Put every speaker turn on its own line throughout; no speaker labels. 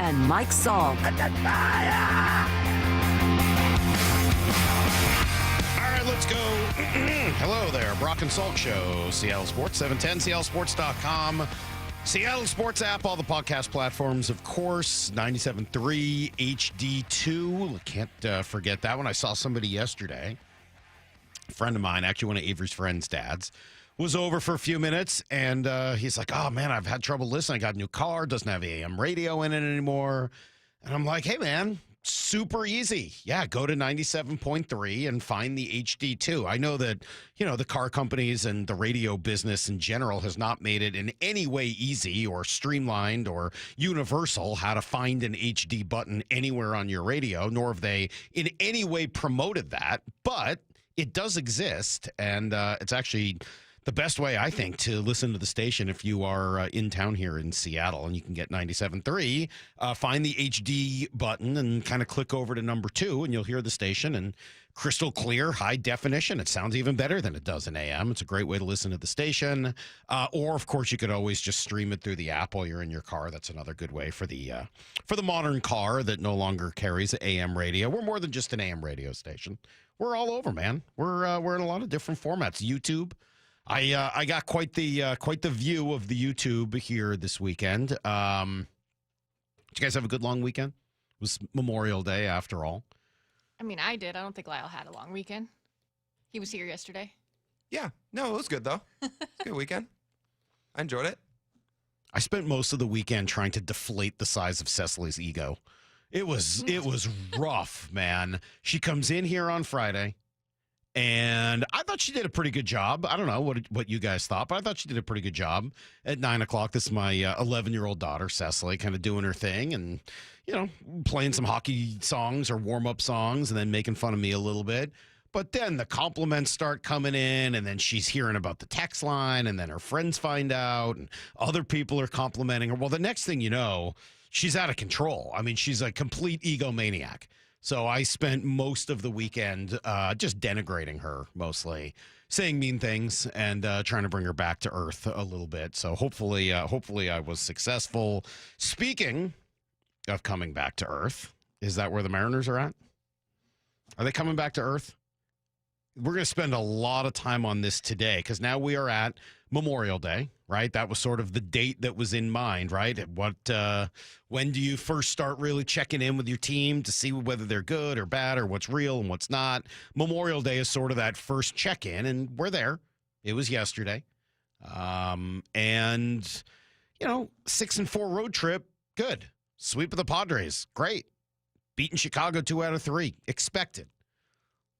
and Mike Salk.
All right, let's go. Hello there, Brock and Salk Show, Seattle Sports, 710, seattlesports.com. Seattle Sports app, all the podcast platforms, of course, 97.3 HD2. Can't forget that one. I saw somebody yesterday, a friend of mine, actually one of Avery's friends' dads, was over for a few minutes, and he's like, oh, man, I've had trouble listening. I got a new car, doesn't have AM radio in it anymore. And I'm like, hey, man, super easy. Yeah, go to 97.3 and find the HD2. I know that, the car companies and the radio business in general has not made it in any way easy or streamlined or universal how to find an HD button anywhere on your radio, nor have they in any way promoted that. But it does exist, and it's actually the best way, I think, to listen to the station if you are in town here in Seattle, and you can get 97.3, find the HD button and kind of click over to number 2, and you'll hear the station and crystal clear, high definition. It sounds even better than it does in AM. It's a great way to listen to the station. Or, of course, you could always just stream it through the app while you're in your car. That's another good way for the modern car that no longer carries AM radio. We're more than just an AM radio station. We're all over, man. We're in a lot of different formats. YouTube. I got quite the view of the YouTube here this weekend. Did you guys have a good long weekend? It was Memorial Day after all.
I mean, I did. I don't think Lyle had a long weekend. He was here yesterday.
Yeah. No, it was good, though. It's a good weekend. I enjoyed it.
I spent most of the weekend trying to deflate the size of Cecily's ego. It was rough, man. She comes in here on Friday. And I thought she did a pretty good job. I don't know what you guys thought, but I thought she did a pretty good job at 9 o'clock. This is my 11-year-old daughter, Cecily, kind of doing her thing and, playing some hockey songs or warm-up songs and then making fun of me a little bit. But then the compliments start coming in, and then she's hearing about the text line, and then her friends find out, and other people are complimenting her. Well, the next thing you know, she's out of control. I mean, she's a complete egomaniac. So I spent most of the weekend just denigrating her, mostly saying mean things and trying to bring her back to earth a little bit. So hopefully I was successful. Speaking of coming back to earth, is that where the Mariners are at? Are they coming back to earth? We're going to spend a lot of time on this today because now we are at Memorial Day, right? That was sort of the date that was in mind, right? When do you first start really checking in with your team to see whether they're good or bad or what's real and what's not? Memorial Day is sort of that first check-in, and we're there. It was yesterday. 6-4 road trip, good. Sweep of the Padres, great. Beating Chicago 2 out of 3, expected.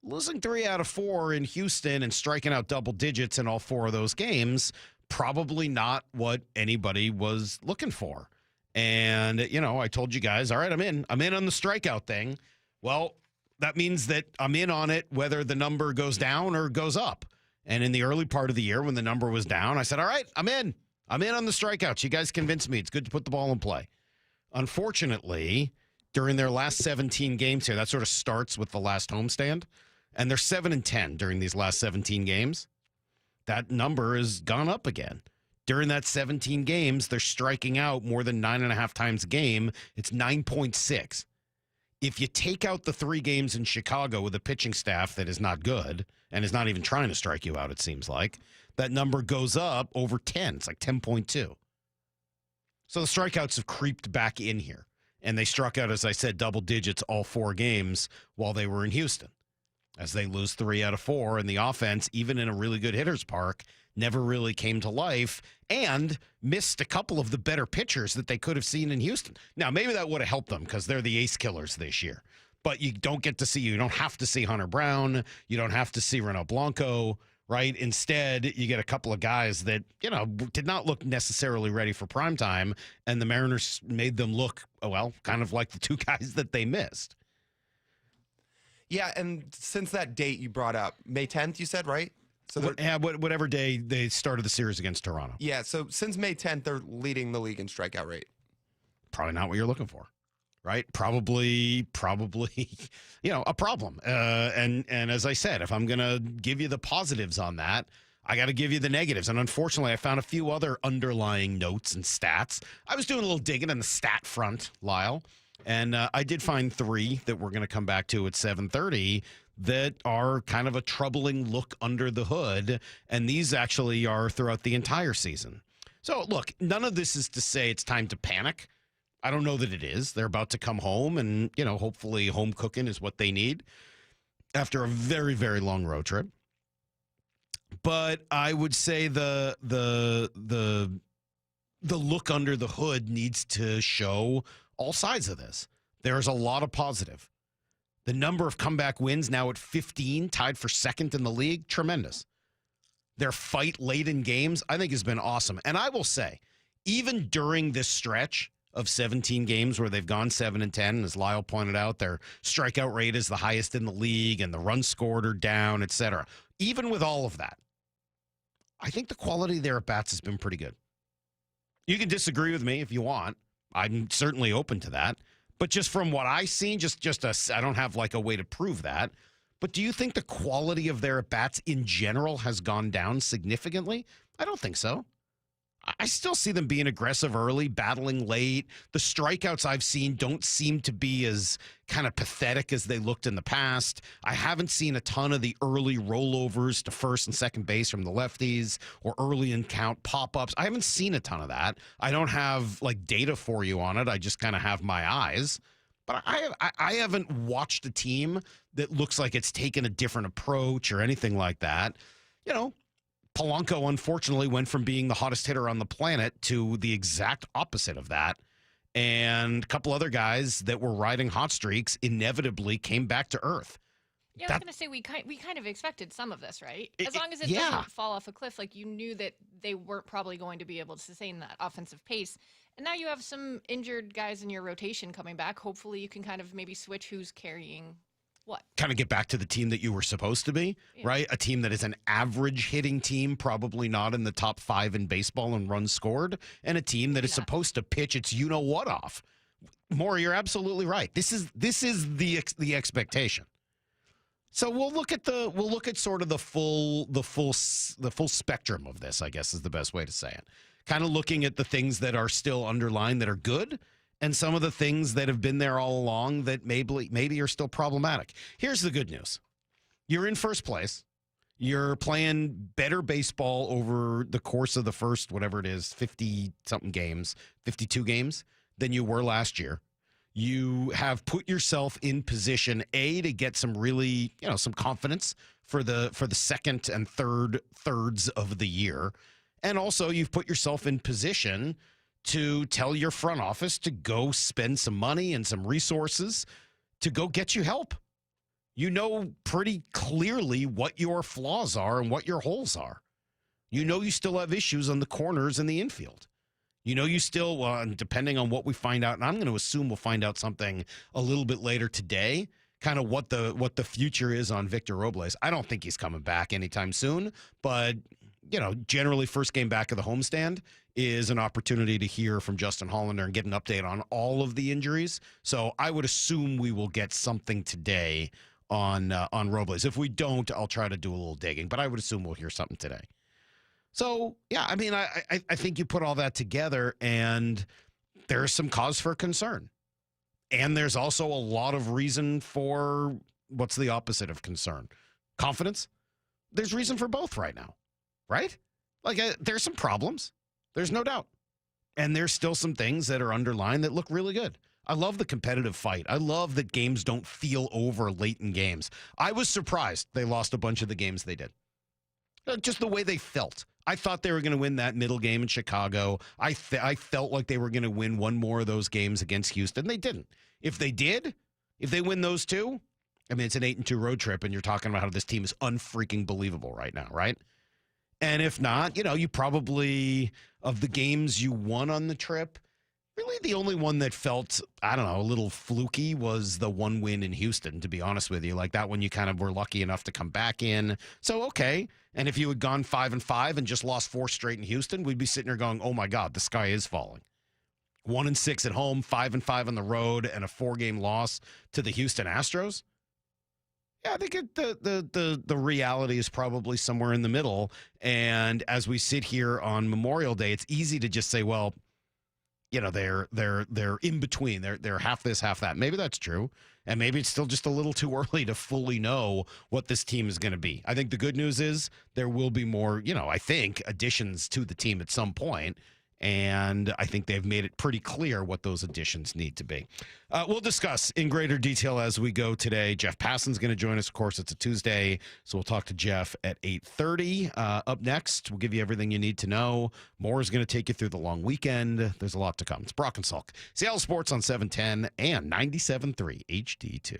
Losing 3 out of 4 in Houston and striking out double digits in all 4 of those games, probably not what anybody was looking for. And, I told you guys, all right, I'm in on the strikeout thing. Well, that means that I'm in on it whether the number goes down or goes up. And in the early part of the year when the number was down, I said, all right, I'm in on the strikeouts. You guys convinced me. It's good to put the ball in play. Unfortunately, during their last 17 games here, that sort of starts with the last homestand. And they're 7-10 during these last 17 games. That number has gone up again. During that 17 games, they're striking out more than 9.5 times a game. It's 9.6. If you take out the 3 games in Chicago with a pitching staff that is not good and is not even trying to strike you out, it seems like, that number goes up over 10. It's like 10.2. So the strikeouts have creeped back in here. And they struck out, as I said, double digits all 4 games while they were in Houston. As they lose 3 out of 4, and the offense, even in a really good hitter's park, never really came to life and missed a couple of the better pitchers that they could have seen in Houston. Now, maybe that would have helped them because they're the ace killers this year. But you don't have to see Hunter Brown. You don't have to see Renato Blanco, right? Instead, you get a couple of guys that, did not look necessarily ready for primetime, and the Mariners made them look, kind of like the 2 guys that they missed.
Yeah, and since that date you brought up, May 10th, you said, right? So
whatever day they started the series against Toronto.
Yeah, so since May 10th, they're leading the league in strikeout rate.
Probably not what you're looking for, right? Probably, a problem. And as I said, if I'm going to give you the positives on that, I got to give you the negatives. And unfortunately, I found a few other underlying notes and stats. I was doing a little digging on the stat front, Lyle, and I did find 3 that we're going to come back to at 7:30 that are kind of a troubling look under the hood. And these actually are throughout the entire season. So, look, none of this is to say it's time to panic. I don't know that it is. They're about to come home, and, hopefully home cooking is what they need after a very, very long road trip. But I would say the look under the hood needs to show all sides of this. There's a lot of positive. The number of comeback wins now at 15, tied for second in the league, tremendous. Their fight late in games, I think, has been awesome. And I will say, even during this stretch of 17 games where they've gone 7-10, as Lyle pointed out, their strikeout rate is the highest in the league and the runs scored are down, etc. Even with all of that, I think the quality of their at-bats has been pretty good. You can disagree with me if you want. I'm certainly open to that. But just from what I've seen, I don't have like a way to prove that. But do you think the quality of their at-bats in general has gone down significantly? I don't think so. I still see them being aggressive early, battling late. The strikeouts I've seen don't seem to be as kind of pathetic as they looked in the past. I haven't seen a ton of the early rollovers to first and second base from the lefties or early in count pop-ups. I haven't seen a ton of that. I don't have like data for you on it. I just kind of have my eyes. But I haven't watched a team that looks like it's taken a different approach or anything like that. Polanco, unfortunately, went from being the hottest hitter on the planet to the exact opposite of that. And a couple other guys that were riding hot streaks inevitably came back to earth.
Yeah, I was going to say we kind of expected some of this, right? As long as it doesn't fall off a cliff, like you knew that they weren't probably going to be able to sustain that offensive pace. And now you have some injured guys in your rotation coming back. Hopefully you can kind of maybe switch who's carrying what?
Kind of get back to the team that you were supposed to be, right? A team that is an average hitting team, probably not in the top 5 in baseball in runs scored, and a team that is supposed to pitch its you-know-what off. Maury, you're absolutely right. This is the expectation. So we'll look at sort of the full spectrum of this, I guess is the best way to say it. Kind of looking at the things that are still underlined that are good, and some of the things that have been there all along that maybe are still problematic. Here's the good news. You're in first place. You're playing better baseball over the course of the first, whatever it is, 50-something games, 52 games, than you were last year. You have put yourself in position, A, to get some really, some confidence for the second and thirds of the year. And also you've put yourself in position to tell your front office to go spend some money and some resources to go get you help. You know pretty clearly what your flaws are and what your holes are. You know you still have issues on the corners and the infield. You know you still, depending on what we find out, and I'm going to assume we'll find out something a little bit later today, kind of what the future is on Victor Robles. I don't think he's coming back anytime soon, but generally first game back of the homestand is an opportunity to hear from Justin Hollander and get an update on all of the injuries. So I would assume we will get something today on Robles. If we don't, I'll try to do a little digging, but I would assume we'll hear something today. So, yeah, I mean, I think you put all that together and there's some cause for concern. And there's also a lot of reason for what's the opposite of concern? Confidence? There's reason for both right now, right? Like, there's some problems. There's no doubt. And there's still some things that are underlined that look really good. I love the competitive fight. I love that games don't feel over late in games. I was surprised they lost a bunch of the games they did. Just the way they felt. I thought they were going to win that middle game in Chicago. I felt like they were going to win one more of those games against Houston. They didn't. If they did, if they win those two, I mean, it's an 8-2 road trip, and you're talking about how this team is unfreaking believable right now, right? And if not, you probably, of the games you won on the trip, really the only one that felt, I don't know, a little fluky was the one win in Houston, to be honest with you. Like that one you kind of were lucky enough to come back in. So, okay. And if you had gone 5-5 and just lost 4 straight in Houston, we'd be sitting there going, oh my God, the sky is falling. 1-6 at home, 5-5 on the road, and a 4-game loss to the Houston Astros. Yeah, I think the reality is probably somewhere in the middle. And as we sit here on Memorial Day, it's easy to just say, well, they're in between. They're half this, half that. Maybe that's true. And maybe it's still just a little too early to fully know what this team is going to be. I think the good news is there will be more, I think, additions to the team at some point. And I think they've made it pretty clear what those additions need to be. We'll discuss in greater detail as we go today. Jeff Passan's going to join us. Of course, it's a Tuesday, so we'll talk to Jeff at 8:30. Up next, we'll give you everything you need to know. Moore is going to take you through the long weekend. There's a lot to come. It's Brock and Salk. Seattle Sports on 710 and 97.3 HD2.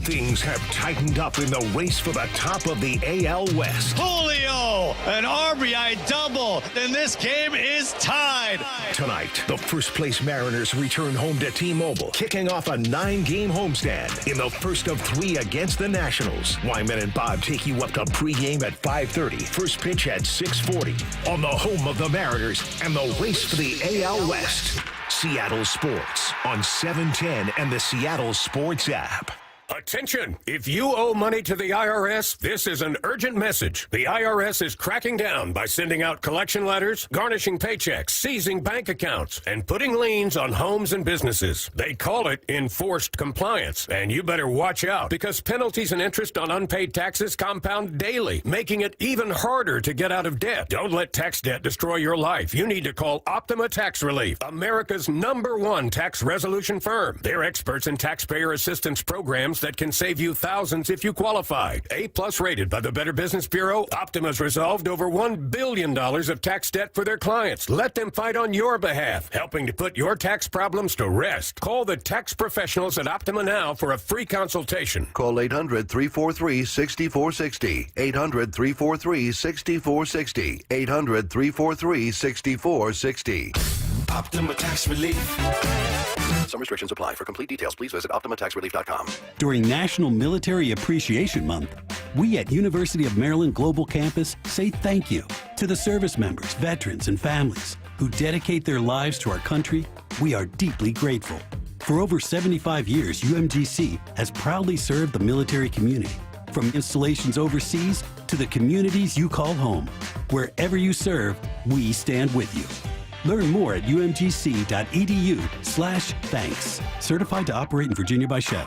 Things have tightened up in the race for the top of the AL West.
Julio, an RBI double, and this game is tied.
Tonight, the first-place Mariners return home to T-Mobile, kicking off a 9-game homestand in the first of 3 against the Nationals. Wyman and Bob take you up to pregame at 5:30, first pitch at 6:40 on the home of the Mariners and the race for the AL West. Seattle Sports on 710 and the Seattle Sports app.
Attention! If you owe money to the IRS, this is an urgent message. The IRS is cracking down by sending out collection letters, garnishing paychecks, seizing bank accounts, and putting liens on homes and businesses. They call it enforced compliance, and you better watch out because penalties and interest on unpaid taxes compound daily, making it even harder to get out of debt. Don't let tax debt destroy your life. You need to call Optima Tax Relief, America's #1 tax resolution firm. They're experts in taxpayer assistance programs that can save you thousands if you qualify. A+ rated by the Better Business Bureau, Optima's resolved over $1 billion of tax debt for their clients. Let them fight on your behalf, helping to put your tax problems to rest. Call the tax professionals at Optima now for a free consultation.
Call 800-343-6460. 800-343-6460. 800-343-6460.
Optima Tax Relief.
Some restrictions apply. For complete details, please visit OptimaTaxRelief.com.
During National Military Appreciation Month, we at University of Maryland Global Campus say thank you to the service members, veterans, and families who dedicate their lives to our country. We are deeply grateful. For over 75 years, UMGC has proudly served the military community, from installations overseas to the communities you call home. Wherever you serve, we stand with you. Learn more at umgc.edu/thanks. Certified to operate in Virginia by Chev.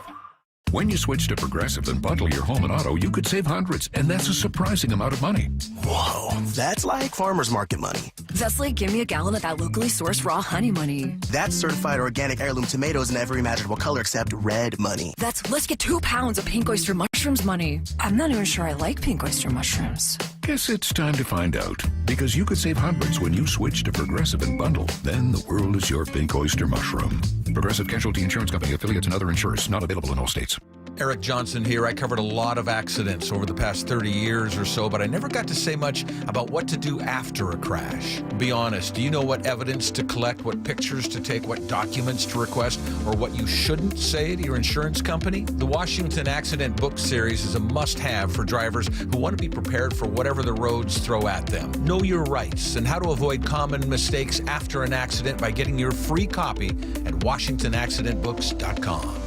When you switch to Progressive and bundle your home and auto, you could save hundreds, and that's a surprising amount of money.
Whoa, that's like farmer's market money.
That's like give me a gallon of that locally sourced raw honey money.
That's certified organic heirloom tomatoes in every imaginable color except red money.
That's let's get 2 pounds of pink oyster mushrooms money. I'm not even sure I like pink oyster mushrooms.
Guess it's time to find out, because you could save hundreds when you switch to Progressive and bundle. Then the world is your pink oyster mushroom. Progressive Casualty Insurance Company, affiliates, and other insurers. Not available in all states.
Eric Johnson here. I covered a lot of accidents over the past 30 years or so, but I never got to say much about what to do after a crash. Be honest, do you know what evidence to collect, what pictures to take, what documents to request, or what you shouldn't say to your insurance company? The Washington Accident Book Series is a must-have for drivers who want to be prepared for whatever the roads throw at them. Know your rights and how to avoid common mistakes after an accident by getting your free copy at WashingtonAccidentBooks.com.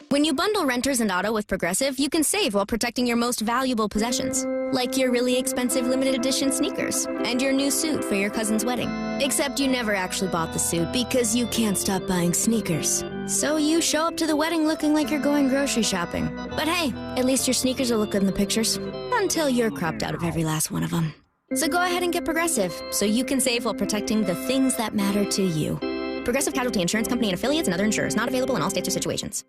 When you bundle renters and auto with Progressive, you can save while protecting your most valuable possessions, like your really expensive limited edition sneakers and your new suit for your cousin's wedding. Except you never actually bought the suit because you can't stop buying sneakers. So you show up to the wedding looking like you're going grocery shopping. But hey, at least your sneakers will look good in the pictures, until you're cropped out of every last one of them. So go ahead and get Progressive, so you can save while protecting the things that matter to you. Progressive Casualty Insurance Company and affiliates and other insurers. Not available in all states or situations.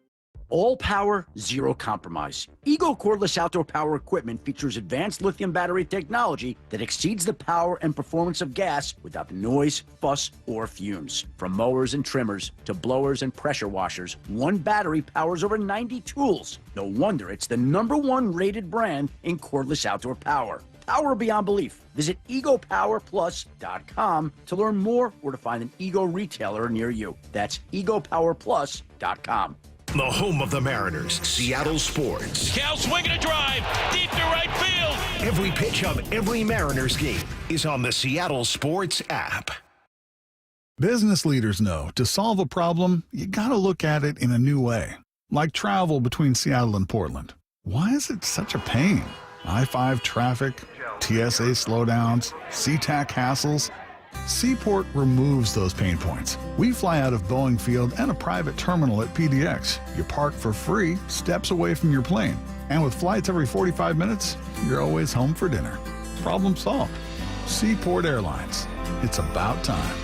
All power, zero compromise. Ego cordless outdoor power equipment features advanced lithium battery technology that exceeds the power and performance of gas without the noise, fuss, or fumes. From mowers and trimmers to blowers and pressure washers, one battery powers over 90 tools. No wonder it's the #1 rated brand in cordless outdoor power. Power beyond belief. Visit egopowerplus.com to learn more or to find an Ego retailer near you. That's egopowerplus.com.
The home of the Mariners, Seattle Sports.
Cal swinging a drive, deep to right field.
Every pitch of every Mariners game is on the Seattle Sports app.
Business leaders know to solve a problem, you got to look at it in a new way. like travel between Seattle and Portland. Why is it such a pain? I-5 traffic, TSA slowdowns, SeaTac hassles. Seaport removes those pain points. We fly out of Boeing Field and a private terminal at PDX. You park for free, steps away from your plane. And with flights every 45 minutes, you're always home for dinner. Problem solved. Seaport Airlines. It's about time.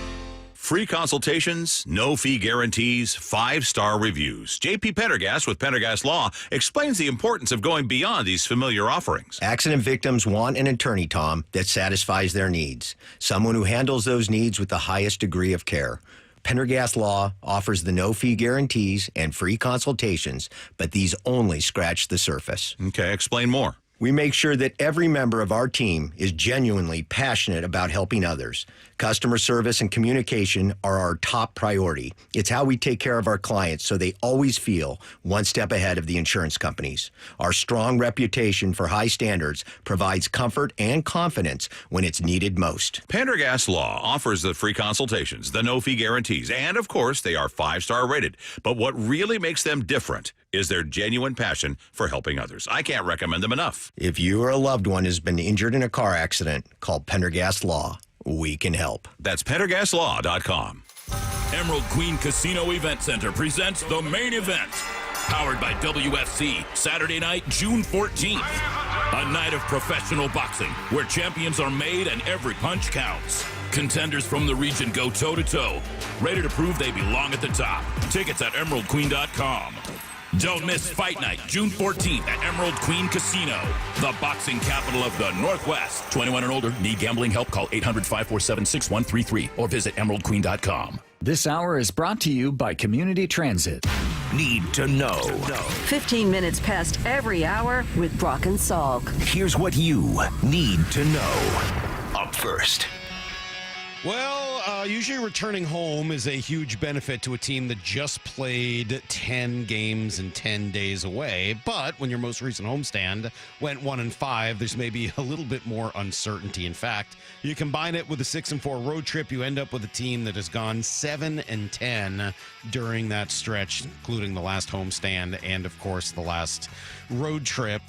Free consultations, no fee guarantees, 5-star reviews. J.P. Pendergast with Pendergast Law explains the importance of going beyond these familiar offerings.
Accident victims want an attorney, Tom, that satisfies their needs. Someone who handles those needs with the highest degree of care. Pendergast Law offers the no-fee guarantees and free consultations, but these only scratch the surface.
Okay, explain more.
We make sure that every member of our team is genuinely passionate about helping others. Customer service and communication are our top priority. It's how we take care of our clients so they always feel one step ahead of the insurance companies. Our strong reputation for high standards provides comfort and confidence when it's needed most.
Pendergast Law offers the free consultations, the no-fee guarantees, and, of course, they are 5-star rated. But what really makes them different is their genuine passion for helping others. I can't recommend them enough.
If you or a loved one has been injured in a car accident, call Pendergast Law. We can help.
That's PendergastLaw.com.
Emerald Queen Casino Event Center presents the main event. Powered by WFC, Saturday night, June 14th. A night of professional boxing where champions are made and every punch counts. Contenders from the region go toe-to-toe, ready to prove they belong at the top. Tickets at EmeraldQueen.com. Don't miss Fight Night, June 14th at Emerald Queen Casino, the boxing capital of the Northwest. 21 and older, need gambling help? Call 800-547-6133 or visit EmeraldQueen.com.
This hour is brought to you by Community Transit.
Need to know.
15 minutes past every hour with Brock and Salk.
Here's what you need to know. Up first.
Well, usually returning home is a huge benefit to a team that just played 10 games in 10 days away. But when your most recent homestand went 1-5, there's maybe a little bit more uncertainty. In fact, you combine it with a 6-4 road trip, you end up with a team that has gone 7-10 during that stretch, including the last homestand and, of course, the last road trip.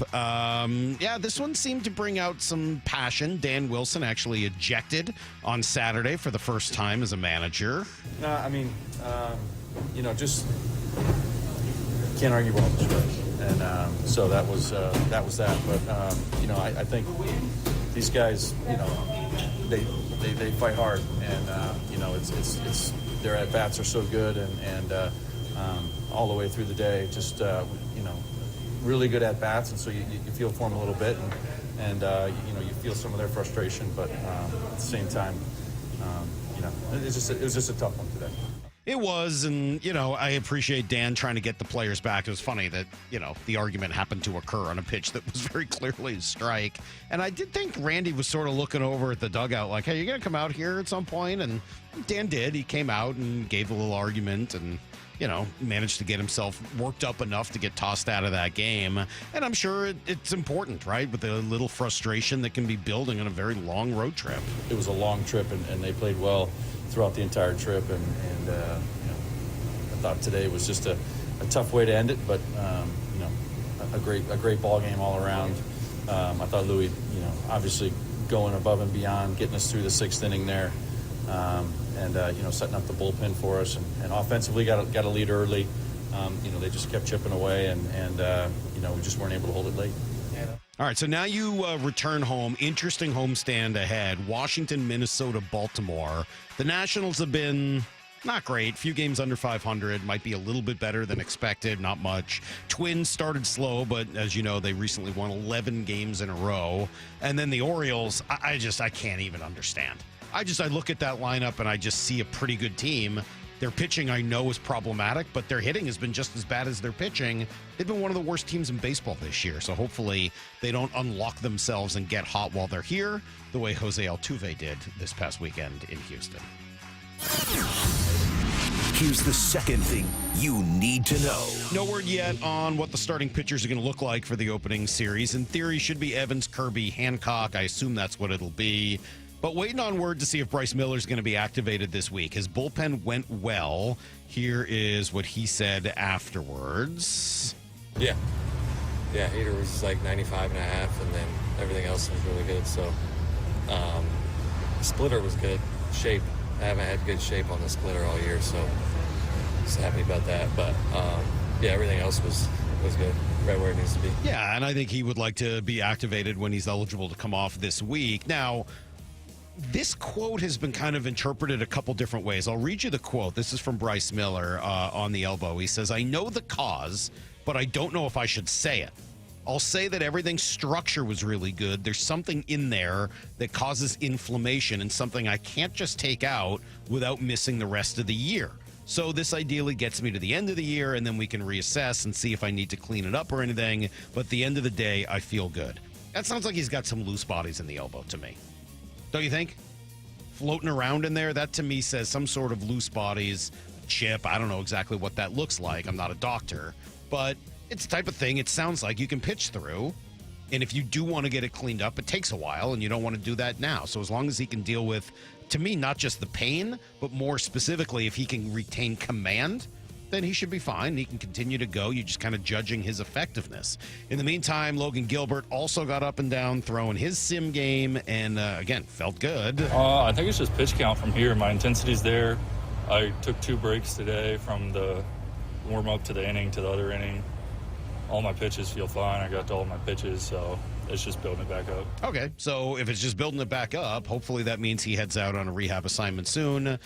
This one seemed to bring out some passion. Dan Wilson actually ejected on Saturday for the first time as a manager.
No, I mean, just can't argue well with the stretch, and so that was that. But I think these guys, they fight hard, and it's their at bats are so good, and all the way through the day, just really good at bats, and so you feel for them a little bit, and you feel some of their frustration, but at the same time. It was just a tough one today.
It was, and, I appreciate Dan trying to get the players back. It was funny that, the argument happened to occur on a pitch that was very clearly a strike. And I did think Randy was sort of looking over at the dugout like, hey, you're going to come out here at some point? And Dan did. He came out and gave a little argument and, managed to get himself worked up enough to get tossed out of that game. And I'm sure it's important, right, with the little frustration that can be building on a very long road trip.
It was a long trip, and they played well throughout the entire trip. And I thought today was just a tough way to end it, but, a great ball game all around. I thought Louis, obviously going above and beyond, getting us through the 6th inning there. Setting up the bullpen for us, and offensively got a lead early. They just kept chipping away, and we just weren't able to hold it late.
All right, so now you return home. Interesting homestand ahead. Washington, Minnesota, Baltimore. The Nationals have been not great. Few games under 500. Might be a little bit better than expected. Not much. Twins started slow, but as you know, they recently won 11 games in a row. And then the Orioles, I can't even understand. I look at that lineup and I just see a pretty good team. Their pitching I know is problematic, but their hitting has been just as bad as their pitching. They've been one of the worst teams in baseball this year, so hopefully they don't unlock themselves and get hot while they're here, the way Jose Altuve did this past weekend in Houston.
Here's the second thing you need to know.
No word yet on what the starting pitchers are going to look like for the opening series. In theory, should be Evans, Kirby, Hancock. I assume that's what it'll be. But waiting on word to see if Bryce Miller's going to be activated this week. His bullpen went well. Here is what he said afterwards.
Yeah, heater was like 95.5, and then everything else was really good. So, splitter was good. Shape. I haven't had good shape on the splitter all year, so just happy about that. But, everything else was good, right where it needs to be.
Yeah, and I think he would like to be activated when he's eligible to come off this week. Now, this quote has been kind of interpreted a couple different ways. I'll read you the quote. This is from Bryce Miller on the elbow. He says, "I know the cause, but I don't know if I should say it. I'll say that everything's structure was really good. There's something in there that causes inflammation and something I can't just take out without missing the rest of the year. So this ideally gets me to the end of the year, and then we can reassess and see if I need to clean it up or anything. But at the end of the day, I feel good." That sounds like he's got some loose bodies in the elbow to me. Don't you think? Floating around in there, that to me says some sort of loose bodies, chip. I don't know exactly what that looks like. I'm not a doctor. But it's the type of thing it sounds like you can pitch through. And if you do want to get it cleaned up, it takes a while, and you don't want to do that now. So as long as he can deal with, to me, not just the pain, but more specifically, if he can retain command, then he should be fine. He can continue to go. You're just kind of judging his effectiveness. In the meantime, Logan Gilbert also got up and down throwing his sim game and, again, felt good.
I think it's just pitch count from here. My intensity's there. I took 2 breaks today from the warm-up to the inning to the other inning. All my pitches feel fine. I got to all my pitches, so it's just building it back up.
Okay, so if it's just building it back up, hopefully that means he heads out on a rehab assignment soon.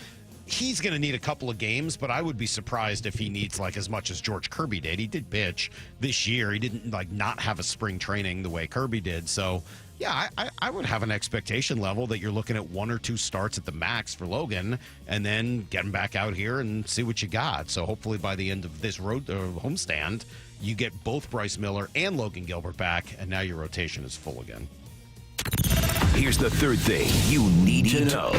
He's going to need a couple of games, but I would be surprised if he needs like as much as George Kirby did. He did pitch this year. He didn't like not have a spring training the way Kirby did. So, yeah, I would have an expectation level that you're looking at 1 or 2 starts at the max for Logan and then get him back out here and see what you got. So hopefully by the end of this road homestand, you get both Bryce Miller and Logan Gilbert back, and now your rotation is full again.
Here's the third thing you need to know.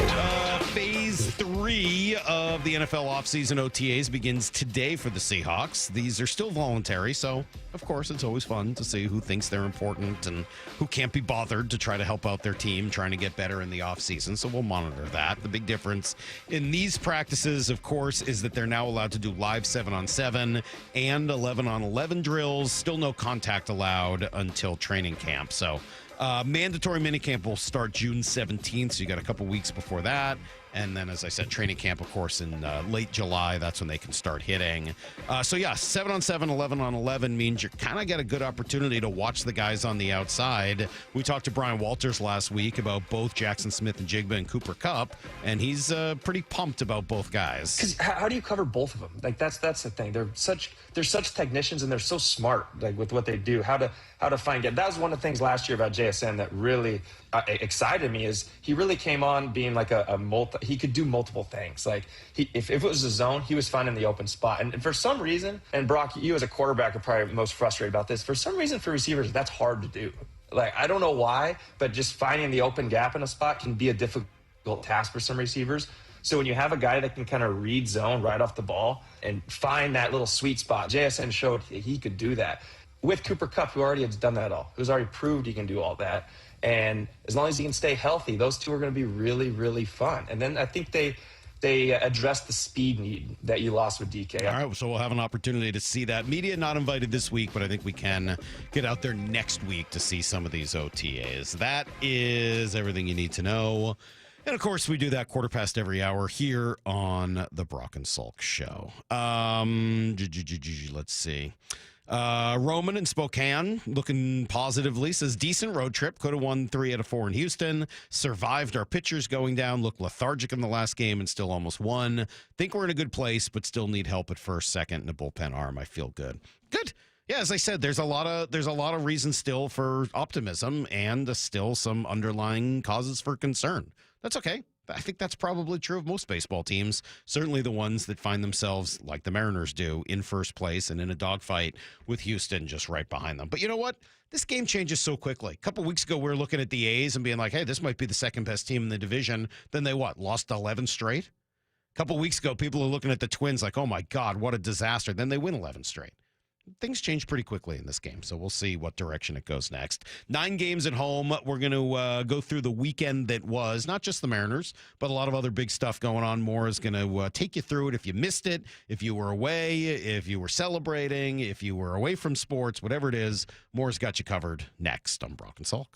Phase 3 of the NFL offseason OTAs begins today for the Seahawks. These are still voluntary, so of course it's always fun to see who thinks they're important and who can't be bothered to try to help out their team trying to get better in the offseason, so we'll monitor that. The big difference in these practices, of course, is that they're now allowed to do live 7-on-7 and 11-on-11 drills. Still no contact allowed until training camp, so mandatory minicamp will start June 17th, so you got a couple weeks before that. And then, as I said, training camp, of course, in late July. That's when they can start hitting. 7-on-7, 11-on-11 means you kind of get a good opportunity to watch the guys on the outside. We talked to Brian Walters last week about both Jackson Smith and Jigba and Cooper Kupp, and he's pretty pumped about both guys.
Because how do you cover both of them? Like that's the thing. They're such technicians, and they're so smart, like with what they do. How to find it. That was one of the things last year about JSN that really excited me. Is he really came on being like he could do multiple things. Like if it was a zone, he was finding the open spot. And for some reason, and Brock, you as a quarterback are probably most frustrated about this. For some reason, for receivers, that's hard to do. Like I don't know why, but just finding the open gap in a spot can be a difficult task for some receivers. So when you have a guy that can kind of read zone right off the ball and find that little sweet spot, JSN showed he could do that. With Cooper Kupp, who already has done that all, who's already proved he can do all that. And as long as he can stay healthy, those two are going to be really, really fun. And then I think they address the speed need that you lost with DK.
All right, so we'll have an opportunity to see that. Media not invited this week, but I think we can get out there next week to see some of these OTAs. That is everything you need to know. And, of course, we do that quarter past every hour here on the Brock and Salk Show. Let's see. Roman in Spokane, looking positively, says, decent road trip. Could have won 3 out of 4 in Houston. Survived our pitchers going down. Looked lethargic in the last game and still almost won. Think we're in a good place, but still need help at first, second, and a bullpen arm. I feel good. Good. Yeah, as I said, there's a lot of reasons still for optimism and still some underlying causes for concern. That's okay. I think that's probably true of most baseball teams, certainly the ones that find themselves, like the Mariners do, in first place and in a dogfight with Houston just right behind them. But you know what? This game changes so quickly. A couple weeks ago, we were looking at the A's and being like, hey, this might be the second best team in the division. Then they lost 11 straight? A couple weeks ago, people are looking at the Twins like, oh, my God, what a disaster. Then they win 11 straight. things change pretty quickly in this game, so we'll see what direction it goes next. 9 games at home. We're going to go through the weekend that was, not just the Mariners, but a lot of other big stuff going on. Moore is going to take you through it if you missed it, if you were away, if you were celebrating, if you were away from sports, whatever it is. Moore's got you covered next on Brock and Salk.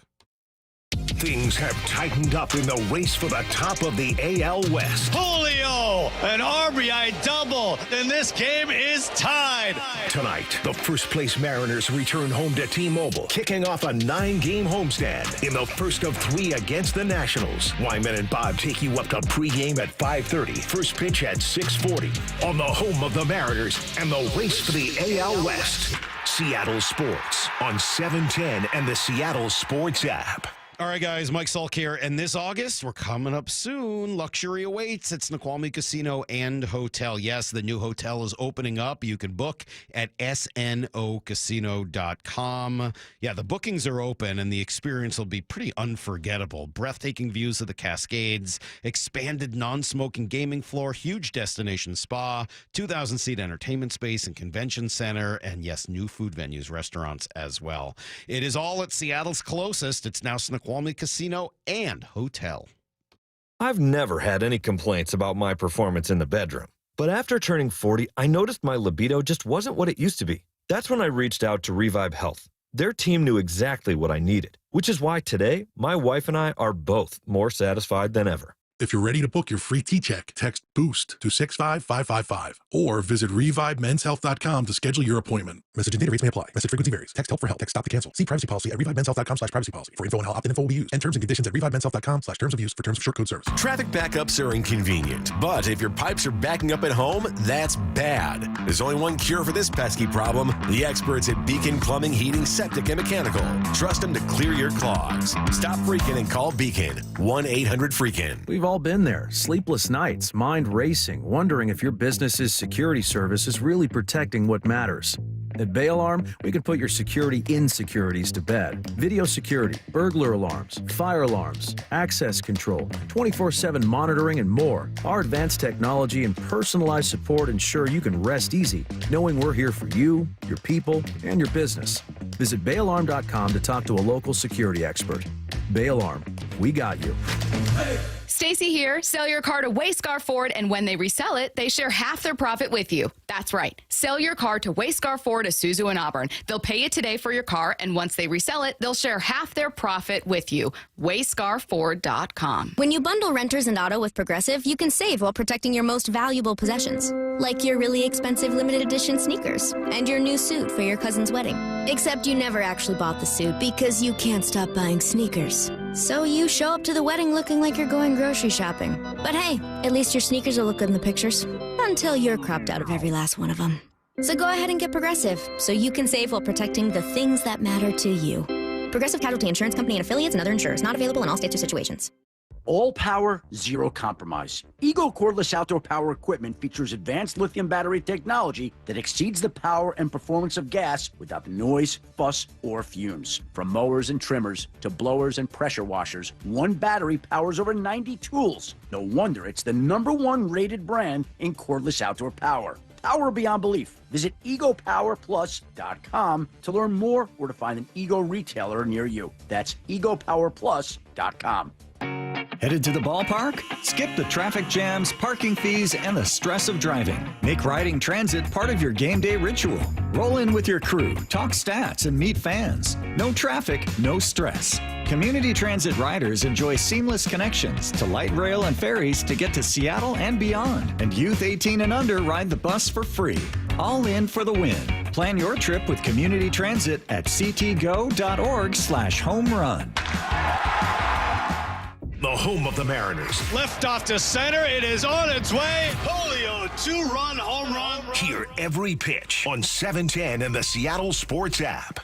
Things have tightened up in the race for the top of the AL West.
Julio, an RBI double, and this game is tied.
Tonight, the first-place Mariners return home to T-Mobile, kicking off a 9-game homestand in the first of 3 against the Nationals. Wyman and Bob take you up to pregame at 5:30, first pitch at 6:40 on the home of the Mariners and the race for the AL West. Seattle Sports on 710 and the Seattle Sports app.
All right, guys, Mike Salk here, and this August, we're coming up soon. Luxury awaits at Snoqualmie Casino and Hotel. Yes, the new hotel is opening up. You can book at snocasino.com. Yeah, the bookings are open, and the experience will be pretty unforgettable. Breathtaking views of the Cascades, expanded non-smoking gaming floor, huge destination spa, 2,000-seat entertainment space and convention center, and yes, new food venues, restaurants as well. It is all at Seattle's closest. It's now Snoqualmie Casino and Hotel.
I've never had any complaints about my performance in the bedroom. But after turning 40, I noticed my libido just wasn't what it used to be. That's when I reached out to Revive Health. Their team knew exactly what I needed, which is why today, my wife and I are both more satisfied than ever.
If you're ready to book your free T-check, text BOOST to 65555 or visit ReviveMen'sHealth.com to schedule your appointment. Message and data rates may apply. Message frequency varies. Text help for help. Text stop to cancel. See privacy policy at ReviveMen'sHealth.com/privacy policy. For info on how opt-in info will be used and terms and conditions at ReviveMen'sHealth.com/terms of use for terms of short code service.
Traffic backups are inconvenient, but if your pipes are backing up at home, that's bad. There's only one cure for this pesky problem: the experts at Beacon Plumbing, Heating, Septic, and Mechanical. Trust them to clear your clogs. Stop freaking and call Beacon. 1-800-FREAKIN.
We've all been there. Sleepless nights, mind racing, wondering if your business's security service is really protecting what matters. At Bay Alarm, we can put your security insecurities to bed. Video security, burglar alarms, fire alarms, access control, 24/7 monitoring, and more. Our advanced technology and personalized support ensure you can rest easy, knowing we're here for you, your people, and your business. Visit bayalarm.com to talk to a local security expert. Bay Alarm, we got you.
Stacy here. Sell your car to Wayscar Ford, and when they resell it, they share half their profit with you. That's right. Sell your car to Wayscar Ford, Isuzu, and Auburn. They'll pay you today for your car, and once they resell it, they'll share half their profit with you. WayscarFord.com.
When you bundle renters and auto with Progressive, you can save while protecting your most valuable possessions, like your really expensive limited edition sneakers and your new suit for your cousin's wedding. Except you never actually bought the suit because you can't stop buying sneakers. So you show up to the wedding looking like you're going grocery shopping. But hey, at least your sneakers will look good in the pictures. Until you're cropped out of every last one of them. So go ahead and get Progressive, so you can save while protecting the things that matter to you. Progressive Casualty Insurance Company and affiliates and other insurers. Not available in all states or situations.
All power, zero compromise. Ego cordless outdoor power equipment features advanced lithium battery technology that exceeds the power and performance of gas without the noise, fuss, or fumes. From mowers and trimmers to blowers and pressure washers, one battery powers over 90 tools. No wonder it's the #1 rated brand in cordless outdoor power. Power beyond belief. Visit egopowerplus.com to learn more or to find an Ego retailer near you. That's egopowerplus.com.
Headed to the ballpark? Skip the traffic jams, parking fees, and the stress of driving. Make riding transit part of your game day ritual. Roll in with your crew, talk stats, and meet fans. No traffic, no stress. Community Transit riders enjoy seamless connections to light rail and ferries to get to Seattle and beyond. And youth 18 and under ride the bus for free. All in for the win. Plan your trip with Community Transit at ctgo.org/homerun.
The home of the Mariners.
Left off to center. It is on its way. Julio, 2-run home run.
Hear every pitch on 710 and the Seattle Sports app.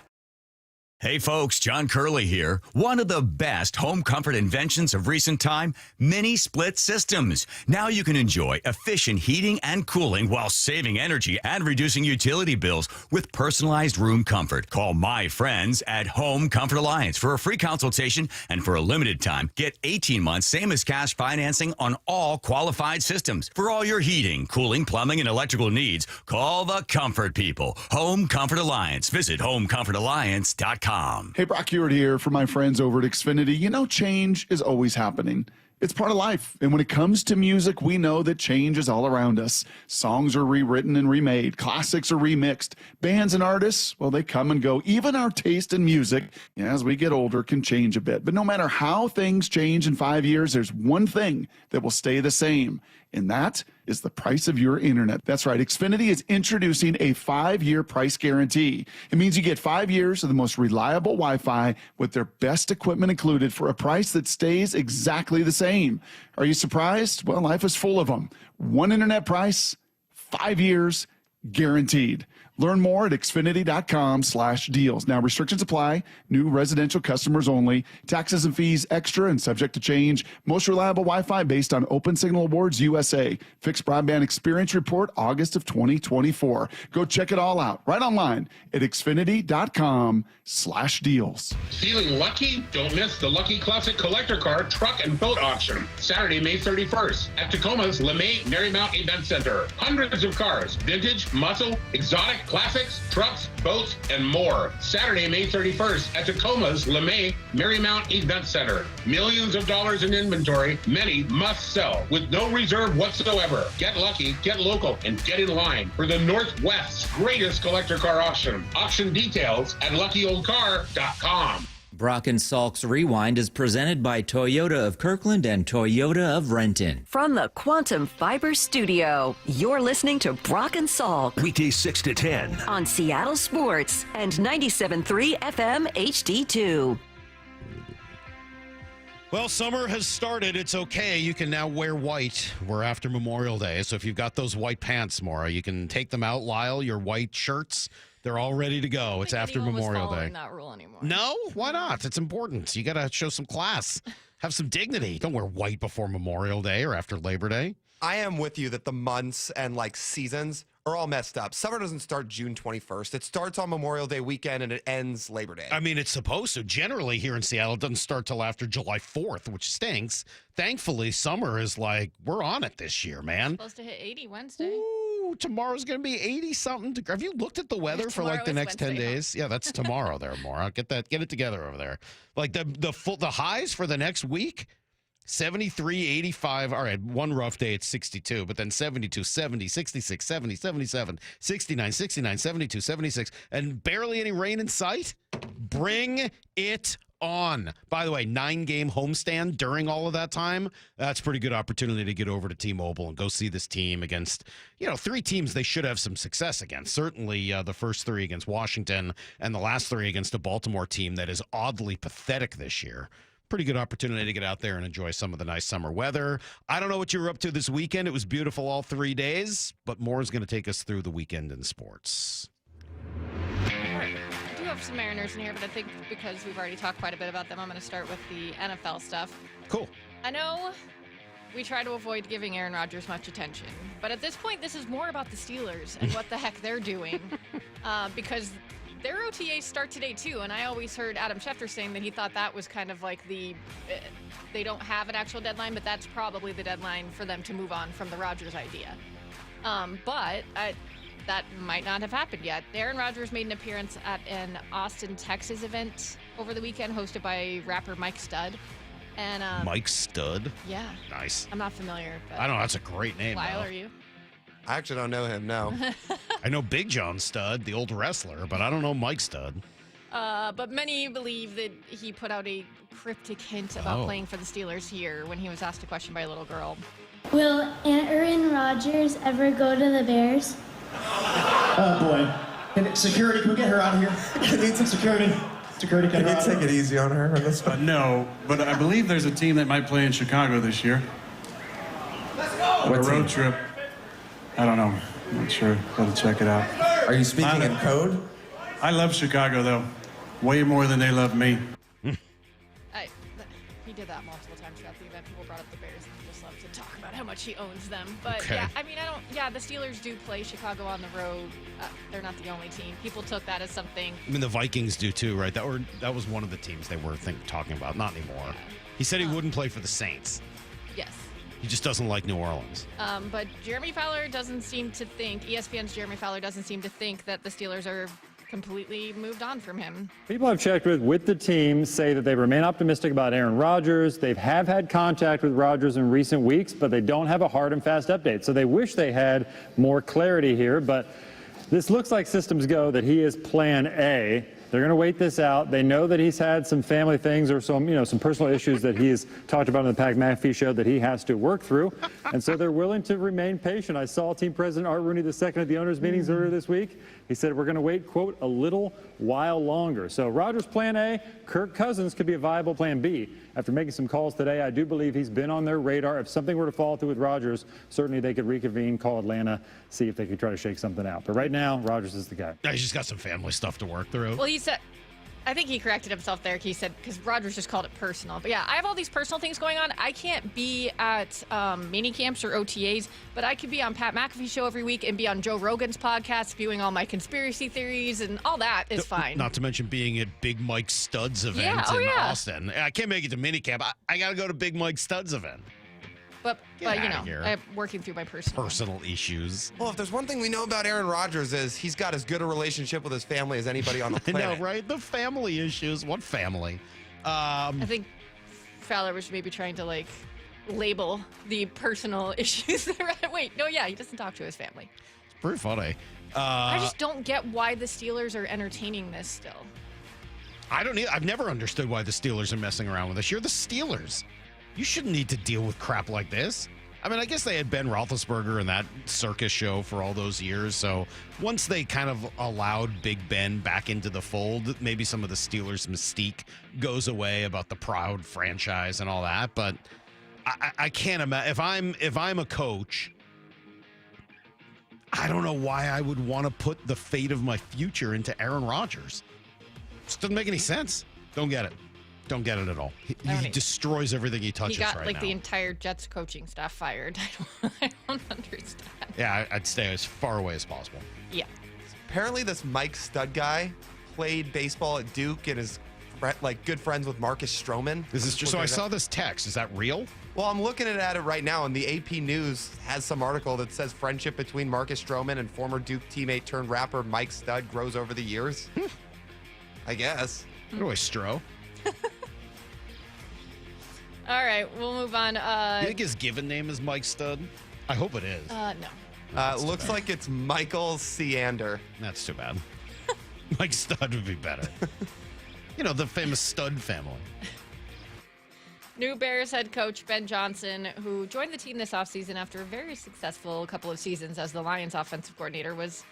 Hey folks, John Curley here. One of the best home comfort inventions of recent time, mini split systems. Now you can enjoy efficient heating and cooling while saving energy and reducing utility bills with personalized room comfort. Call my friends at Home Comfort Alliance for a free consultation, and for a limited time, get 18 months same as cash financing on all qualified systems. For all your heating, cooling, plumbing, and electrical needs, call the comfort people. Home Comfort Alliance. Visit homecomfortalliance.com.
Hey, Brock Hewitt here for my friends over at Xfinity. You know, change is always happening. It's part of life. And when it comes to music, we know that change is all around us. Songs are rewritten and remade. Classics are remixed. Bands and artists, well, they come and go. Even our taste in music, as we get older, can change a bit. But no matter how things change in 5 years, there's one thing that will stay the same. And that is the price of your internet. That's right. Xfinity is introducing a 5-year price guarantee. It means you get 5 years of the most reliable Wi-Fi with their best equipment included for a price that stays exactly the same. Are you surprised? Well, life is full of them. One internet price, 5 years, guaranteed. Learn more at Xfinity.com/deals. Now, restrictions apply. New residential customers only. Taxes and fees extra and subject to change. Most reliable Wi-Fi based on Open Signal Awards USA. Fixed Broadband Experience Report, August of 2024. Go check it all out right online at Xfinity.com/deals.
Feeling lucky? Don't miss the Lucky Classic Collector Car Truck and Boat Auction. Saturday, May 31st at Tacoma's LeMay Marymount Event Center. Hundreds of cars, vintage, muscle, exotic, classics, trucks, boats, and more. Saturday, May 31st at Tacoma's LeMay Marymount Event Center. Millions of dollars in inventory, many must sell with no reserve whatsoever. Get lucky, get local, and get in line for the Northwest's greatest collector car auction. Auction details at luckyoldcar.com.
Brock and Salk's Rewind is presented by Toyota of Kirkland and Toyota of Renton.
From the Quantum Fiber Studio, you're listening to Brock and Salk.
Weekdays 6 to 10.
On Seattle Sports and 97.3 FM HD2.
Well, summer has started. It's okay. You can now wear white. We're after Memorial Day. So if you've got those white pants, Maura, you can take them out, Lyle, your white shirts. They're all ready to go. It's after Memorial Day.
That rule anymore.
No? Why not? It's important. You got to show some class. Have some dignity. Don't wear white before Memorial Day or after Labor Day.
I am with you that the months and seasons are all messed up. Summer doesn't start June 21st. It starts on Memorial Day weekend and it ends Labor Day.
I mean, it's supposed to. Generally here in Seattle, it doesn't start till after July 4th, which stinks. Thankfully, summer is we're on it this year, man.
Supposed to hit 80 Wednesday.
Ooh, tomorrow's going to be 80-something. Have you looked at the weather for the next 10 days? Yeah, that's tomorrow there, Maura. Get it together over there. The highs for the next week, 73, 85. All right, one rough day it's 62, but then 72, 70, 66, 70, 77, 69, 69, 72, 76, and barely any rain in sight. Bring it on. By the way, 9-game homestand during all of that time. That's a pretty good opportunity to get over to T-Mobile and go see this team against, 3 teams they should have some success against. Certainly the first 3 against Washington and the last 3 against a Baltimore team that is oddly pathetic this year. Pretty good opportunity to get out there and enjoy some of the nice summer weather. I don't know what you were up to this weekend. It was beautiful all 3 days, but more is going to take us through the weekend in sports.
I do have some Mariners in here, but I think because we've already talked quite a bit about them, I'm going to start with the NFL stuff.
Cool.
I know we try to avoid giving Aaron Rodgers much attention, but at this point, this is more about the Steelers and what the heck they're doing because their OTAs start today, too, and I always heard Adam Schefter saying that he thought that was kind of like they don't have an actual deadline, but that's probably the deadline for them to move on from the Rodgers idea. But that might not have happened yet. Aaron Rodgers made an appearance at an Austin, Texas event over the weekend hosted by rapper Mike Stud. And
Mike Stud?
Yeah.
Nice.
I'm not familiar. But
I don't know. That's a great name,
Lyle,
though.
are you?
I actually don't know him, no.
I know Big John Stud, the old wrestler, but I don't know Mike Stud.
But many believe that he put out a cryptic hint about playing for the Steelers here when he was asked a question by a little girl.
Will Aaron Rodgers ever go to the Bears?
Oh, boy. Security, can we get her out of here? I need some security. Security,
can you take it easy on her on this one?
No, but I believe there's a team that might play in Chicago this year.
Let's go!
On a road trip. I don't know. I'm not sure. Got to check it out.
Are you speaking in code?
I love Chicago, though.
way more than they love me.
He did that multiple times throughout the event. People brought up the Bears and he just loves to talk about how much he owns them. But
Okay.
yeah, I mean, the Steelers do play Chicago on the road. They're not the only team. People took that as something.
I mean, the Vikings do too, right? That was one of the teams they were talking about. Not anymore. Yeah. He said he wouldn't play for the Saints.
Yes.
He just doesn't like New Orleans.
But Jeremy Fowler doesn't seem to think, ESPN's Jeremy Fowler doesn't seem to think that the Steelers are completely moved on from him.
People I've checked with the team say that they remain optimistic about Aaron Rodgers. They have had contact with Rodgers in recent weeks, but they don't have a hard and fast update. So they wish they had more clarity here, but this looks like systems go that he is plan A. They're going to wait this out. They know that he's had some family things or some personal issues that he's talked about on the Pat McAfee show that he has to work through. And so they're willing to remain patient. I saw team president Art Rooney II at the owners' meetings earlier this week. He said, we're going to wait, quote, a little while longer. So Rodgers plan A, Kirk Cousins could be a viable plan B. After making some calls today, I do believe he's been on their radar. If something were to fall through with Rodgers, certainly they could reconvene, call Atlanta, see if they could try to shake something out. But right now, Rodgers is the guy.
Yeah, he's just got some family stuff to work through.
Well, he said, I think he corrected himself there. He said, because Rodgers just called it personal. But yeah, I have all these personal things going on. I can't be at mini camps or OTAs, but I could be on Pat McAfee's show every week and be on Joe Rogan's podcast, spewing all my conspiracy theories, and all that is fine.
Not to mention being at Big Mike Stud's event in Austin. I can't make it to minicamp. I got to go to Big Mike Stud's event.
But I'm working through my personal
issues.
Well, if there's one thing we know about Aaron Rodgers is he's got as good a relationship with his family as anybody on the planet.
I know, right? The family issues. What family?
I think Fowler was maybe trying to label the personal issues. Wait, no, yeah, he doesn't talk to his family.
It's pretty funny.
I just don't get why the Steelers are entertaining this still.
I don't. I've never understood why the Steelers are messing around with this. You're the Steelers. You shouldn't need to deal with crap like this. I mean, I guess they had Ben Roethlisberger in that circus show for all those years. So once they kind of allowed Big Ben back into the fold, maybe some of the Steelers' mystique goes away about the proud franchise and all that. But I can't imagine if I'm a coach, I don't know why I would want to put the fate of my future into Aaron Rodgers. Just doesn't make any sense. Don't get it. Don't get it at all. He destroys everything he touches right now.
He got the entire Jets coaching staff fired. I don't understand.
Yeah, I'd stay as far away as possible.
Yeah.
Apparently this Mike Stud guy played baseball at Duke and is good friends with Marcus Stroman.
Is this true? So I saw this text. Is that real?
Well, I'm looking at it right now, and the AP News has some article that says friendship between Marcus Stroman and former Duke teammate turned rapper Mike Stud grows over the years. I guess.
Anyway, Stro.
All right, we'll move on.
You think his given name is Mike Stud? I hope it is.
No.
Looks like it's Michael Seander.
That's too bad. Mike Stud would be better. The famous Stud family.
New Bears head coach Ben Johnson, who joined the team this offseason after a very successful couple of seasons as the Lions offensive coordinator, was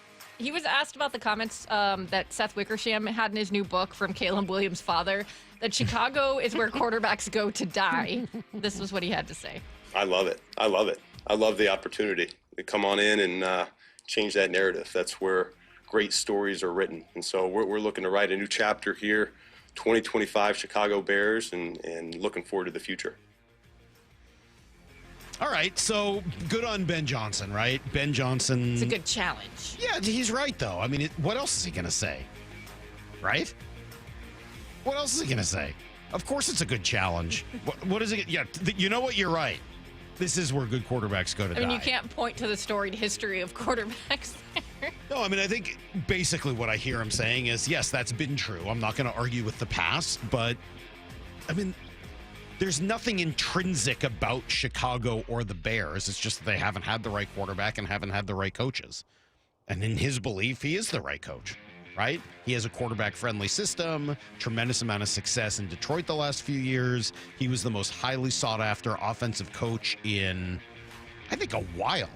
asked about the comments that Seth Wickersham had in his new book from Caleb Williams' father, that Chicago is where quarterbacks go to die. This was what he had to say.
I love it. I love the opportunity to come on in and change that narrative. That's where great stories are written. And so we're looking to write a new chapter here, 2025 Chicago Bears, and looking forward to the future.
All right, so good on Ben Johnson, right? Ben Johnson.
It's a good challenge.
Yeah, he's right, though. I mean, what else is he going to say? Right? What else is he going to say? Of course it's a good challenge. What is it? Yeah, you know what? You're right. This is where good quarterbacks go to die.
I mean, you can't point to the storied history of quarterbacks there.
No, I mean, I think basically what I hear him saying is, yes, that's been true. I'm not going to argue with the past, but, I mean, there's nothing intrinsic about Chicago or the Bears. It's just that they haven't had the right quarterback and haven't had the right coaches. And in his belief, he is the right coach, right? He has a quarterback-friendly system, tremendous amount of success in Detroit the last few years. He was the most highly sought-after offensive coach in, I think, a while.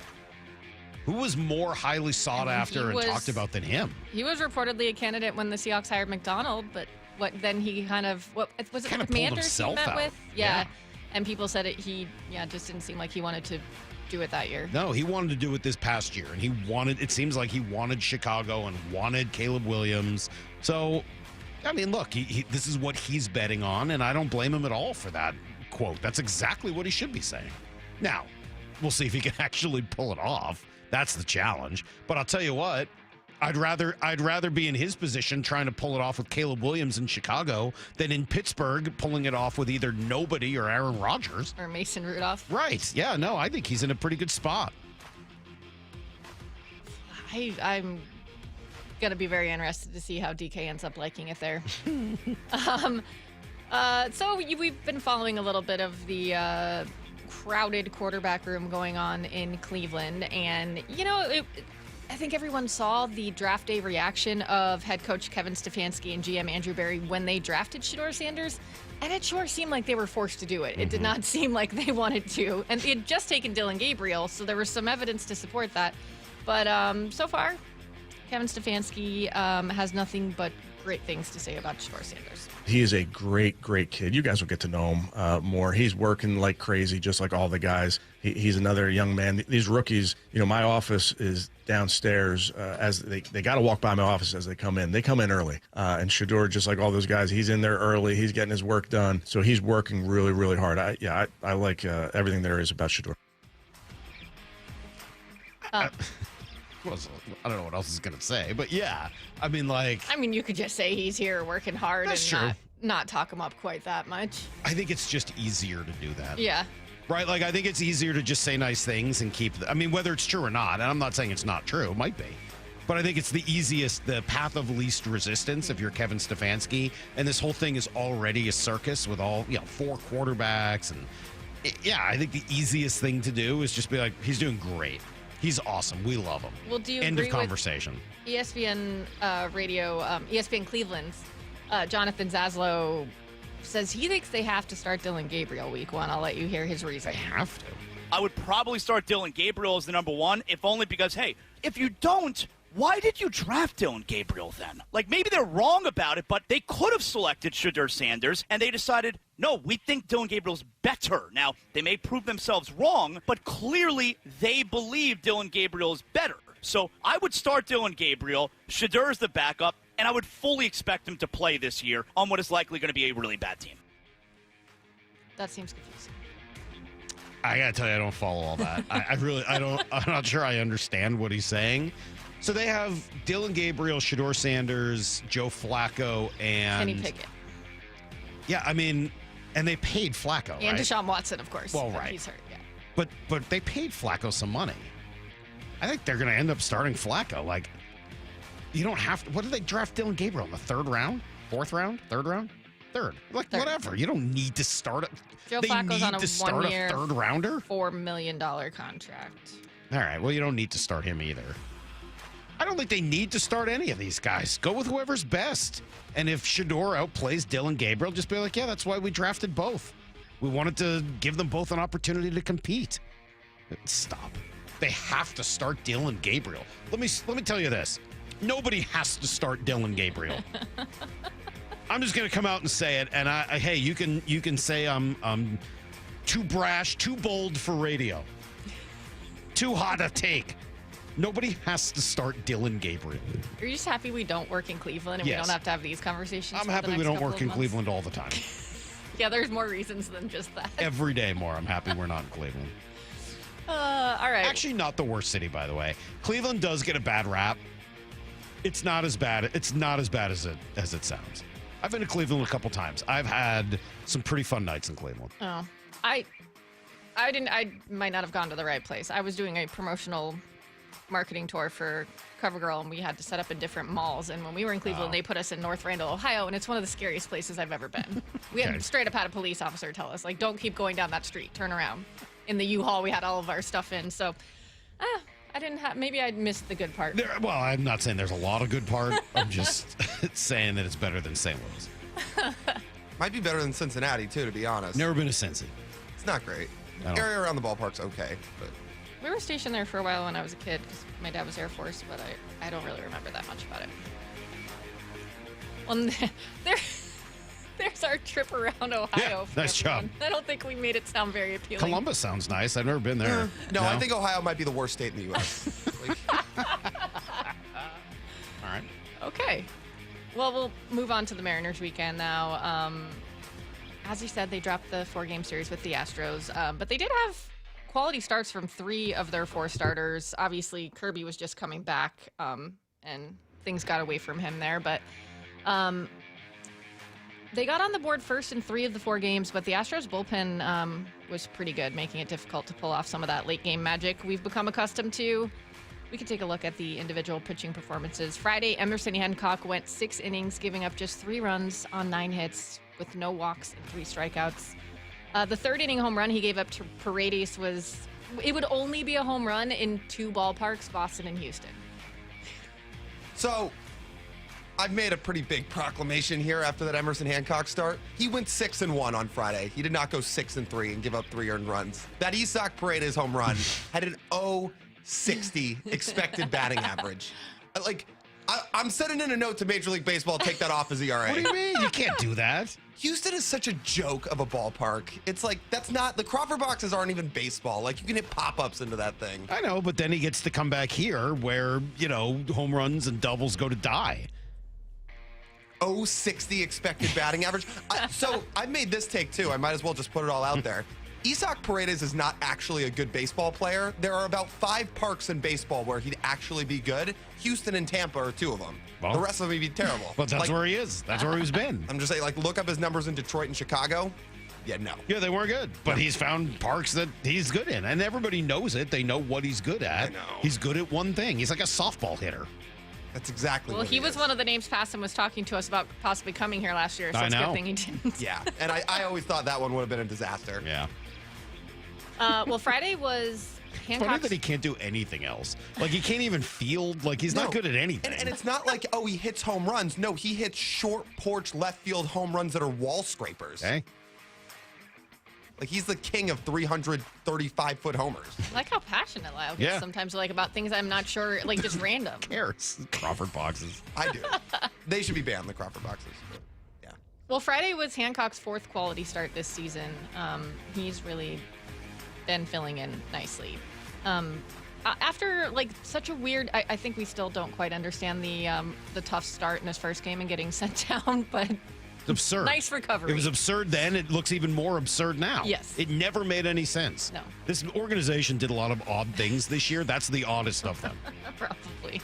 Who was more highly sought after and talked about than him?
He was reportedly a candidate when the Seahawks hired McDonald, but then he kind of, was it the Commanders he met with? Yeah. And people said he just didn't seem like he wanted to do it that year.
No, he wanted to do it this past year, and it seems like he wanted Chicago and wanted Caleb Williams. So I mean, look, this is what he's betting on, and I don't blame him at all for that quote. That's exactly what he should be saying. Now, we'll see if he can actually pull it off. That's the challenge. But I'll tell you what, I'd rather be in his position trying to pull it off with Caleb Williams in Chicago than in Pittsburgh pulling it off with either nobody or Aaron Rodgers.
Or Mason Rudolph.
Right. Yeah, no, I think he's in a pretty good spot.
I'm going to be very interested to see how DK ends up liking it there. We've been following a little bit of the crowded quarterback room going on in Cleveland. And, I think everyone saw the draft day reaction of head coach Kevin Stefanski and GM Andrew Berry when they drafted Shedeur Sanders. And it sure seemed like they were forced to do it. It did not seem like they wanted to. And they had just taken Dylan Gabriel, so there was some evidence to support that. But so far, Kevin Stefanski has nothing but great things to say about Shedeur Sanders.
He is a great, great kid. You guys will get to know him more. He's working like crazy, just like all the guys. He's another young man. These rookies, my office is downstairs. As they got to walk by my office as they come in. They come in early. And Shedeur, just like all those guys, he's in there early. He's getting his work done. So he's working really, really hard. I like everything there is about Shedeur.
I don't know what else he's going to say, but yeah. I mean,
you could just say he's here working hard and not talk him up quite that much.
I think it's just easier to do that.
Yeah.
Right? I think it's easier to just say nice things and keep... whether it's true or not, and I'm not saying it's not true. It might be. But I think it's the easiest, the path of least resistance if you're Kevin Stefanski. And this whole thing is already a circus with all, 4 quarterbacks. And I think the easiest thing to do is just be like, he's doing great. He's awesome. We love him.
Well, do you
End
agree
of conversation.
With ESPN radio, ESPN Cleveland's Jonathan Zaslow says he thinks they have to start Dylan Gabriel week 1. I'll let you hear his reason.
They have to.
I would probably start Dylan Gabriel as the number 1, if only because, hey, if you don't, why did you draft Dylan Gabriel then? Maybe they're wrong about it, but they could have selected Shedeur Sanders, and they decided, no, we think Dylan Gabriel's better. Now, they may prove themselves wrong, but clearly they believe Dylan Gabriel is better. So I would start Dylan Gabriel, Shedeur's the backup, and I would fully expect him to play this year on what is likely going to be a really bad team.
That seems confusing.
I got to tell you, I don't follow all that. I'm not sure I understand what he's saying. So they have Dylan Gabriel, Shedeur Sanders, Joe Flacco, and...
Kenny Pickett.
Yeah, and they paid Flacco,
and
right?
Deshaun Watson, of course.
Well, right.
He's hurt, yeah.
But they paid Flacco some money. I think they're going to end up starting Flacco. You don't have to... What did they draft Dylan Gabriel in the 3rd round? 4th round? 3rd round? 3rd.
Third.
Whatever. You don't need to start it.
Joe
they
Flacco's
need
on a
to start
1-year,
a 3rd rounder?
$4 million contract.
All right. Well, you don't need to start him either. I don't think they need to start any of these guys. Go with whoever's best. And if Shedeur outplays Dylan Gabriel, just be like, yeah, that's why we drafted both. We wanted to give them both an opportunity to compete. Stop. They have to start Dylan Gabriel. Let me tell you this. Nobody has to start Dylan Gabriel. I'm just going to come out and say it. And hey, you can say I'm too brash, too bold for radio. Too hot a take. Nobody has to start Dylan Gabriel.
Are you just happy we don't work in Cleveland and we don't have to have these conversations?
I'm happy we don't work in Cleveland all the time.
Yeah, there's more reasons than just that.
Every day more, I'm happy we're not in Cleveland.
All right.
Actually, not the worst city, by the way. Cleveland does get a bad rap. It's not as bad. It's not as bad as it sounds. I've been to Cleveland a couple times. I've had some pretty fun nights in Cleveland.
Oh, I might not have gone to the right place. I was doing a promotional marketing tour for CoverGirl, and we had to set up in different malls. And when we were in Cleveland, they put us in North Randall, Ohio, and it's one of the scariest places I've ever been. We had straight up had a police officer tell us, don't keep going down that street, turn around. In the U-Haul, we had all of our stuff in, so I didn't have. Maybe I missed the good part.
Well, I'm not saying there's a lot of good part. I'm just saying that it's better than St. Louis.
Might be better than Cincinnati too, to be honest.
Never been to Cincy.
It's not great. Area around the ballpark's okay, but.
We were stationed there for a while when I was a kid because my dad was Air Force, but I don't really remember that much about it. Well, there's our trip around Ohio.
Yeah, nice job.
I don't think we made it sound very appealing.
Columbus sounds nice. I've never been there.
No, I think Ohio might be the worst state in the U.S.
All right.
Okay. Well, we'll move on to the Mariners weekend now. As you said, they dropped the 4-game series with the Astros, but they did have quality starts from 3 of their 4 starters. Obviously, Kirby was just coming back, and things got away from him there, but they got on the board first in 3 of the 4 games, but the Astros bullpen was pretty good, making it difficult to pull off some of that late-game magic we've become accustomed to. We can take a look at the individual pitching performances. Friday, Emerson Hancock went 6 innings, giving up just 3 runs on 9 hits with no walks and 3 strikeouts. The 3rd inning home run he gave up to Paredes it would only be a home run in 2 ballparks, Boston and Houston.
So, I've made a pretty big proclamation here after that Emerson Hancock start. He went 6-1 on Friday. He did not go 6-3 and give up 3 earned runs. That Isaac Paredes home run had an 0.60 expected batting average. I'm sending in a note to Major League Baseball to take that off his ERA.
What do you mean? You can't do that.
Houston is such a joke of a ballpark. It's like, that's not, the Crawford boxes aren't even baseball. Like, you can hit pop-ups into that thing.
I know, but then he gets to come back here where, home runs and doubles go to die.
0.60 expected batting average. So I made this take too. I might as well just put it all out there. Isaac Paredes is not actually a good baseball player. There are about 5 parks in baseball where he'd actually be good. Houston and Tampa are 2 of them. Well, the rest of them would be terrible.
But that's where he is. That's where he's been.
I'm just saying, look up his numbers in Detroit and Chicago. Yeah, no.
Yeah, they weren't good. But he's found parks that he's good in. And everybody knows it. They know what he's good at.
I know.
He's good at one thing. He's like a softball hitter.
That's exactly what
he was one of the names Passan was talking to us about possibly coming here last year, so it's a good thing he didn't.
Yeah, and I always thought that one would have been a disaster.
Yeah.
Well, Friday was Hancock's.
Funny that he can't do anything else. Like, he can't even field. Like, he's not good at anything.
And it's not like, he hits home runs. No, he hits short porch left field home runs that are wall scrapers.
Okay.
Like, he's the king of 335-foot homers.
I like how passionate Lyle gets sometimes, about things I'm not sure, just random.
Who cares? Crawford boxes.
I do. They should be banned, the Crawford boxes. Yeah.
Well, Friday was Hancock's 4th quality start this season. He's really been filling in nicely. After such a weird, I think we still don't quite understand the tough start in his first game and getting sent down, but
it's absurd.
Nice recovery.
It was absurd then. It looks even more absurd now.
Yes.
It never made any sense.
No.
This organization did a lot of odd things this year. That's the oddest of them.
Probably.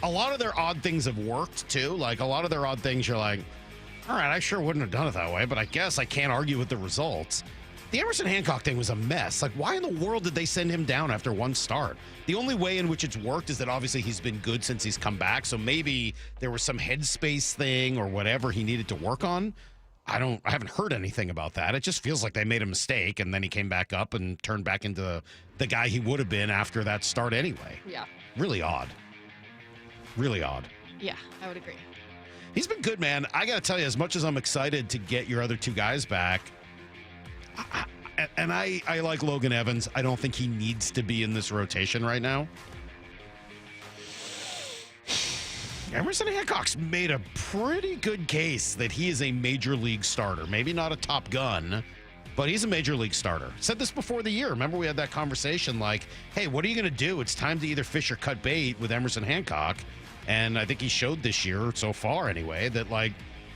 A lot of their odd things have worked too. Like, a lot of their odd things, you're like, all right, I sure wouldn't have done it that way, but I guess I can't argue with the results. The Emerson Hancock thing was a mess. Like, why in the world did they send him down after one start? The only way in which it's worked is that obviously he's been good since he's come back. So maybe there was some headspace thing or whatever he needed to work on. I haven't heard anything about that. It just feels like they made a mistake and then he came back up and turned back into the guy he would have been after that start anyway.
Yeah.
Really odd. Really odd.
Yeah, I would agree.
He's been good, man. I got to tell you, as much as I'm excited to get your other 2 guys back, I like Logan Evans. I don't think he needs to be in this rotation right now. Emerson Hancock's made a pretty good case that he is a major league starter. Maybe not a top gun, but he's a major league starter. Said this before the year. Remember we had that conversation like, hey, what are you going to do? It's time to either fish or cut bait with Emerson Hancock. And I think he showed this year so far anyway that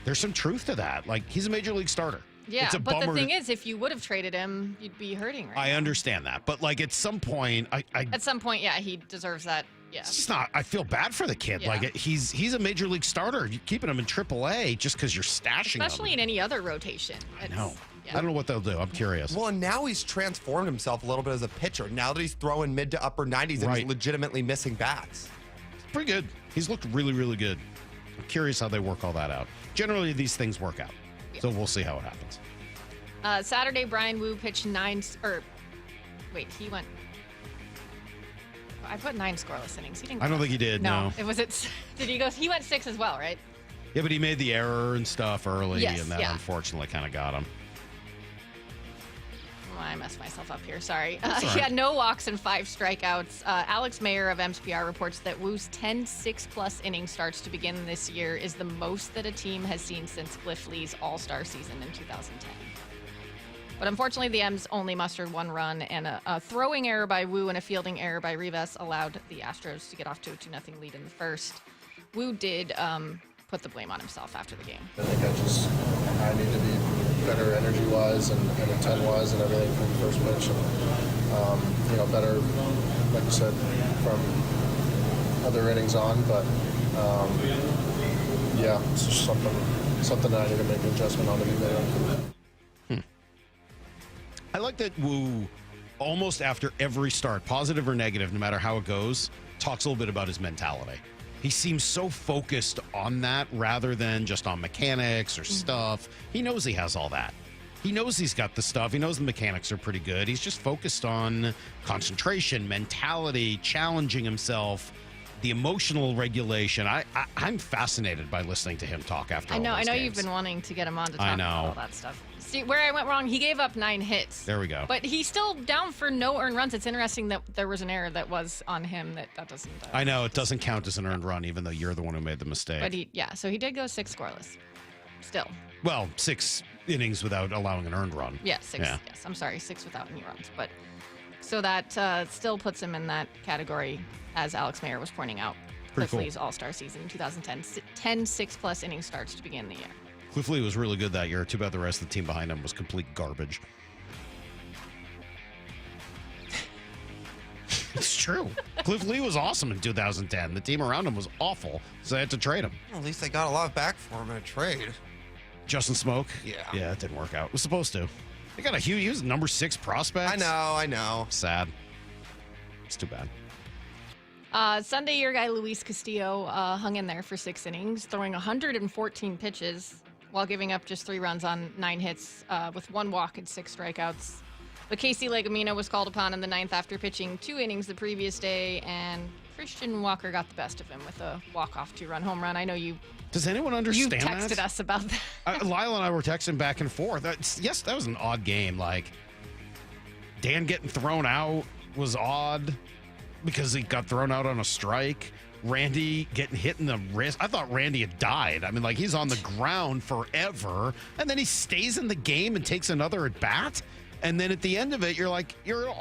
there's some truth to that. He's a major league starter.
Yeah,
it's a
but the
bummer
thing is, if you would have traded him, you'd be hurting right
I
now.
understand that. But, at some point,
At some point, yeah, he deserves that. Yeah.
It's just not. I feel bad for the kid.
Yeah.
He's a major league starter. You're keeping him in AAA just because you're stashing him.
Especially in any other rotation.
I know. Yeah. I don't know what they'll do. I'm curious.
Well, and now he's transformed himself a little bit as a pitcher. Now that he's throwing mid to upper 90s and he's legitimately missing bats.
Pretty good. He's looked really, really good. I'm curious how they work all that out. Generally, these things work out. Yeah. So we'll see how it happens.
Saturday, Brian Wu pitched he went. I put 9 scoreless innings. He didn't.
I don't think he did. No.
It was it. Did he go? He went 6 as well, right?
Yeah, but he made the error and stuff early,
Yes,
and that unfortunately kind of got him.
Oh, I messed myself up here. Sorry.
That's all right.
He had no walks and 5 strikeouts. Alex Mayer of MSPR reports that Wu's 10 6+ inning starts to begin this year is the most that a team has seen since Cliff Lee's All-Star season in 2010. But unfortunately, the M's only mustered 1 run, and a throwing error by Wu and a fielding error by Rivas allowed the Astros to get off to a 2-0 lead in the first. Wu did put the blame on himself after the game.
I think I need to be better energy-wise and intent-wise and everything from the first pitch. And, better, like you said, from other innings on. But, it's just something that I need to make an adjustment on to be better.
I like that Wu, almost after every start, positive or negative, no matter how it goes, talks a little bit about his mentality. He seems so focused on that rather than just on mechanics or stuff. He knows he has all that. He knows he's got the stuff. He knows the mechanics are pretty good. He's just focused on concentration, mentality, challenging himself, the emotional regulation. I'm fascinated by listening to him talk after all those
I know
games.
you've been wanting to get him on to talk about all that stuff. See, where I went wrong, he gave up 9 hits.
There we go.
But he's still down for no earned runs. It's interesting that there was an error that was on him that doesn't.
I know, it doesn't count as an earned run, even though you're the one who made the mistake.
But so he did go 6 scoreless. Still.
Well, 6 innings without allowing an earned run.
Yeah, 6.
Yeah.
Yes, I'm sorry, 6 without any runs. But so that still puts him in that category, as Alex Mayer was pointing out.
Pretty
Cliff
cool.
Lee's All-Star season in 2010, 10 6+ inning starts to begin the year.
Cliff Lee was really good that year. Too bad the rest of the team behind him was complete garbage. It's true. Cliff Lee was awesome in 2010. The team around him was awful, so they had to trade him.
Well, at least they got a lot back for him in a trade.
Justin Smoke?
Yeah.
Yeah, it didn't work out. It was supposed to. They got he was number 6 prospect.
I know.
Sad. It's too bad.
Sunday, your guy Luis Castillo hung in there for 6 innings, throwing 114 pitches while giving up just 3 runs on 9 hits with 1 walk and 6 strikeouts. But Casey Legumina was called upon in the 9th after pitching 2 innings the previous day, and Christian Walker got the best of him with a walk-off 2-run home run. I know you.
Does anyone understand
You texted
that?
us about that.
Lyle and I were texting back and forth. Yes, that was an odd game. Like, Dan getting thrown out was odd because he got thrown out on a strike. Randy getting hit in the wrist. I thought Randy had died. I mean, like, he's on the ground forever, and then he stays in the game and takes another at bat. And then at the end of it, you're like,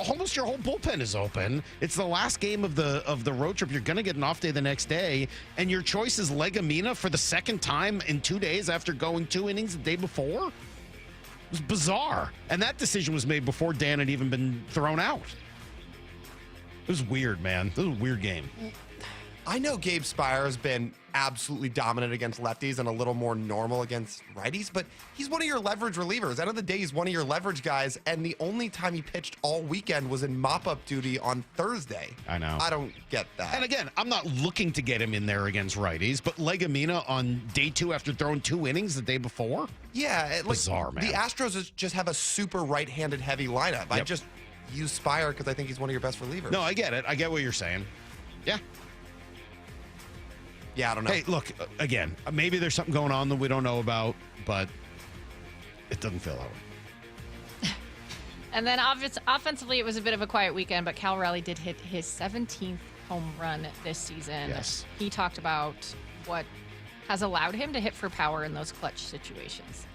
almost your whole bullpen is open. It's the last game of the road trip. You're going to get an off day the next day, and your choice is Legumina for the second time in 2 days after going 2 innings the day before. It was bizarre, and that decision was made before Dan had even been thrown out. It was weird, man. It was a weird game.
I know Gabe Spire has been absolutely dominant against lefties and a little more normal against righties, but he's one of your leverage relievers. End of the day, he's one of your leverage guys, and the only time he pitched all weekend was in mop-up duty on Thursday.
I know.
I don't get that.
And again, I'm not looking to get him in there against righties, but Legumina on day 2 after throwing 2 innings the day before?
Yeah.
Bizarre, man.
The Astros just have a super right-handed heavy lineup. I just use Spire because I think he's one of your best relievers.
No, I get it. I get what you're saying. Yeah.
Yeah, I don't know.
Hey, look, again, maybe there's something going on that we don't know about, but it doesn't feel that way.
And then offensively, it was a bit of a quiet weekend, but Cal Raleigh did hit his 17th home run this season.
Yes.
He talked about what has allowed him to hit for power in those clutch situations.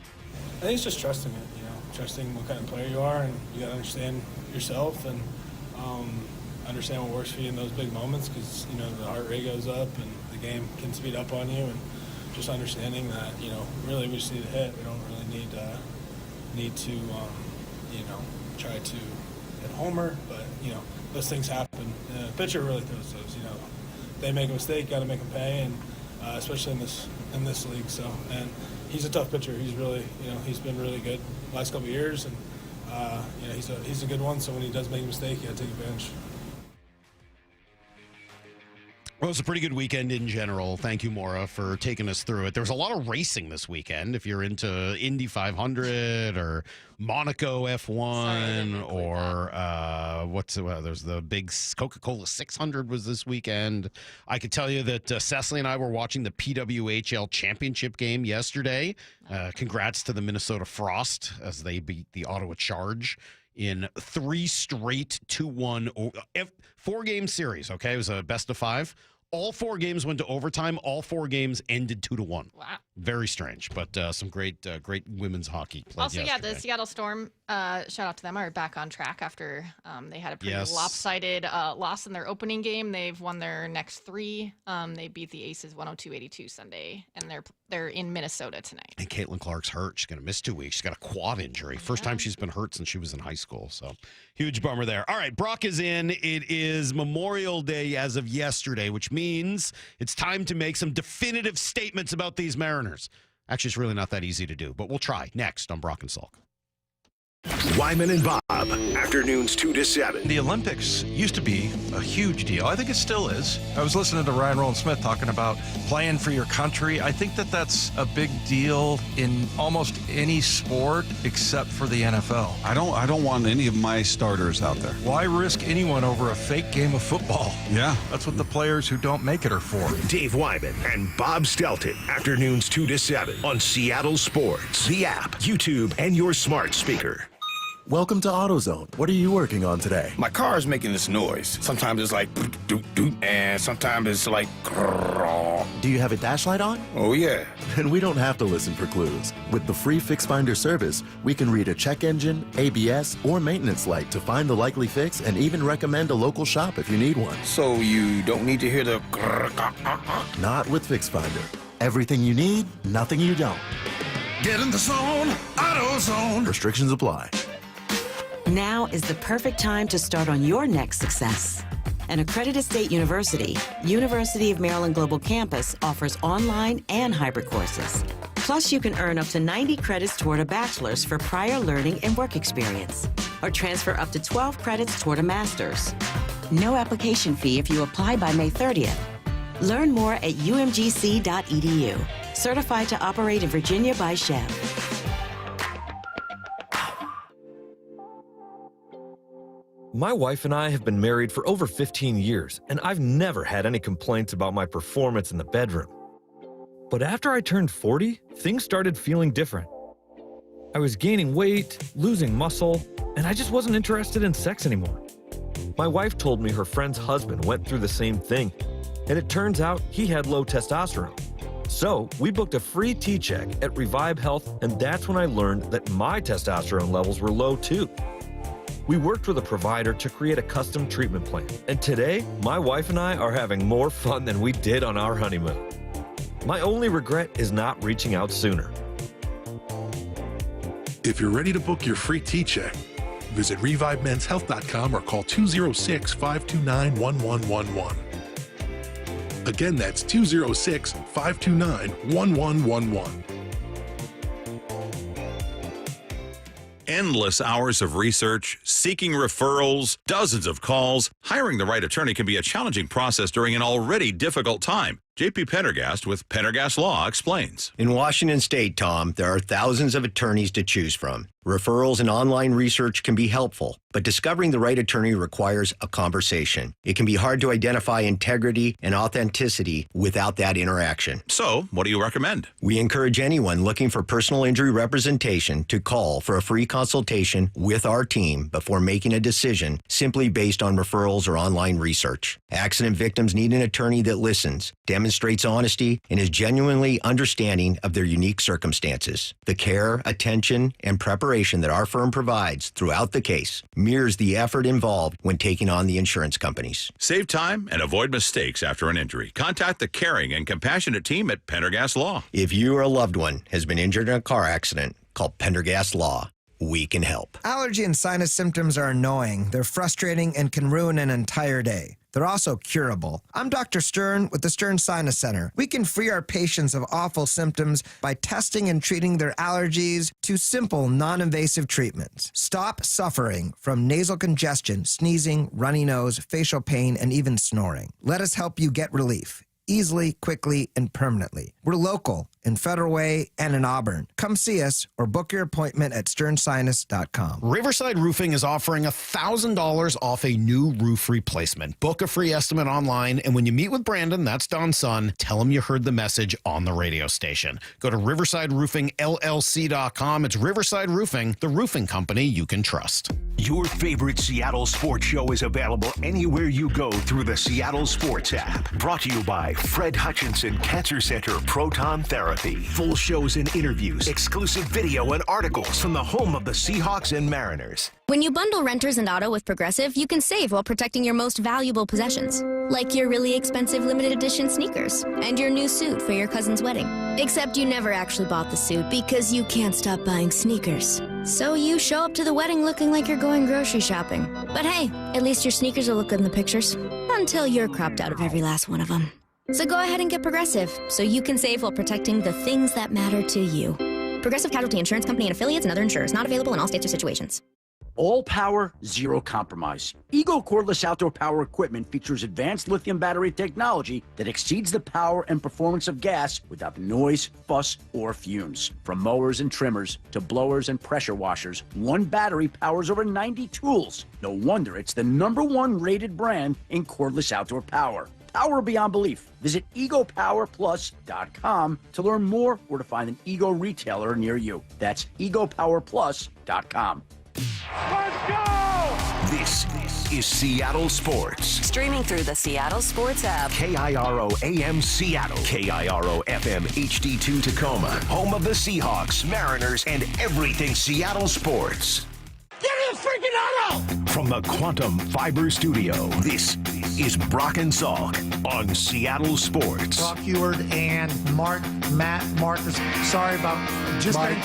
I think it's just trusting it, trusting what kind of player you are, and you got to understand yourself and understand what works for you in those big moments because, the heart rate goes up and the game can speed up on you, and just understanding that, really we just need to hit. We don't really need to try to hit a homer, but, those things happen. The pitcher really throws those, they make a mistake, got to make them pay, and especially in this league. So, and he's a tough pitcher. He's really, he's been really good the last couple of years, and he's a good one. So when he does make a mistake, you got to take advantage.
Well, it was a pretty good weekend in general. Thank you, Maura, for taking us through it. There was a lot of racing this weekend. If you're into Indy 500 or Monaco F1 there's the big Coca-Cola 600 was this weekend. I could tell you that Cecily and I were watching the PWHL championship game yesterday. Congrats to the Minnesota Frost as they beat the Ottawa Charge in 3 straight 2-1 4-game series. Okay, it was a best of 5. All 4 games went to overtime. All 4 games ended 2-1.
Wow.
Very strange, but some great women's hockey played
Also,
yesterday.
the Seattle Storm, shout out to them, are back on track after they had a pretty lopsided loss in their opening game. They've won their next 3. They beat the Aces 102-82 Sunday, and they're in Minnesota tonight.
And Caitlin Clark's hurt. She's going to miss 2 weeks. She's got a quad injury. First time she's been hurt since she was in high school. So huge bummer there. All right, Brock is in. It is Memorial Day as of yesterday, which means it's time to make some definitive statements about these Mariners. Actually, it's really not that easy to do, but we'll try next on Brock and Salk.
Wyman and Bob, afternoons 2 to 7.
The Olympics used to be a huge deal. I think it still is. I was listening to Ryan Rowland-Smith talking about playing for your country. I think that's a big deal in almost any sport except for the NFL.
I don't want any of my starters out there.
Why risk anyone over a fake game of football?
Yeah.
That's what the players who don't make it are for.
Dave Wyman and Bob Stelton, afternoons 2 to 7 on Seattle Sports, the app, YouTube, and your smart speaker.
Welcome to AutoZone. What are you working on today?
My car is making this noise. Sometimes it's like doot doot, and sometimes it's like grrr.
Do you have a dash light on?
Oh yeah.
Then we don't have to listen for clues. With the free Fix Finder service, we can read a check engine, ABS, or maintenance light to find the likely fix and even recommend a local shop if you need one.
So you don't need to hear the grrr.
Not with Fix Finder. Everything you need, nothing you don't.
Get in the zone, AutoZone.
Restrictions apply.
Now is the perfect time to start on your next success. An accredited state university, University of Maryland Global Campus offers online and hybrid courses. Plus, you can earn up to 90 credits toward a bachelor's for prior learning and work experience, or transfer up to 12 credits toward a master's. No application fee if you apply by May 30th. Learn more at umgc.edu. Certified to operate in Virginia by Chev.
My wife and I have been married for over 15 years, and I've never had any complaints about my performance in the bedroom. But after I turned 40, things started feeling different. I was gaining weight, losing muscle, and I just wasn't interested in sex anymore. My wife told me her friend's husband went through the same thing, and it turns out he had low testosterone. So we booked a free T-check at Revive Health, and that's when I learned that my testosterone levels were low too. We worked with a provider to create a custom treatment plan, and today, my wife and I are having more fun than we did on our honeymoon. My only regret is not reaching out sooner.
If you're ready to book your free T-check, visit ReviveMen'sHealth.com or call 206-529-1111. Again, that's 206-529-1111.
Endless hours of research, seeking referrals, dozens of calls. Hiring the right attorney can be a challenging process during an already difficult time. J.P. Pendergast with Pendergast Law explains.
In Washington State, Tom, there are thousands of attorneys to choose from. Referrals and online research can be helpful, but discovering the right attorney requires a conversation. It can be hard to identify integrity and authenticity without that interaction.
So, what do you recommend?
We encourage anyone looking for personal injury representation to call for a free consultation with our team before making a decision simply based on referrals or online research. Accident victims need an attorney that listens, demonstrates honesty, and is genuinely understanding of their unique circumstances. The care, attention, and preparation that our firm provides throughout the case mirrors the effort involved when taking on the insurance companies.
Save time and avoid mistakes after an injury. Contact the caring and compassionate team at Pendergast Law.
If you or a loved one has been injured in a car accident, call Pendergast Law. We can help.
Allergy and sinus symptoms are annoying. They're frustrating and can ruin an entire day. They're also curable. I'm Dr. Stern with the Stern Sinus Center. We can free our patients of awful symptoms by testing and treating their allergies to simple, non-invasive treatments. Stop suffering from nasal congestion, sneezing, runny nose, facial pain, and even snoring. Let us help you get relief. Easily, quickly, and permanently. We're local in Federal Way and in Auburn. Come see us or book your appointment at sternsinus.com.
Riverside Roofing is offering $1,000 off a new roof replacement. Book a free estimate online, and when you meet with Brandon, that's Don's son, tell him you heard the message on the radio station. Go to riversideroofingllc.com. It's Riverside Roofing, the roofing company you can trust.
Your favorite Seattle sports show is available anywhere you go through the Seattle Sports app. Brought to you by Fred Hutchinson Cancer Center Proton Therapy. Dorothy. Full shows and interviews, exclusive video and articles from the home of the Seahawks and Mariners.
When you bundle renters and auto with Progressive, you can save while protecting your most valuable possessions. Like your really expensive limited edition sneakers and your new suit for your cousin's wedding. Except you never actually bought the suit because you can't stop buying sneakers. So you show up to the wedding looking like you're going grocery shopping. But hey, at least your sneakers will look good in the pictures. Until you're cropped out of every last one of them. So go ahead and get Progressive so you can save while protecting the things that matter to you. Progressive Casualty Insurance Company and affiliates and other insurers. Not available in all states or situations.
All power, zero compromise. Ego cordless outdoor power equipment features advanced lithium battery technology that exceeds the power and performance of gas without the noise, fuss, or fumes. From mowers and trimmers to blowers and pressure washers, one battery powers over 90 tools. No wonder it's the #1 rated brand in cordless outdoor power. Power beyond belief. Visit egopowerplus.com to learn more or to find an Ego retailer near you. That's egopowerplus.com.
Let's go! This is Seattle Sports.
Streaming through the Seattle Sports app.
KIRO AM Seattle. KIRO FM HD2 Tacoma. Home of the Seahawks, Mariners, and everything Seattle sports.
Give me a freaking auto!
From the Quantum Fiber Studio, this is Brock and Salk on Seattle Sports.
Brock Eward and Matt Marcus. Sorry about just Mike.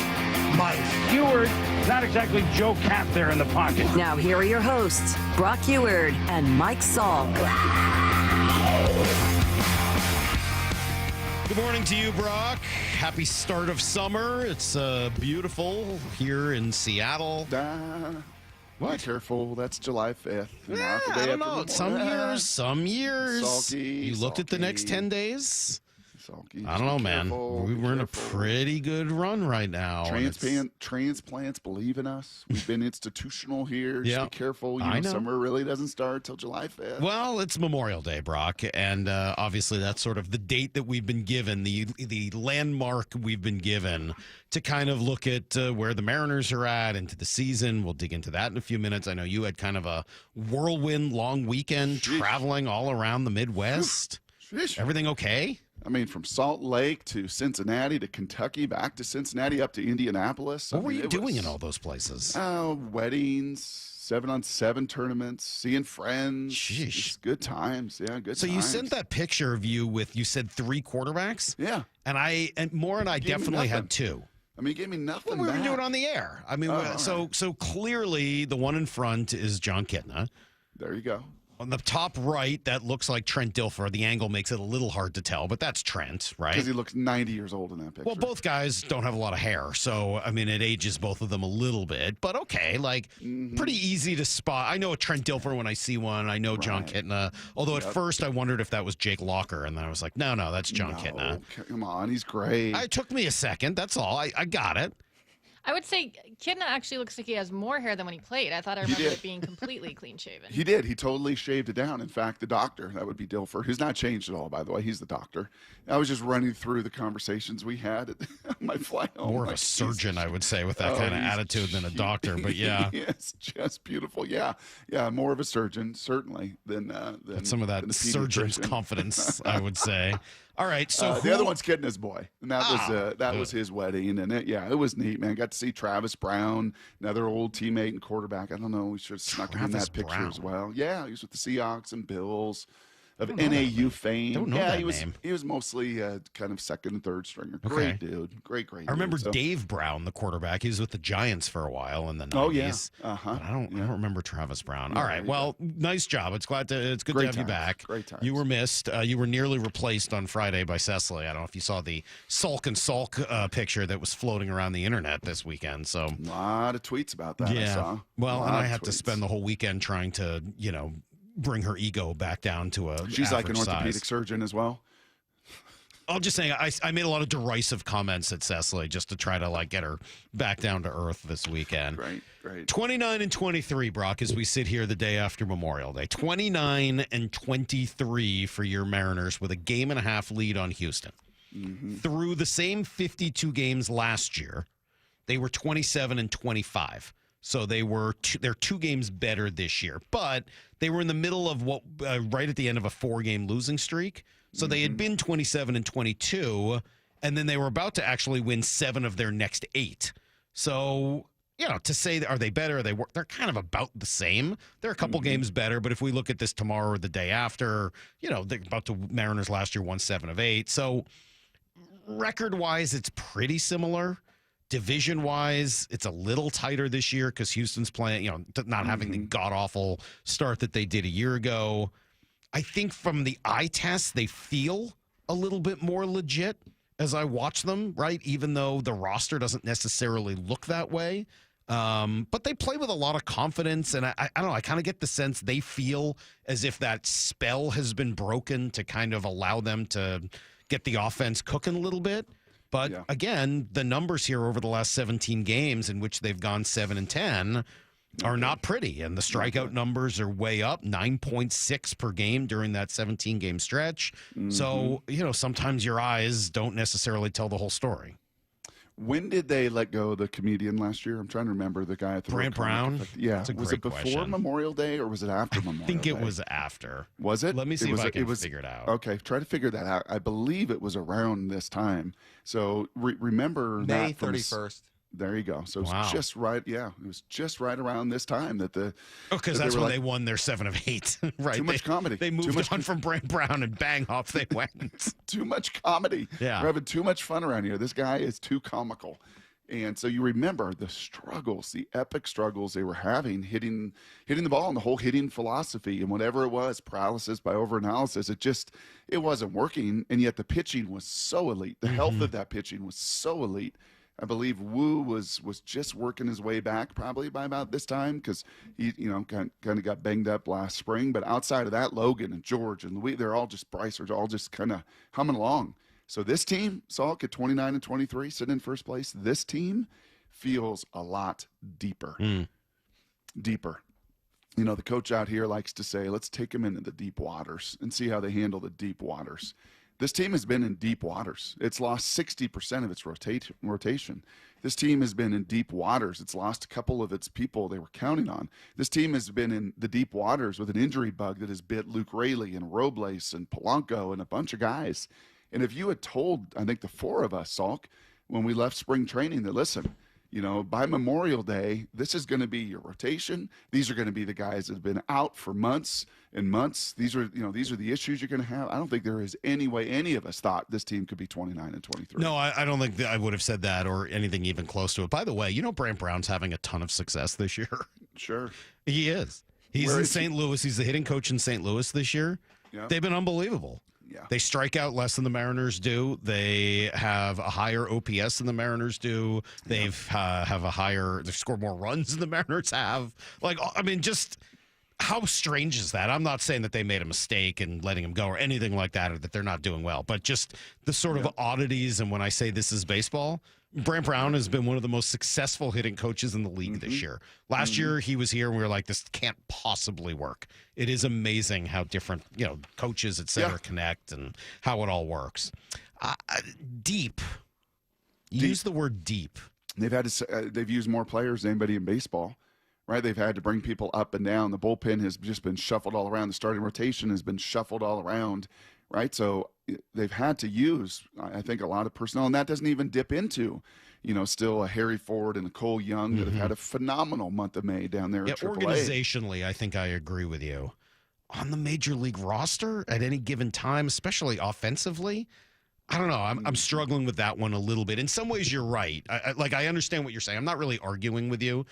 Eward, not exactly Joe Cap there in the pocket.
Now here are your hosts, Brock Eward and Mike Salk.
Good morning to you, Brock. Happy start of summer. It's beautiful here in Seattle.
Be careful. That's July 5th.
I don't know. Some years.
Salky,
you looked at the next 10 days?
Salky,
I don't know, man.
careful,
We're in a pretty good run right now.
Transplants believe in us. We've been institutional here.
Yeah.
Just be careful.
I know.
Summer really doesn't start till July 5th.
Well, it's Memorial Day, Brock, and obviously that's sort of the date that we've been given, the landmark we've been given to kind of look at where the Mariners are at into the season. We'll dig into that in a few minutes. I know you had kind of a whirlwind long weekend traveling all around the Midwest. Everything okay?
I mean, from Salt Lake to Cincinnati to Kentucky, back to Cincinnati, up to Indianapolis.
What were you doing in all those places?
Weddings, 7-on-7 tournaments, seeing friends.
Sheesh.
Just good times. Yeah, good
so
times.
you sent that picture of you with, you said 3 quarterbacks?
Yeah.
And I definitely had 2.
I mean, he gave me nothing.
Well, we
back.
were doing it on the air. I mean, so clearly the one in front is John Kitna.
There you go.
On the top right, that looks like Trent Dilfer. The angle makes it a little hard to tell, but that's Trent, right?
Because he looks 90 years old in that picture.
Well, both guys don't have a lot of hair, so, I mean, it ages both of them a little bit. But okay, pretty easy to spot. I know a Trent Dilfer when I see one. I know John Kitna. Although at first I wondered if that was Jake Locker, and then I was like, no, that's John Kitna.
Come on, he's great.
It took me a second. That's all. I got it.
I would say Kitna actually looks like he has more hair than when he played. I thought I remember it being completely clean shaven.
He did. He totally shaved it down. In fact, the doctor, that would be Dilfer, who's not changed at all, by the way. He's the doctor. I was just running through the conversations we had at my flight home.
More of a surgeon, I would say, with that kind of attitude than a doctor. But yeah.
Yes, just beautiful. Yeah. Yeah, more of a surgeon, certainly, than
some of that surgeon's confidence, I would say. All right, so
the other one's Kidna's boy, and that was his wedding, and it was neat, man. Got to see Travis Brown, another old teammate and quarterback. I don't know, we should have snuck him in that picture as well. Yeah, he was with the Seahawks and Bills of NAU fame.
Don't know that name.
He was mostly kind of second and third stringer. Great dude, great.
I remember Dave Brown, the quarterback. He was with the Giants for a while in the 90s.
Oh yeah,
but I don't remember Travis Brown. All right, well, nice job. It's good to have you back.
Great times.
You were missed. You were nearly replaced on Friday by Cecily. I don't know if you saw the Salk and Salk picture that was floating around the internet this weekend. So
a lot of tweets about that.
Yeah.
I saw.
Well, and I had to spend the whole weekend trying to, bring her ego back down to a
She's like an
average
orthopedic
size.
surgeon as well.
I'm just saying, I made a lot of derisive comments at Cecily just to try to get her back down to earth this weekend.
Great.
29-23, Brock, as we sit here the day after Memorial Day. 29-23 for your Mariners with a 1.5 lead on Houston.
Mm-hmm.
Through the same 52 games last year, they were 27-25. So they're 2 games better this year, but they were in the middle of right at the end of a 4-game losing streak. So they had been 27-22, and then they were about to actually win 7 of their next 8. So, to say, are they better? They're kind of about the same. They're a couple games better, but if we look at this tomorrow or the day after, they're about to, Mariners last year won 7 of 8. So record-wise, it's pretty similar. Division-wise, it's a little tighter this year because Houston's playing, not having the god-awful start that they did a year ago. I think from the eye test, they feel a little bit more legit as I watch them, right? Even though the roster doesn't necessarily look that way. But they play with a lot of confidence, and I don't know, I kind of get the sense they feel as if that spell has been broken to kind of allow them to get the offense cooking a little bit. But again, the numbers here over the last 17 games in which they've gone 7-10 are not pretty, and the strikeout numbers are way up, 9.6 per game during that 17-game stretch. So, sometimes your eyes don't necessarily tell the whole story.
When did they let go of the comedian last year? I'm trying to remember the guy at the
Brant Brown.
Yeah, was it before
question.
Memorial Day or was it after Memorial Day?
I think it was after.
Was it?
Let me see if I can figure it out.
Okay, try to figure that out. I believe it was around this time. So remember
May
that
31st.
There you go. So it was just right. Yeah, it was just right around this time that the.
Because that's when they won their 7 of 8. Right.
Too much comedy.
They moved on from Brant Brown and bang off they went.
Too much comedy.
Yeah.
We're having too much fun around here. This guy is too comical. And so you remember the struggles, the epic struggles they were having hitting the ball and the whole hitting philosophy and whatever it was, paralysis by overanalysis. It wasn't working, and yet the pitching was so elite. The health of that pitching was so elite. I believe Wu was just working his way back probably by about this time because he kind of got banged up last spring. But outside of that, Logan and George and Louis, they're all just Bryce are all just kind of humming along. So this team, Salk, at 29-23, sitting in first place, this team feels a lot deeper. Deeper. The coach out here likes to say, let's take them into the deep waters and see how they handle the deep waters. This team has been in deep waters. It's lost 60% of its rotation. This team has been in deep waters. It's lost a couple of its people they were counting on. This team has been in the deep waters with an injury bug that has bit Luke Raley and Robles and Polanco and a bunch of guys. And if you had told, I think, the 4 of us, Salk, when we left spring training that, listen, by Memorial Day, this is going to be your rotation. These are going to be the guys that have been out for months and months. These are the issues you're going to have. I don't think there is any way any of us thought this team could be 29-23.
No, I don't think that I would have said that or anything even close to it. By the way, Brant Brown's having a ton of success this year.
Sure.
He is. He's in St. Louis. He's the hitting coach in St. Louis this year.
Yeah.
They've been unbelievable.
Yeah.
They strike out less than the Mariners do. They have a higher OPS than the Mariners do. They've they score more runs than the Mariners have. Just how strange is that? I'm not saying that they made a mistake in letting him go or anything like that, or that they're not doing well, but just the sort of oddities. And when I say this is baseball, Brant Brown has been one of the most successful hitting coaches in the league this year. Last year he was here and we were like, this can't possibly work. It is amazing how different, coaches, et cetera, connect and how it all works. Deep. Use the word deep.
They've used more players than anybody in baseball, right? They've had to bring people up and down. The bullpen has just been shuffled all around. The starting rotation has been shuffled all around, right? So they've had to use, I think, a lot of personnel, and that doesn't even dip into, still a Harry Ford and a Cole Young that have had a phenomenal month of May down there at AAA.
Organizationally, I think I agree with you. On the major league roster at any given time, especially offensively, I don't know. I'm struggling with that one a little bit. In some ways, you're right. I understand what you're saying. I'm not really arguing with you.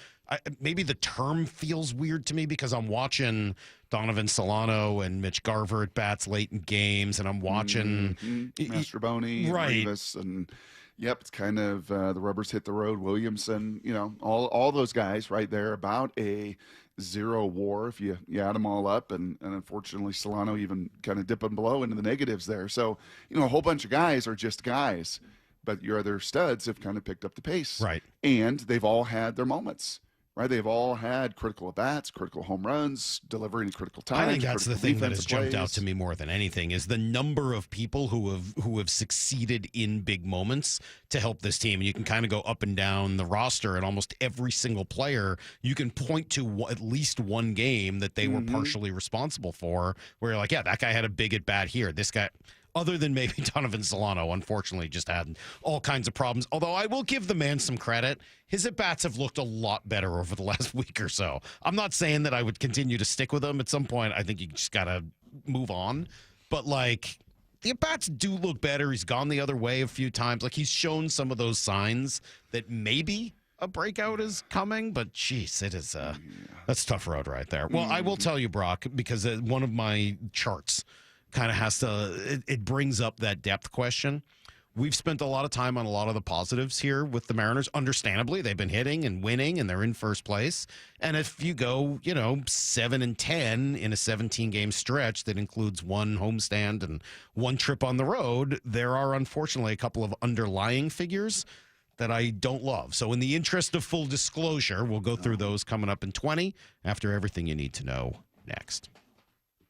Maybe the term feels weird to me because I'm watching Donovan Solano and Mitch Garver at bats late in games, and I'm watching
Mastroboni,
right?
Rivas, and it's kind of the rubbers hit the road. Williamson, all those guys right there, about a 0 WAR if you add them all up, and unfortunately Solano even kind of dipping below into the negatives there. So a whole bunch of guys are just guys, but your other studs have kind of picked up the pace,
right?
And they've all had their moments, right? They've all had critical at-bats, critical home runs, delivering critical times.
I think that's the thing that has jumped out to me more than anything is the number of people who have succeeded in big moments to help this team. And you can kind of go up and down the roster, and almost every single player you can point to at least one game that they were partially responsible for, where you're like, yeah, that guy had a big at bat here. This guy. other than maybe Donovan Solano, unfortunately, just had all kinds of problems. Although I will give the man some credit. His at-bats have looked a lot better over the last week or so. I'm not saying that I would continue to stick with him. At some point, I think you just got to move on. But, like, the at-bats do look better. He's gone the other way a few times. Like, he's shown some of those signs that maybe a breakout is coming. But, jeez, it is that's a tough road right there. Well, I will tell you, Brock, because one of my charts kind of has to, it brings up that depth question. We've spent a lot of time on a lot of the positives here with the Mariners. Understandably, they've been hitting and winning, and they're in first place. And if you go, 7-10 in a 17-game stretch that includes one homestand and one trip on the road, there are unfortunately a couple of underlying figures that I don't love. So in the interest of full disclosure, we'll go through those coming up in 20 after everything you need to know next.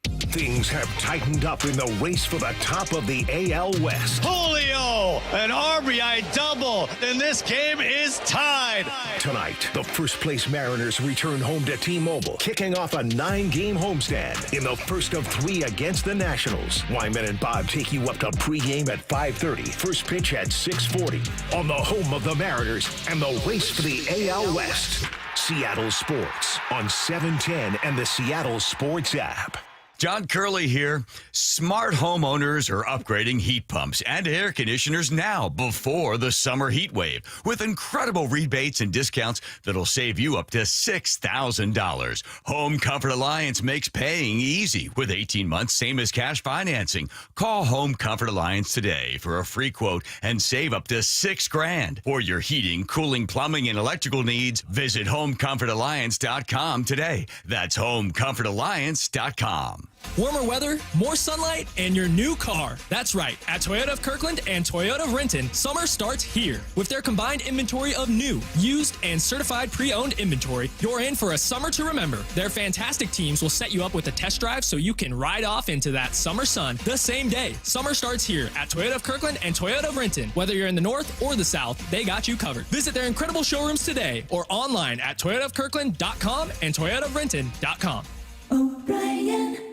Things have tightened up in the race for the top of the AL West.
Julio, an RBI double, and this game is tied.
Tonight, the first-place Mariners return home to T-Mobile, kicking off a 9-game homestand in the first of 3 against the Nationals. Wyman and Bob take you up to pregame at 5:30, first pitch at 6:40, on the home of the Mariners and the race for the AL West. Seattle Sports on 710 and the Seattle Sports app.
John Curley here. Smart homeowners are upgrading heat pumps and air conditioners now before the summer heat wave with incredible rebates and discounts that'll save you up to $6,000. Home Comfort Alliance makes paying easy with 18 months, same as cash financing. Call Home Comfort Alliance today for a free quote and save up to $6,000. For your heating, cooling, plumbing, and electrical needs, visit HomeComfortAlliance.com today. That's HomeComfortAlliance.com.
Warmer weather, more sunlight, and your new car. That's right. At Toyota of Kirkland and Toyota of Renton, summer starts here. With their combined inventory of new, used, and certified pre-owned inventory, you're in for a summer to remember. Their fantastic teams will set you up with a test drive so you can ride off into that summer sun the same day. Summer starts here at Toyota of Kirkland and Toyota of Renton. Whether you're in the north or the south, they got you covered. Visit their incredible showrooms today or online at toyotaofkirkland.com and toyotaofrenton.com.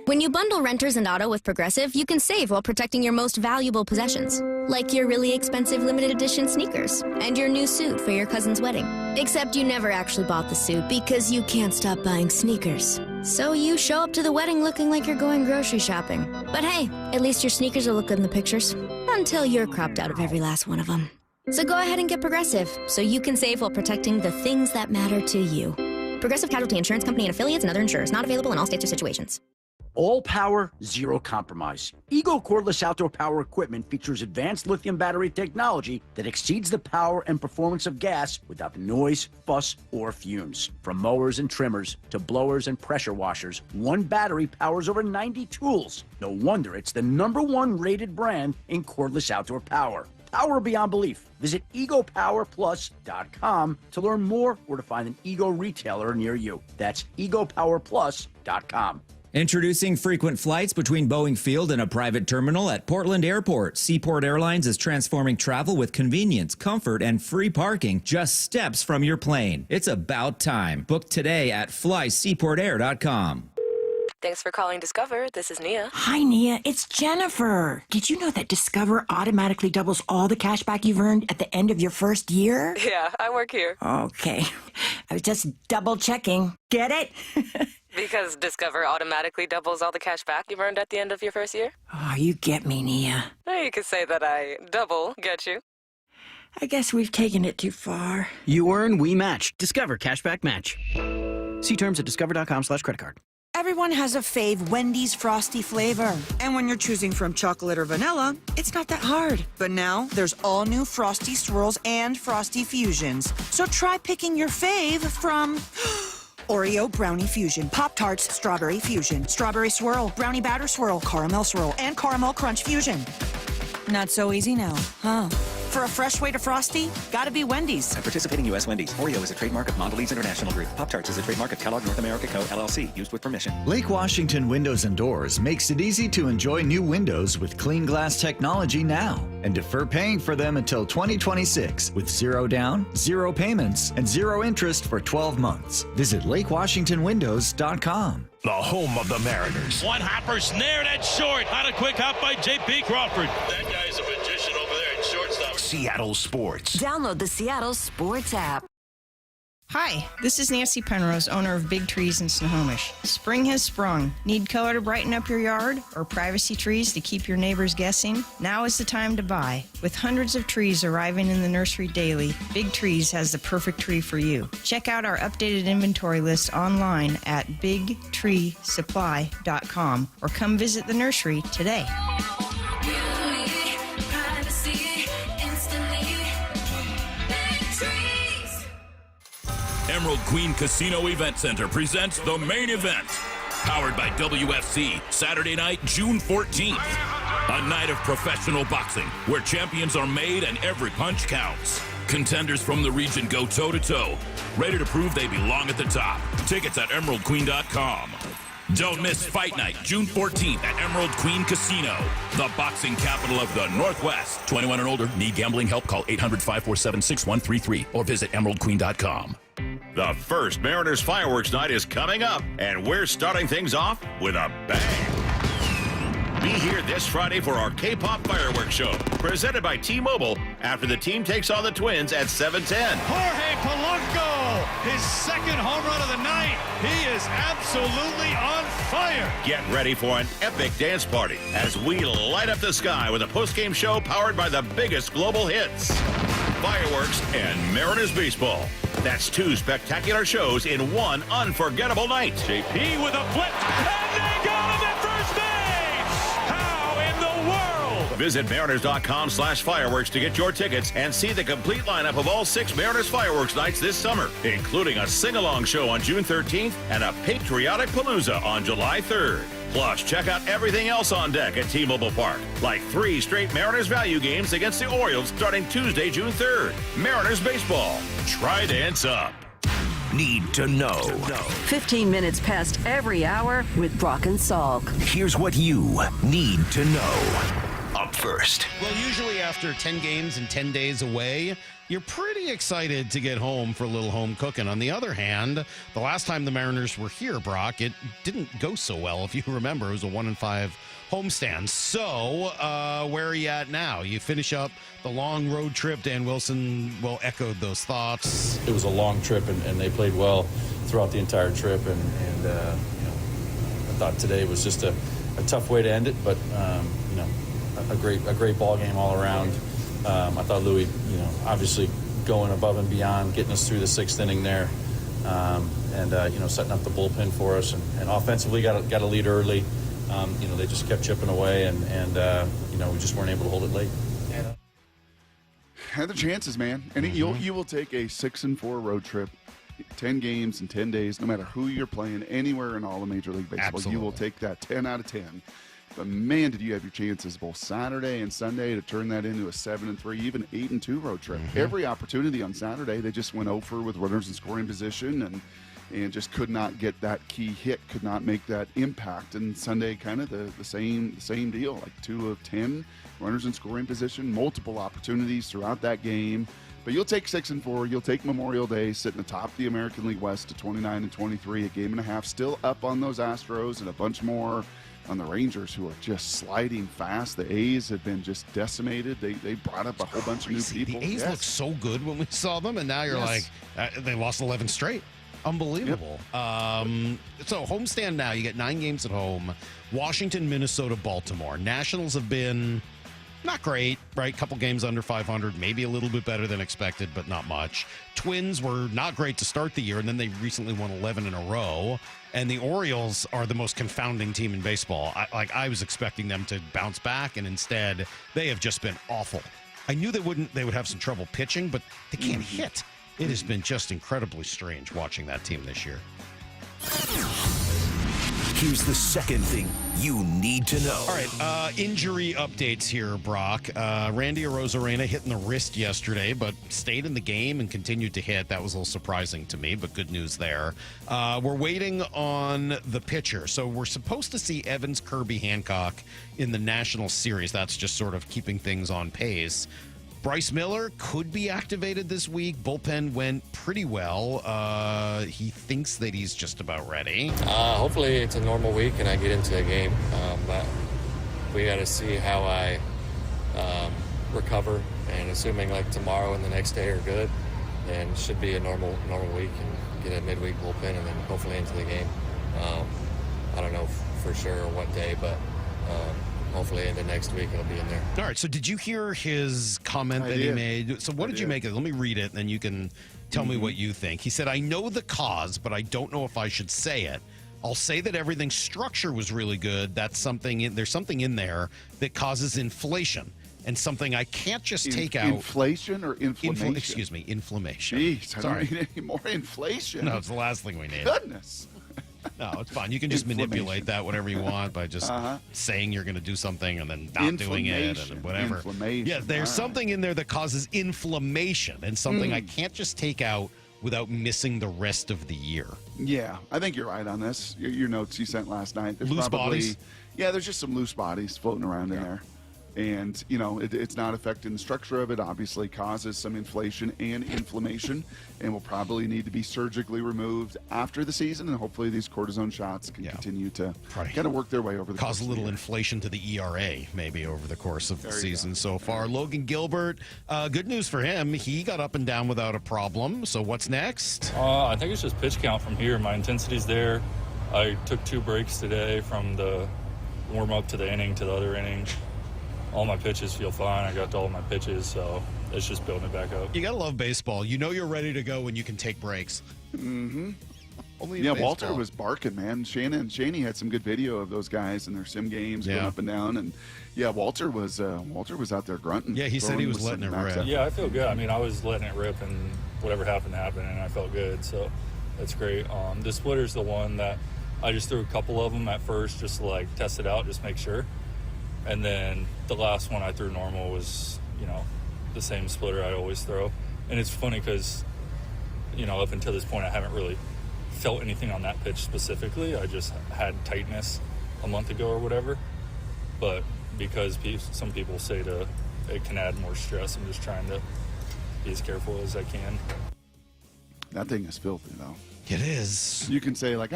When you bundle renters and auto with Progressive, you can save while protecting your most valuable possessions, like your really expensive limited edition sneakers and your new suit for your cousin's wedding. Except you never actually bought the suit because you can't stop buying sneakers. So you show up to the wedding looking like you're going grocery shopping. But hey, at least your sneakers will look good in the pictures, until you're cropped out of every last one of them. So go ahead and get Progressive, so you can save while protecting the things that matter to you. Progressive Casualty Insurance Company and affiliates and other insurers. Not available in all states or situations.
All power, zero compromise. Eagle cordless outdoor power equipment features advanced lithium battery technology that exceeds the power and performance of gas without the noise, fuss, or fumes. From mowers and trimmers to blowers and pressure washers, one battery powers over 90 tools. No wonder it's the #1 rated brand in cordless outdoor power. Power beyond belief. Visit egopowerplus.com to learn more or to find an Ego retailer near you. That's egopowerplus.com.
Introducing frequent flights between Boeing Field and a private terminal at Portland Airport. Seaport Airlines is transforming travel with convenience, comfort, and free parking just steps from your plane. It's about time. Book today at flyseaportair.com.
Thanks for calling Discover. This is Nia.
Hi, Nia. It's Jennifer. Did you know that Discover automatically doubles all the cash back you've earned at the end of your first year?
Yeah, I work here.
Okay. I was just double checking. Get it?
Because Discover automatically doubles all the cash back you've earned at the end of your first year?
Oh, you get me, Nia.
You could say that I double get you.
I guess we've taken it too far.
You earn, we match. Discover Cashback Match. See terms at discover.com/creditcard.
Everyone has a fave Wendy's Frosty flavor. And when you're choosing from chocolate or vanilla, it's not that hard. But now, there's all new Frosty Swirls and Frosty Fusions. So try picking your fave from Oreo Brownie Fusion, Pop-Tarts Strawberry Fusion, Strawberry Swirl, Brownie Batter Swirl, Caramel Swirl, and Caramel Crunch Fusion. Not so easy now, huh? For a fresh way to Frosty, gotta be Wendy's.
At participating U.S. Wendy's. Oreo is a trademark of Mondelez International Group. Pop-Tarts is a trademark of Kellogg North America Co., LLC. Used with permission.
Lake Washington Windows and Doors makes it easy to enjoy new windows with clean glass technology now and defer paying for them until 2026 with 0 down, 0 payments, and 0 interest for 12 months. Visit LakeWashingtonWindows.com.
The home of the Mariners.
One hopper snared at short. On a quick hop by J.P. Crawford. That guy's a magician over there at shortstop.
Seattle Sports.
Download the Seattle Sports app.
Hi, this is Nancy Penrose, owner of Big Trees in Snohomish. Spring has sprung. Need color to brighten up your yard or privacy trees to keep your neighbors guessing? Now is the time to buy. With hundreds of trees arriving in the nursery daily, Big Trees has the perfect tree for you. Check out our updated inventory list online at bigtreesupply.com or come visit the nursery today.
Emerald Queen Casino Event Center presents the main event. Powered by WFC, Saturday night, June 14th. A night of professional boxing where champions are made and every punch counts. Contenders from the region go toe-to-toe, ready to prove they belong at the top. Tickets at emeraldqueen.com. Don't miss Fight Night, June 14th at Emerald Queen Casino, the boxing capital of the Northwest. 21 and older, need gambling help? Call 800-547-6133 or visit emeraldqueen.com.
The first Mariners Fireworks Night is coming up, and we're starting things off with a bang. Be here this Friday for our K-Pop Fireworks Show, presented by T-Mobile, after the team takes on the Twins at 7:10.
Jorge Polanco, his second home run of the night. He is absolutely on fire.
Get ready for an epic dance party as we light up the sky with a post-game show powered by the biggest global hits. Fireworks and Mariners baseball. That's 2 spectacular shows in one unforgettable night.
JP with a flip, and they got him at first base! How in the world?
Visit Mariners.com/fireworks to get your tickets and see the complete lineup of all 6 Mariners Fireworks Nights this summer, including a sing-along show on June 13th and a patriotic palooza on July 3rd. Plus, check out everything else on deck at T-Mobile Park, like 3 straight Mariners value games against the Orioles starting Tuesday, June 3rd. Mariners baseball. Try dance up.
Need to know.
15 minutes past every hour with Brock and Salk.
Here's what you need to know. Up first.
Well, usually after 10 games and 10 days away, you're pretty excited to get home for a little home cooking. On the other hand, the last time the Mariners were here, Brock, it didn't go so well. If you remember, it was a 1-5 homestand. So, where are you at now? You finish up the long road trip. Dan Wilson, well, echoed those thoughts.
It was a long trip, and they played well throughout the entire trip. And I thought today was just a tough way to end it, but a great ball game all around. I thought Louis, obviously going above and beyond, getting us through the 6th inning there, setting up the bullpen for us, and offensively got a lead early. They just kept chipping away, and we just weren't able to hold it late.
Had the chances, man, and you will take a 6-4 road trip, 10 games in 10 days, no matter who you're playing, anywhere in all of Major League Baseball.
Absolutely.
You will take that 10 out of 10. But man, did you have your chances both Saturday and Sunday to turn that into a 7-3, even 8-2 road trip. Every opportunity on Saturday, they just went over with runners in scoring position and just could not get that key hit, could not make that impact. And Sunday, kind of the same deal, like 2 of 10 runners in scoring position, multiple opportunities throughout that game. But you'll take 6-4. You'll take Memorial Day, sitting atop the American League West to 29-23, a game and a half, still up on those Astros, and a bunch more on the Rangers, who are just sliding fast. The A's have been just decimated. They brought up a whole bunch of new people.
The A's looked so good when we saw them, and now you're like, they lost 11 straight. Unbelievable. Yep. So homestand now. You get 9 games at home. Washington, Minnesota, Baltimore. Nationals have been not great, right? Couple games under 500, maybe a little bit better than expected, but not much. Twins were not great to start the year, and then they recently won 11 in a row. And the Orioles are the most confounding team in baseball. I was expecting them to bounce back, and instead they have just been awful. I knew they would have some trouble pitching, but they can't hit. It has been just incredibly strange watching that team this year.
Here's the second thing you need to know.
All right, injury updates here, Brock. Randy Arozarena hit in the wrist yesterday, but stayed in the game and continued to hit. That was a little surprising to me, but good news there. We're waiting on the pitcher. So we're supposed to see Evans, Kirby, Hancock in the National Series. That's just sort of keeping things on pace. Bryce Miller could be activated this week. Bullpen went pretty well. He thinks that he's just about ready.
Hopefully it's a normal week and I get into a game. But we got to see how I recover. And assuming like tomorrow and the next day are good, then it should be a normal week and get a midweek bullpen and then hopefully into the game. I don't know for sure what day, but hopefully in the next week it'll be in there.
All right, so did you hear his comment he made? So what did you make of it? Let me read it, and then you can tell me what you think. He said, I know the cause, but I don't know if I should say it. I'll say that everything's structure was really good. That's something there's something in there that causes inflation. And something I can't just take out.
Inflation or inflammation?
Excuse me, inflammation.
Jeez, I
Sorry.
don't need any more inflation.
No, it's the last thing we need.
Goodness.
No, it's fine. You can just manipulate that whatever you want by just saying you're going to do something and then not doing it and whatever. Yeah, there's something in there that causes inflammation and something I can't just take out without missing the rest of the year.
Yeah, I think you're right on this. Your notes you sent last night. There's
loose bodies?
Yeah, there's just some loose bodies floating around in there. And, you know, it's not affecting the structure of it. Obviously causes some inflation and inflammation and will probably need to be surgically removed after the season. And hopefully these cortisone shots can continue to kind of work their way over the course
Cause a little inflation to the ERA maybe over the course of the season so far. Logan Gilbert, good news for him. He got up and down without a problem. So what's next?
I think it's just pitch count from here. My intensity's there. I took 2 breaks today from the warm-up to the inning to the other inning. All my pitches feel fine. I got to all my pitches, so it's just building it back up.
You got to love baseball. You know you're ready to go when you can take breaks.
Mm-hmm.
Only
yeah, Walter was barking, man. Shaney had some good video of those guys in their sim games going up and down, and Walter was out there grunting.
Yeah, he said he was letting it rip.
Yeah, I feel good. I mean, I was letting it rip, and whatever happened, and I felt good, so that's great. The splitter's the one that I just threw a couple of them at first just to, like, test it out, just make sure. And then the last one I threw normal was, you know, the same splitter I always throw. And it's funny because, you know, up until this point I haven't really felt anything on that pitch specifically. I just had tightness a month ago or whatever. But because some people say it can add more stress, I'm just trying to be as careful as I can.
That thing is filthy, though.
It is.
You can say, like,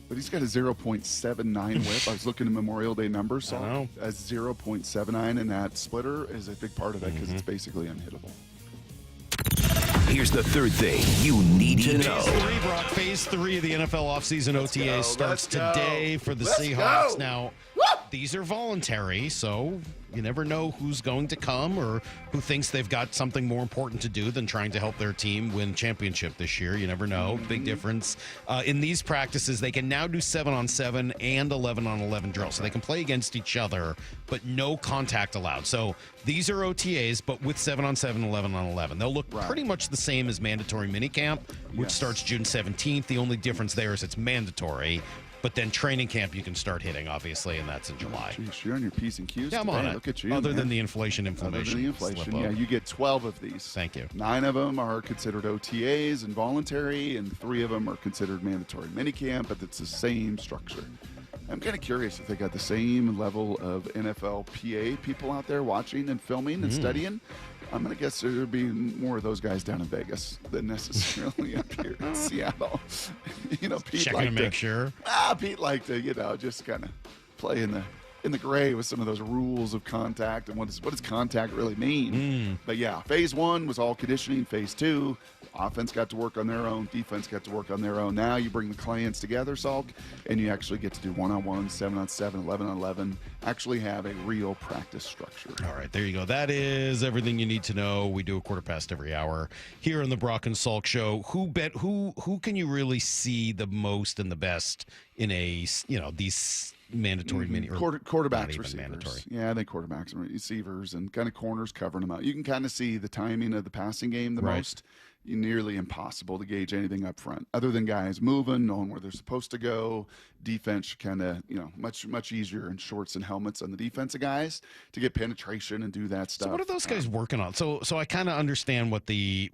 but he's got a 0.79 whip. I was looking at Memorial Day numbers, so a 0.79, and that splitter is a big part of it because it's basically unhittable.
Here's the third thing you need to know.
Phase 3 of the NFL offseason OTA starts today for the Seahawks. Now, these are voluntary, so you never know who's going to come or who thinks they've got something more important to do than trying to help their team win championship this year. You never know. Big difference. In these practices, they can now do 7-on-7 and 11-on-11 drills. So they can play against each other, but no contact allowed. So these are OTAs, but with 7-on-7, 11-on-11. They'll look pretty much the same as mandatory minicamp, which starts June 17th. The only difference there is it's mandatory. But then training camp, you can start hitting, obviously, and that's in July.
Jeez, you're on your P's and Q's.
Yeah, I'm on it.
Look at you.
Other than the inflation.
Other than the inflation, yeah, you get 12 of these.
Thank you.
9 of them are considered OTAs and voluntary, and 3 of them are considered mandatory minicamp, but it's the same structure. I'm kind of curious if they got the same level of NFL PA people out there watching and filming and studying. I'm going to guess there'll be more of those guys down in Vegas than necessarily up here in Seattle. You know, Pete
checking to make sure.
Pete liked to, you know, just kind of play in the gray with some of those rules of contact and what does contact really mean. But yeah, phase 1 was all conditioning. Phase 2, offense got to work on their own, defense got to work on their own. Now you bring the clients together, Salk, and you actually get to do 1-on-1, 7-on-7, 11-on-11, actually have a real practice structure.
All right, there you go. That is everything you need to know. We do a quarter past every hour here on the Brock and Salk Show. Who can you really see the most and the best in a, you know, these mandatory mini or
quarterbacks, receivers.
Mandatory.
Yeah, I think quarterbacks and receivers and kind of corners covering them out. You can kind of see the timing of the passing game the most. nearly impossible to gauge anything up front other than guys moving, knowing where they're supposed to go. Defense kind of, much easier in shorts and helmets on the defensive guys to get penetration and do that stuff.
So what are those guys working on? So I kind of understand what the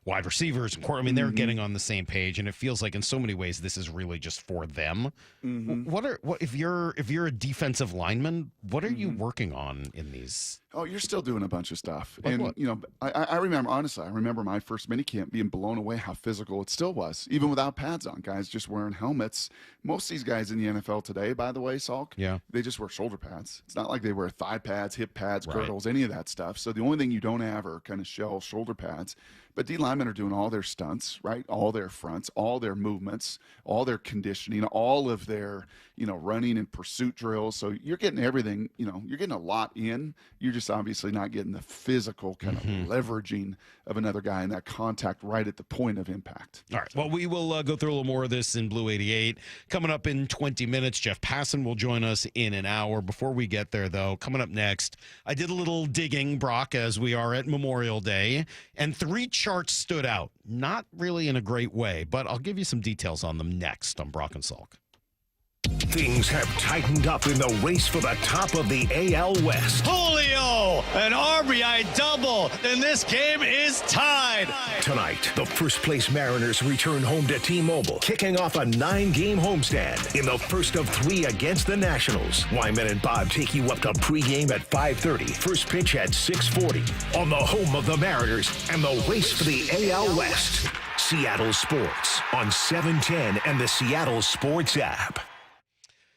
wide receivers and they're getting on the same page, and it feels like in so many ways this is really just for them. What if you're a defensive lineman, what are you working on in these?
Oh, you're still doing a bunch of stuff.
Like
and,
what?
I remember my first minicamp being blown away how physical it still was, even without pads on, guys just wearing helmets. Most of these guys in the NFL today, by the way, Salk, they just wear shoulder pads. It's not like they wear thigh pads, hip pads, girdles, any of that stuff. So the only thing you don't have are kind of shell shoulder pads. But D linemen are doing all their stunts, right? All their fronts, all their movements, all their conditioning, all of their, running and pursuit drills. So you're getting everything, you're getting a lot in. You're just obviously not getting the physical kind of leveraging of another guy in that contact right at the point of impact.
All right. Well, we will go through a little more of this in Blue 88. Coming up in 20 minutes, Jeff Passan will join us in an hour. Before we get there, though, coming up next, I did a little digging, Brock, as we are at Memorial Day, and 3 charts stood out. Not really in a great way, but I'll give you some details on them next on Brock and Salk.
Things have tightened up in the race for the top of the AL West.
Julio, an RBI double, and this game is tied.
Tonight, the first-place Mariners return home to T-Mobile, kicking off a 9-game homestand in the first of 3 against the Nationals. Wyman and Bob take you up to pregame at 5:30, first pitch at 6:40, on the home of the Mariners and the race for the AL West. Seattle Sports on 710 and the Seattle Sports app.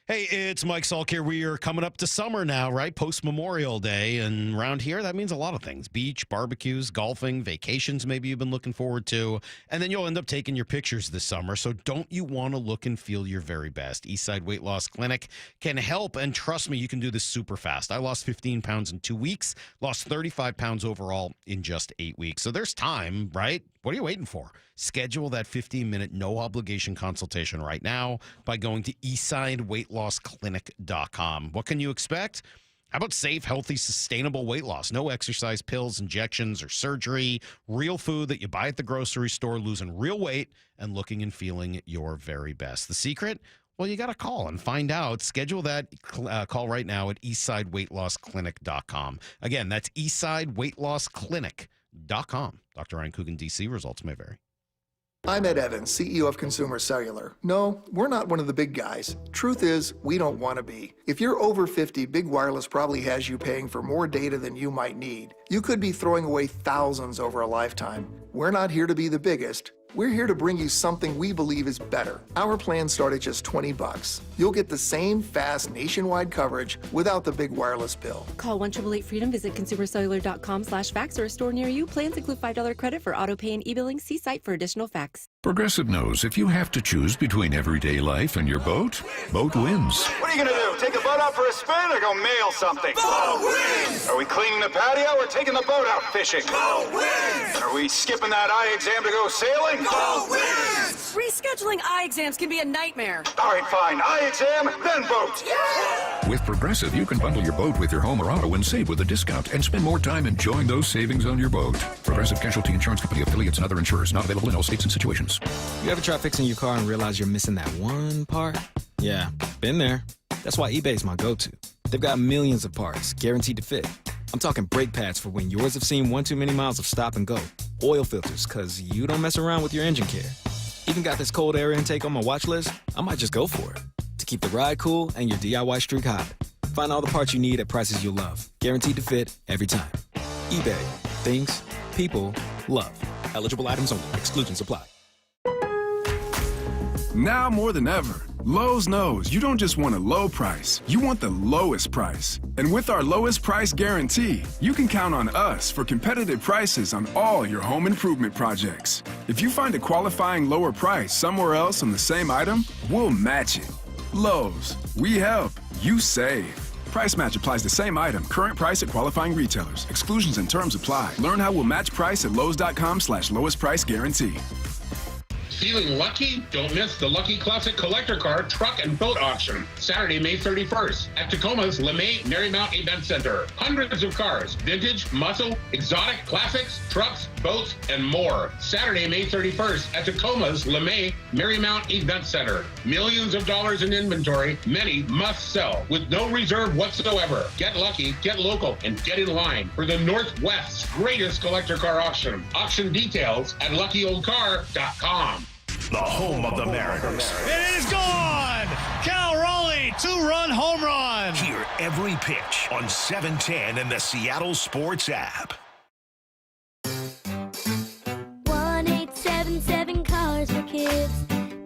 Hey, it's Mike Salk here. We are coming up to summer now, right? Post-Memorial Day. And around here, that means a lot of things. Beach, barbecues, golfing, vacations maybe you've been looking forward to. And then you'll end up taking your pictures this summer. So don't you want to look and feel your very best? Eastside Weight Loss Clinic can help. And trust me, you can do this super fast. I lost 15 pounds in 2 weeks, lost 35 pounds overall in just 8 weeks. So there's time, right? What are you waiting for? Schedule that 15-minute no-obligation consultation right now by going to eastsideweightlossklinic.com. What can you expect? How about safe, healthy, sustainable weight loss? No exercise, pills, injections, or surgery. Real food that you buy at the grocery store, losing real weight and looking and feeling your very best. The secret? Well, you got to call and find out. Schedule that call right now at eastsideweightlossklinic.com. Again, that's eastsideweightlossklinic.com. Dr. Ryan Coogan, D.C. Results may vary.
I'm Ed Evans, CEO of Consumer Cellular. No, we're not one of the big guys. Truth is, we don't want to be. If you're over 50, Big Wireless probably has you paying for more data than you might need. You could be throwing away thousands over a lifetime. We're not here to be the biggest. We're here to bring you something we believe is better. Our plans start at just $20. You'll get the same fast nationwide coverage without the big wireless bill.
Call 1-888-FREEDOM, visit consumercellular.com/facts or a store near you. Plans include $5 credit for auto pay and e-billing. See site for additional facts.
Progressive knows if you have to choose between everyday life and your boat, boat wins.
What are you going to do? Take the boat out for a spin or go mail something? Boat wins! Are we cleaning the patio or taking the boat out fishing? Boat wins! Are we skipping that eye exam to go sailing? Boat wins!
Rescheduling eye exams can be a nightmare.
All right, fine. Eye exam, then boat.
Yeah! With Progressive, you can bundle your boat with your home or auto and save with a discount and spend more time enjoying those savings on your boat. Progressive Casualty Insurance Company, affiliates, and other insurers. Not available in all states and situations.
You ever try fixing your car and realize you're missing that one part? Yeah, been there. That's why eBay's my go-to. They've got millions of parts, guaranteed to fit. I'm talking brake pads for when yours have seen one too many miles of stop and go. Oil filters, because you don't mess around with your engine care. Even got this cold air intake on my watch list. I might just go for it. To keep the ride cool and your DIY streak hot. Find all the parts you need at prices you'll love. Guaranteed to fit every time. eBay. Things people love. Eligible items only. Exclusions apply.
Now more than ever, Lowe's knows you don't just want a low price, you want the lowest price. And with our lowest price guarantee, you can count on us for competitive prices on all your home improvement projects. If you find a qualifying lower price somewhere else on the same item, we'll match it. Lowe's, we help, you save. Price match applies the same item. Current price at qualifying retailers. Exclusions and terms apply. Learn how we'll match price at Lowe's.com/lowest price guarantee.
Feeling lucky? Don't miss the Lucky Classic Collector Car Truck and Boat Auction, Saturday, May 31st at Tacoma's LeMay Marymount Event Center. Hundreds of cars, vintage, muscle, exotic, classics, trucks, boats, and more. Saturday, May 31st at Tacoma's LeMay Marymount Event Center. Millions of dollars in inventory, many must sell with no reserve whatsoever. Get lucky, get local, and get in line for the Northwest's greatest collector car auction. Auction details at luckyoldcar.com.
The home of the Mariners.
It is gone! Cal Raleigh, 2-run home run!
Hear every pitch on 710 and the Seattle Sports app.
1-877 Cars for Kids.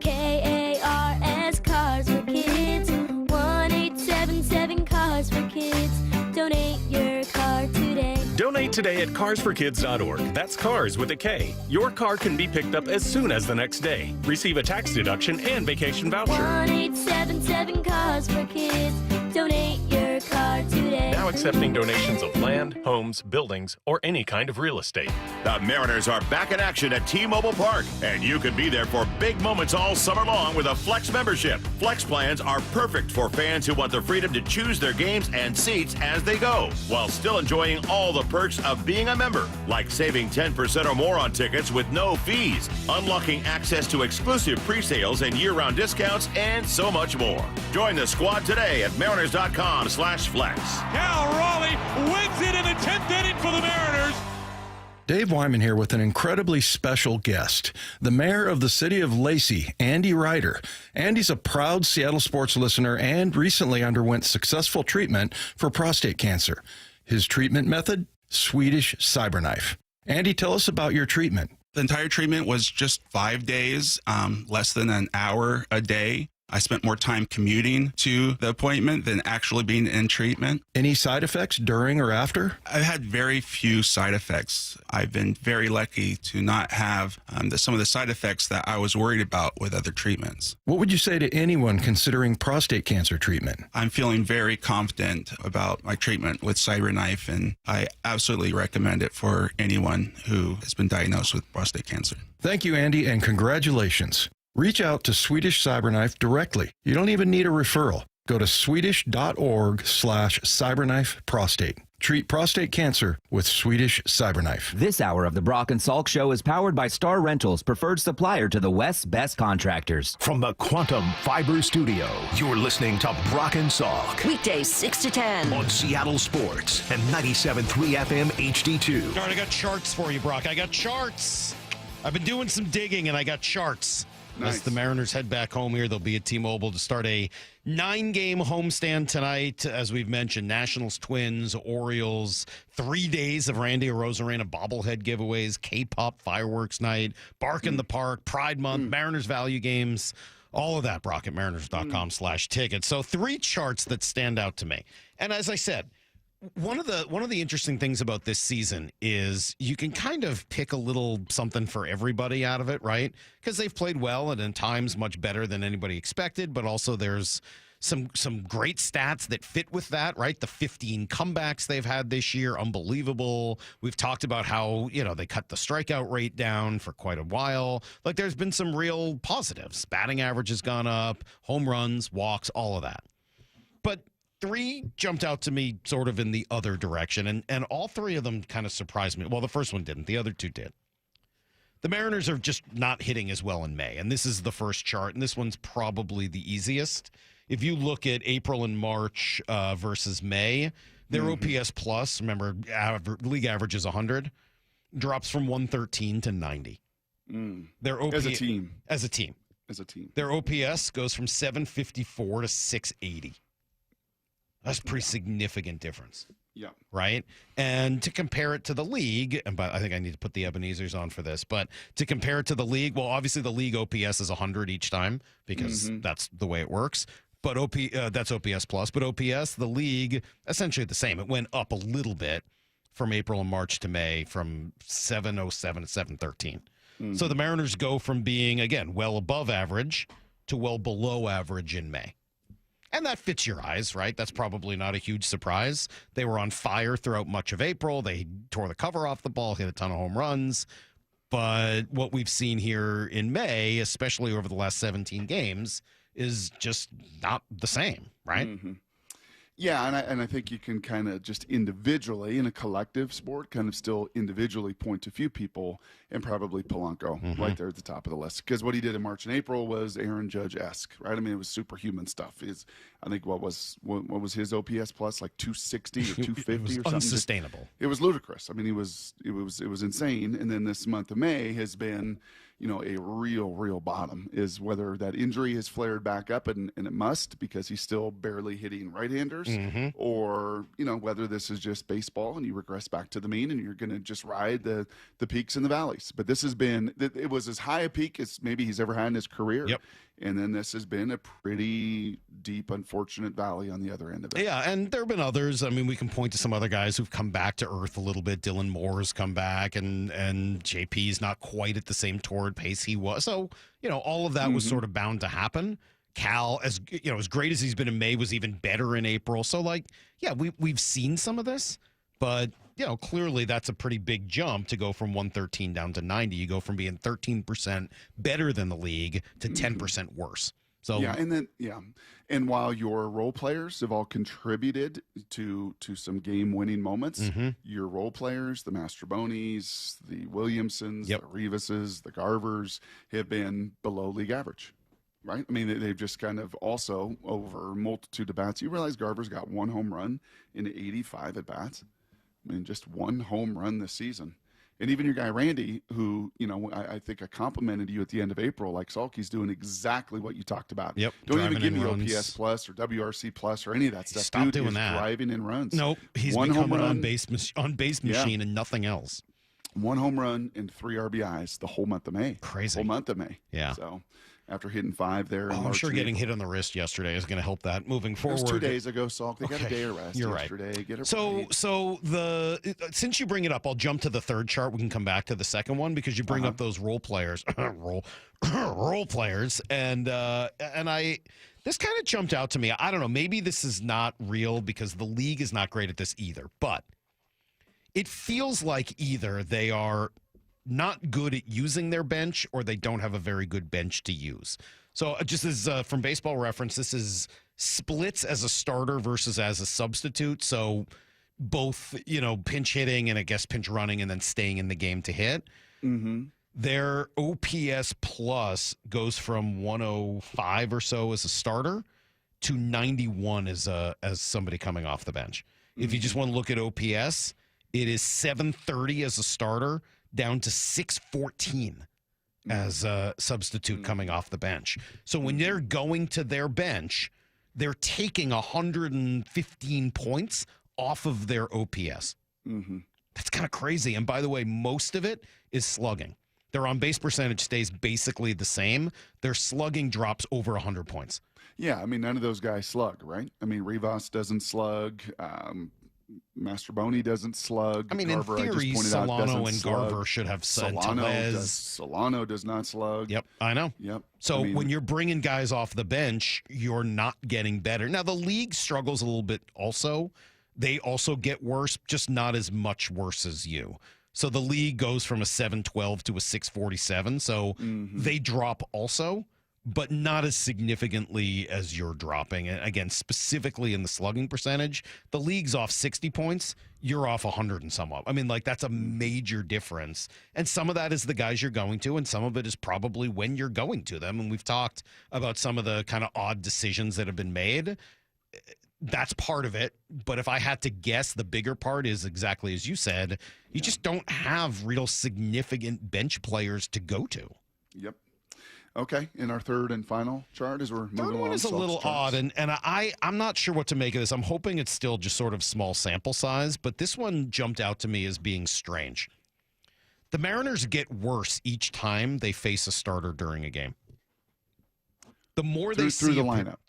KARS Cars for Kids. 1-877 Cars for Kids. Donate your car today.
Donate today at carsforkids.org. That's cars with a K. Your car can be picked up as soon as the next day. Receive a tax deduction and vacation voucher.
1-877 Cars for Kids. Donate your car today.
Now accepting donations of land, homes, buildings, or any kind of real estate.
The Mariners are back in action at T-Mobile Park, and you can be there for big moments all summer long with a Flex membership. Flex plans are perfect for fans who want the freedom to choose their games and seats as they go, while still enjoying all the perks of being a member, like saving 10% or more on tickets with no fees, unlocking access to exclusive pre-sales and year-round discounts, and so much more. Join the squad today at mariners.com/flex.
Cal Raleigh wins it in the 10th inning for the Mariners.
Dave Wyman here with an incredibly special guest, the mayor of the city of Lacey, Andy Ryder. Andy's a proud Seattle sports listener and recently underwent successful treatment for prostate cancer. His treatment method? Swedish CyberKnife. Andy, tell us about your treatment.
The entire treatment was just 5 days, less than an hour a day. I spent more time commuting to the appointment than actually being in treatment.
Any side effects during or after?
I've had very few side effects. I've been very lucky to not have some of the side effects that I was worried about with other treatments.
What would you say to anyone considering prostate cancer treatment?
I'm feeling very confident about my treatment with CyberKnife, and I absolutely recommend it for anyone who has been diagnosed with prostate cancer.
Thank you, Andy, and congratulations. Reach out to Swedish CyberKnife directly. You don't even need a referral. Go to swedish.org/cyberknifeprostate. Treat prostate cancer with Swedish CyberKnife.
This hour of the Brock and Salk Show is powered by Star Rentals, preferred supplier to the West's best contractors.
From the Quantum Fiber Studio, you're listening to Brock and Salk.
Weekdays 6 to 10.
On Seattle Sports and 97.3 FM HD2.
All right, I got charts for you, Brock. I got charts. I've been doing some digging, and I got charts.
Nice.
As the Mariners head back home here, they'll be at T-Mobile to start a 9-game homestand tonight. As we've mentioned, Nationals, Twins, Orioles, 3 days of Randy Arozarena bobblehead giveaways, K-pop fireworks night, Bark in the Park, Pride Month, Mariners value games, all of that, Brock, at mariners.com/tickets. So 3 charts that stand out to me. And as I said, one of the interesting things about this season is you can kind of pick a little something for everybody out of it, right? Because they've played well and in times much better than anybody expected, but also there's some great stats that fit with that, right? The 15 comebacks they've had this year, unbelievable. We've talked about how, they cut the strikeout rate down for quite a while. Like, there's been some real positives. Batting average has gone up, home runs, walks, all of that. But 3 jumped out to me sort of in the other direction, and all 3 of them kind of surprised me. Well, the first one didn't. The other 2 did. The Mariners are just not hitting as well in May, and this is the first chart, and this one's probably the easiest. If you look at April and March versus May, their OPS plus, remember, league average is 100, drops from 113 to 90. Their
As a team.
As a team. Their OPS goes from 754 to 680. That's a pretty significant difference.
Yeah.
Right? And to compare it to the league, and I think I need to put the Ebenezer's on for this, but to compare it to the league, well, obviously the league OPS is 100 each time because that's the way it works. But that's OPS plus. But OPS, the league, essentially the same. It went up a little bit from April and March to May, from 707 to 713. So the Mariners go from being, again, well above average to well below average in May. And that fits your eyes, right? That's probably not a huge surprise. They were on fire throughout much of April. They tore the cover off the ball, hit a ton of home runs. But what we've seen here in May, especially over the last 17 games, is just not the same, right?
Mm-hmm. Yeah, and I think you can kind of just individually, in a collective sport, kind of still individually point to a few people, and probably Polanco right there at the top of the list. Because what he did in March and April was Aaron Judge-esque, right? I mean, it was superhuman stuff. I think what was his OPS plus, like 260 or 250 or something?
Unsustainable.
It was ludicrous. I mean, it was insane. And then this month of May has been, a real bottom, is whether that injury has flared back up, and it must, because he's still barely hitting right-handers, or, whether this is just baseball and you regress back to the mean and you're going to just ride the peaks and the valleys. But this has been, it was as high a peak as maybe he's ever had in his career.
Yep.
And then this has been a pretty deep, unfortunate valley on the other end of it.
Yeah, and there have been others. I mean, we can point to some other guys who've come back to earth a little bit. Dylan Moore's come back, and JP's not quite at the same torrid pace he was. So, all of that was sort of bound to happen. Cal, as great as he's been in May, was even better in April. So, we've seen some of this, but clearly that's a pretty big jump to go from 113 down to 90. You go from being 13% better than the league to 10% worse. So
and while your role players have all contributed to some game-winning moments, your role players, the Mastrobonis, the Williamsons, the Rivases, the Garvers, have been below league average. Right? I mean, they've just kind of also, over a multitude of bats. You realize Garver's got 1 home run in 85 at bats. I mean, just 1 home run this season. And even your guy, Randy, who, I think I complimented you at the end of April, like Salk'a's doing exactly what you talked about.
Yep.
Don't even give me
runs.
OPS plus or WRC plus or any of that stuff.
Stop doing
is
that.
Driving in runs.
Nope. He's
one
become
home
an
run,
on-base machine and nothing else.
1 home run and 3 RBIs the whole month of May.
Crazy.
Whole month of May.
Yeah.
So after hitting 5 there.
I'm sure getting hit on the wrist yesterday is going to help that moving forward.
It was 2 days ago, Salk. They got a day of rest yesterday.
Right.
Get it
so since you bring it up, I'll jump to the third chart. We can come back to the second one because you bring up those role players, role players, and I. This kind of jumped out to me. I don't know. Maybe this is not real because the league is not great at this either. But it feels like either they are not good at using their bench or they don't have a very good bench to use. So just as from Baseball Reference, this is splits as a starter versus as a substitute. So both, pinch hitting and I guess pinch running and then staying in the game to hit. Their OPS plus goes from 105 or so as a starter to 91 as somebody coming off the bench. If you just want to look at OPS, it is 730 as a starter down to 614 as a substitute coming off the bench. So when they're going to their bench, they're taking 115 points off of their OPS. That's kind of crazy. And by the way, most of it is slugging. Their on-base percentage stays basically the same. Their slugging drops over 100 points.
Yeah, I mean, none of those guys slug, right? I mean, Rivas doesn't slug. Mastroboni doesn't slug.
I mean,
Garver,
in theory, Solano and Garver should have
Solano does not slug.
Yep, I know.
Yep.
So when you're bringing guys off the bench, you're not getting better. Now, the league struggles a little bit also. They also get worse, just not as much worse as you. So the league goes from a 712 to a 647. So they drop also, but not as significantly as you're dropping. And again, specifically in the slugging percentage, the league's off 60 points. You're off 100 and some odd. I mean, that's a major difference. And some of that is the guys you're going to, and some of it is probably when you're going to them. And we've talked about some of the kind of odd decisions that have been made. That's part of it. But if I had to guess, the bigger part is exactly as you said. You just don't have real significant bench players to go to.
Yep. Okay. In our third and final chart as we're moving along.
Third one is a little odd, and I'm not sure what to make of this. I'm hoping it's still just sort of small sample size, but this one jumped out to me as being strange. The Mariners get worse each time they face a starter during a game. The more they see
through the lineup.
Like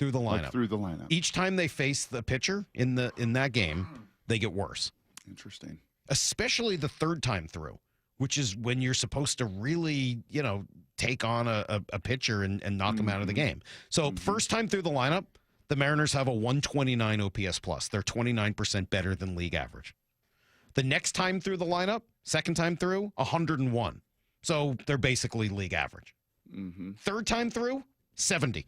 through the lineup.
Each time they face the pitcher in that game, they get worse.
Interesting.
Especially the third time through, which is when you're supposed to really, take on a pitcher and knock him out of the game. So first time through the lineup, the Mariners have a 129 OPS plus. They're 29% better than league average. The next time through the lineup, second time through, 101. So they're basically league average.
Mm-hmm.
Third time through, 70.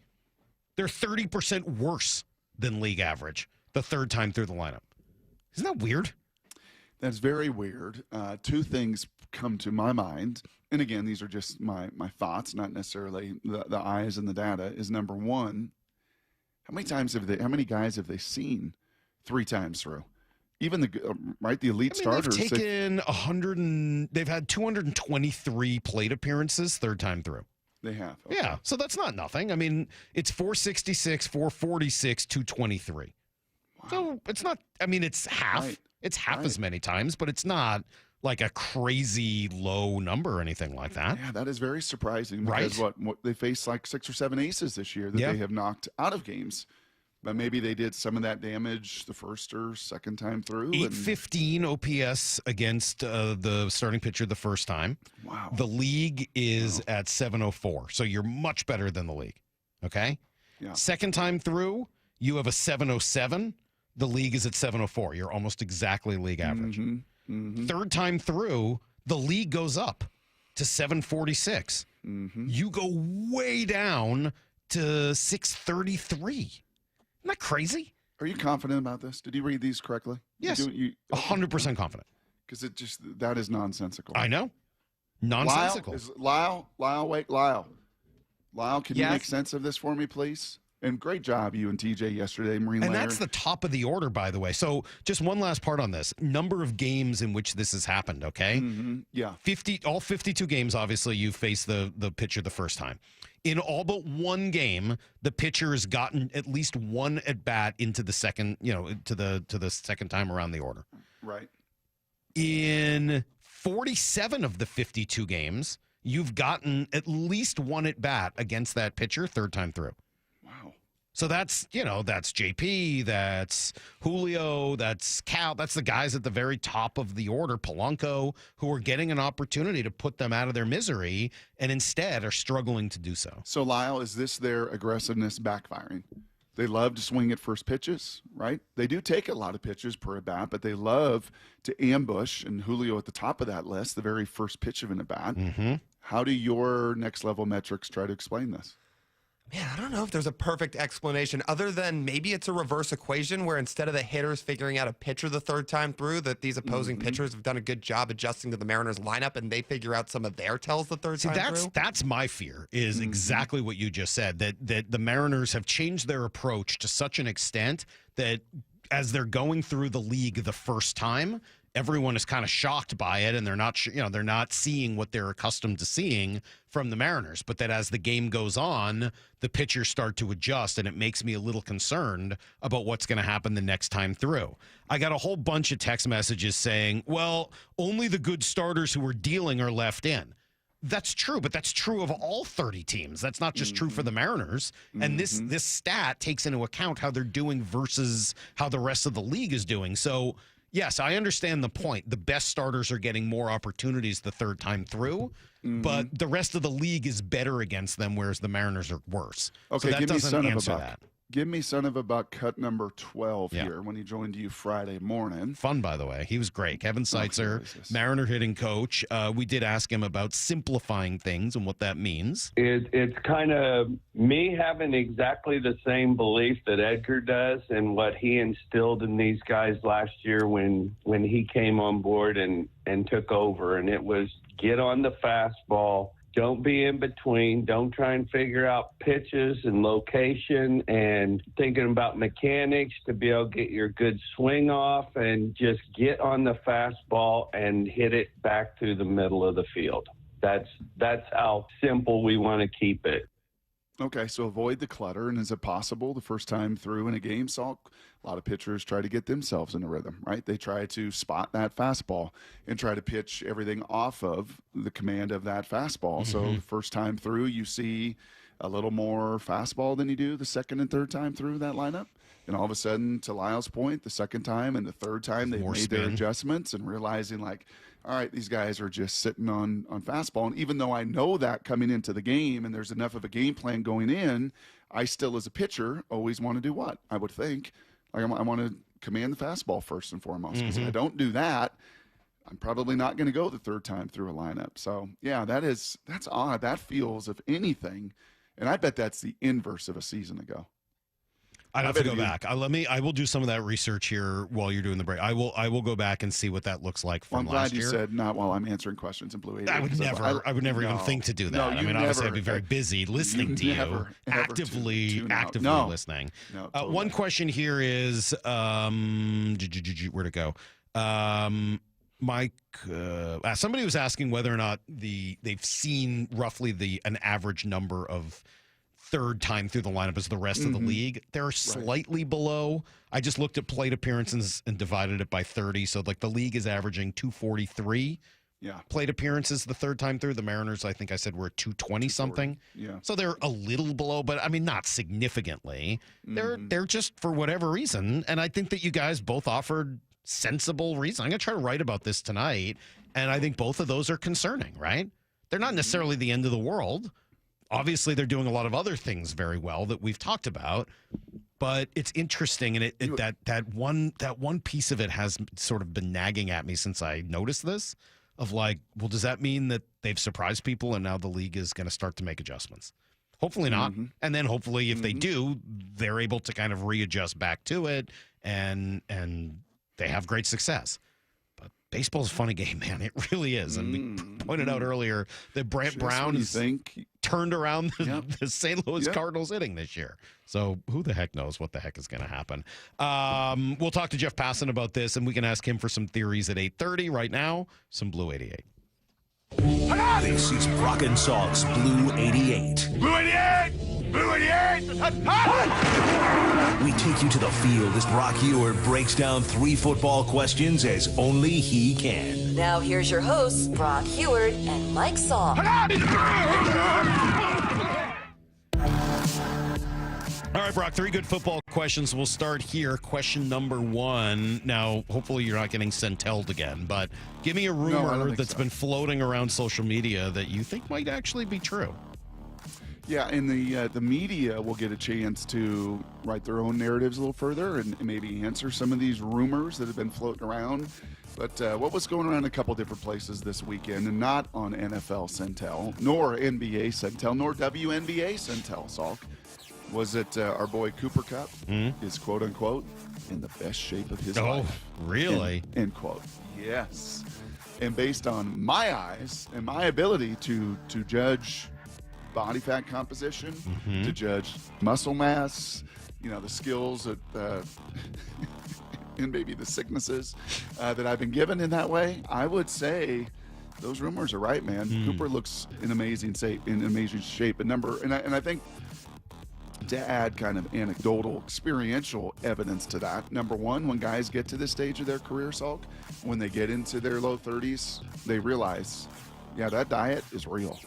They're 30% worse than league average the third time through the lineup. Isn't that weird?
That's very weird. Two things come to my mind, and again, these are just my thoughts, not necessarily the eyes and the data. Is number one, how many guys have they seen 3 times through? Even the elite starters.
They've taken they've had 223 plate appearances third time through.
They have. Okay.
Yeah, so that's not nothing. I mean, it's 466, 446, 223. Wow. So it's not, I mean, it's half. Right. It's half as many times, but it's not like a crazy low number or anything like that.
Yeah, that is very surprising because what they faced like 6 or 7 aces this year that they have knocked out of games. But maybe they did some of that damage the first or second time through.
815 OPS against the starting pitcher the first time.
Wow.
The league is at 704, so you're much better than the league. Okay?
Yeah.
Second time through, you have a 707. The league is at 704. You're almost exactly league average.
Mm-hmm. Mm-hmm.
Third time through, the league goes up to 746.
Mm-hmm.
You go way down to 633. Isn't that crazy?
Are you confident about this? Did you read these correctly?
Yes. 100% confident.
Because that is nonsensical.
I know. Nonsensical.
Lyle, can you make sense of this for me, please? And great job, you and TJ yesterday, Marine
And
Layer.
that's the top of the order, by the way. So just one last part on this. Number of games in which this has happened, okay?
Mm-hmm. Yeah.
All 52 games, obviously, you faced the pitcher the first time. In all but one game, the pitcher has gotten at least one at bat into the second, to the second time around the order.
Right.
In 47 of the 52 games, you've gotten at least one at bat against that pitcher third time through.
Wow.
So that's JP, that's Julio, that's Cal, that's the guys at the very top of the order, Polanco, who are getting an opportunity to put them out of their misery and instead are struggling to do so.
So, Lyle, is this their aggressiveness backfiring? They love to swing at first pitches, right? They do take a lot of pitches per at bat, but they love to ambush, and Julio at the top of that list, the very first pitch of an at bat.
Mm-hmm.
How do your next level metrics try to explain this?
Man, I don't know if there's a perfect explanation other than maybe it's a reverse equation where instead of the hitters figuring out a pitcher the third time through, that these opposing pitchers have done a good job adjusting to the Mariners lineup and they figure out some of their tells the third time through.
That's my fear is exactly what you just said, that the Mariners have changed their approach to such an extent that as they're going through the league the first time, everyone is kind of shocked by it, and they're not seeing what they're accustomed to seeing from the Mariners. But that as the game goes on, the pitchers start to adjust, and it makes me a little concerned about what's going to happen the next time through. I got a whole bunch of text messages saying, well, only the good starters who are dealing are left in. That's true, but that's true of all 30 teams. That's not just true for the Mariners. And this stat takes into account how they're doing versus how the rest of the league is doing. So, yes, I understand the point. The best starters are getting more opportunities the third time through, but the rest of the league is better against them, whereas the Mariners are worse.
Okay,
so that
give me
doesn't
son
answer
of a buck.
that.
Give me son of a buck cut number 12 here when he joined you Friday morning.
Fun, by the way. He was great. Kevin Seitzer, Mariner hitting coach. We did ask him about simplifying things and what that means.
It's kind of me having exactly the same belief that Edgar does and what he instilled in these guys last year when he came on board and took over. And it was get on the fastball. Don't be in between. Don't try and figure out pitches and location and thinking about mechanics to be able to get your good swing off, and just get on the fastball and hit it back through the middle of the field. That's how simple we want to keep it.
Okay, so avoid the clutter. And is it possible the first time through in a game, Salk, a lot of pitchers try to get themselves in a rhythm, right? They try to spot that fastball and try to pitch everything off of the command of that fastball. So the first time through, you see a little more fastball than you do the second and third time through that lineup. And all of a sudden, to Lyle's point, the second time and the third time, they made their adjustments and realizing like, all right, these guys are just sitting on fastball. And even though I know that coming into the game and there's enough of a game plan going in, I still, as a pitcher, always want to do what? I would think. Like I want to command the fastball first and foremost. Because if I don't do that, I'm probably not going to go the third time through a lineup. So, yeah, that's odd. That feels, if anything, and I bet that's the inverse of a season ago.
I'd have to go back. I will do some of that research here while you're doing the break. I will go back and see what that looks like from last year.
I'm glad you said not while I'm answering questions in Blue 88.
I would never even think to do that.
No,
I mean, obviously, I'd be very busy listening to you, actively listening.
No, totally.
One question here is, where'd it go? Mike, somebody was asking whether or not they've seen roughly an average number of third time through the lineup as the rest of the league. They're slightly below. I just looked at plate appearances and divided it by 30. So like the league is averaging 243 plate appearances the third time through. The Mariners, I think I said, were at 220 something.
Yeah.
So they're a little below, but I mean, not significantly. They're just for whatever reason. And I think that you guys both offered sensible reason. I'm going to try to write about this tonight. And I think both of those are concerning, right? They're not necessarily the end of the world. Obviously, they're doing a lot of other things very well that we've talked about, but it's interesting, and that one piece of it has sort of been nagging at me since I noticed this. Of like, well, does that mean that they've surprised people and now the league is going to start to make adjustments? Hopefully not, and then hopefully if they do, they're able to kind of readjust back to it, and they have great success. Baseball's a funny game, man. It really is. And we pointed out earlier that Brant Brown turned around the St. Louis Cardinals hitting this year. So who the heck knows what the heck is going to happen. We'll talk to Jeff Passan about this, and we can ask him for some theories at 8:30. Right now, some Blue 88.
This is Brock and Salk's Blue 88.
Blue 88! Blue 88!
We take you to the field as Brock Ewert breaks down 3 football questions as only he can.
Now here's your hosts, Brock Ewert and Mike Salk.
All right, Brock, 3 good football questions. We'll start here. Question number 1. Now, hopefully you're not getting sentelled again, but give me a rumor that's been floating around social media that you think might actually be true.
Yeah, and the media will get a chance to write their own narratives a little further and maybe answer some of these rumors that have been floating around. But what was going around a couple different places this weekend, and not on NFL Centel, nor NBA Centel, nor WNBA Centel, Salk, was that our boy Cooper Kupp is, quote unquote, in the best shape of his life.
Oh, really?
End quote. Yes. And based on my eyes and my ability to judge body fat composition, to judge muscle mass, the skills that, and maybe the sicknesses that I've been given in that way, I would say those rumors are right, man. Cooper looks in amazing shape. And I think to add kind of anecdotal, experiential evidence to that, number one, when guys get to this stage of their career, Salk, when they get into their low 30s, they realize, that diet is real.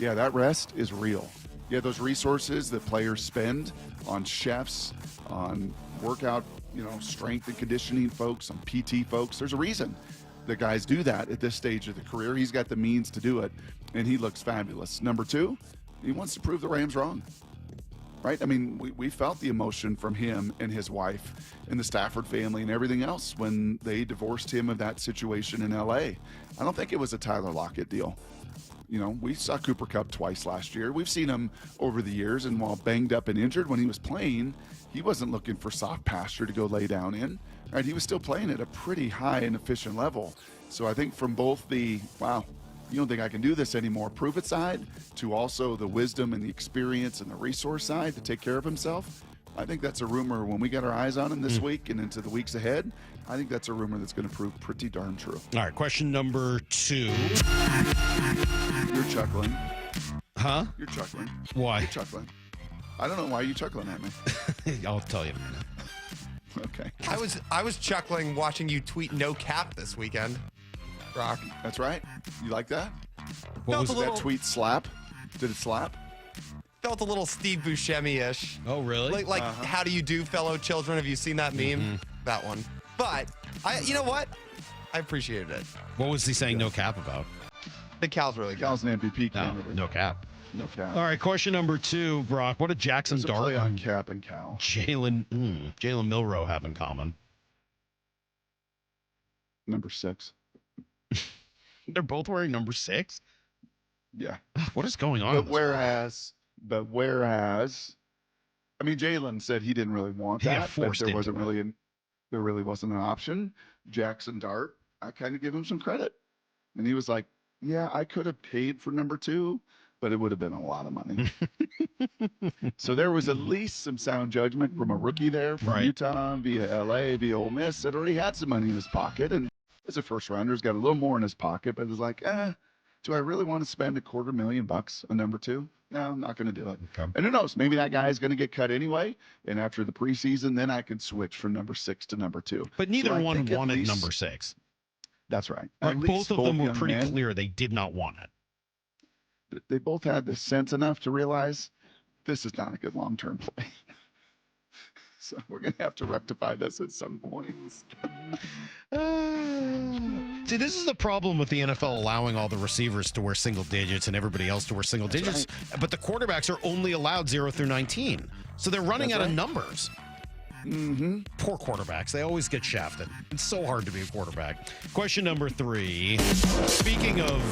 Yeah, that rest is real. Yeah, those resources that players spend on chefs, on workout, strength and conditioning folks, on PT folks, there's a reason that guys do that at this stage of the career. He's got the means to do it, and he looks fabulous. Number 2, he wants to prove the Rams wrong. Right? I mean, we felt the emotion from him and his wife and the Stafford family and everything else when they divorced him of that situation in L.A. I don't think it was a Tyler Lockett deal. We saw Cooper Kupp twice last year. We've seen him over the years, and while banged up and injured when he was playing, he wasn't looking for soft pasture to go lay down in. Right? He was still playing at a pretty high and efficient level. So I think from both the, you don't think I can do this anymore, prove it side, to also the wisdom and the experience and the resource side to take care of himself, I think that's a rumor when we got our eyes on him this week and into the weeks ahead. I think that's a rumor that's going to prove pretty darn true.
All right, question number 2.
You're chuckling.
Huh?
You're chuckling.
Why?
You're chuckling. I don't know why you're chuckling at me.
I'll tell you in a minute.
Okay.
I was chuckling watching you tweet no cap this weekend, Brock.
That's right. You like that? What was that tweet? Slap? Did it slap?
Felt a little Steve Buscemi-ish.
Oh, really?
Like how do you do, fellow children? Have you seen that meme? That one. But you know what? I appreciated it.
What was he saying no cap about?
The Cal's really good.
Cal's an MVP candidate.
No cap.
No cap.
All right, question number 2, Brock. What did Jackson Dart
play on Cap and Cal?
Jalen Milroe have in common?
Number 6.
They're both wearing number 6.
Yeah.
What is going on?
But whereas, I mean, Jalen said he didn't really want that, but
forced
there
into
really wasn't an option. Jackson Dart, I kind of give him some credit, and he was like, "Yeah, I could have paid for number 2, but it would have been a lot of money." So there was at least some sound judgment from a rookie there from Utah via LA via Ole Miss that already had some money in his pocket, and as a first rounder, he's got a little more in his pocket, but was like, do I really want to spend $250,000 on number 2? No, I'm not going to do it. Okay. And who knows? Maybe that guy is going to get cut anyway. And after the preseason, then I could switch from number 6 to number 2.
But neither one wanted number 6.
That's right.
Both of them were pretty clear they did not want it.
They both had the sense enough to realize this is not a good long-term play. So we're going to have to rectify this at some point.
See, this is the problem with the NFL allowing all the receivers to wear single digits and everybody else to wear single digits. Right. But the quarterbacks are only allowed 0 through 19. So they're running out of numbers.
Mm-hmm.
Poor quarterbacks. They always get shafted. It's so hard to be a quarterback. Question number 3. Speaking of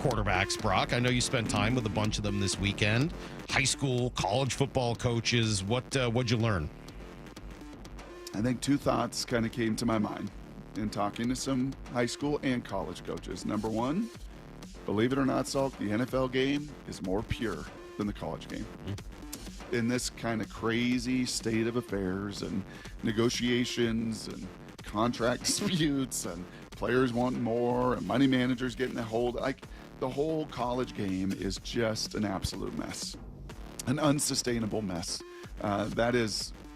quarterbacks, Brock, I know you spent time with a bunch of them this weekend. High school, college football coaches. What'd you learn?
I think 2 thoughts kind of came to my mind in talking to some high school and college coaches. Number 1, believe it or not, Salk, the NFL game is more pure than the college game. In this kind of crazy state of affairs and negotiations and contract disputes and players wanting more and money managers getting a hold, like the whole college game is just an absolute mess, an unsustainable mess.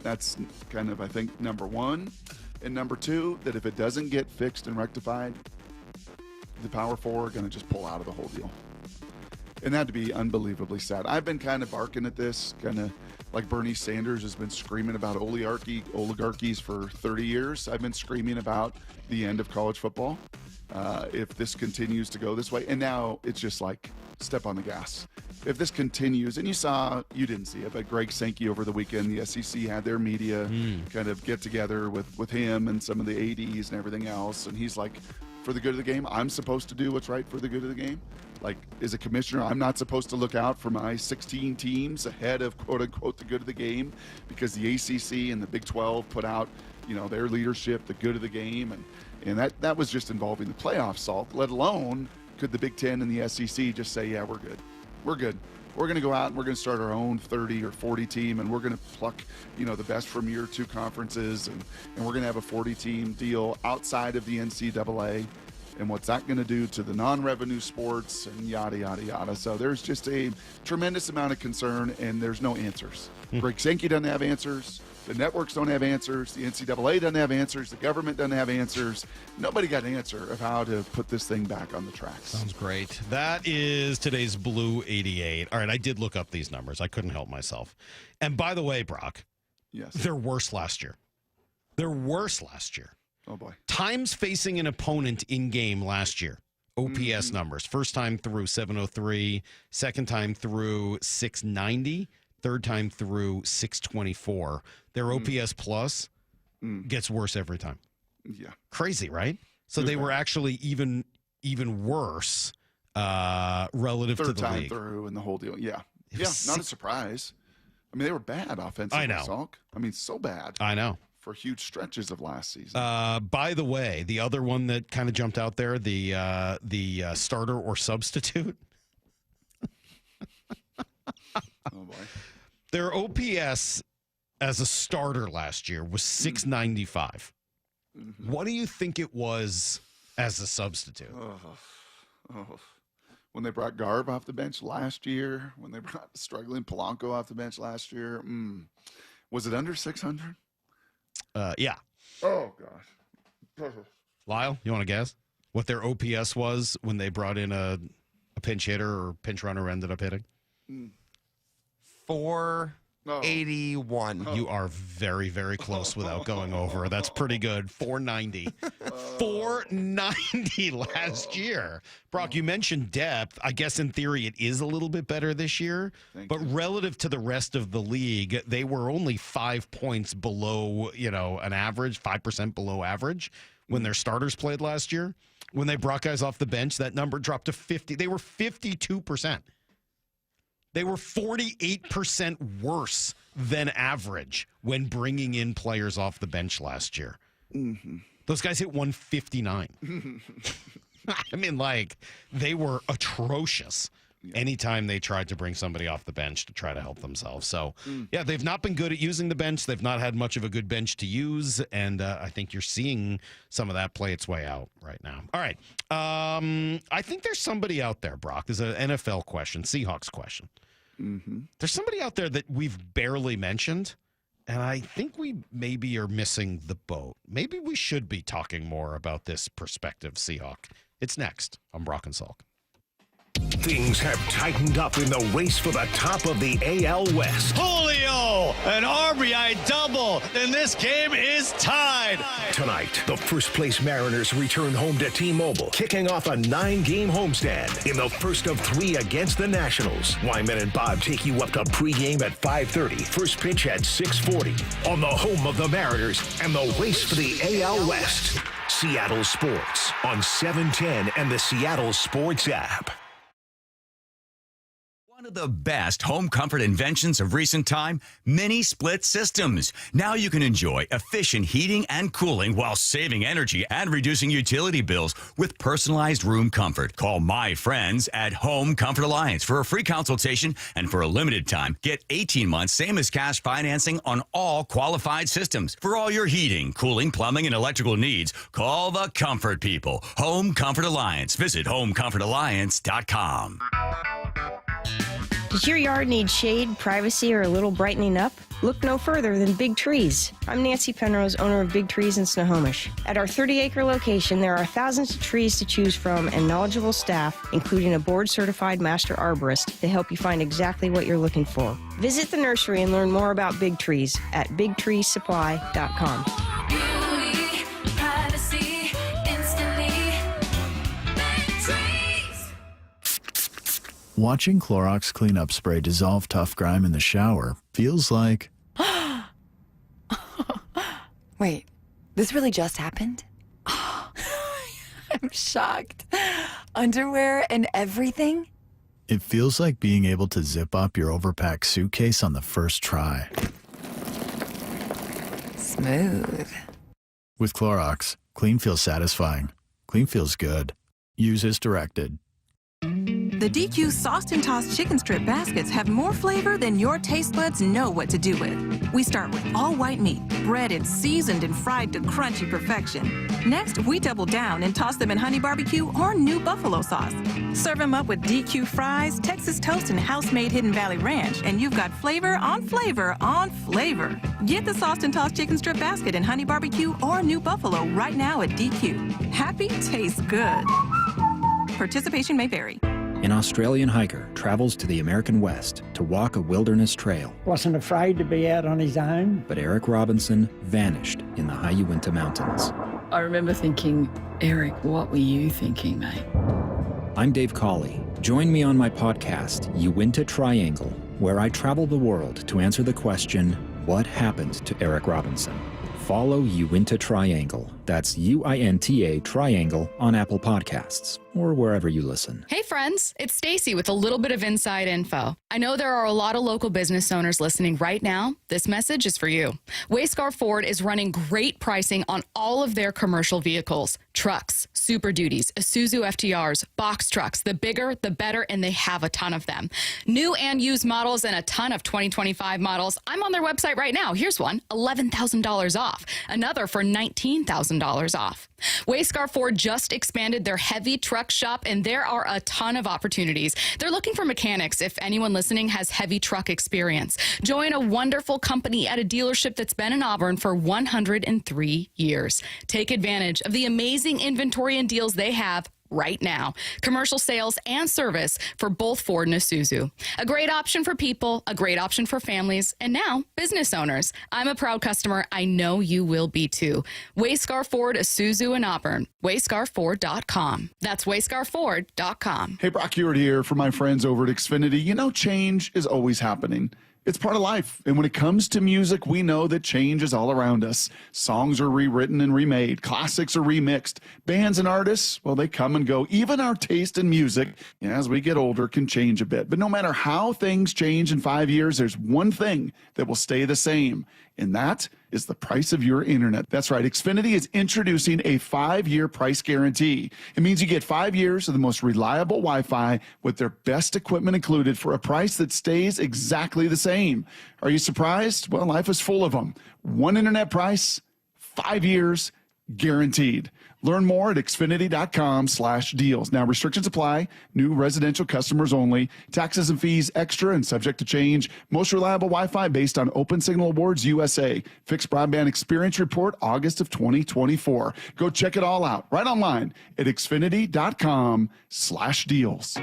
That's kind of, I think, number 1. And number 2, that if it doesn't get fixed and rectified, the Power 4 are going to just pull out of the whole deal. And that'd be unbelievably sad. I've been kind of barking at this, kind of like Bernie Sanders has been screaming about oligarchies for 30 years. I've been screaming about the end of college football if this continues to go this way. And now it's just like step on the gas. If this continues, and you didn't see it, but Greg Sankey over the weekend, the SEC had their media kind of get together with him and some of the ADs and everything else. And he's like, for the good of the game, I'm supposed to do what's right for the good of the game. Like, as a commissioner, I'm not supposed to look out for my 16 teams ahead of, quote unquote, the good of the game, because the ACC and the Big 12 put out, their leadership, the good of the game. And that was just involving the playoff, Salt, let alone could the Big 10 and the SEC just say, yeah, we're good. We're good. We're going to go out and we're going to start our own 30 or 40 team, and we're going to pluck, the best from your 2 conferences, and we're going to have a 40-team deal outside of the NCAA. And what's that going to do to the non-revenue sports and yada, yada, yada. So there's just a tremendous amount of concern, and there's no answers. Greg Sankey doesn't have answers. The networks don't have answers. The NCAA doesn't have answers. The government doesn't have answers. Nobody got an answer of how to put this thing back on the tracks.
Sounds great. That is today's Blue 88. All right, I did look up these numbers. I couldn't help myself. And by the way, Brock,
yes,
they're worse last year.
Oh, boy.
Times facing an opponent in game last year. OPS numbers. First time through 703. Second time through 690. Third time through 624. Their OPS plus gets worse every time.
Yeah.
Crazy, right? So they were actually even worse relative to the league.
Third time through and the whole deal. Yeah. Yeah, not a surprise. I mean, they were bad offensively,
I know.
Salk. I mean, so bad.
I know.
For huge stretches of last season.
By the way, the other one that kind of jumped out there, the starter or substitute.
Oh, boy.
Their OPS as a starter last year was 695. What do you think it was as a substitute?
When they brought Garb off the bench last year, when they brought struggling Polanco off the bench last year, was it under 600?
Yeah.
Oh, gosh.
Lyle, you want to guess what their OPS was when they brought in a pinch hitter or pinch runner ended up hitting?
481.
You are very, very close without going over. That's pretty good. 490. 490 last year. Brock, you mentioned depth. I guess in theory it is a little bit better this year. But relative to the rest of the league, they were only 5 points below, an average, 5% below average when their starters played last year. When they brought guys off the bench, that number dropped to 50. They were 52%. They were 48% worse than average when bringing in players off the bench last year.
Mm-hmm.
Those guys hit 159. I mean, like, they were atrocious anytime they tried to bring somebody off the bench to try to help themselves. So, yeah, they've not been good at using the bench. They've not had much of a good bench to use, and I think you're seeing some of that play its way out right now. All right. I think there's somebody out there, Brock. There's an NFL question, Seahawks question.
Mm-hmm.
There's somebody out there that we've barely mentioned, and I think we maybe are missing the boat. Maybe we should be talking more about this prospective Seahawk. It's next on Brock and Salk.
Things have tightened up in the race for the top of the AL West.
Julio, an RBI double, and this game is tied.
Tonight, the first-place Mariners return home to T-Mobile, kicking off a 9-game homestand in the first of 3 against the Nationals. Wyman and Bob take you up to pregame at 5:30, first pitch at 6:40, on the home of the Mariners and the race for the AL West. Seattle Sports on 710 and the Seattle Sports app.
One of the best home comfort inventions of recent time, mini split systems. Now you can enjoy efficient heating and cooling while saving energy and reducing utility bills with personalized room comfort. Call my friends at Home Comfort Alliance for a free consultation, and for a limited time, get 18 months same as cash financing on all qualified systems. For all your heating, cooling, plumbing, and electrical needs, call the comfort people. Home Comfort Alliance. Visit homecomfortalliance.com.
Does your yard need shade, privacy, or a little brightening up? Look no further than Big Trees. I'm Nancy Penrose, owner of Big Trees in Snohomish. At our 30-acre location, there are thousands of trees to choose from and knowledgeable staff, including a board-certified master arborist, to help you find exactly what you're looking for. Visit the nursery and learn more about Big Trees at bigtreesupply.com.
Beauty, privacy, instantly. Big Trees.
Watching Clorox cleanup spray dissolve tough grime in the shower feels like...
Wait, this really just happened? I'm shocked. Underwear and everything?
It feels like being able to zip up your overpacked suitcase on the first try.
Smooth.
With Clorox, clean feels satisfying. Clean feels good. Use as directed.
The DQ Sauced and Tossed Chicken Strip Baskets have more flavor than your taste buds know what to do with. We start with all white meat, breaded, seasoned, and fried to crunchy perfection. Next, we double down and toss them in honey barbecue or new buffalo sauce. Serve them up with DQ fries, Texas toast, and house-made Hidden Valley Ranch, and you've got flavor on flavor on flavor. Get the Sauced and Tossed Chicken Strip Basket in honey barbecue or new buffalo right now at DQ. Happy tastes good. Participation may vary.
An Australian hiker travels to the American West to walk a wilderness trail.
Wasn't afraid to be out on his own.
But Eric Robinson vanished in the high Uinta Mountains.
I remember thinking, Eric, what were you thinking, mate?
I'm Dave Cawley. Join me on my podcast, Uinta Triangle, where I travel the world to answer the question, what happened to Eric Robinson? Follow Uinta Triangle. That's UINTA Triangle on Apple Podcasts or wherever you listen.
Hey friends, it's Stacy with a little bit of inside info. I know there are a lot of local business owners listening right now. This message is for you. Wayscar Ford is running great pricing on all of their commercial vehicles, trucks, Super Duties, Isuzu FTRs, box trucks. The bigger, the better, and they have a ton of them. New and used models and a ton of 2025 models. I'm on their website right now. Here's one, $11,000 off. Another for $19,000 off. Wayscar Ford just expanded their heavy truck shop, and there are a ton of opportunities. They're looking for mechanics if anyone listening has heavy truck experience. Join a wonderful company at a dealership that's been in Auburn for 103 years. Take advantage of the amazing inventory and deals they have right now. Commercial sales and service for both Ford and Isuzu. A great option for people, a great option for families, and now business owners. I'm a proud customer. I know you will be too. Wayscar Ford, Isuzu in Auburn. WayscarFord.com. That's WayscarFord.com.
Hey, Brock Ewart here for my friends over at Xfinity. You know, change is always happening. It's part of life. And when it comes to music, we know that change is all around us. Songs are rewritten and remade. Classics are remixed. Bands and artists, well, they come and go. Even our taste in music, as we get older, can change a bit. But no matter how things change in 5 years, there's one thing that will stay the same, and that is the price of your internet. That's right. Xfinity is introducing a 5-year price guarantee. It means you get 5 years of the most reliable Wi-Fi with their best equipment included for a price that stays exactly the same. Are you surprised? Well, life is full of them. One internet price, 5 years, guaranteed. Learn more at Xfinity.com/deals. Now, restrictions apply. New residential customers only. Taxes and fees extra and subject to change. Most reliable Wi-Fi based on Open Signal Awards USA. Fixed Broadband Experience Report, August of 2024. Go check it all out right online at Xfinity.com/deals.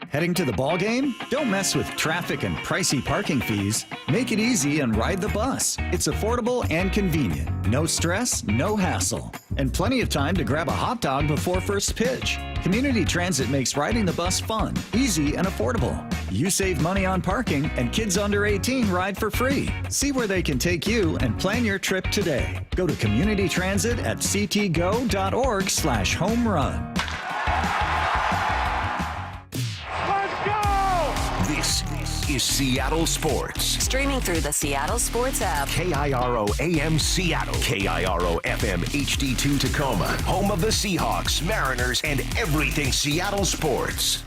Heading to the ball game? Don't mess with traffic and pricey parking fees. Make it easy and ride the bus. It's affordable and convenient. No stress, no hassle, and plenty of time to grab a hot dog before first pitch. Community Transit makes riding the bus fun, easy, and affordable. You save money on parking, and kids under 18 ride for free. See where they can take you and plan your trip today. Go to Community Transit at ctgo.org/home run.
This is Seattle Sports.
Streaming through the Seattle Sports app.
KIRO AM Seattle. KIRO FM HD2 Tacoma. Home of the Seahawks, Mariners, and everything Seattle sports.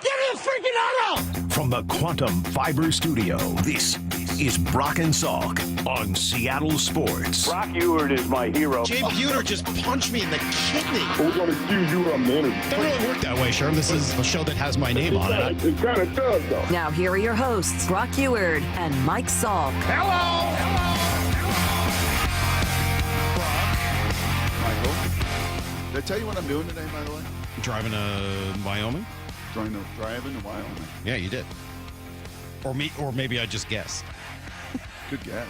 Get in the freaking auto!
From the Quantum Fiber Studio, this is Brock and Salk on Seattle Sports.
Brock Ewert is my hero.
Jay Buhner just punched me in the kidney.
Who's going to accuse you of murder?
Doesn't really work that way, Sherm. This is a show that has my name on it.
It kind of does, though.
Now, here are your hosts, Brock Ewert and Mike Salk.
Hello!
Michael, did I tell you what I'm doing today, by the way?
Driving to Wyoming?
Driving to Wyoming.
Yeah, you did. Or maybe I just guessed.
Good guess.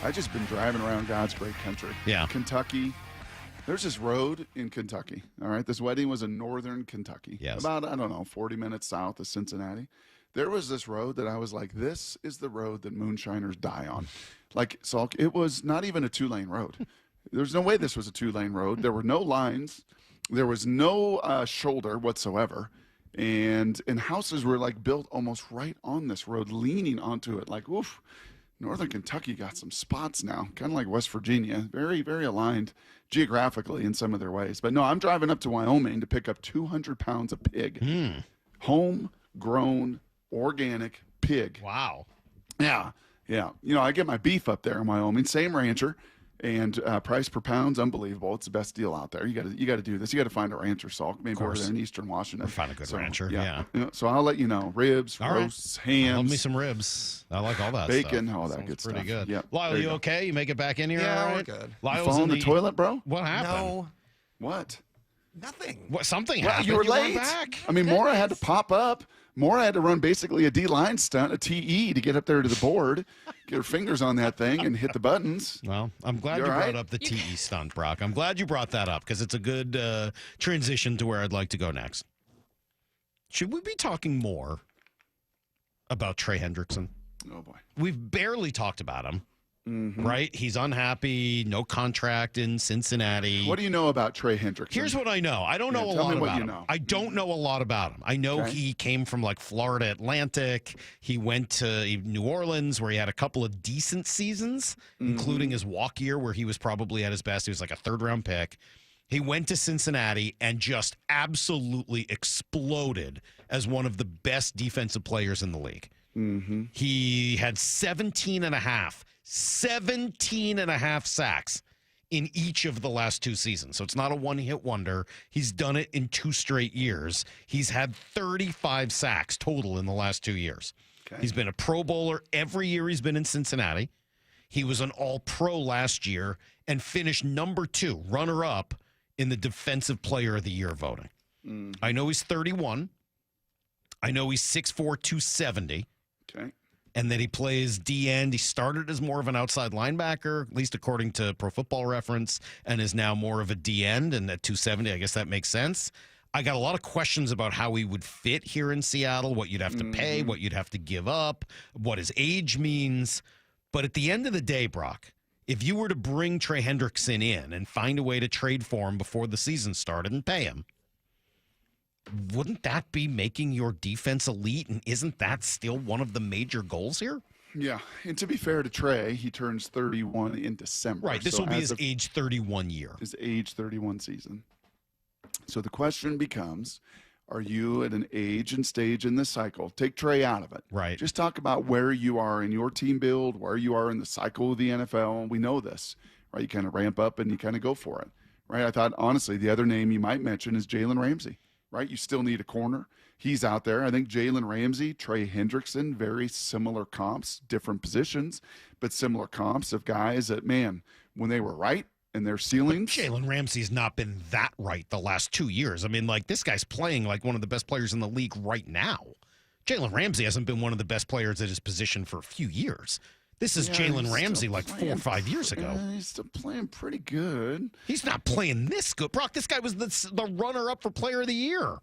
I just been driving around God's great country.
Yeah.
Kentucky. There's this road in Kentucky. All right. This wedding was in northern Kentucky.
Yes.
About, 40 minutes south of Cincinnati. There was this road that I was like, this is the road that moonshiners die on. Like, Salk, it was not even a 2-lane road. There's no way this was a 2-lane road. There were no lines. There was no shoulder whatsoever. And houses were like built almost right on this road, leaning onto it. Like, oof, Northern Kentucky got some spots now, kind of like West Virginia, very, very aligned geographically in some of their ways. But no, I'm driving up to Wyoming to pick up 200 pounds of pig, homegrown, organic pig.
Wow.
Yeah. I get my beef up there in Wyoming, same rancher. And price per pound's unbelievable. It's the best deal out there. You got to do this. You got to find a rancher, Salk, maybe over there in Eastern Washington.
Or find a good rancher. Yeah.
So I'll let you know. Ribs,
all
roasts,
right.
hams.
Love me some ribs. I like all that
bacon,
stuff.
all that
Sounds
good stuff.
Pretty good.
Yep.
Lyle, you okay? You make it back in here?
Yeah,
all right?
we're good.
Lyle's
you fall in
in
the toilet, bro?
What happened?
No.
What?
Nothing.
What? Something
Well,
happened.
you were
went
late.
back.
I mean, Mora had to pop up. Mora had to run basically a D-line stunt, a TE, to get up there to the board, get her fingers on that thing, and hit the buttons.
Well, I'm glad you brought up the TE stunt, Brock. I'm glad you brought that up because it's a good transition to where I'd like to go next. Should we be talking more about Trey Hendrickson?
Oh, boy.
We've barely talked about him,
Mm-hmm.
right? He's unhappy, no contract in Cincinnati.
What do you know about Trey Hendrickson?
Here's what I know. I don't know a lot about him. I don't know a lot about him. I know he came from like Florida Atlantic. He went to New Orleans where he had a couple of decent seasons, including his walk year where he was probably at his best. He was like a 3rd-round pick. He went to Cincinnati and just absolutely exploded as one of the best defensive players in the league.
Mm-hmm.
He had 17 and a half sacks in each of the last 2 seasons. So it's not a one-hit wonder. He's done it in 2 straight years. He's had 35 sacks total in the last 2 years. Okay. He's been a Pro Bowler every year he's been in Cincinnati. He was an All-Pro last year and finished number 2, runner-up in the Defensive Player of the Year voting. I know he's 31. I know he's 6'4", 270.
Okay.
And that he plays D-end. He started as more of an outside linebacker, at least according to Pro Football Reference, and is now more of a D-end. And at 270, I guess that makes sense. I got a lot of questions about how he would fit here in Seattle, what you'd have to pay, what you'd have to give up, what his age means. But at the end of the day, Brock, if you were to bring Trey Hendrickson in and find a way to trade for him before the season started and pay him, wouldn't that be making your defense elite? And isn't that still one of the major goals here?
Yeah, and to be fair to Trey, he turns 31 in December.
Right, this will be his age 31 year.
His age 31 season. So the question becomes, are you at an age and stage in this cycle? Take Trey out of it.
Right.
Just talk about where you are in your team build, where you are in the cycle of the NFL. We know this, right? You kind of ramp up and you kind of go for it, right? I thought, honestly, the other name you might mention is Jalen Ramsey, right? You still need a corner. He's out there. I think Jalen Ramsey, Trey Hendrickson, very similar comps, different positions, but similar comps of guys that, man, when they were right, and their ceilings.
Jalen Ramsey's not been that right the last 2 years. I mean, like, this guy's playing like one of the best players in the league right now. Jalen Ramsey hasn't been one of the best players at his position for a few years. This is Jalen Ramsey like 4 or 5 years ago.
He's still playing pretty good.
He's not playing this good. Brock, this guy was the runner-up for player of the year.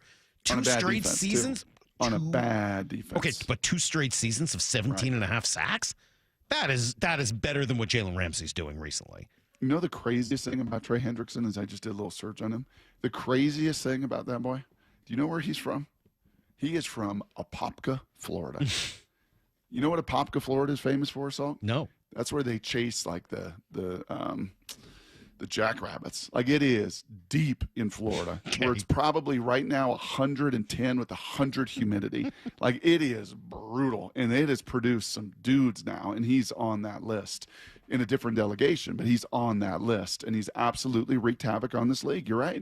Two straight seasons.
On a bad defense.
Okay, but 2 straight seasons of 17 and a half sacks? That is better than what Jalen Ramsey's doing recently.
You know the craziest thing about Trey Hendrickson is I just did a little search on him. The craziest thing about that boy, do you know where he's from? He is from Apopka, Florida. You know what Apopka, Florida is famous for, Salt?
No.
That's where they chase like the jackrabbits. Like it is deep in Florida, where it's probably right now 110 with 100 humidity. Like it is brutal, and it has produced some dudes now, and he's on that list in a different delegation, but he's on that list, and he's absolutely wreaked havoc on this league. You're right.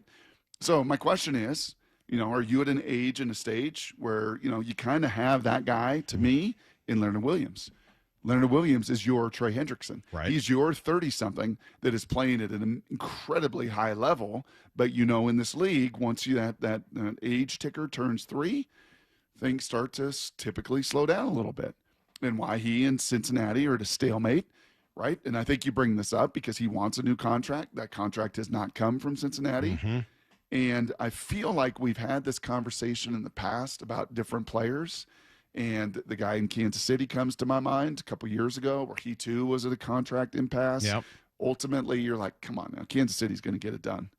So my question is, are you at an age and a stage where, you kind of have that guy, to me, in Leonard Williams? Leonard Williams is your Trey Hendrickson.
Right.
He's your 30-something that is playing at an incredibly high level. But, in this league, once that age ticker turns 3, things start to typically slow down a little bit. And why he and Cincinnati are at a stalemate, right? And I think you bring this up because he wants a new contract. That contract has not come from Cincinnati.
Mm-hmm.
And I feel like we've had this conversation in the past about different players. And the guy in Kansas City comes to my mind a couple years ago where he too was at a contract impasse.
Yep.
Ultimately, you're like, come on now, Kansas City's going to get it done.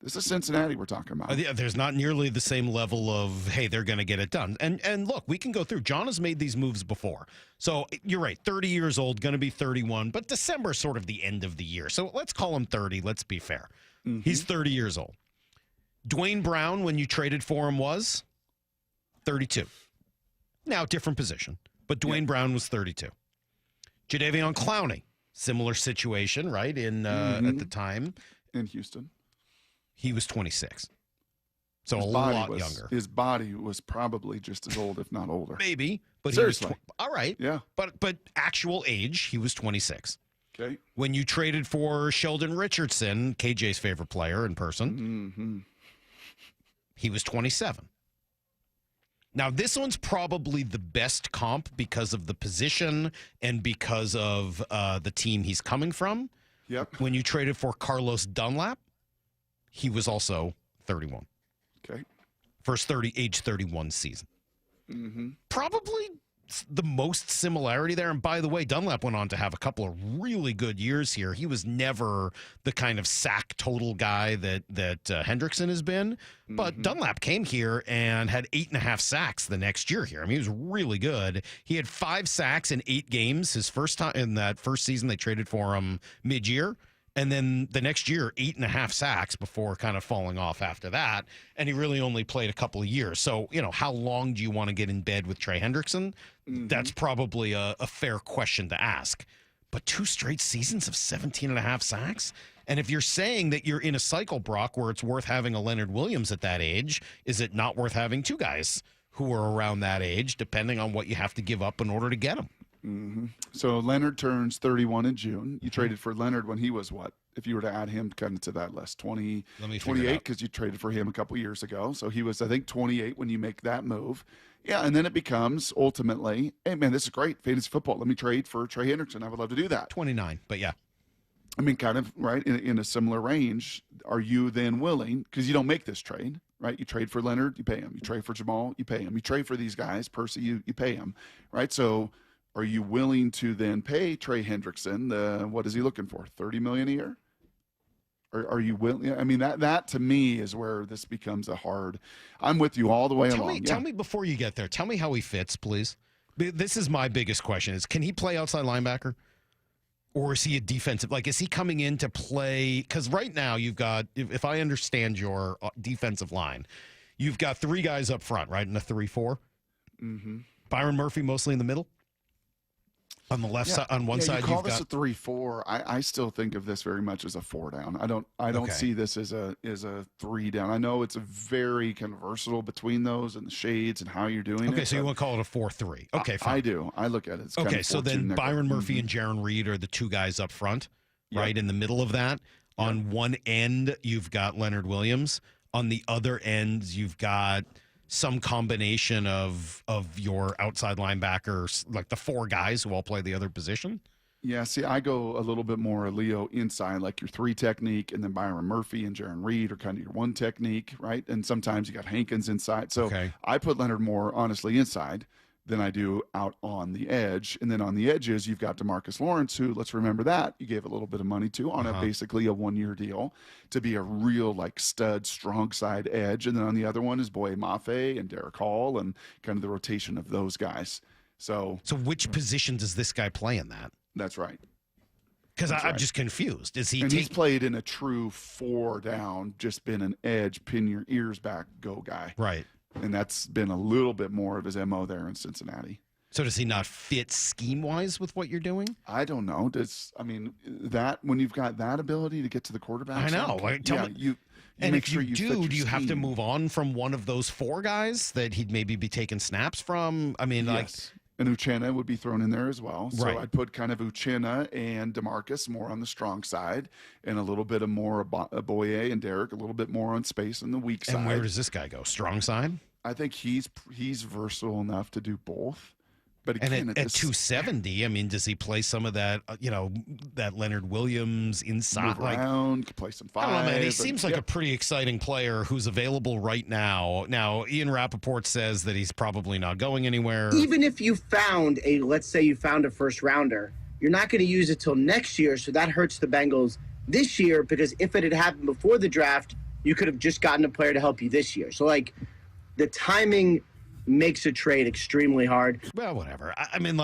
This is Cincinnati we're talking about.
There's not nearly the same level of, hey, they're going to get it done. And look, we can go through. John has made these moves before. So you're right, 30 years old, going to be 31, but December's sort of the end of the year. So let's call him 30. Let's be fair. Mm-hmm. He's 30 years old. Dwayne Brown, when you traded for him, was 32. Now, different position, but Dwayne Brown was 32. Jadeveon Clowney, similar situation, right, at the time.
In Houston.
He was 26. So a lot younger.
His body was probably just as old, if not older.
Maybe, but
seriously.
He was all right.
Yeah.
But actual age, he was 26.
Okay.
When you traded for Sheldon Richardson, KJ's favorite player in person, he was 27. Now, this one's probably the best comp because of the position and because of the team he's coming from.
Yep.
When you traded for Carlos Dunlap, he was also 31.
Okay.
First age 31 season.
Mm-hmm.
Probably the most similarity there. And by the way, Dunlap went on to have a couple of really good years here. He was never the kind of sack total guy that Hendrickson has been. But Dunlap came here and had 8.5 sacks the next year here. I mean, he was really good. He had 5 sacks in 8 games his first time in that first season. They traded for him mid-year. And then the next year, 8.5 sacks before kind of falling off after that. And he really only played a couple of years. So, how long do you want to get in bed with Trey Hendrickson? That's probably a fair question to ask. But 2 straight seasons of 17.5 sacks? And if you're saying that you're in a cycle, Brock, where it's worth having a Leonard Williams at that age, is it not worth having 2 guys who are around that age, depending on what you have to give up in order to get them?
Mm-hmm. So Leonard turns 31 in June. You traded for Leonard when he was what? If you were to add him kind of to that list, 28, because you traded for him a couple years ago. So he was, I think, 28 when you make that move. Yeah, and then it becomes ultimately, hey, man, this is great. Fantasy football. Let me trade for Trey Hendrickson. I would love to do that.
29, but yeah.
I mean, kind of, right, in a similar range. Are you then willing, because you don't make this trade, right? You trade for Leonard, you pay him. You trade for Jamal, you pay him. You trade for these guys, Percy, you pay him, right? So are you willing to then pay Trey Hendrickson, what is he looking for, $30 million a year? Or are you willing? I mean, that to me is where this becomes a hard. I'm with you all the way along.
Tell me before you get there, tell me how he fits, please. This is my biggest question: is can he play outside linebacker, or is he a defensive? Like, is he coming in to play? Because right now you've got, if I understand your defensive line, you've got 3 guys up front, right, in a 3-4.
Mm-hmm.
Byron Murphy mostly in the middle. On the left side, on one side,
you call
you've
this
got
a 3-4. I still think of this very much as a 4 down. I don't
Okay.
see this as a 3 down. I know it's a very kind of versatile between those and the shades and how you're doing it.
Okay, so you want to call it a 4-3? Okay, fine.
I do. I look at it as kind
Okay,
of
so then
4-2
Byron
nickel.
Murphy and Jaron Reed are the 2 guys up front,
Yep.
right in the middle of that. On one end, you've got Leonard Williams. On the other end, you've got some combination of your outside linebackers, like the 4 guys who all play the other position.
Yeah, see, I go a little bit more Leo inside, like your 3 technique, and then Byron Murphy and Jaron Reed are kind of your 1 technique, right? And sometimes you got Hankins inside. So I put Leonard more honestly inside than I do out on the edge. And then on the edges, you've got DeMarcus Lawrence, who, let's remember that, you gave a little bit of money to on basically a 1-year deal to be a real like stud, strong side edge. And then on the other one is Boye Mafe and Derek Hall and kind of the rotation of those guys. So
which position does this guy play in that?
That's right.
Because I'm just confused. Is he?
And he's played in a true 4 down, just been an edge, pin your ears back, go guy.
Right.
And that's been a little bit more of his MO there in Cincinnati.
So does he not fit scheme-wise with what you're doing?
I don't know. That when you've got that ability to get to the quarterback,
I know.
You
and
make
if
sure
you
fit your
do you have to
scheme.
move on from one of those 4 guys that he'd maybe be taking snaps from? I mean,
Yes. And Uchenna would be thrown in there as well. So
Right.
I'd put kind of Uchenna and DeMarcus more on the strong side and a little bit of more Boye and Derek, a little bit more on space on the weak side.
And where does this guy go? Strong side?
I think he's versatile enough to do both. But again,
And at 270, I mean, does he play some of that, that Leonard Williams inside?
move around, could play some 5.
I don't know, man. He seems like a pretty exciting player who's available right now. Now, Ian Rappaport says that he's probably not going anywhere.
Even if you found let's say you found a first rounder, you're not going to use it till next year. So that hurts the Bengals this year, because if it had happened before the draft, you could have just gotten a player to help you this year. So the timing makes a trade extremely hard.
Well, whatever. I mean,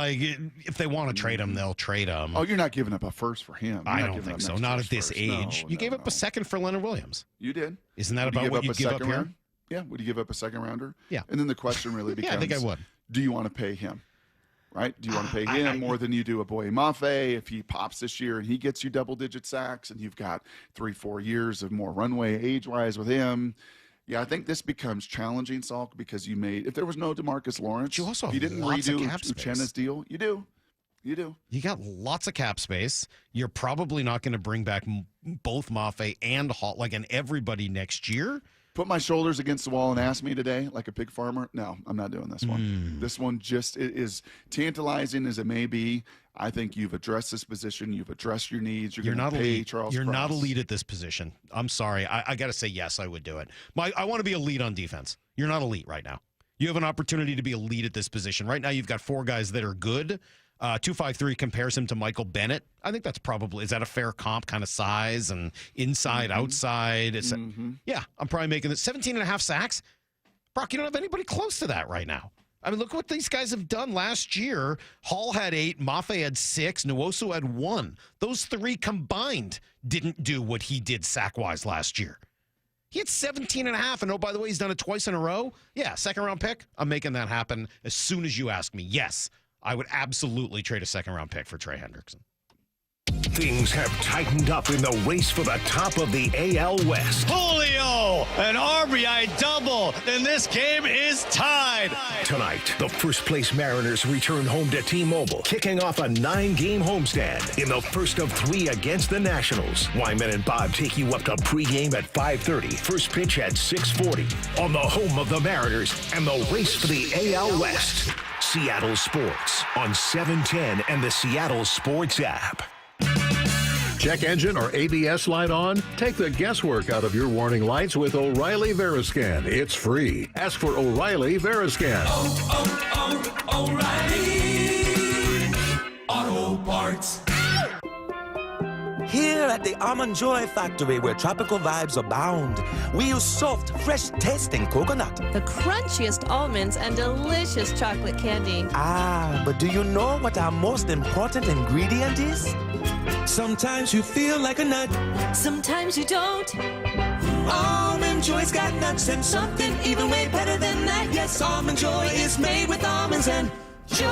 if they want to trade him, they'll trade him.
Oh, you're not giving up a first for him.
I don't think so. Not at this age.
No,
you gave up a second for Leonard Williams.
You did.
Isn't that about what you give up here?
Round? Yeah. Would you give up a second rounder?
Yeah.
And then the question really becomes,
I think I would.
Do you want to pay him? Right? Do you want to pay him more than you do a Boye Mafe? If he pops this year and he gets you double-digit sacks and you've got 3-4 years of more runway age-wise with him. Yeah, I think this becomes challenging, Salk, because if there was no DeMarcus Lawrence,
you also
if you didn't
lots of
redo
cap space.
Uchenna's deal, you do. You
got lots of cap space. You're probably not going to bring back both Mafe and Hall, and everybody next year.
Put my shoulders against the wall and ask me today, like a pig farmer. No, I'm not doing this one. This one just is tantalizing as it may be. I think you've addressed this position. You've addressed your needs. You're going to pay
elite.
Charles
You're
Cross.
not elite at this position. I'm sorry. I got to say, yes, I would do it. I want to be elite on defense. You're not elite right now. You have an opportunity to be elite at this position. Right now, you've got 4 guys that are good. 253 compares him to Michael Bennett. I think that's is that a fair comp, kind of size and inside, outside? Yeah, I'm probably making it 17.5 sacks. Brock, you don't have anybody close to that right now. I mean, look what these guys have done last year. Hall had 8, Mafe had 6, Nwosu had 1. Those 3 combined didn't do what he did sack-wise last year. He had 17.5, and oh, by the way, he's done it twice in a row. Yeah, second-round pick. I'm making that happen as soon as you ask me. Yes, I would absolutely trade a second-round pick for Trey Hendrickson.
Things have tightened up in the race for the top of the AL West.
Julio, an RBI double, and this game is tied.
Tonight, the first-place Mariners return home to T-Mobile, kicking off a 9-game homestand in the first of 3 against the Nationals. Wyman and Bob take you up to pregame at 5:30, first pitch at 6:40 on the home of the Mariners and the race for the AL West. Seattle Sports on 710 and the Seattle Sports app.
Check engine or ABS light on? Take the guesswork out of your warning lights with O'Reilly Veriscan. It's free. Ask for O'Reilly Veriscan.
O'Reilly Auto Parts.
Here at the Almond Joy Factory, where tropical vibes abound, we use soft, fresh-tasting coconut.
The crunchiest almonds and delicious chocolate candy.
Ah, but do you know what our most important ingredient is? Sometimes you feel like a nut.
Sometimes you don't.
Almond Joy's got nuts and something even way better than that. Yes, Almond Joy is made with almonds and joy.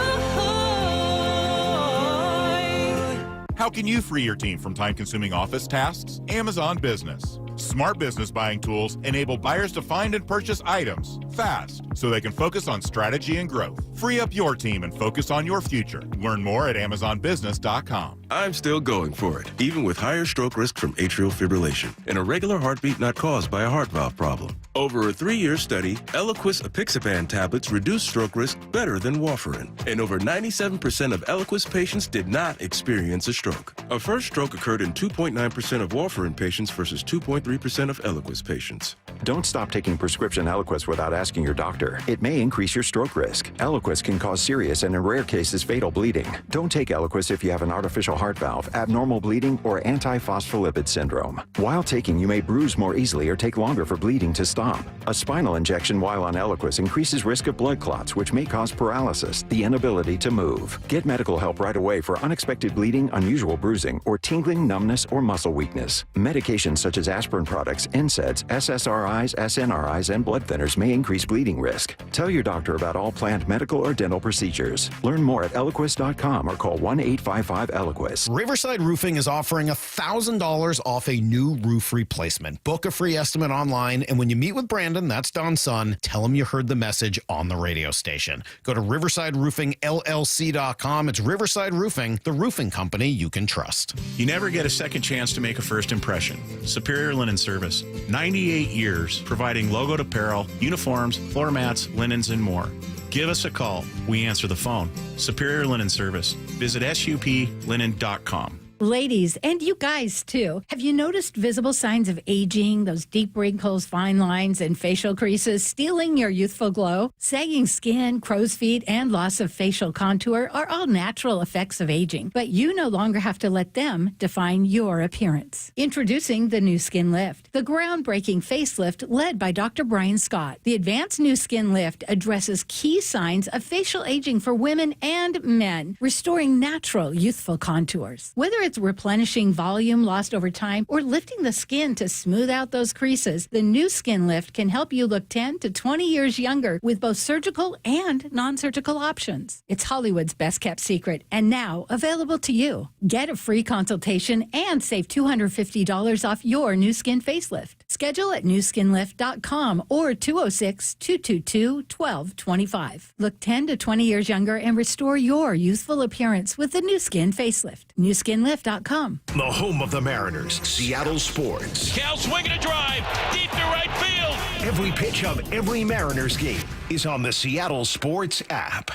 How can you free your team from time-consuming office tasks? Amazon Business. Smart business buying tools enable buyers to find and purchase items fast so they can focus on strategy and growth. Free up your team and focus on your future. Learn more at AmazonBusiness.com.
I'm still going for it, even with higher stroke risk from atrial fibrillation, an irregular heartbeat not caused by a heart valve problem. Over a 3-year study, Eliquis apixaban tablets reduce stroke risk better than warfarin, and over 97% of Eliquis patients did not experience a stroke. A first stroke occurred in 2.9% of warfarin patients versus 2.3% of Eliquis patients.
Don't stop taking prescription Eliquis without asking your doctor. It may increase your stroke risk. Eliquis can cause serious and in rare cases fatal bleeding. Don't take Eliquis if you have an artificial heart valve, abnormal bleeding, or antiphospholipid syndrome. While taking, you may bruise more easily or take longer for bleeding to stop. A spinal injection while on Eliquis increases risk of blood clots, which may cause paralysis, the inability to move. Get medical help right away for unexpected bleeding, unusual bruising, or tingling, numbness, or muscle weakness. Medications such as aspirin products, NSAIDs, SSRIs, SNRIs, and blood thinners may increase bleeding risk. Tell your doctor about all planned medical or dental procedures. Learn more at Eliquis.com or call 1-855-ELIQUIS.
Riverside Roofing is offering $1,000 off a new roof replacement. Book a free estimate online, and when you meet with Brandon, that's Don's son, tell him you heard the message on the radio station. Go to riversideroofingllc.com. It's Riverside Roofing, the roofing company you can trust.
You never get a second chance to make a first impression. Superior Linen Service, 98 years providing logoed apparel, uniforms, floor mats, linens, and more. Give us a call. We answer the phone. Superior Linen Service. Visit suplinen.com.
Ladies, and you guys too, have you noticed visible signs of aging, those deep wrinkles, fine lines, and facial creases stealing your youthful glow? Sagging skin, crow's feet, and loss of facial contour are all natural effects of aging, but you no longer have to let them define your appearance. Introducing the New Skin Lift, the groundbreaking facelift led by Dr. Brian Scott. The advanced New Skin Lift addresses key signs of facial aging for women and men, restoring natural youthful contours. Whether it's replenishing volume lost over time or lifting the skin to smooth out those creases, the New Skin Lift can help you look 10 to 20 years younger with both surgical and non-surgical options. It's Hollywood's best kept secret and now available to you. Get a free consultation and save $250 off your New Skin facelift. Schedule at newskinlift.com or 206-222-1225. Look 10 to 20 years younger and restore your youthful appearance with the New Skin facelift. newskinlift.com.
The home of the Mariners, Seattle Sports.
Cal swinging a drive, deep to right field.
Every pitch of every Mariners game is on the Seattle Sports app.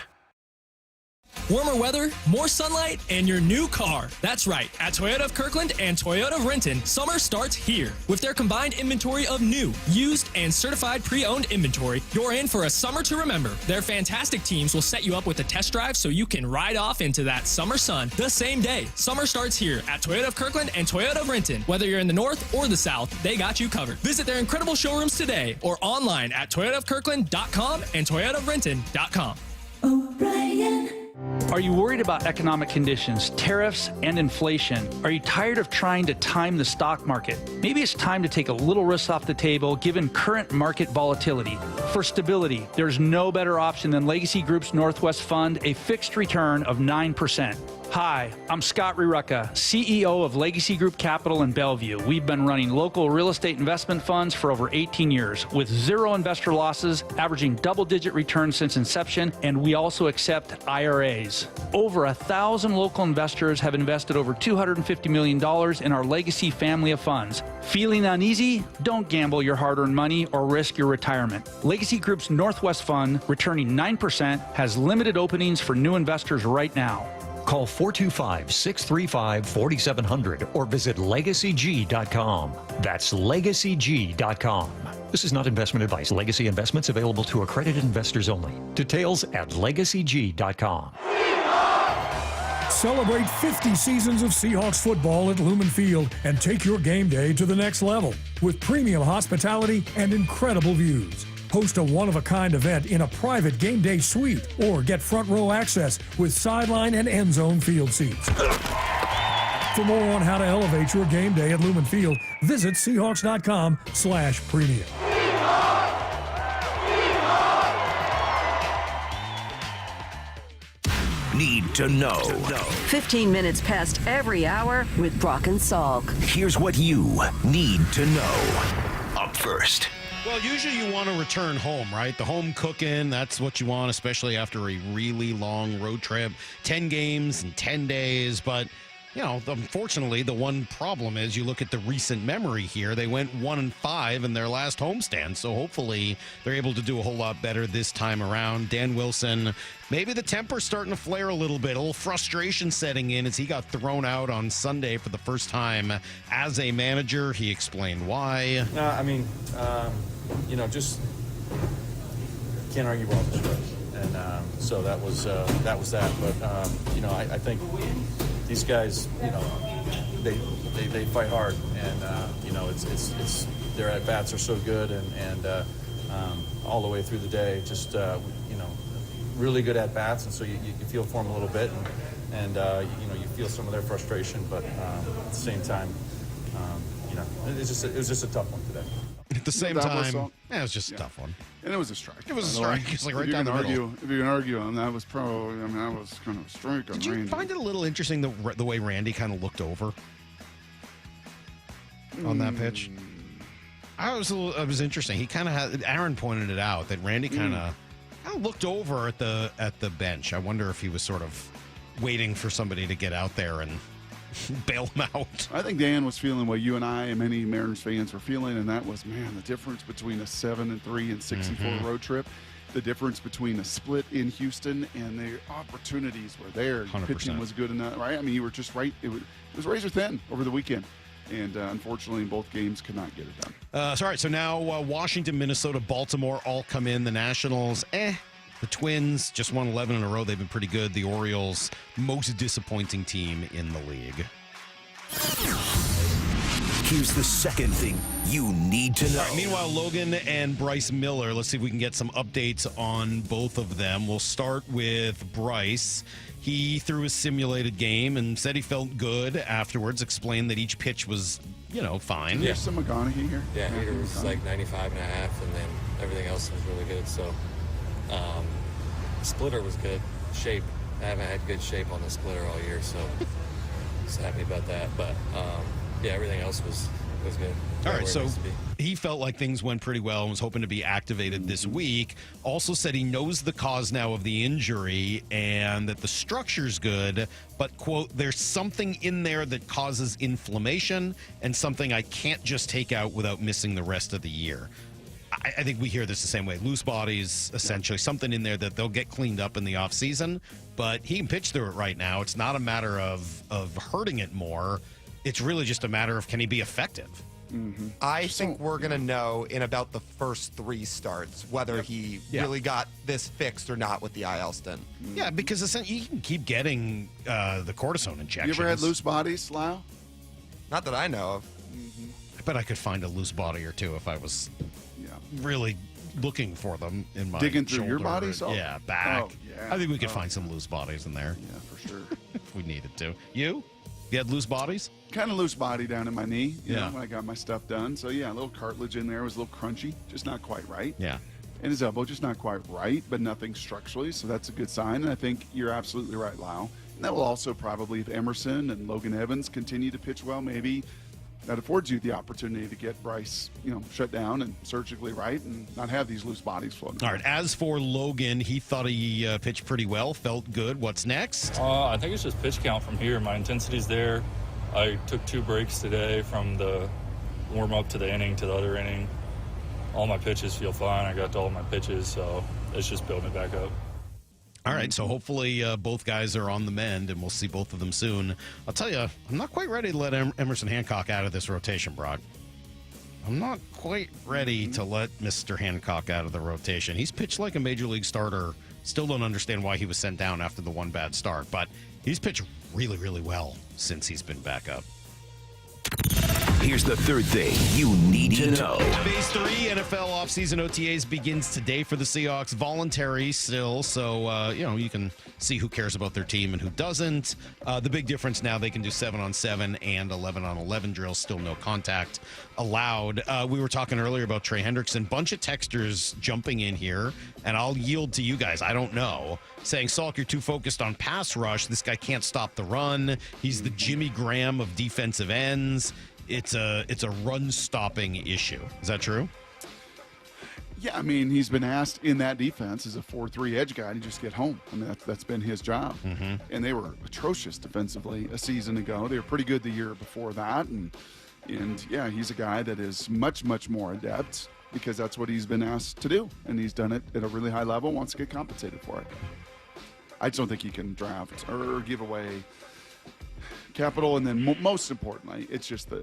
Warmer weather, more sunlight, and your new car. That's right. At Toyota of Kirkland and Toyota of Renton, summer starts here. With their combined inventory of new, used, and certified pre-owned inventory, you're in for a summer to remember. Their fantastic teams will set you up with a test drive so you can ride off into that summer sun the same day. Summer starts here at Toyota of Kirkland and Toyota of Renton. Whether you're in the north or the south, they got you covered. Visit their incredible showrooms today or online at toyotaofkirkland.com and toyotaofrenton.com.
O'Brien. Are you worried about economic conditions, tariffs, and inflation? Are you tired of trying to time the stock market? Maybe it's time to take a little risk off the table given current market volatility. For stability, there's no better option than Legacy Group's Northwest Fund, a fixed return of 9%. Hi, I'm Scott Rurecka, CEO of Legacy Group Capital in Bellevue. We've been running local real estate investment funds for over 18 years with zero investor losses, averaging double-digit returns since inception, and we also accept IRAs. Over 1,000 local investors have invested over $250 million in our Legacy family of funds. Feeling uneasy? Don't gamble your hard-earned money or risk your retirement. Legacy Group's Northwest Fund, returning 9%, has limited openings for new investors right now.
Call 425-635-4700 or visit LegacyG.com. That's LegacyG.com. This is not investment advice. Legacy investments available to accredited investors only. Details at LegacyG.com.
Celebrate 50 seasons of Seahawks football at Lumen Field and take your game day to the next level with premium hospitality and incredible views. Host a one-of-a-kind event in a private game day suite or get front row access with sideline and end zone field seats. For more on how to elevate your game day at Lumen Field, visit Seahawks.com/premium.
Need to know.
15 minutes past every hour with Brock and Salk.
Here's what you need to know. Up first.
Well, usually you want to return home, right? The home cooking, that's what you want, especially after a really long road trip. 10 games in 10 days. But, you know, unfortunately, the one problem is you look at the recent memory here. They went 1-5 in their last homestand. So hopefully they're able to do a whole lot better this time around. Dan Wilson, maybe the temper's starting to flare a little bit. A little frustration setting in as he got thrown out on Sunday for the first time as a manager. He explained why.
Just can't argue wrong with the choice. And so that was that. But, I think these guys, they fight hard. And, it's their at-bats are so good. And all the way through the day, just, really good at-bats. And so you feel for them a little bit. And you feel some of their frustration. But at the same time, it was just a tough one today.
At the same time, it was just a tough one.
And it was a strike.
It was a strike. It's like right down the middle.
If you can argue on that, was probably, that was kind of a strike.
Did you find it a little interesting the way Randy kind of looked over on that pitch? It was interesting. He kind of had, Aaron pointed it out, that Randy kind of looked over at the bench. I wonder if he was sort of waiting for somebody to get out there and bail him out.
I think Dan was feeling what you and I and many Mariners fans were feeling, and that was, the difference between a 7-3 and 64 road trip, the difference between a split in Houston, and the opportunities were there.
100%.
Pitching was good enough, right? I mean, you were just right. It was razor thin over the weekend. And unfortunately, both games could not get it done.
So now Washington, Minnesota, Baltimore all come in. The Nationals, The Twins just won 11 in a row. They've been pretty good. The Orioles, most disappointing team in the league.
Here's the second thing you need to know.
All right, meanwhile, Logan and Bryce Miller, let's see if we can get some updates on both of them. We'll start with Bryce. He threw a simulated game and said he felt good afterwards, explained that each pitch was, fine.
There's some McConaughey here.
Yeah, heater was like 95.5, and then everything else was really good. So splitter was good. Shape. I haven't had good shape on the splitter all year, so just happy about that. But everything else was good.
All right, so he felt like things went pretty well and was hoping to be activated this week. Also said he knows the cause now of the injury and that the structure's good, but, quote, there's something in there that causes inflammation and something I can't just take out without missing the rest of the year. I think we hear this the same way. Loose bodies, essentially, something in there that they'll get cleaned up in the offseason, but he can pitch through it right now. It's not a matter of hurting it more. It's really just a matter of can he be effective?
I think we're going to know in about the first 3 starts whether he really got this fixed or not with the IL stint.
Yeah, because essentially you can keep getting the cortisone injections.
You ever had loose bodies, Lyle?
Not that I know of.
I bet I could find a loose body or two if I was really looking for them in my
digging through your
shoulder.
bodies?
Back.
Oh, yeah.
I think we could find some loose bodies in there.
Yeah, for sure.
If we needed to. You had loose bodies?
Kind of loose body down in my knee, you
Yeah.
know, when I got my stuff done. So, a little cartilage in there was a little crunchy, just not quite right.
Yeah.
And his elbow just not quite right, but nothing structurally, so that's a good sign. And I think you're absolutely right, Lyle. And that will also probably, if Emerson and Logan Evans continue to pitch well, maybe that affords you the opportunity to get Bryce, shut down and surgically right and not have these loose bodies floating.
All right. As for Logan, he thought he pitched pretty well, felt good. What's next?
I think it's just pitch count from here. My intensity's there. I took 2 breaks today from the warm-up to the inning to the other inning. All my pitches feel fine. I got to all my pitches, so it's just building it back up.
All right, so hopefully both guys are on the mend, and we'll see both of them soon. I'll tell you, I'm not quite ready to let Emerson Hancock out of this rotation, Brock. I'm not quite ready to let Mr. Hancock out of the rotation. He's pitched like a major league starter. Still don't understand why he was sent down after the one bad start, but he's pitched really, really well since he's been back up.
Here's the third thing you need to know.
Phase 3 NFL offseason OTAs begins today for the Seahawks. Voluntary still, so you can see who cares about their team and who doesn't. The big difference now, they can do 7-on-7 and 11-on-11 drills. Still no contact allowed. We were talking earlier about Trey Hendrickson. Bunch of texters jumping in here, and I'll yield to you guys. I don't know. Saying, Salk, you're too focused on pass rush. This guy can't stop the run. He's the Jimmy Graham of defensive ends. It's a run-stopping issue. Is that true?
Yeah, I mean, he's been asked in that defense as a 4-3 edge guy to just get home. I mean, that's been his job. Mm-hmm. And they were atrocious defensively a season ago. They were pretty good the year before that. And yeah, he's a guy that is much, much more adept because that's what he's been asked to do. And he's done it at a really high level, wants to get compensated for it. I just don't think he can draft or give away capital, and then most importantly, it's just the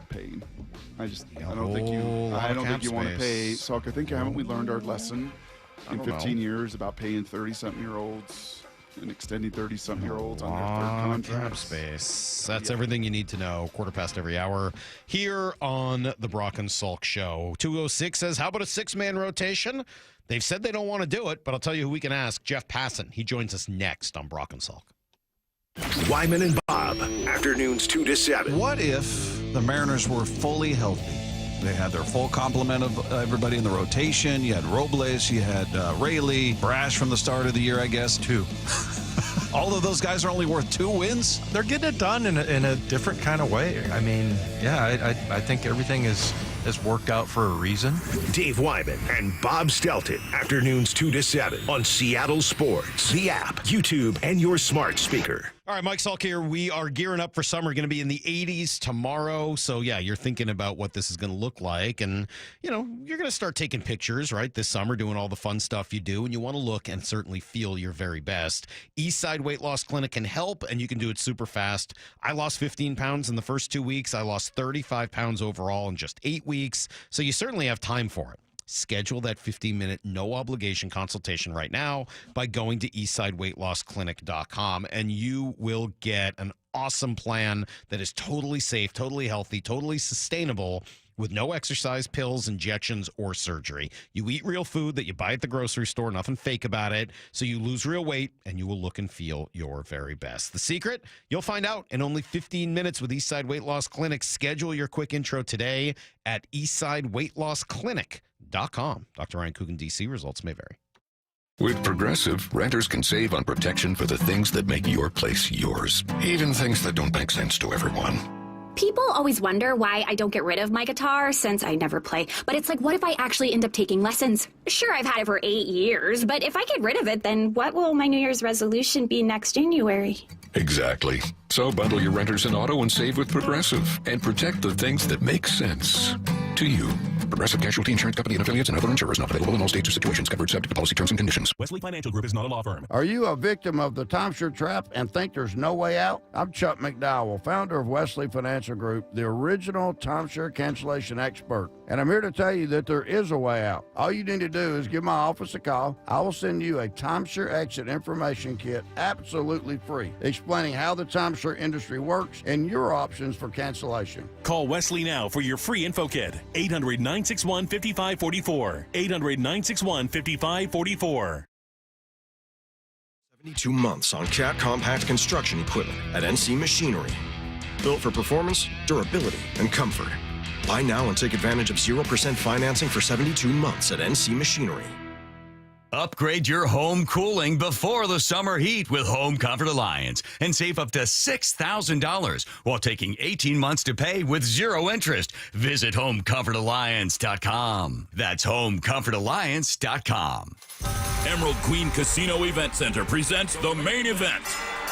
pain. I don't think you want to pay. Salk, I think haven't we learned our lesson in 15 years about paying 30-something-year-olds and extending 30-something-year-olds on their third contract?
Cap space. That's everything you need to know. 1/4 every hour here on the Brock and Salk Show. 206 says, how about a 6-man rotation? They've said they don't want to do it, but I'll tell you who we can ask. Jeff Passan. He joins us next on Brock and Salk.
Wyman and Bob, afternoons 2 to 7.
What if the Mariners were fully healthy? They had their full complement of everybody in the rotation. You had Robles, you had Rayleigh, Brash from the start of the year, I guess, 2. All of those guys are only worth 2 wins?
They're getting it done in a different kind of way. I mean, yeah, I think everything has worked out for a reason.
Dave Wyman and Bob Stelton, afternoons 2 to 7 on Seattle Sports, the app, YouTube, and your smart speaker.
All right, Mike Salk here. We are gearing up for summer. Going to be in the 80s tomorrow. So, yeah, you're thinking about what this is going to look like. And, you're going to start taking pictures, right, this summer, doing all the fun stuff you do. And you want to look and certainly feel your very best. Eastside Weight Loss Clinic can help, and you can do it super fast. I lost 15 pounds in the first 2 weeks. I lost 35 pounds overall in just 8 weeks. So you certainly have time for it. Schedule that 15-minute no-obligation consultation right now by going to eastsideweightlossclinic.com, and you will get an awesome plan that is totally safe, totally healthy, totally sustainable, with no exercise, pills, injections, or surgery. You eat real food that you buy at the grocery store, nothing fake about it, so you lose real weight, and you will look and feel your very best. The secret? You'll find out in only 15 minutes with Eastside Weight Loss Clinic. Schedule your quick intro today at eastsideweightlossclinic.com. Dr. Ryan Coogan, D.C. Results may vary.
With Progressive, renters can save on protection for the things that make your place yours, even things that don't make sense to everyone.
People always wonder why I don't get rid of my guitar since I never play. But it's like, what if I actually end up taking lessons? Sure, I've had it for 8 years, but if I get rid of it, then what will my New Year's resolution be next January?
Exactly. So bundle your renters in auto and save with Progressive and protect the things that make sense to you. Progressive Casualty Insurance Company and affiliates and other insurers not available in all states or situations. Covered subject to policy terms and conditions.
Wesley Financial Group is not a law firm.
Are you a victim of the timeshare trap and think there's no way out? I'm Chuck McDowell, founder of Wesley Financial Group, the original timeshare cancellation expert. And I'm here to tell you that there is a way out. All you need to do is give my office a call. I will send you a timeshare exit information kit absolutely free, explaining how the timeshare industry works and your options for cancellation.
Call Wesley now for your free info kit. 800-961-5544. 800-961-5544.
72 months on Cat compact construction equipment at NC Machinery. Built for performance, durability, and comfort. Buy now and take advantage of 0% financing for 72 months at NC Machinery.
Upgrade your home cooling before the summer heat with Home Comfort Alliance and save up to $6,000 while taking 18 months to pay with 0 interest. Visit HomeComfortAlliance.com. That's HomeComfortAlliance.com.
Emerald Queen Casino Event Center presents the main event.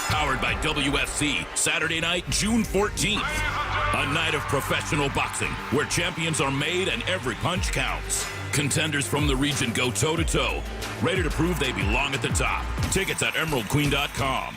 Powered by WFC, Saturday night, June 14th. A night of professional boxing where champions are made and every punch counts. Contenders from the region go toe-to-toe, ready to prove they belong at the top. Tickets at EmeraldQueen.com.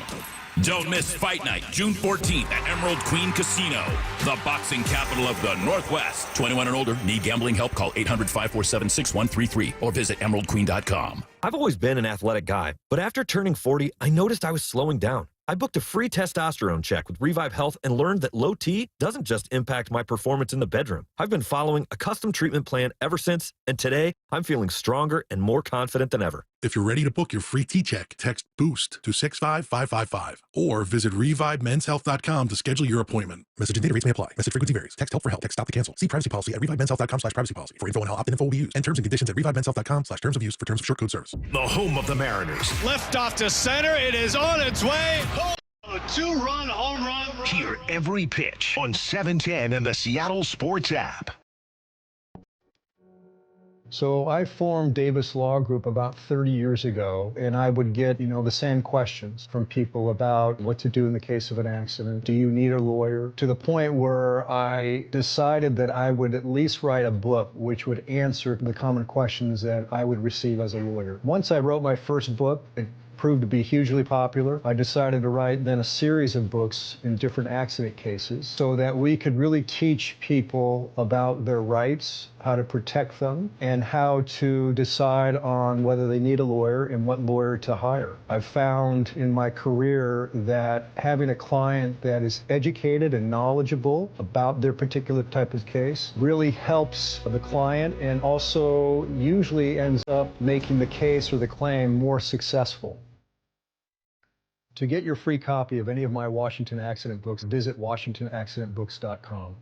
Don't miss Fight Night, June 14th at Emerald Queen Casino, the boxing capital of the Northwest. 21 and older, need gambling help? Call 800-547-6133 or visit EmeraldQueen.com.
I've always been an athletic guy, but after turning 40, I noticed I was slowing down. I booked a free testosterone check with Revive Health and learned that low T doesn't just impact my performance in the bedroom. I've been following a custom treatment plan ever since, and today I'm feeling stronger and more confident than ever.
If you're ready to book your free T-check, text BOOST to 65555 or visit ReviveMen'sHealth.com to schedule your appointment. Message and data rates may apply. Message frequency varies. Text help for help. Text stop to cancel. See privacy policy at ReviveMen'sHealth.com/privacy policy. For info on how opt-in info will be used. And terms and conditions at ReviveMen'sHealth.com/terms of use for terms of short code service.
The home of the Mariners.
Left off to center. It is on its way. A two-run home run.
Hear every pitch on 710 and the Seattle Sports app.
So I formed Davis Law Group about 30 years ago, and I would get, the same questions from people about what to do in the case of an accident. Do you need a lawyer? To the point where I decided that I would at least write a book which would answer the common questions that I would receive as a lawyer. Once I wrote my first book, it proved to be hugely popular. I decided to write then a series of books in different accident cases so that we could really teach people about their rights, how to protect them, and how to decide on whether they need a lawyer and what lawyer to hire. I've found in my career that having a client that is educated and knowledgeable about their particular type of case really helps the client and also usually ends up making the case or the claim more successful. To get your free copy of any of my Washington accident books, visit WashingtonAccidentBooks.com.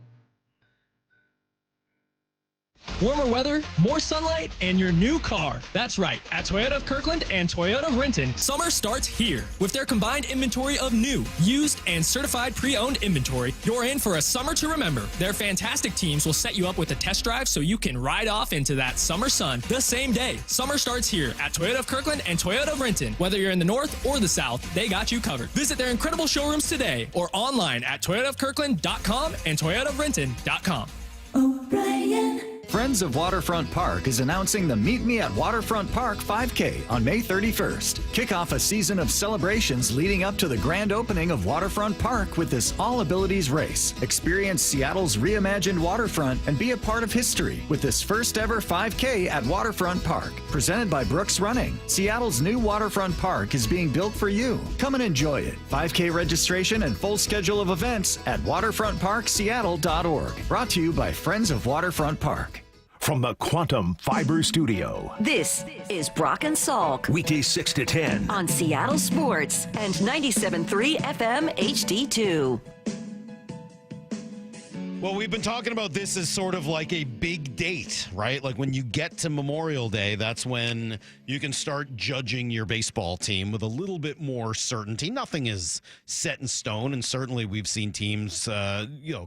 Warmer weather, more sunlight, and your new car. That's right. At Toyota of Kirkland and Toyota of Renton, summer starts here. With their combined inventory of new, used, and certified pre-owned inventory, you're in for a summer to remember. Their fantastic teams will set you up with a test drive so you can ride off into that summer sun the same day. Summer starts here at Toyota of Kirkland and Toyota of Renton. Whether you're in the north or the south, they got you covered. Visit their incredible showrooms today or online at toyotaofkirkland.com and toyotaofrenton.com.
O'Brien. Friends of Waterfront Park is announcing the Meet Me at Waterfront Park 5K on May 31st. Kick off a season of celebrations leading up to the grand opening of Waterfront Park with this all-abilities race. Experience Seattle's reimagined waterfront and be a part of history with this first ever 5K at Waterfront Park. Presented by Brooks Running, Seattle's new Waterfront Park is being built for you. Come and enjoy it. 5K registration and full schedule of events at waterfrontparkseattle.org. Brought to you by Friends of Waterfront Park.
From the Quantum Fiber Studio.
This is Brock and Salk.
Weekdays 6 to 10.
On Seattle Sports and 97.3 FM HD2.
Well, we've been talking about this as sort of like a big date, right? Like when you get to Memorial Day, that's when you can start judging your baseball team with a little bit more certainty. Nothing is set in stone, and certainly we've seen teams,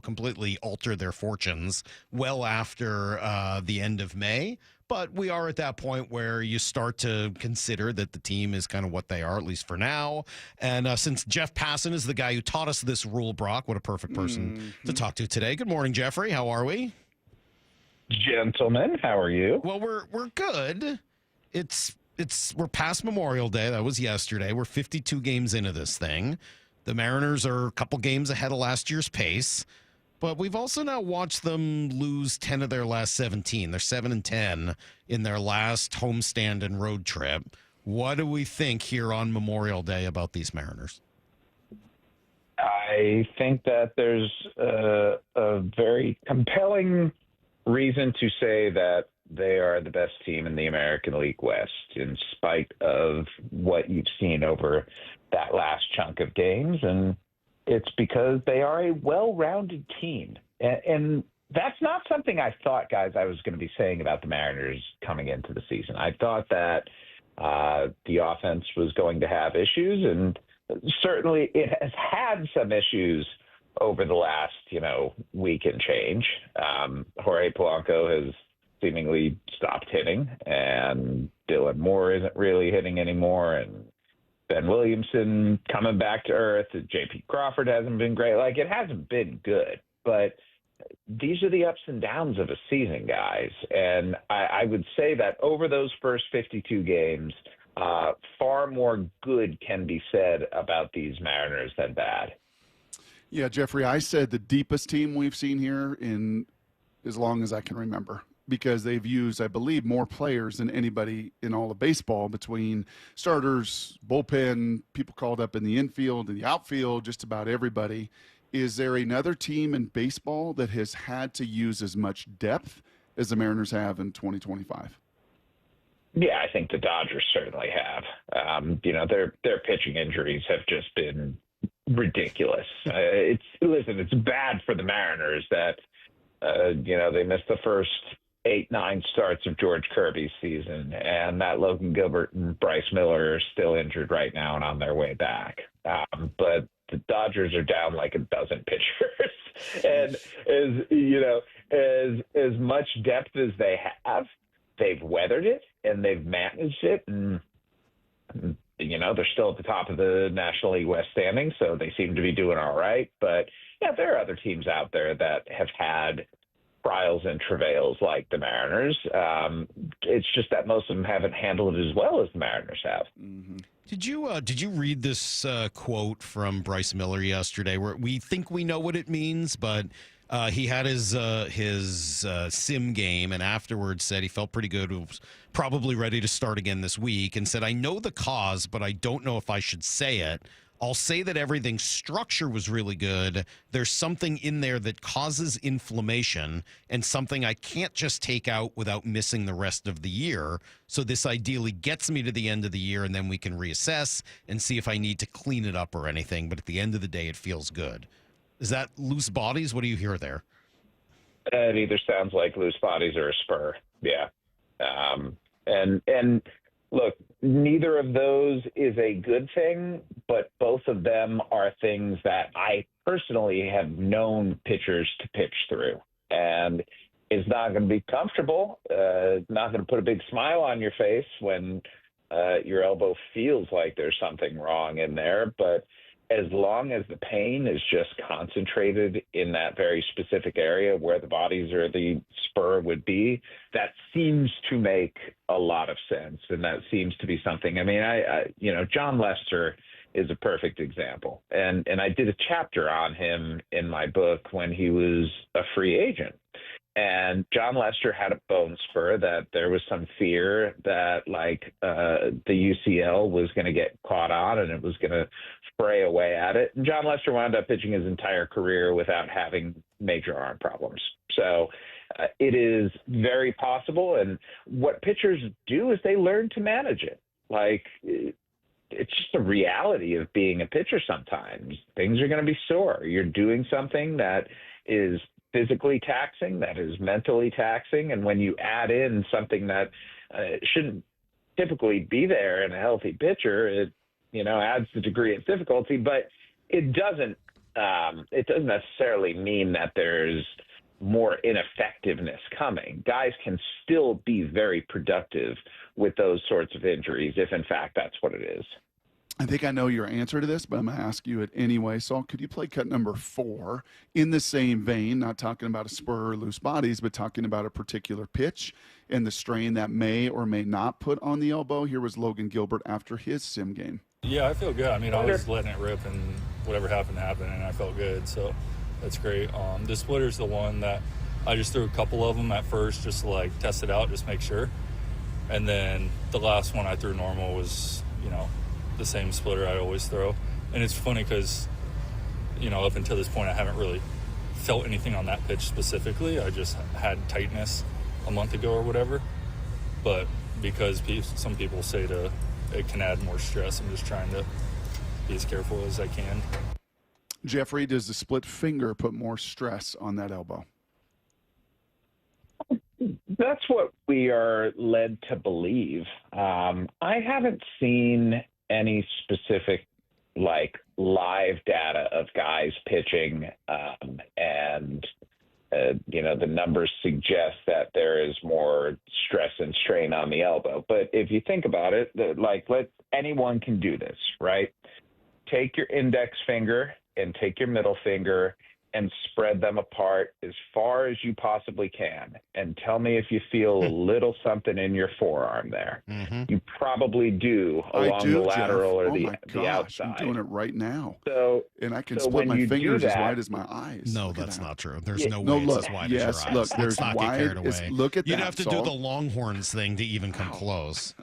completely alter their fortunes well after the end of May. But we are at that point where you start to consider that the team is kind of what they are, at least for now. And since Jeff Passan is the guy who taught us this rule, Brock, what a perfect person to talk to today. Good morning, Jeffrey. How are we?
Gentlemen, how are you?
Well, we're good. We're past Memorial Day. That was yesterday. We're 52 games into this thing. The Mariners are a couple games ahead of last year's pace. But we've also now watched them lose 10 of their last 17. They're 7-10 in their last homestand and road trip. What do we think here on Memorial Day about these Mariners?
I think that there's a very compelling reason to say that they are the best team in the American League West, in spite of what you've seen over that last chunk of games. And it's because they are a well-rounded team. And that's not something I thought, guys, I was going to be saying about the Mariners coming into the season. I thought that the offense was going to have issues, and certainly it has had some issues over the last, week and change. Jorge Polanco has seemingly stopped hitting, and Dylan Moore isn't really hitting anymore, and Ben Williamson coming back to earth. J.P. Crawford hasn't been great. Like, it hasn't been good. but these are the ups and downs of a season, guys. And I would say that over those first 52 games, far more good can be said about these Mariners than bad.
Yeah, Jeffrey, I said the deepest team we've seen here in as long as I can remember, because they've used, I believe, more players than anybody in all of baseball, between starters, bullpen, people called up in the infield and the outfield, just about everybody. Is there another team in baseball that has had to use as much depth as the Mariners have in 2025?
Yeah, I think the Dodgers certainly have. Their pitching injuries have just been ridiculous. It's bad for the Mariners that they missed the first 8-9 starts of George Kirby's season, and that Logan Gilbert and Bryce Miller are still injured right now and on their way back. But the Dodgers are down like a dozen pitchers, and as much depth as they have, they've weathered it and they've managed it, and they're still at the top of the National League West standing, so they seem to be doing all right. But yeah, there are other teams out there that have had trials and travails like the Mariners. It's just that most of them haven't handled it as well as the Mariners have.
Mm-hmm.
Did you read this quote from Bryce Miller yesterday, where we think we know what it means, but he had his sim game, and afterwards said he felt pretty good, was probably ready to start again this week, and said, "I know the cause, but I don't know if I should say it. I'll say that everything's structure was really good. There's something in there that causes inflammation, and something I can't just take out without missing the rest of the year. So this ideally gets me to the end of the year, and then we can reassess and see if I need to clean it up or anything. But at the end of the day, it feels good." Is that loose bodies? What do you hear there?
It either sounds like loose bodies or a spur. Yeah. And look, neither of those is a good thing, but both of them are things that I personally have known pitchers to pitch through. And it's not going to be comfortable. Not going to put a big smile on your face when your elbow feels like there's something wrong in there. But as long as the pain is just concentrated in that very specific area where the bodies or the spur would be, that seems to make a lot of sense. And that seems to be something. I mean, John Lester is a perfect example. And I did a chapter on him in my book when he was a free agent. And John Lester had a bone spur that there was some fear that the UCL was going to get caught on and it was going to fray away at it. And John Lester wound up pitching his entire career without having major arm problems. So it is very possible. And what pitchers do is they learn to manage it. It's just the reality of being a pitcher sometimes. Things are going to be sore. You're doing something that is physically taxing, that is mentally taxing, and when you add in something that shouldn't typically be there in a healthy pitcher, it adds the degree of difficulty. But it doesn't necessarily mean that there's more ineffectiveness coming. Guys can still be very productive with those sorts of injuries, if in fact that's what it is.
I think I know your answer to this, but I'm going to ask you it anyway. So could you play cut number 4 in the same vein, not talking about a spur or loose bodies, but talking about a particular pitch and the strain that may or may not put on the elbow? Here was Logan Gilbert after his sim game.
Yeah, I feel good. I mean, I was letting it rip, and whatever happened, and I felt good. So that's great. The splitter's the one that I just threw a couple of them at first just to test it out, just make sure. And then the last one I threw normal was, the same splitter I always throw. And it's funny because, up until this point, I haven't really felt anything on that pitch specifically. I just had tightness a month ago or whatever. But because some people say it can add more stress, I'm just trying to be as careful as I can.
Jeffrey, does the split finger put more stress on that elbow?
That's what we are led to believe. I haven't seen any specific live data of guys pitching, and the numbers suggest that there is more stress and strain on the elbow. But if you think about it, anyone can do this, right? Take your index finger and take your middle finger and spread them apart as far as you possibly can. And tell me if you feel a little something in your forearm there. You probably do along the lateral or the outside.
I'm doing it right now.
So,
and I can split my fingers as wide as my eyes.
No, that's not true. There's no way it's as wide as your eyes.
Look, there's
Let's not
wide.
get carried away.
Look at
You'd
that.
have to do the Longhorns thing to even come close.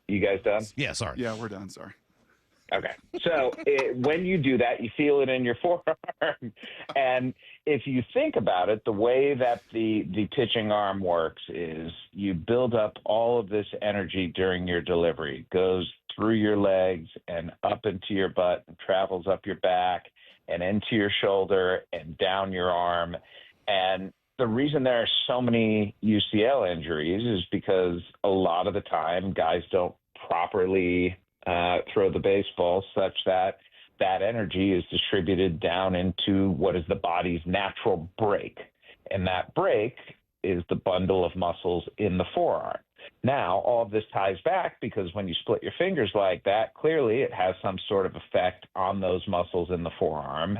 You guys done?
Yeah, sorry.
Yeah, we're done. Sorry.
Okay. So when you do that, you feel it in your forearm. And if you think about it, the way that the pitching arm works is you build up all of this energy during your delivery. It goes through your legs and up into your butt and travels up your back and into your shoulder and down your arm. And the reason there are so many UCL injuries is because a lot of the time guys don't properly throw the baseball such that that energy is distributed down into what is the body's natural break. And that break is the bundle of muscles in the forearm. Now, all of this ties back because when you split your fingers like that, clearly it has some sort of effect on those muscles in the forearm.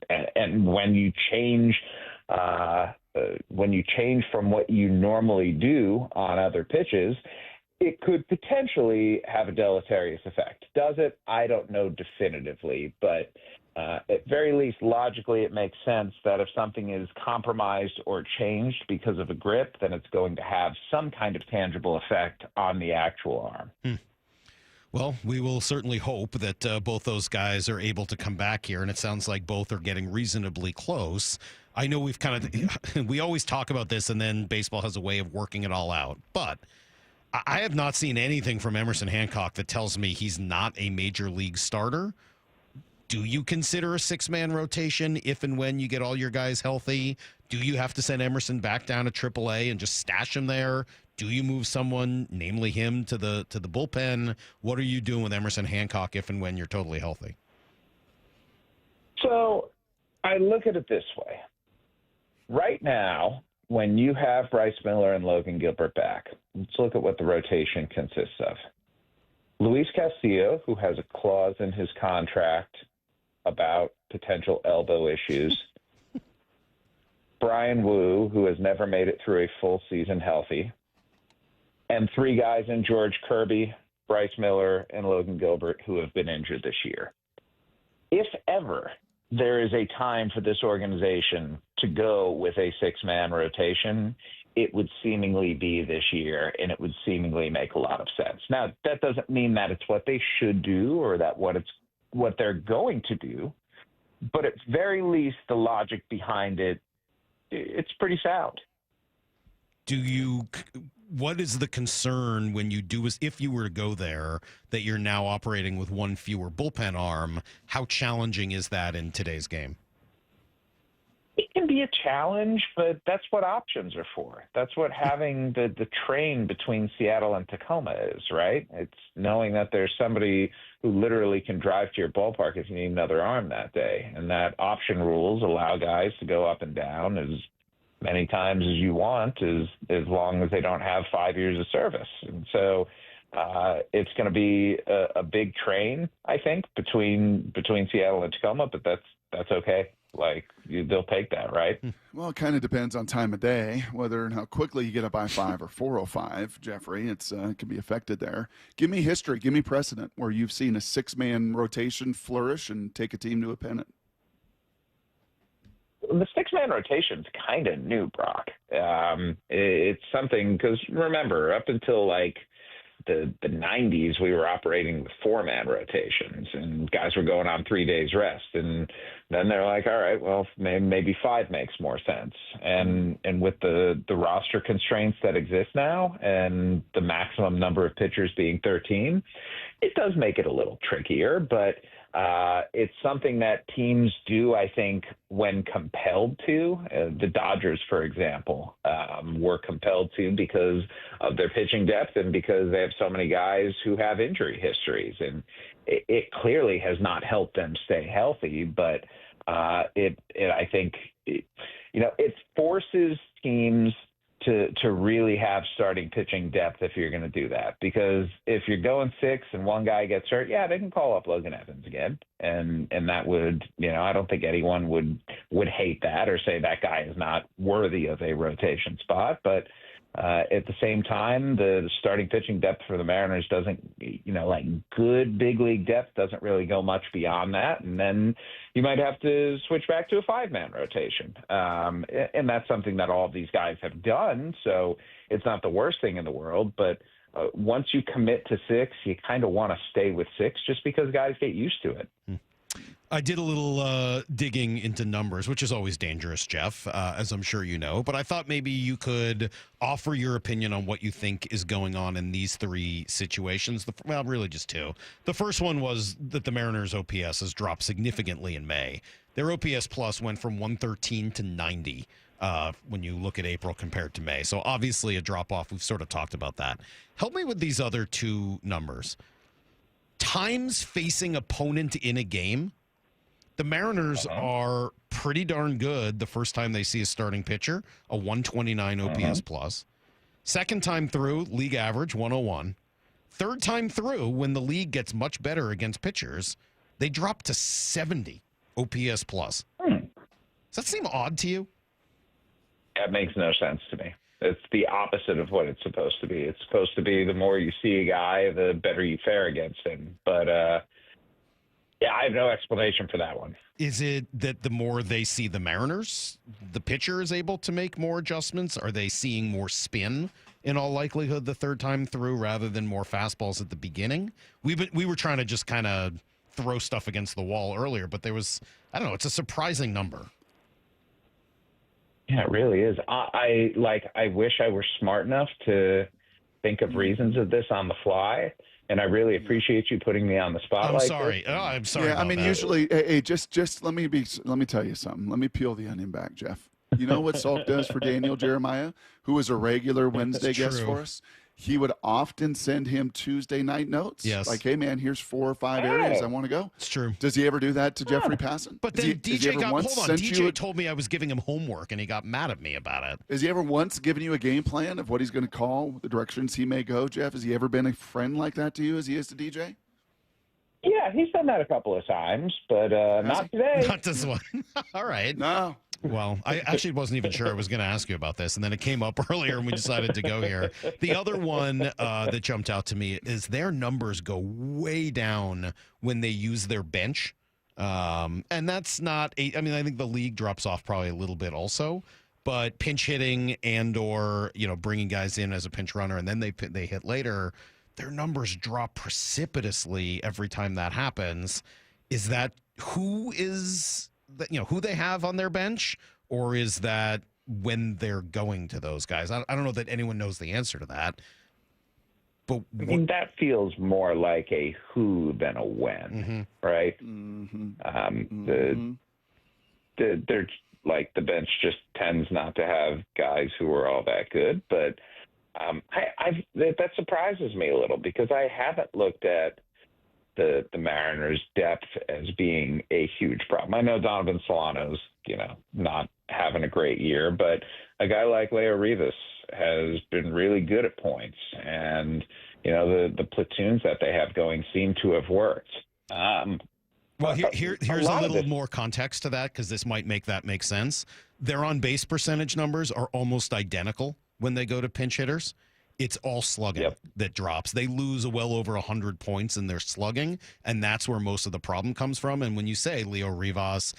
And when you change from what you normally do on other pitches, it could potentially have a deleterious effect. Does it? I don't know definitively, but at very least, logically, it makes sense that if something is compromised or changed because of a grip, then it's going to have some kind of tangible effect on the actual arm.
Well, we will certainly hope that both those guys are able to come back here, and it sounds like both are getting reasonably close. I know we always talk about this, and then baseball has a way of working it all out, but I have not seen anything from Emerson Hancock that tells me he's not a major league starter. Do you consider a six-man rotation if and when you get all your guys healthy? Do you have to send Emerson back down to AAA and just stash him there? Do you move someone, namely him, to the bullpen? What are you doing with Emerson Hancock if and when you're totally healthy?
So I look at it this way. Right now, when you have Bryce Miller and Logan Gilbert back, let's look at what the rotation consists of. Luis Castillo, who has a clause in his contract about potential elbow issues. Brian Wu, who has never made it through a full season healthy. And three guys in George Kirby, Bryce Miller, and Logan Gilbert, who have been injured this year. If ever there is a time for this organization to go with a six-man rotation, it would seemingly be this year, and it would seemingly make a lot of sense. Now, that doesn't mean that it's what they should do or that what they're going to do, but at very least, the logic behind it, it's pretty sound.
What is the concern when you do, if you were to go there, that you're now operating with one fewer bullpen arm? How challenging is that in today's game?
It can be a challenge, but that's what options are for. That's what having the train between Seattle and Tacoma is, right? It's knowing that there's somebody who literally can drive to your ballpark if you need another arm that day. And that option rules allow guys to go up and down as many times as you want, as long as they don't have 5 years of service. And so it's going to be a big train, I think, between Seattle and Tacoma, but that's okay. Like, they'll take that, right?
Well, it kind of depends on time of day, whether and how quickly you get up by 5 or 4:05, Jeffrey. It can be affected there. Give me history, give me precedent where you've seen a six-man rotation flourish and take a team to a pennant.
The six-man rotation's kind of new, Brock. It's something, because remember, up until like the 90s, we were operating with four-man rotations, and guys were going on 3 days rest. And then they're like, all right, well, maybe five makes more sense. And with the roster constraints that exist now and the maximum number of pitchers being 13, it does make it a little trickier, but it's something that teams do, I think, when compelled to. The Dodgers, for example, were compelled to because of their pitching depth and because they have so many guys who have injury histories. And it clearly has not helped them stay healthy, but I think, it forces teams to really have starting pitching depth if you're going to do that. Because if you're going 6 and one guy gets hurt, yeah, they can call up Logan Evans again. And that would, I don't think anyone would hate that or say that guy is not worthy of a rotation spot. But at the same time, the starting pitching depth for the Mariners doesn't, like good big league depth doesn't really go much beyond that. And then you might have to switch back to a 5-man rotation. And that's something that all of these guys have done. So it's not the worst thing in the world. But once you commit to 6, you kind of want to stay with 6 just because guys get used to it.
I did a little digging into numbers, which is always dangerous, Jeff, as I'm sure you know. But I thought maybe you could offer your opinion on what you think is going on in these 3 situations. Well, really just 2. The first one was that the Mariners' OPS has dropped significantly in May. Their OPS plus went from 113 to 90 when you look at April compared to May. So obviously a drop-off. We've sort of talked about that. Help me with these other 2 numbers. Times facing opponent in a game. The Mariners are pretty darn good the first time they see a starting pitcher, a 129 OPS plus. Second time through, league average, 101. Third time through, when the league gets much better against pitchers, they drop to 70 OPS plus. Does that seem odd to you?
That makes no sense to me. It's the opposite of what it's supposed to be. It's supposed to be the more you see a guy, the better you fare against him. But, yeah, I have no explanation for that one.
Is it that the more they see the Mariners, the pitcher is able to make more adjustments? Are they seeing more spin in all likelihood the third time through rather than more fastballs at the beginning? We were trying to just kind of throw stuff against the wall earlier, but there was, I don't know, it's a surprising number.
Yeah, it really is. I wish I were smart enough to think of reasons of this on the fly. And I really appreciate you putting me on the spot.
I'm sorry. Oh, I'm sorry.
Yeah, I mean, usually, hey, just let me tell you something. Let me peel the onion back, Jeff. You know what Salk does for Daniel Jeremiah, who is a regular Wednesday guest for us? He would often send him Tuesday night notes.
Yes.
Like, hey, man, here's 4 or 5 areas I want to go.
It's true.
Does he ever do that to Jeffrey Passan?
But then DJ told me I was giving him homework, and he got mad at me about it.
Has he ever once given you a game plan of what he's going to call, the directions he may go, Jeff? Has he ever been a friend like that to you as he is to DJ?
Yeah, he's done that a couple of times, but not today.
Not this one. All right.
No.
Well, I actually wasn't even sure I was going to ask you about this, and then it came up earlier, and we decided to go here. The other one that jumped out to me is their numbers go way down when they use their bench, and that's not. I think the league drops off probably a little bit also, but pinch hitting and/or bringing guys in as a pinch runner, and then they hit later, their numbers drop precipitously every time that happens. Is that who they have on their bench, or is that when they're going to those guys? I don't know that anyone knows the answer to that. But
I mean, that feels more like a who than a when, right? They're like the bench just tends not to have guys who are all that good, but that surprises me a little because I haven't looked at the Mariners' depth as being a huge problem. I know Donovan Solano's, not having a great year, but a guy like Leo Rivas has been really good at points. And, the platoons that they have going seem to have worked.
Well, here's a little more context to that because this might make that make sense. Their on-base percentage numbers are almost identical when they go to pinch hitters. It's all slugging that drops. They lose well over 100 points in their slugging, and that's where most of the problem comes from. And when you say Leo Rivas,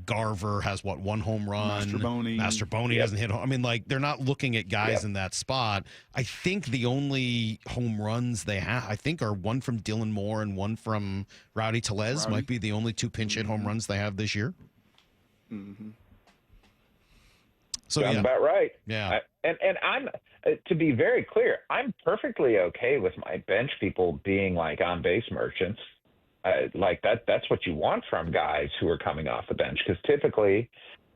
Garver has, 1 home run? Masterboni doesn't hit home. I mean, they're not looking at guys in that spot. I think the only home runs they have, are one from Dylan Moore and one from Rowdy Tellez might be the only 2 pinch hit home runs they have this year. So
sounds about right.
Yeah.
And I'm, to be very clear, I'm perfectly okay with my bench people being on base merchants. That's what you want from guys who are coming off the bench, because typically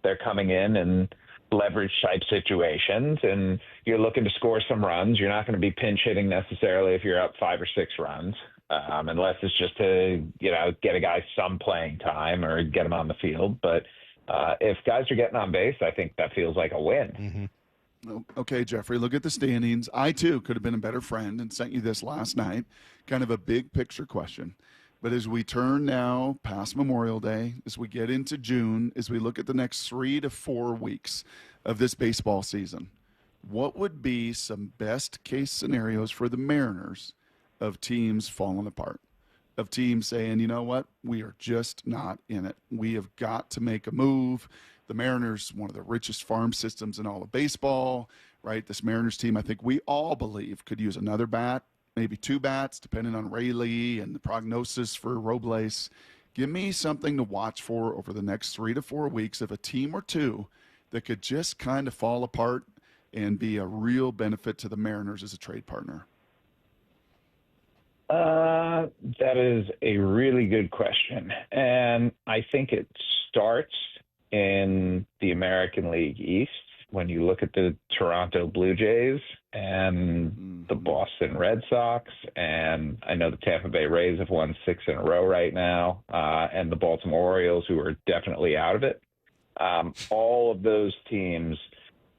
they're coming in leverage type situations and you're looking to score some runs. You're not going to be pinch hitting necessarily if you're up 5 or 6 runs, unless it's just to, get a guy some playing time or get him on the field. But if guys are getting on base, I think that feels like a win.
Okay, Jeffrey, look at the standings. I, too, could have been a better friend and sent you this last night. Kind of a big picture question. But as we turn now past Memorial Day, as we get into June, as we look at the next 3 to 4 weeks of this baseball season, what would be some best case scenarios for the Mariners of teams falling apart, of teams saying, you know what, we are just not in it. We have got to make a move. The Mariners, one of the richest farm systems in all of baseball, right? This Mariners team, I think we all believe, could use another bat, maybe 2 bats, depending on Ray Lee and the prognosis for Robles. Give me something to watch for over the next 3 to 4 weeks of a team or two that could just kind of fall apart and be a real benefit to the Mariners as a trade partner.
That is a really good question. And I think it starts in the American League East when you look at the Toronto Blue Jays and the Boston Red Sox, and I know the Tampa Bay Rays have won 6 in a row right now, and the Baltimore Orioles, who are definitely out of it. All of those teams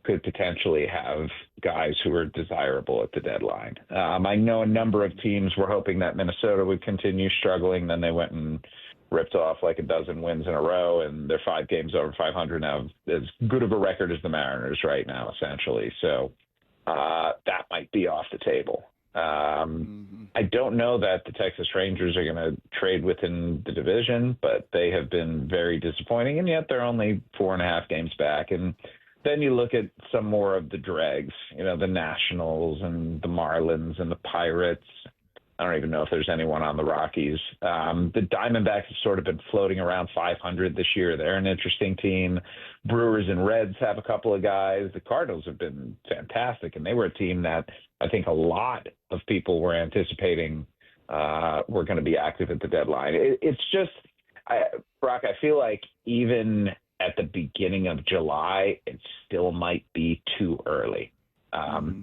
could potentially have guys who are desirable at the deadline. I know a number of teams were hoping that Minnesota would continue struggling. Then they went and ripped off like a dozen wins in a row, and they're 5 games over 500 now, as good of a record as the Mariners right now, essentially. So that might be off the table. I don't know that the Texas Rangers are going to trade within the division, but they have been very disappointing, and yet they're only 4.5 games back. And then you look at some more of the dregs, you know, the Nationals and the Marlins and the Pirates. I don't even know if there's anyone on the Rockies. The Diamondbacks have sort of been floating around 500 this year. They're an interesting team. Brewers and Reds have a couple of guys. The Cardinals have been fantastic, and they were a team that I think a lot of people were anticipating were going to be active at the deadline. It's just, Brock, I feel like even at the beginning of July, it still might be too early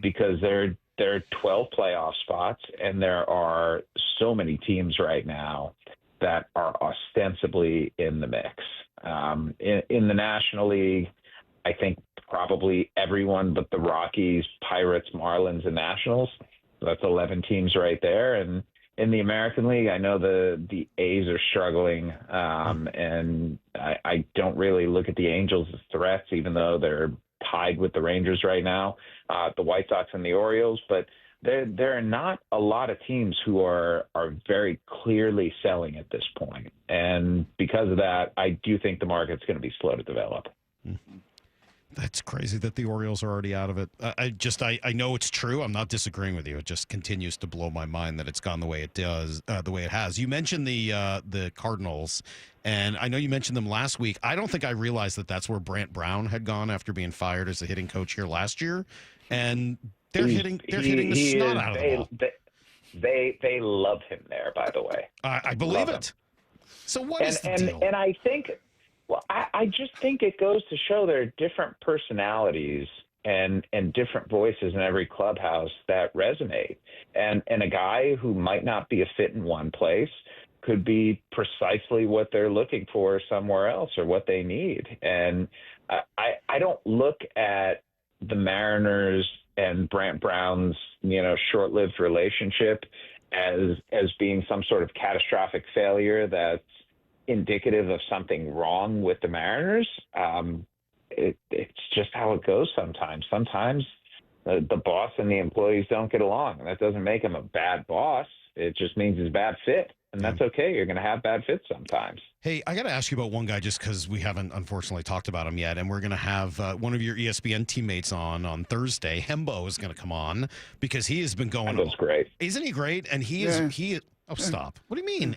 because there are 12 playoff spots, and there are so many teams right now that are ostensibly in the mix. In the National League, I think probably everyone but the Rockies, Pirates, Marlins, and Nationals. So that's 11 teams right there. And in the American League, I know the A's are struggling, and I don't really look at the Angels as threats, even though they're tied with the Rangers right now, the White Sox and the Orioles. But there are not a lot of teams who are very clearly selling at this point. And because of that, I do think the market's going to be slow to develop.
That's crazy that the Orioles are already out of it. I know it's true. I'm not disagreeing with you. It just continues to blow my mind that it's gone the way it does, the way it has. You mentioned the Cardinals, and I know you mentioned them last week. I don't think I realized that that's where Brant Brown had gone after being fired as the hitting coach here last year, and they're hitting the snot out of the ball.
They love him there, by the way.
I believe it. So what is the deal?
And I think. Well, I just think it goes to show there are different personalities and different voices in every clubhouse that resonate. And a guy who might not be a fit in one place could be precisely what they're looking for somewhere else or what they need. And I don't look at the Mariners and Brant Brown's, short-lived relationship as being some sort of catastrophic failure that's indicative of something wrong with the Mariners. It's just how it goes sometimes. Sometimes the boss and the employees don't get along, and that doesn't make him a bad boss. It just means he's a bad fit, and that's okay. You're going to have bad fits sometimes.
Hey, I got to ask you about one guy just because we haven't, unfortunately, talked about him yet, and we're going to have one of your ESPN teammates on Thursday. Hembo is going to come on because he has been going.
Hembo's great.
Isn't he great? And stop. What do you mean?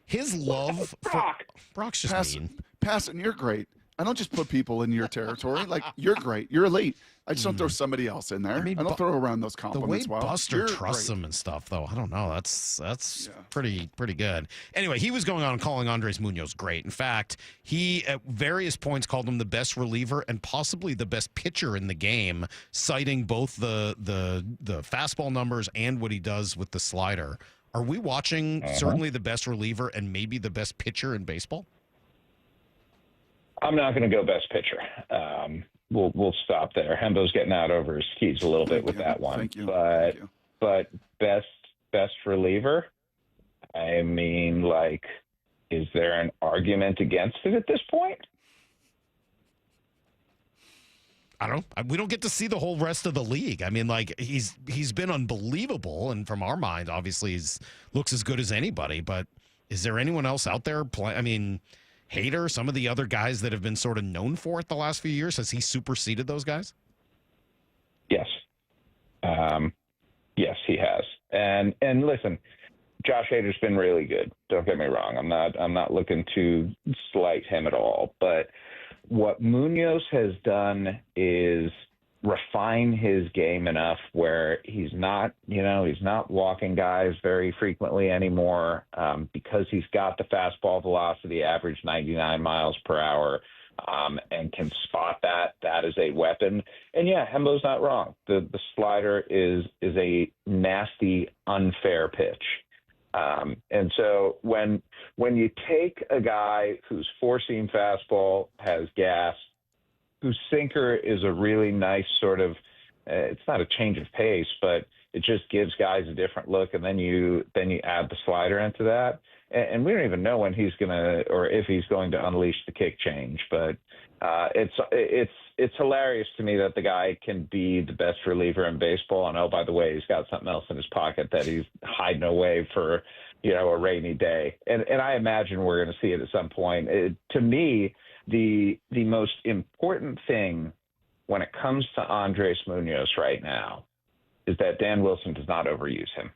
His love for Brock's just mean.
Passan, you're great. I don't just put people in your territory. Like, you're great. You're elite. I just don't throw somebody else in there. I don't throw around those compliments.
The way Buster trusts him and stuff, though, I don't know. That's pretty good. Anyway, he was going on and calling Andres Munoz great. In fact, he at various points called him the best reliever and possibly the best pitcher in the game, citing both the fastball numbers and what he does with the slider. Are we watching certainly the best reliever and maybe the best pitcher in baseball?
I'm not going to go best pitcher. we'll stop there. Hembo's getting out over his skis a little bit with that one.
Thank you.
But best reliever, I mean, like, is there an argument against it at this point?
I don't know. We don't get to see the whole rest of the league. I mean, like, he's been unbelievable, and from our mind, obviously, he looks as good as anybody. But is there anyone else out there I mean, Hader, some of the other guys that have been sort of known for it the last few years, has he superseded those guys?
Yes. Yes, he has. And listen, Josh Hader's been really good. Don't get me wrong. I'm not looking to slight him at all, but what Munoz has done is refine his game enough where he's not walking guys very frequently anymore, because he's got the fastball velocity, average 99 miles per hour, and can spot that. That is a weapon. And yeah, Hembo's not wrong. The slider is a nasty, unfair pitch. And so when you take a guy whose four-seam fastball has gas, whose sinker is a really nice sort of, it's not a change of pace, but it just gives guys a different look, and then you add the slider into that, and we don't even know when he's gonna, or if he's going to unleash the kick change. But it's hilarious to me that the guy can be the best reliever in baseball, and oh, by the way, he's got something else in his pocket that he's hiding away for, a rainy day. And I imagine we're going to see it at some point. To me, the most important thing when it comes to Andres Munoz right now is that Dan Wilson does not overuse him.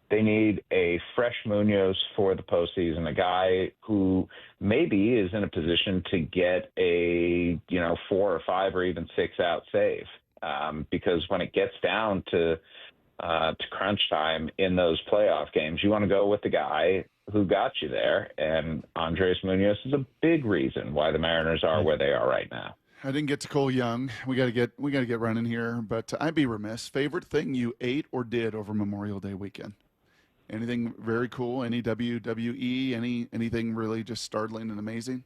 They need a fresh Munoz for the postseason, a guy who maybe is in a position to get a 4 or 5 or even 6 out save. Because when it gets down to crunch time in those playoff games, you want to go with the guy who got you there, and Andres Munoz is a big reason why the Mariners are where they are right now.
I didn't get to Cole Young. We got to get running here, but I'd be remiss. Favorite thing you ate or did over Memorial Day weekend? Anything very cool? Any WWE? Anything really just startling and amazing?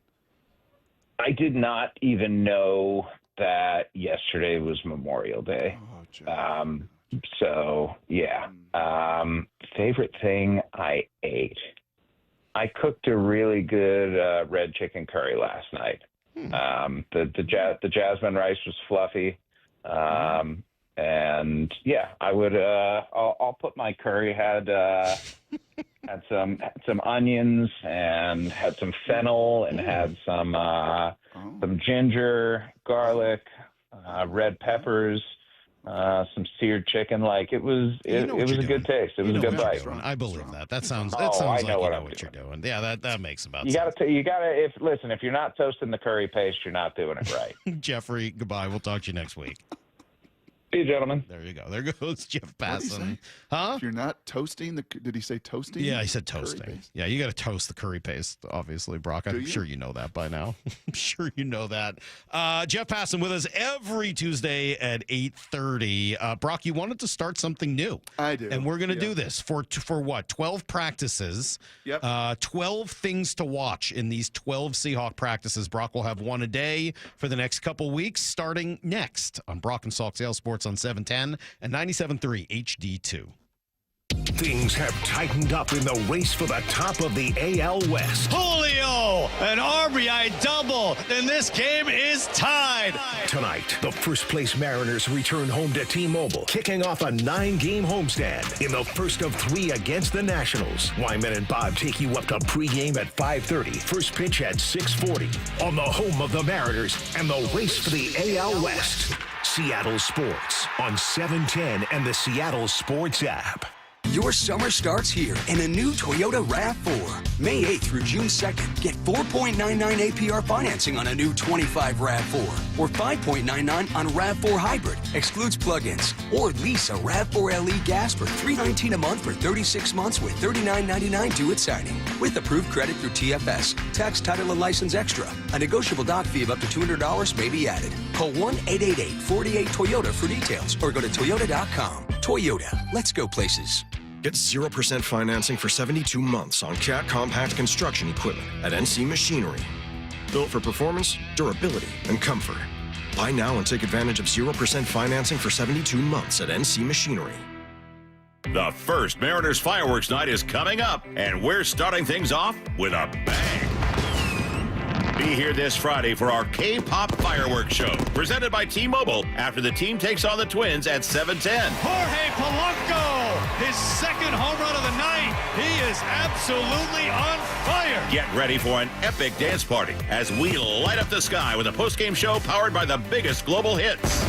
I did not even know that yesterday was Memorial Day. So yeah. Favorite thing I ate. I cooked a really good red chicken curry last night. The jasmine rice was fluffy. And yeah, I would. I'll put my curry had some onions and had some fennel and had some ginger, garlic, red peppers, some seared chicken. Like it was a good taste. It was a good bite.
I believe that. That sounds like you know what you're doing. Yeah, that makes about sense.
You gotta. If you're not toasting the curry paste, you're not doing it right.
Jeffrey, goodbye. We'll talk to you next week.
See you, gentlemen.
There you go. There goes Jeff Passan.
Huh? If you're not toasting did he say toasting?
Yeah, he said toasting. Yeah, you got to toast the curry paste, obviously, Brock. I'm sure you know that by now. I'm sure you know that. Jeff Passan with us every Tuesday at 8:30. Brock, you wanted to start something new.
I do.
And we're going to do this for what? 12 practices.
Yep.
12 things to watch in these 12 Seahawk practices. Brock will have one a day for the next couple weeks, starting next on Brock and Salk Sales Sports on 710 and 97.3 HD2.
Things have tightened up in the race for the top of the AL West.
Julio, an RBI double, and this game is tied.
Tonight, the first-place Mariners return home to T-Mobile, kicking off a 9-game homestand in the first of 3 against the Nationals. Wyman and Bob take you up to pregame at 5:30, first pitch at 6:40, on the home of the Mariners and the race for the AL West. Seattle Sports on 710 and the Seattle Sports app.
Your summer starts here in a new Toyota RAV4. May 8th through June 2nd, get 4.99 APR financing on a new 25 RAV4 or 5.99 on a RAV4 Hybrid, excludes plug-ins, or lease a RAV4 LE gas for $319 a month for 36 months with $39.99 due at signing. With approved credit through TFS, tax, title, and license extra. A negotiable dock fee of up to $200 may be added. Call 1-888-48-TOYOTA for details or go to toyota.com. Toyota, let's go places.
Get 0% financing for 72 months on Cat compact construction equipment at NC Machinery. Built for performance, durability, and comfort. Buy now and take advantage of 0% financing for 72 months at NC Machinery.
The first Mariners Fireworks Night is coming up, and we're starting things off with a bang. Be here this Friday for our K-Pop Fireworks Show, presented by T-Mobile, after the team takes on the Twins at 7:10.
Jorge Polanco, his second home run of the night. He is absolutely on fire.
Get ready for an epic dance party as we light up the sky with a post-game show powered by the biggest global hits.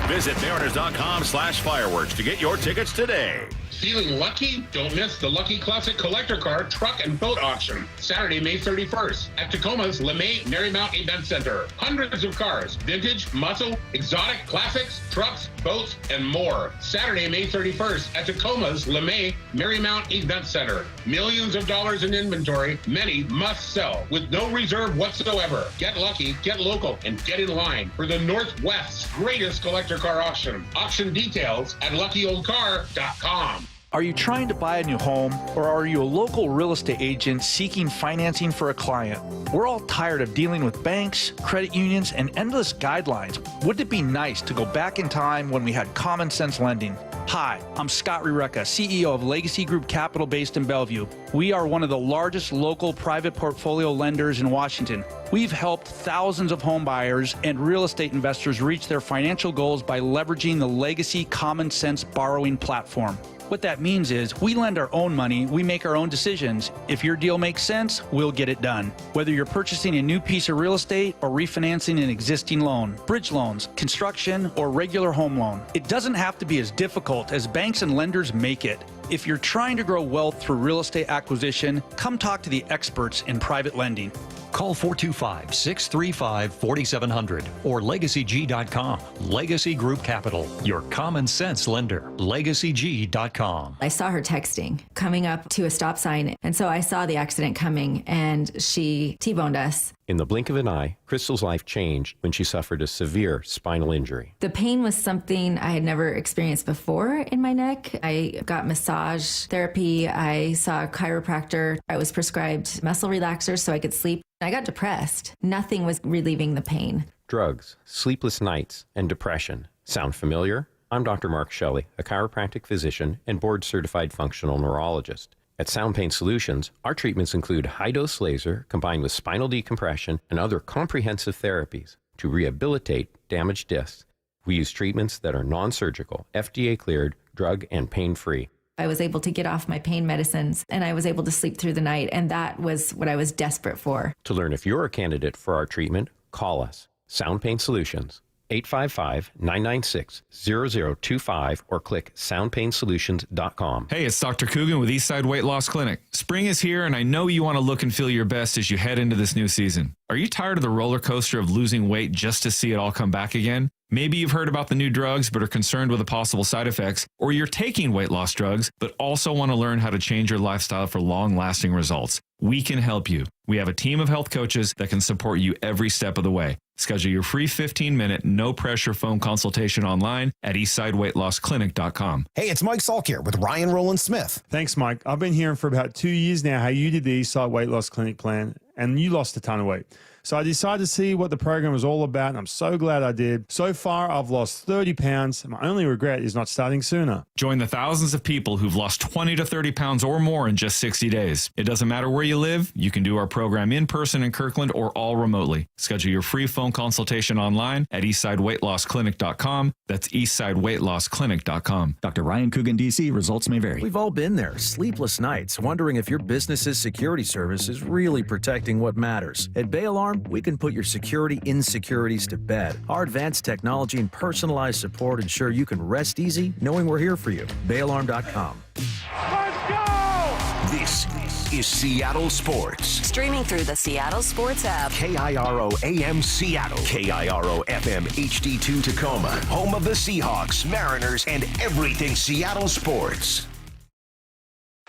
Visit Mariners.com/fireworks to get your tickets today.
Feeling lucky? Don't miss the Lucky Classic Collector Car Truck and Boat Auction, Saturday, May 31st at Tacoma's LeMay Marymount Event Center. Hundreds of cars, vintage, muscle, exotic, classics, trucks, boats, and more. Saturday, May 31st at Tacoma's LeMay Marymount Event Center. Millions of dollars in inventory, many must sell with no reserve whatsoever. Get lucky, get local, and get in line for the Northwest's greatest collector car auction. Auction details at luckyoldcar.com.
Are you trying to buy a new home, or are you a local real estate agent seeking financing for a client? We're all tired of dealing with banks, credit unions, and endless guidelines. Wouldn't it be nice to go back in time when we had common sense lending? Hi, I'm Scott Rureka, CEO of Legacy Group Capital based in Bellevue. We are one of the largest local private portfolio lenders in Washington. We've helped thousands of home buyers and real estate investors reach their financial goals by leveraging the Legacy Common Sense borrowing platform. What that means is we lend our own money, we make our own decisions. If your deal makes sense, we'll get it done. Whether you're purchasing a new piece of real estate or refinancing an existing loan, bridge loans, construction, or regular home loan, it doesn't have to be as difficult as banks and lenders make it. If you're trying to grow wealth through real estate acquisition, come talk to the experts in private lending.
Call 425-635-4700 or LegacyG.com. Legacy Group Capital, your common sense lender. LegacyG.com.
I saw her texting, coming up to a stop sign, and so I saw the accident coming, and she T-boned us.
In the blink of an eye, Crystal's life changed when she suffered a severe spinal injury.
The pain was something I had never experienced before in my neck. I got massage therapy. I saw a chiropractor. I was prescribed muscle relaxers so I could sleep. I got depressed. Nothing was relieving the pain.
Drugs, sleepless nights, and depression. Sound familiar? I'm Dr. Mark Shelley, a chiropractic physician and board-certified functional neurologist. At Sound Pain Solutions, our treatments include high-dose laser combined with spinal decompression and other comprehensive therapies to rehabilitate damaged discs. We use treatments that are non-surgical, FDA-cleared, drug and pain-free.
I was able to get off my pain medicines, and I was able to sleep through the night, and that was what I was desperate for.
To learn if you're a candidate for our treatment, call us. Sound Pain Solutions, 855-996-0025 or click soundpainsolutions.com.
Hey, it's Dr. Coogan with Eastside Weight Loss Clinic. Spring is here, and I know you want to look and feel your best as you head into this new season. Are you tired of the roller coaster of losing weight just to see it all come back again? Maybe you've heard about the new drugs but are concerned with the possible side effects, or you're taking weight loss drugs but also want to learn how to change your lifestyle for long-lasting results. We can help you. We have a team of health coaches that can support you every step of the way. Schedule your free 15-minute, no-pressure phone consultation online at eastsideweightlossclinic.com.
Hey, it's Mike Salk here with Ryan Rowland Smith.
Thanks, Mike. I've been hearing for about 2 years now how you did the Eastside Weight Loss Clinic plan, and you lost a ton of weight. So I decided to see what the program was all about, and I'm so glad I did. So far, I've lost 30 pounds. My only regret is not starting sooner.
Join the thousands of people who've lost 20 to 30 pounds or more in just 60 days. It doesn't matter where you live. You can do our program in person in Kirkland or all remotely. Schedule your free phone consultation online at eastsideweightlossclinic.com. That's eastsideweightlossclinic.com.
Dr. Ryan Coogan, D.C. Results may vary.
We've all been there. Sleepless nights, wondering if your business's security service is really protecting what matters. At Bay Alarm, we can put your security insecurities to bed. Our advanced technology and personalized support ensure you can rest easy knowing we're here for you. BayAlarm.com.
Let's go!
This is Seattle Sports.
Streaming through the Seattle Sports app.
KIRO AM Seattle. KIRO FM HD2 Tacoma. Home of the Seahawks, Mariners, and everything Seattle sports.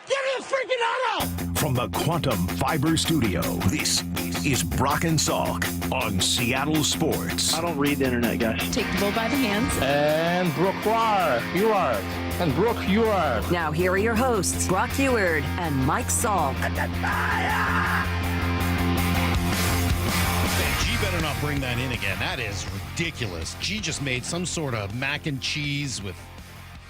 Give me a freaking auto!
From the Quantum Fiber Studio, this is Brock and Salk on Seattle Sports.
I don't read the internet, guys.
Take the bull by the hands.
And Brooke Ewart. And Brooke Ewart.
Now here are your hosts, Brock Ewart and Mike Salk.
better not bring that in again. That is ridiculous. G just made some sort of mac and cheese with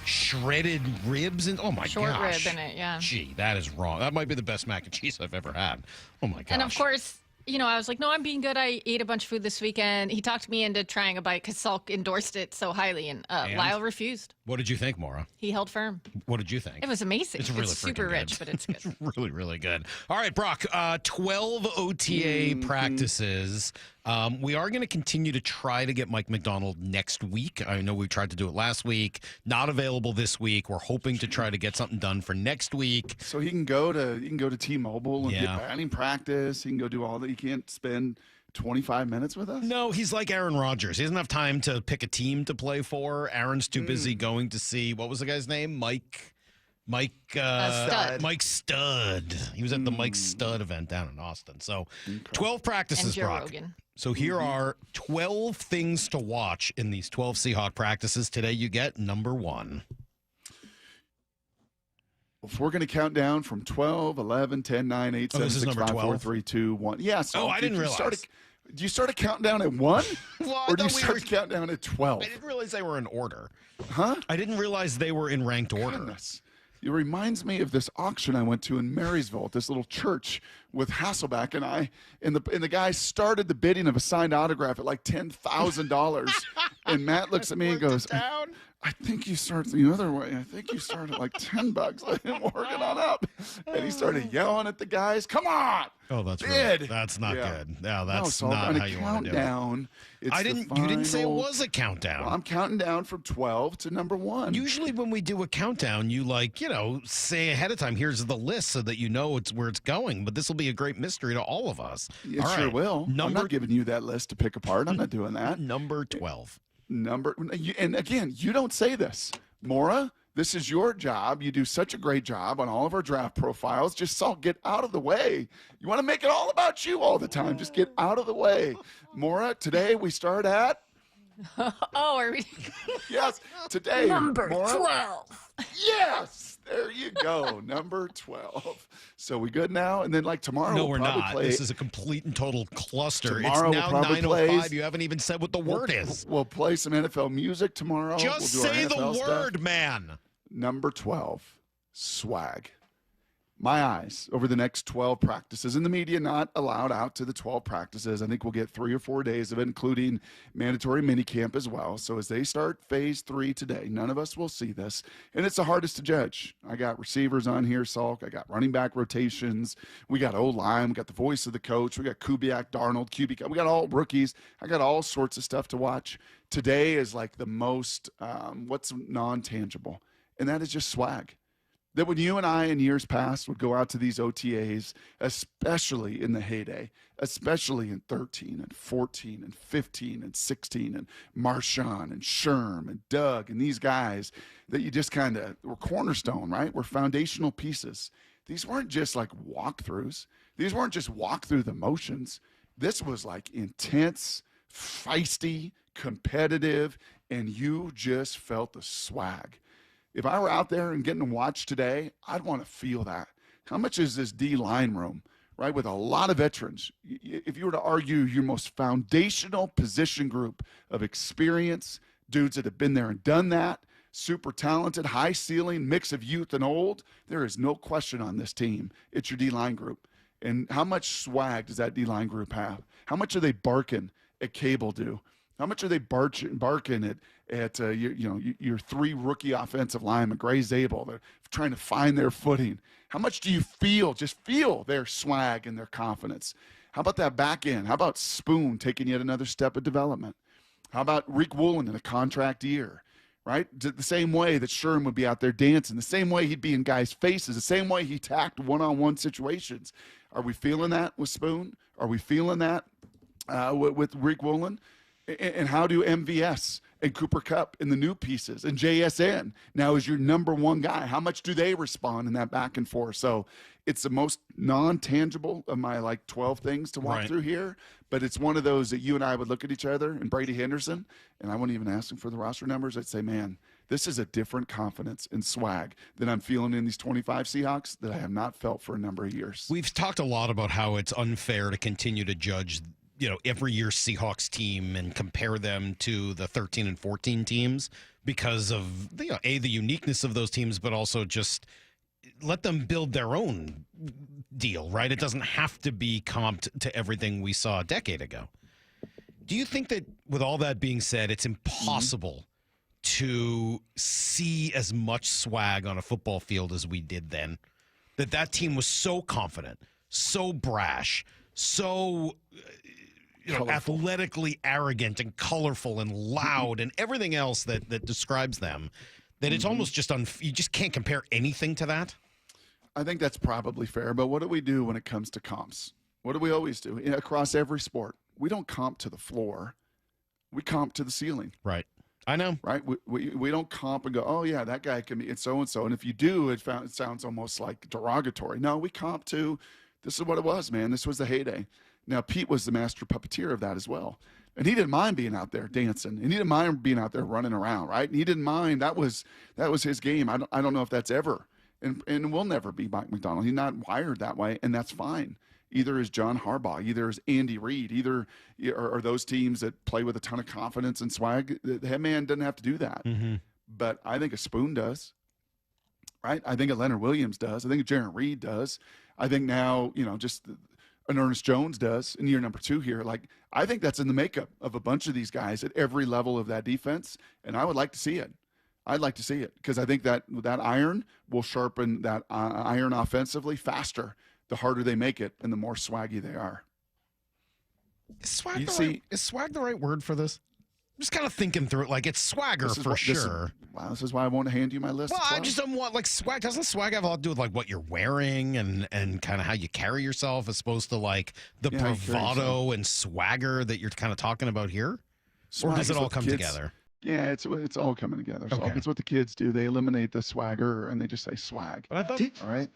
shredded ribs and oh my
Short
gosh.
rib in it, yeah.
Gee, that is wrong. That might be the best mac and cheese I've ever had. Oh my gosh.
And of course, I was like, no, I'm being good. I ate a bunch of food this weekend. He talked me into trying a bite because Salk endorsed it so highly, and Lyle refused.
What did you think, Maura?
He held firm.
What did you think?
It was amazing.
It's really
super
freaking
rich,
good.
but it's good.
It's really, really good. All right, Brock, 12 OTA practices. We are going to continue to try to get Mike McDonald next week. I know we tried to do it last week. Not available this week. We're hoping to try to get something done for next week.
So he can go to T-Mobile and get batting practice. He can go do all that. He can't spend 25 minutes with us?
No, he's like Aaron Rodgers. He doesn't have time to pick a team to play for. Aaron's too busy going to see, what was the guy's name? Mike
Stud.
Mike Stud. He was at the Mike Stud event down in Austin. So 12 practices,
And Joe
Brock.
Rogan.
So here are 12 things to watch in these 12 Seahawk practices. Today you get number 1.
If we're going to count down from 12, 11, 10, 9, 8, 7, 6, 5, 4, 3, 2, 1. Yeah, so
I didn't realize.
Do you start a countdown at 1?
Well,
or do you start a countdown at 12?
I didn't realize they were in order.
Huh?
I didn't realize they were in ranked order.
Goodness. It reminds me of this auction I went to in Marysville at this little church with Hasselback and I. And the guy started the bidding of a signed autograph at like $10,000. And Matt looks at me and goes, I think you start the other way. I think you start at like $10. Let him work it on up. And he started yelling at the guys, come on.
Oh, that's
bid.
That's not good. No, that's
so
not
on
how
a
you want to do
countdown.
it.
It's
You didn't say it was a countdown.
Well, I'm counting down from 12 to number 1.
Usually when we do a countdown, you say ahead of time, here's the list so that you know it's where it's going. But this will be a great mystery to all of us.
It
all
sure
right.
will. I'm not giving you that list to pick apart. I'm not doing that.
Number 12.
And again, you don't say this. Maura, this is your job. You do such a great job on all of our draft profiles. Just get out of the way. You want to make it all about you all the time. Just get out of the way. Maura, today we start at?
Are we?
Yes, today.
Number
Maura?
12.
Yes, there you go. Number 12. So we good now? And then tomorrow
No,
we'll
we're
probably
not.
play.
This is a complete and total cluster.
Tomorrow
It's now
we'll probably
9:05.
play.
You haven't even said what the word is.
We'll play some NFL music tomorrow.
Just
We'll do our
say the
NFL stuff.
word, man.
Number 12, swag. My eyes over the next 12 practices, and the media not allowed out to the 12 practices. I think we'll get 3 or 4 days of it, including mandatory minicamp as well. So as they start phase 3 today, none of us will see this, and it's the hardest to judge. I got receivers on here, Salk. I got running back rotations. We got O-line. We got the voice of the coach. We got Kubiak, Darnold, QB. We got all rookies. I got all sorts of stuff to watch. Today is the most, what's non-tangible, and that is just swag. That when you and I in years past would go out to these OTAs, especially in the heyday, especially in 13 and 14 and 15 and 16 and Marshawn and Sherm and Doug and these guys that you just kind of were cornerstone, right? Were foundational pieces. These weren't just walkthroughs. These weren't just walk through the motions. This was intense, feisty, competitive, and you just felt the swag. If I were out there and getting to watch today, I'd want to feel that. How much is this D-line room, right, with a lot of veterans? If you were to argue your most foundational position group of experience, dudes that have been there and done that, super talented, high ceiling, mix of youth and old, there is no question on this team. It's your D-line group. And how much swag does that D-line group have? How much are they barking at Cable do? How much are they barking at your 3 rookie offensive linemen, Gray Zabel? They're trying to find their footing. How much do you just feel their swag and their confidence? How about that back end? How about Spoon taking yet another step of development? How about Rick Woolen in a contract year, right? The same way that Sherm would be out there dancing, the same way he'd be in guys' faces, the same way he tacked one-on-one situations. Are we feeling that with Spoon? Are we feeling that with Rick Woolen? And how do MVS and Cooper Kupp and the new pieces and JSN now is your number 1 guy? How much do they respond in that back and forth? So it's the most non-tangible of my 12 things to walk through here. But it's one of those that you and I would look at each other and Brady Henderson, and I wouldn't even ask him for the roster numbers. I'd say, man, this is a different confidence and swag that I'm feeling in these 25 Seahawks that I have not felt for a number of years.
We've talked a lot about how it's unfair to continue to judge every year Seahawks team and compare them to the 13 and 14 teams because of the uniqueness of those teams, but also just let them build their own deal, right? It doesn't have to be comped to everything we saw a decade ago. Do you think that, with all that being said, it's impossible to see as much swag on a football field as we did then? That team was so confident, so brash, so athletically arrogant and colorful and loud and everything else that describes them, that it's almost just you just can't compare anything to that?
I think that's probably fair, but what do we do when it comes to comps? What do we always do? Across every sport, we don't comp to the floor. We comp to the ceiling.
Right. I know.
Right? We don't comp and go, oh, yeah, that guy can be so-and-so. And if you do, it sounds almost like derogatory. No, we comp to, this is what it was, man. This was the heyday. Now, Pete was the master puppeteer of that as well. And he didn't mind being out there dancing. And he didn't mind being out there running around, right? And he didn't mind. That was his game. I don't know if that's ever, and will never be Mike McDonald. He's not wired that way, and that's fine. Either is John Harbaugh, either is Andy Reid, either are those teams that play with a ton of confidence and swag. The head man doesn't have to do that.
Mm-hmm.
But I think a Spoon does, right? I think a Leonard Williams does. I think a Jarrett Reed does. I think now, just an Ernest Jones does in year number 2 here. Like, I think that's in the makeup of a bunch of these guys at every level of that defense, and I would like to see it. I'd like to see it because I think that iron will sharpen that iron offensively faster the harder they make it and the more swaggy they are.
Is swag the right word for this? I'm just kind of thinking through it. Like, it's swagger for sure.
This is why I want to hand you my list.
Well, I just don't want, swag. Doesn't swag have a lot to do with, what you're wearing and kind of how you carry yourself as opposed to, the bravado and swagger that you're kind of talking about here? Or does it all come together?
Yeah, it's all coming together. So
Okay.
It's what the kids do. They eliminate the swagger and they just say swag.
But I thought,
all right.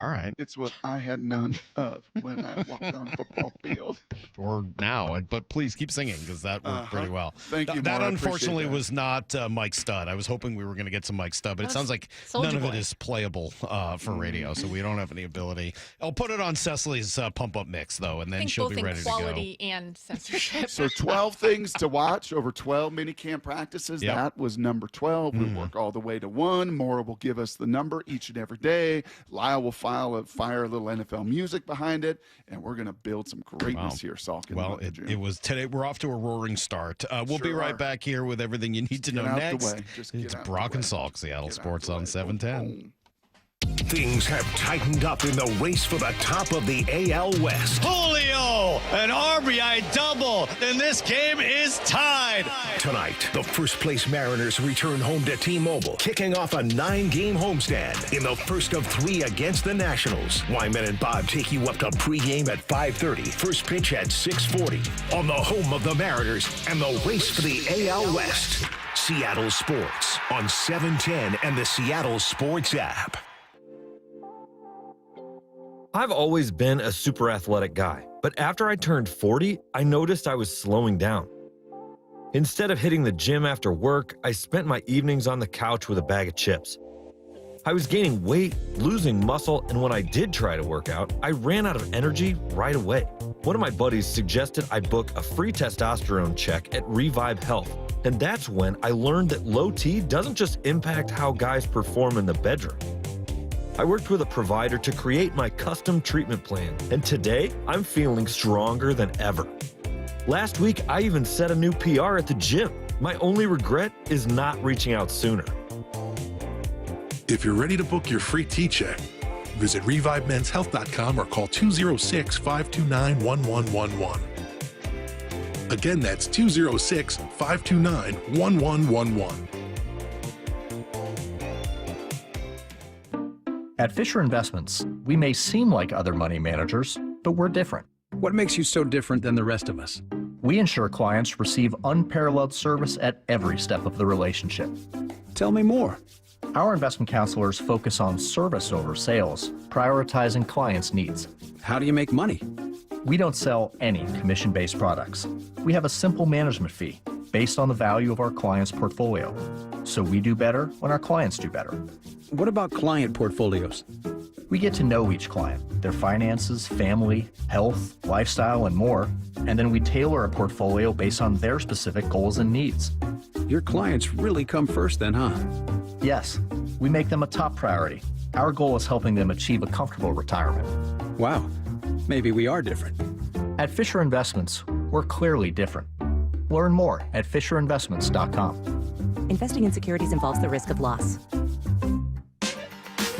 All right.
It's what I had none of when I walked on a football field.
Or now, but please keep singing because that worked pretty well.
Thank you,
That
Maura. I
unfortunately
appreciate that.
was not Mike Stud. I was hoping we were going to get some Mike Stud, but it sounds like none of it is playable for radio, so we don't have any ability. I'll put it on Cecily's pump-up mix, though, and then she'll be ready to go.
Quality and censorship.
So 12 things to watch over 12 mini camp practices.
Yep.
That was number 12. We work all the way to 1. Maura will give us the number each and every day. Lyle will fire a little NFL music behind it, and we're going to build some greatness here, Salk.
Well, it was today. We're off to a roaring start. We'll be right back here with everything you need to know next. It's Brock and Salk, Seattle Sports on 710.
Things have tightened up in the race for the top of the AL West.
Julio, an RBI double, and this game is tied.
Tonight, the first-place Mariners return home to T-Mobile, kicking off a 9-game homestand in the first of 3 against the Nationals. Wyman and Bob take you up to pregame at 5:30, first pitch at 6:40 on the home of the Mariners and the race for the AL West. Seattle Sports on 710 and the Seattle Sports app.
I've always been a super athletic guy, but after I turned 40, I noticed I was slowing down. Instead of hitting the gym after work, I spent my evenings on the couch with a bag of chips. I was gaining weight, losing muscle, and when I did try to work out, I ran out of energy right away. One of my buddies suggested I book a free testosterone check at Revive Health, and that's when I learned that low T doesn't just impact how guys perform in the bedroom. I worked with a provider to create my custom treatment plan, and today I'm feeling stronger than ever. Last week, I even set a new PR at the gym. My only regret is not reaching out sooner.
If you're ready to book your free T-check, visit ReviveMen'sHealth.com or call 206-529-1111. Again, that's 206-529-1111.
At Fisher Investments, we may seem like other money managers, but we're different.
What makes you so different than the rest of us?
We ensure clients receive unparalleled service at every step of the relationship.
Tell me more.
Our investment counselors focus on service over sales, prioritizing clients' needs.
How do you make money?
We don't sell any commission-based products. We have a simple management fee, based on the value of our client's portfolio. So we do better when our clients do better.
What about client portfolios?
We get to know each client, their finances, family, health, lifestyle, and more, and then we tailor a portfolio based on their specific goals and needs.
Your clients really come first then, huh?
Yes, we make them a top priority. Our goal is helping them achieve a comfortable retirement.
Wow, maybe we are different.
At Fisher Investments, we're clearly different. Learn more at FisherInvestments.com.
Investing in securities involves the risk of loss.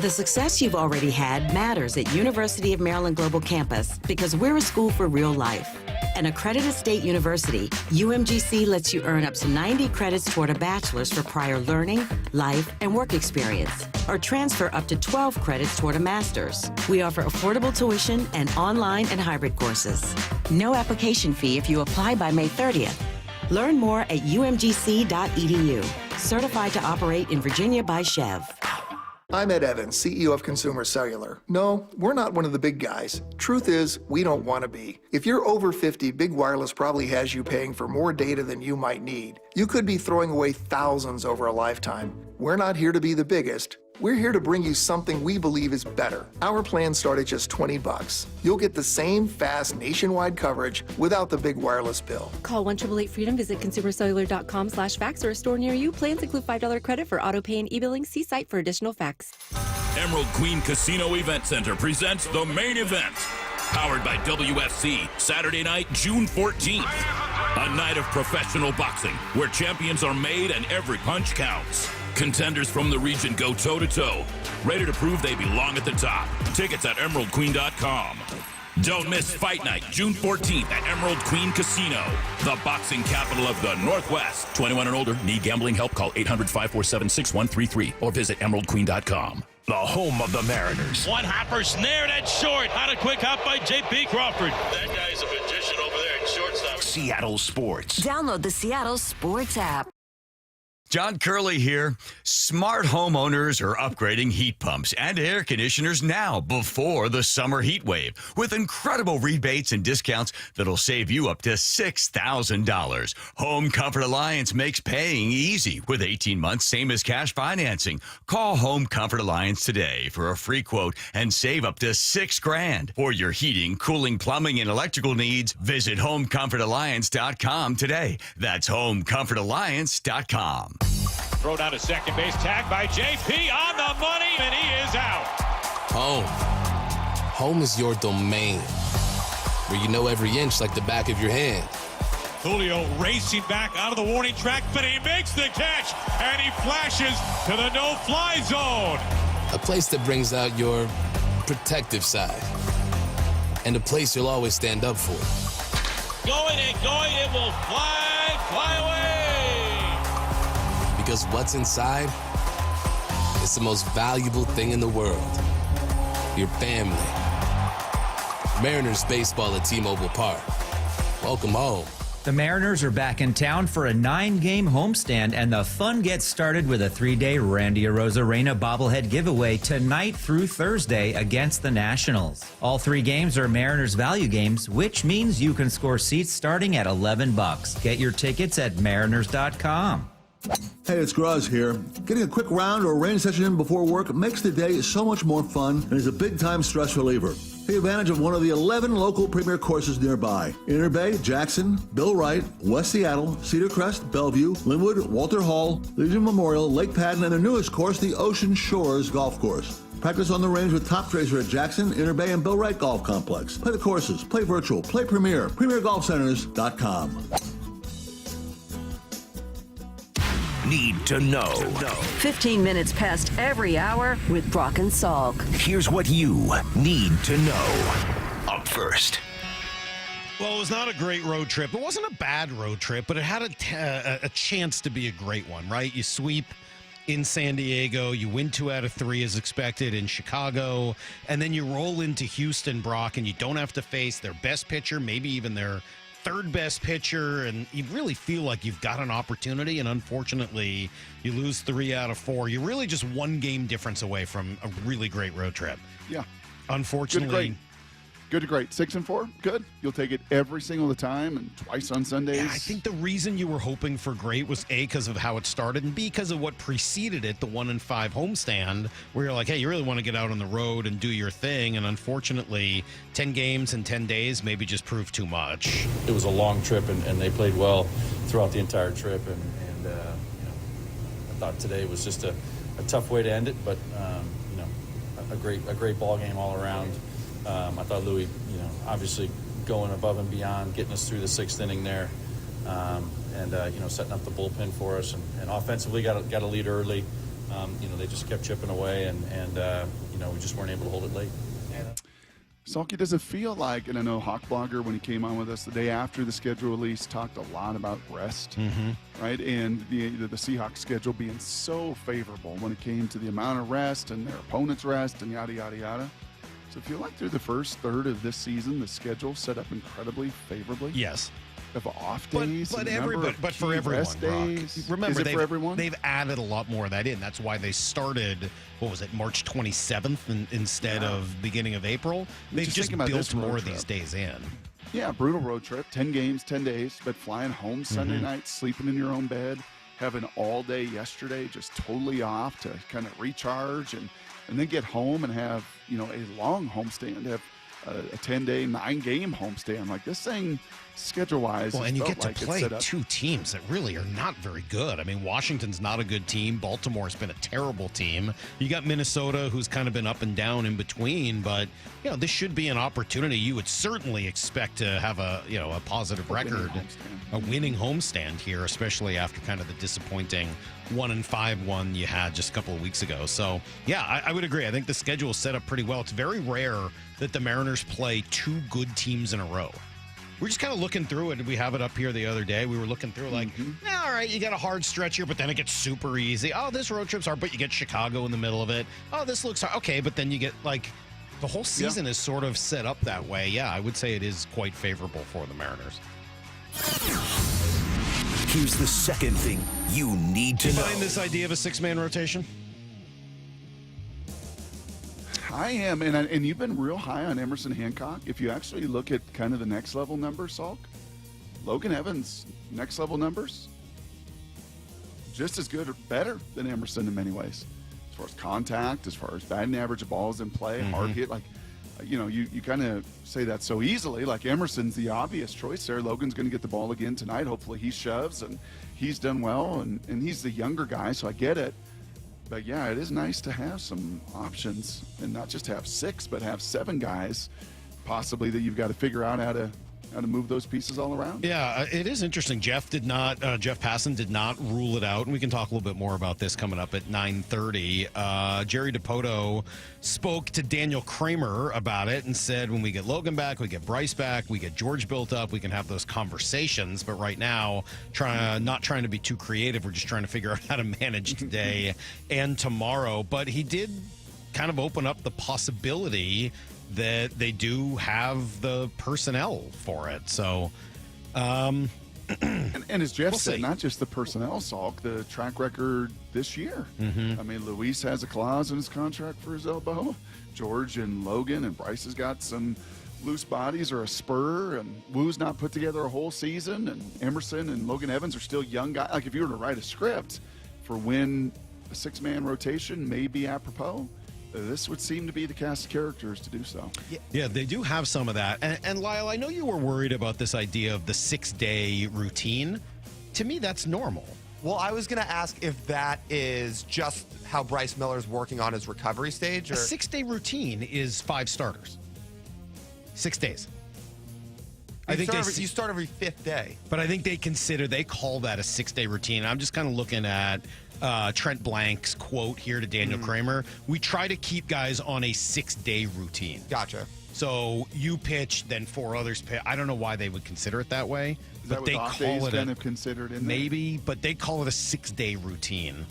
The success you've already had matters at University of Maryland Global Campus because we're a school for real life. An accredited state university, UMGC lets you earn up to 90 credits toward a bachelor's for prior learning, life, and work experience, or transfer up to 12 credits toward a master's. We offer affordable tuition and online and hybrid courses. No application fee if you apply by May 30th. Learn more at umgc.edu. Certified to operate in Virginia by Chev.
I'm Ed Evans, CEO of Consumer Cellular. No, we're not one of the big guys. Truth is, we don't want to be. If you're over 50, Big Wireless probably has you paying for more data than you might need. You could be throwing away thousands over a lifetime. We're not here to be the biggest. We're here to bring you something we believe is better. Our plans start at just $20. You'll get the same fast nationwide coverage without the big wireless bill.
Call 1-888-FREEDOM, visit consumercellular.com/facts or a store near you. Plans include $5 credit for auto pay and e-billing. See site for additional facts.
Emerald Queen Casino Event Center presents the main event. Powered by WFC, Saturday night, June 14th. A night of professional boxing where champions are made and every punch counts. Contenders from the region go toe-to-toe, ready to prove they belong at the top. Tickets at emeraldqueen.com. Don't miss Fight Night, June 14th at Emerald Queen Casino, the boxing capital of the Northwest. 21 and older, need gambling help? Call 800-547-6133 or visit emeraldqueen.com.
The home of the Mariners.
One hopper snared at short. Had a quick hop by J.P. Crawford. That guy's a magician over there at shortstop.
Seattle Sports.
Download the Seattle Sports app.
John Curley here. Smart homeowners are upgrading heat pumps and air conditioners now before the summer heat wave with incredible rebates and discounts that'll save you up to $6,000. Home Comfort Alliance makes paying easy with 18 months, same as cash financing. Call Home Comfort Alliance today for a free quote and save up to $6,000. For your heating, cooling, plumbing, and electrical needs, visit HomeComfortAlliance.com today. That's HomeComfortAlliance.com.
Throw down to second base, tagged by JP on the money, and he is out.
Home. Home is your domain, where you know every inch like the back of your hand.
Julio racing back out of the warning track, but he makes the catch, and he flashes to the no-fly zone.
A place that brings out your protective side, and a place you'll always stand up for.
Going, it will fly away.
Because what's inside is the most valuable thing in the world. Your family. Mariners baseball at T-Mobile Park. Welcome home.
The Mariners are back in town for a 9-game homestand, and the fun gets started with a 3-day Randy Arozarena bobblehead giveaway tonight through Thursday against the Nationals. All 3 games are Mariners value games, which means you can score seats starting at $11. Get your tickets at mariners.com.
Hey, it's Graz here. Getting a quick round or rain session in before work makes the day so much more fun and is a big-time stress reliever. Take advantage of one of the 11 local premier courses nearby. Inner Bay, Jackson, Bill Wright, West Seattle, Cedar Crest, Bellevue, Linwood, Walter Hall, Legion Memorial, Lake Padden, and their newest course, the Ocean Shores Golf Course. Practice on the range with Top Tracer at Jackson, Inner Bay, and Bill Wright Golf Complex. Play the courses, play virtual, play premier, premiergolfcenters.com.
Need to know.
15 minutes past every hour with Brock and Salk.
Here's what you need to know. Up first.
Well, it was not a great road trip. It wasn't a bad road trip, but it had a chance to be a great one, right? You sweep in San Diego, you win 2 out of 3 as expected in Chicago, and then you roll into Houston, Brock, and you don't have to face their best pitcher, maybe even their third best pitcher, and you really feel like you've got an opportunity, and unfortunately you lose 3 out of 4. You're really just 1 game difference away from a really great road trip.
Yeah.
Unfortunately,
Good to great. 6-4, good. You'll take it every single time and twice on Sundays.
Yeah, I think the reason you were hoping for great was A, because of how it started, and B, because of what preceded it, the 1-5 homestand, where you're like, hey, you really want to get out on the road and do your thing. And unfortunately, 10 games in 10 days maybe just proved too much.
It was a long trip, and they played well throughout the entire trip. And I thought today was just a tough way to end it, but a great ball game all around. I thought Louis, obviously going above and beyond, getting us through the 6th inning there, and setting up the bullpen for us, and offensively got a lead early. They just kept chipping away, and we just weren't able to hold it late.
Salk'a, does it feel like, and I know Hawk Blogger, when he came on with us the day after the schedule release, talked a lot about rest, right? And the Seahawks schedule being so favorable when it came to the amount of rest and their opponent's rest and yada, yada, yada. So feel like through the first third of this season, the schedule set up incredibly favorably?
Yes.
Of off days,
but for everyone,
rest days.
Remember,
for everyone?
They've added a lot more of that in. That's why they started, March 27th instead of beginning of April. They've just built more of these days in.
Yeah, brutal road trip, 10 games, 10 days, but flying home Sunday night, sleeping in your own bed, having all day yesterday, just totally off to kind of recharge, and then get home and have, a long homestand, have a 10-day, 9-game homestand. Like this thing, schedule-wise,
well, and you get to play two teams that really are not very good. I mean, Washington's not a good team. Baltimore's been a terrible team. You got Minnesota, who's kind of been up and down in between. But this should be an opportunity. You would certainly expect to have a positive record, a winning homestand here, especially after kind of the disappointing 1-5 one you had just a couple of weeks ago. So yeah, I would agree. I think the schedule is set up pretty well. It's very rare that the Mariners play two good teams in a row. We're just kind of looking through it. We have it up here the other day. We were looking through all right, you got a hard stretch here, but then it gets super easy. Oh, this road trip's hard, but you get Chicago in the middle of it. Oh, this looks hard. Okay, but then you get the whole season is sort of set up that way. Yeah, I would say it is quite favorable for the Mariners.
Here's the second thing you need to know.
Find this idea of a 6-man rotation?
I am, and you've been real high on Emerson Hancock. If you actually look at kind of the next level numbers, Salk, Logan Evans, next level numbers, just as good or better than Emerson in many ways. As far as contact, as far as batting average of balls in play, hard hit, you kind of say that so easily. Like Emerson's the obvious choice there. Logan's going to get the ball again tonight. Hopefully he shoves, and he's done well, and he's the younger guy, so I get it. But yeah, it is nice to have some options and not just have 6, but have 7 guys possibly that you've got to figure out how to move those pieces all around.
Yeah, it is interesting. Jeff Passan did not rule it out, and we can talk a little bit more about this coming up at 9:30. Jerry DiPoto spoke to Daniel Kramer about it and said, when we get Logan back, we get Bryce back, we get George built up, we can have those conversations. But right now, not trying to be too creative. We're just trying to figure out how to manage today and tomorrow. But he did kind of open up the possibility that they do have the personnel for it. So,
and as Jeff said, not just the personnel, Salk, the track record this year. I mean, Luis has a clause in his contract for his elbow. George and Logan and Bryce has got some loose bodies or a spur, and Woo's not put together a whole season, and Emerson and Logan Evans are still young guys. Like if you were to write a script for when a 6-man rotation may be apropos, this would seem to be the cast of characters to do so.
Yeah, they do have some of that. And Lyle, I know you were worried about this idea of the 6-day routine. To me, that's normal.
Well, I was going to ask if that is just how Bryce Miller's working on his recovery stage. Or...
A 6-day routine is 5 starters. 6 days.
You start every 5th day.
But I think they call that a 6-day routine. I'm just kind of looking at Trent Blank's quote here to Daniel Kramer. We try to keep guys on a 6-day routine.
Gotcha.
So you pitch, then 4 others pitch. I don't know why they would consider it that way.
Is that what off days kind of considered in
maybe, but they call it a 6-day routine.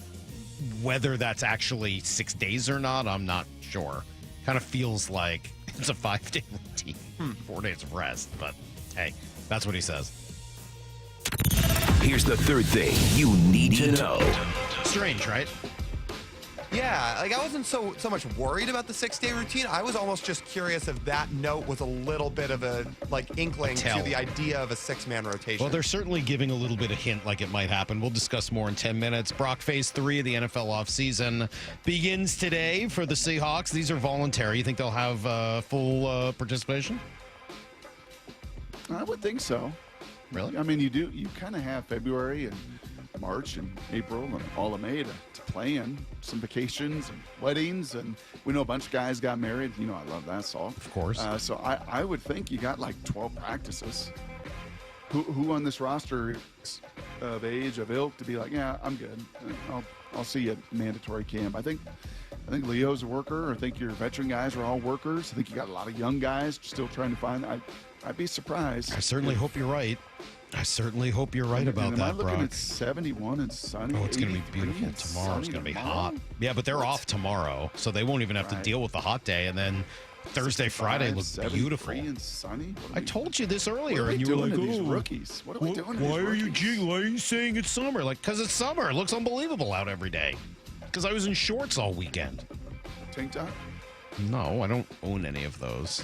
Whether that's actually 6 days or not, I'm not sure. Kind of feels like it's a 5-day routine. 4 days of rest, but hey, that's what he says.
Here's the third thing you need to know.
Strange, right?
Yeah, like I wasn't so much worried about the 6-day routine. I was almost just curious if that note was a little bit of a inkling to the idea of a 6-man rotation.
Well, they're certainly giving a little bit of hint like it might happen. We'll discuss more in 10 minutes. Brock, phase 3 of the NFL offseason begins today for the Seahawks. These are voluntary. You think they'll have full participation?
I would think so.
Really?
I mean, you kind of have February and March and April and all of May to play in, some vacations and weddings, and we know a bunch of guys got married. You know, I love that, Salk.
Of course.
So I would think you got like 12 practices. Who on this roster is of age, of ilk, to be like, yeah, I'm good. I'll see you at mandatory camp. I think Leo's a worker. I think your veteran guys are all workers. I think you got a lot of young guys still trying to find. I'd be surprised.
I certainly hope you're right. I certainly hope you're right about that, Brock.
Am I looking at 71 and sunny?
Oh, it's going to be beautiful tomorrow. It's going to be hot. Yeah, but they're off tomorrow, so they won't even have to deal with the hot day. And then Thursday, Friday looks beautiful.
And sunny?
I told you this earlier,
and
you were like,
"Oh, these rookies. What are we doing?
Why are you saying it's summer?" Like, because it's summer. It looks unbelievable out every day. Because I was in shorts all weekend.
Tank top?
No, I don't own any of those.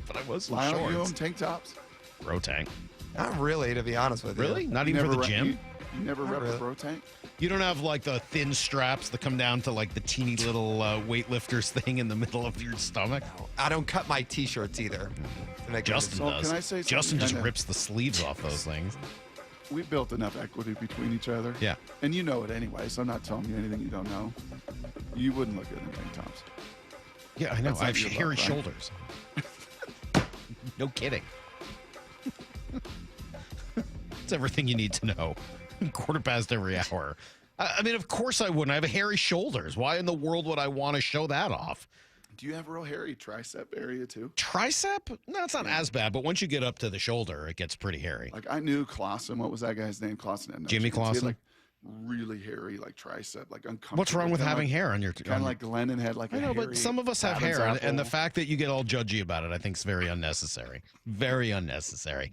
But I was in shorts.
You own tank tops?
Bro tank.
Not really, to be honest with you.
Really? Not even for the gym?
You never rep a bro tank?
You don't have like the thin straps that come down to like the teeny little weightlifters thing in the middle of your stomach?
No, I don't cut my t-shirts either.
Justin does.
Can I say
Justin just rips the sleeves off those things.
We built enough equity between each other.
Yeah.
And you know it anyway, so I'm not telling you anything you don't know. You wouldn't look good in tank tops.
Yeah, I know. I have hairy shoulders. No kidding. It's everything you need to know. 1/4 every hour. I mean, of course I wouldn't. I have hairy shoulders. Why in the world would I want to show that off?
Do you have a real hairy tricep area too?
Tricep? No, it's not as bad, but once you get up to the shoulder, it gets pretty hairy.
Like I knew Clausen. What was that guy's name? Clausen.
Jimmy Clausen?
Like really hairy, like tricep, like uncomfortable.
What's wrong with having hair on your?
Kind of like Glennon had like.
I know, but some of us have hair, and the fact that you get all judgy about it, I think, is very unnecessary. Very unnecessary.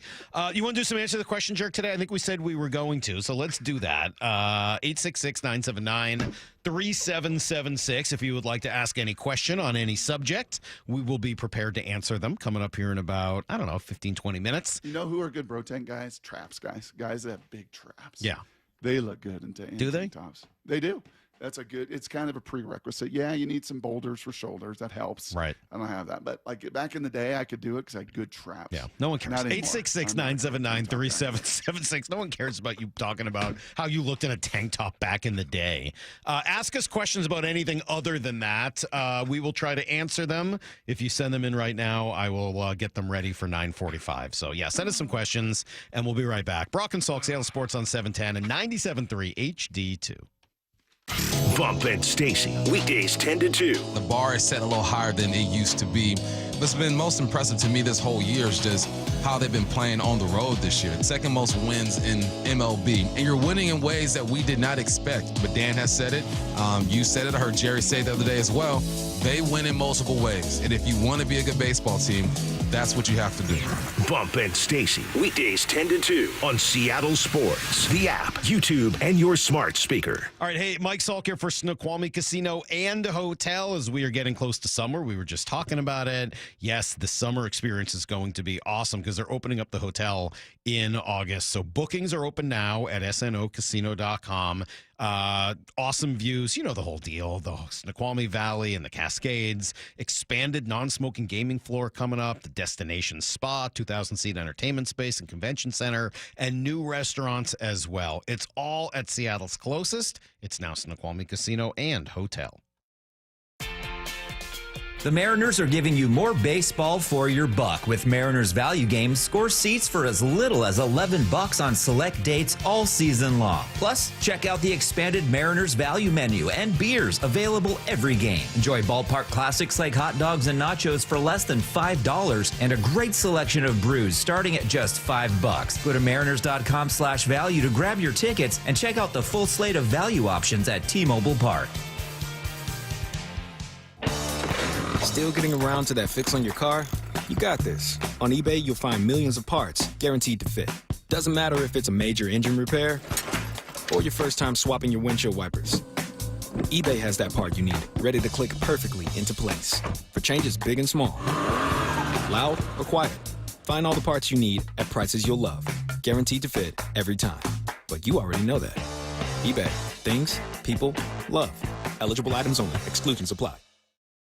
You want to do some answer the question jerk today? I think we said we were going to, so let's do that. 866-979-3776. If you would like to ask any question on any subject, we will be prepared to answer them. Coming up here in about 15, 20 minutes.
You know who are good bro tank guys? Traps guys. Guys that have big traps.
Yeah.
They look good in tank tops. They do. That's it's kind of a prerequisite. Yeah, you need some boulders for shoulders. That helps.
Right.
I don't have that. But like back in the day, I could do it because I had good traps.
Yeah. No one cares. 866-979-3776. No one cares about you talking about how you looked in a tank top back in the day. Ask us questions about anything other than that. We will try to answer them. If you send them in right now, I will get them ready for 9:45. So, yeah, send us some questions, and we'll be right back. Brock and Salk, Seattle Sports on 710 and 97.3 HD2.
Bump and Stacy, weekdays 10 to 2.
The bar is set a little higher than it used to be. What's been most impressive to me this whole year is just how they've been playing on the road this year. Second most wins in MLB. And you're winning in ways that we did not expect. But Dan has said it. You said it. I heard Jerry say it the other day as well. They win in multiple ways. And if you want to be a good baseball team, that's what you have to do.
Bump and Stacy, weekdays 10 to 2 on Seattle Sports, the app, YouTube, and your smart speaker.
All right, hey, Mike Salk here for Snoqualmie Casino and Hotel as we are getting close to summer. We were just talking about it. Yes, the summer experience is going to be awesome because they're opening up the hotel in August. So bookings are open now at snocasino.com. Awesome views, you know the whole deal, the Snoqualmie Valley and the Cascades, expanded non-smoking gaming floor coming up, the destination spa, 2,000-seat entertainment space and convention center, and new restaurants as well. It's all at Seattle's closest. It's now Snoqualmie Casino and Hotel.
The Mariners are giving you more baseball for your buck. With Mariners Value Games, score seats for as little as $11 on select dates all season long. Plus, check out the expanded Mariners Value menu and beers available every game. Enjoy ballpark classics like hot dogs and nachos for less than $5 and a great selection of brews starting at just $5. Go to mariners.com/value to grab your tickets and check out the full slate of value options at T-Mobile Park.
Still getting around to that fix on your car? You got this. On eBay, you'll find millions of parts, guaranteed to fit. Doesn't matter if it's a major engine repair or your first time swapping your windshield wipers. eBay has that part you need, ready to click perfectly into place. For changes big and small. Loud or quiet. Find all the parts you need at prices you'll love. Guaranteed to fit every time. But you already know that. eBay. Things, people, love. Eligible items only. Exclusions apply.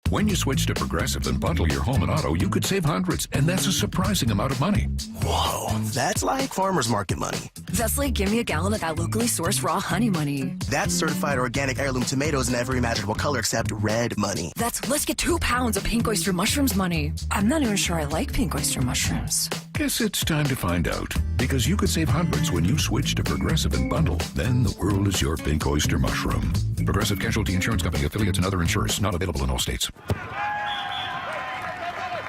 When you switch to Progressive and bundle your home and auto, you could save hundreds, and that's a surprising amount of money.
Whoa, that's like farmer's market money.
That's like give me a gallon of that locally sourced raw honey money.
That's certified organic heirloom tomatoes in every imaginable color except red money.
That's let's get 2 pounds of pink oyster mushrooms money. I'm not even sure I like pink oyster mushrooms.
Guess it's time to find out, because you could save hundreds when you switch to Progressive and bundle. Then the world is your pink oyster mushroom. Progressive Casualty Insurance Company, affiliates, and other insurers. Not available in all states.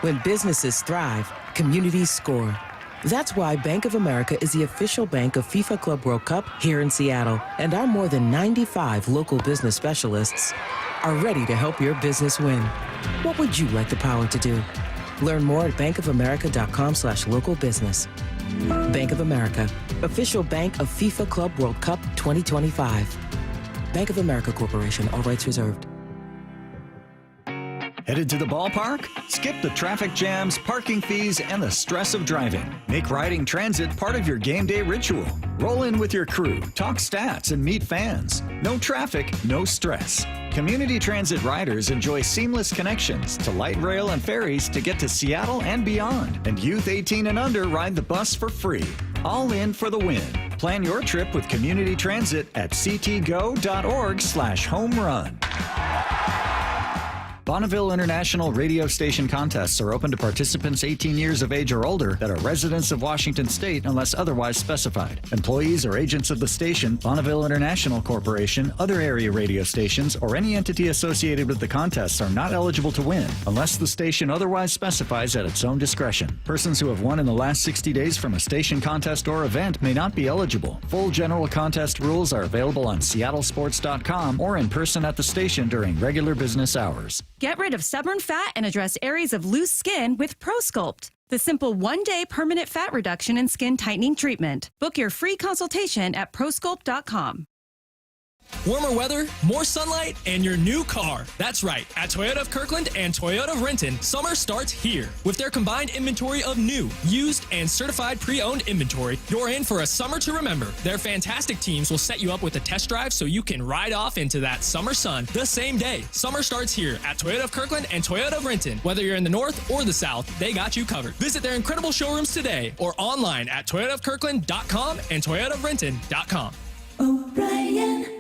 When businesses thrive, communities score. That's why Bank of America is the official bank of FIFA Club World Cup here in Seattle. And our more than 95 local business specialists are ready to help your business win. What would you like the power to do? Learn more at bankofamerica.com/local business. Bank of America, official bank of FIFA Club World Cup 2025. Bank of America Corporation, all rights reserved.
Headed to the ballpark? Skip the traffic jams, parking fees, and the stress of driving. Make riding transit part of your game day ritual. Roll in with your crew, talk stats, and meet fans. No traffic, no stress. Community Transit riders enjoy seamless connections to light rail and ferries to get to Seattle and beyond. And youth 18 and under ride the bus for free. All in for the win. Plan your trip with Community Transit at ctgo.org/homerun. Bonneville International radio station contests are open to participants 18 years of age or older that are residents of Washington State unless otherwise specified. Employees or agents of the station, Bonneville International Corporation, other area radio stations, or any entity associated with the contests are not eligible to win unless the station otherwise specifies at its own discretion. Persons who have won in the last 60 days from a station contest or event may not be eligible. Full general contest rules are available on seattlesports.com or in person at the station during regular business hours.
Get rid of stubborn fat and address areas of loose skin with ProSculpt, the simple one-day permanent fat reduction and skin tightening treatment. Book your free consultation at prosculpt.com.
Warmer weather, more sunlight, and your new car. That's right. At Toyota of Kirkland and Toyota of Renton, summer starts here. With their combined inventory of new, used, and certified pre-owned inventory, you're in for a summer to remember. Their fantastic teams will set you up with a test drive so you can ride off into that summer sun the same day. Summer starts here at Toyota of Kirkland and Toyota of Renton. Whether you're in the north or the south, they got you covered. Visit their incredible showrooms today or online at toyotaofkirkland.com and toyotaofrenton.com.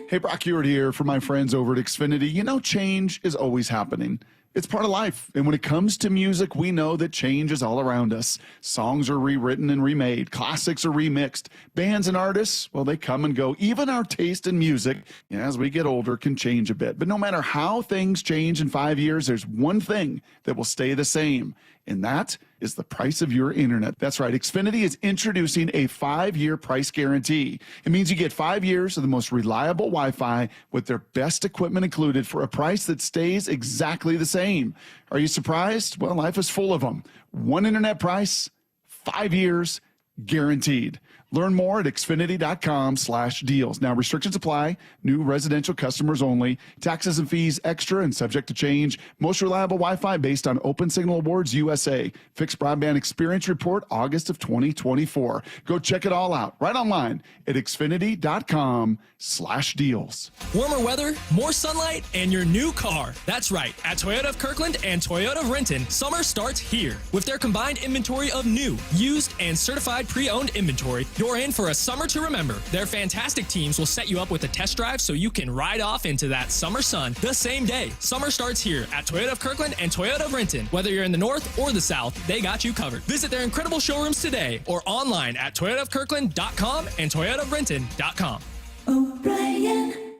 Hey, Brock Ewart here for my friends over at Xfinity. You know, change is always happening. It's part of life. And when it comes to music, we know that change is all around us. Songs are rewritten and remade. Classics are remixed. Bands and artists, well, they come and go. Even our taste in music, as we get older, can change a bit. But no matter how things change in 5 years, there's one thing that will stay the same. And that is the price of your internet. That's right. Xfinity is introducing a 5-year price guarantee. It means you get 5 years of the most reliable Wi-Fi with their best equipment included for a price that stays exactly the same. Are you surprised? Well, life is full of them. One internet price, 5 years, guaranteed. Learn more at Xfinity.com/deals. Now, restrictions apply. New residential customers only. Taxes and fees extra and subject to change. Most reliable Wi-Fi based on Open Signal Awards USA. Fixed Broadband Experience Report, August of 2024. Go check it all out right online at Xfinity.com/deals.
Warmer weather, more sunlight, and your new car. That's right. At Toyota of Kirkland and Toyota of Renton, summer starts here. With their combined inventory of new, used, and certified pre-owned inventory, you're in for a summer to remember. Their fantastic teams will set you up with a test drive so you can ride off into that summer sun the same day. Summer starts here at Toyota of Kirkland and Toyota of Renton. Whether you're in the north or the south, they got you covered. Visit their incredible showrooms today or online at toyotaofkirkland.com and toyotaofrenton.com.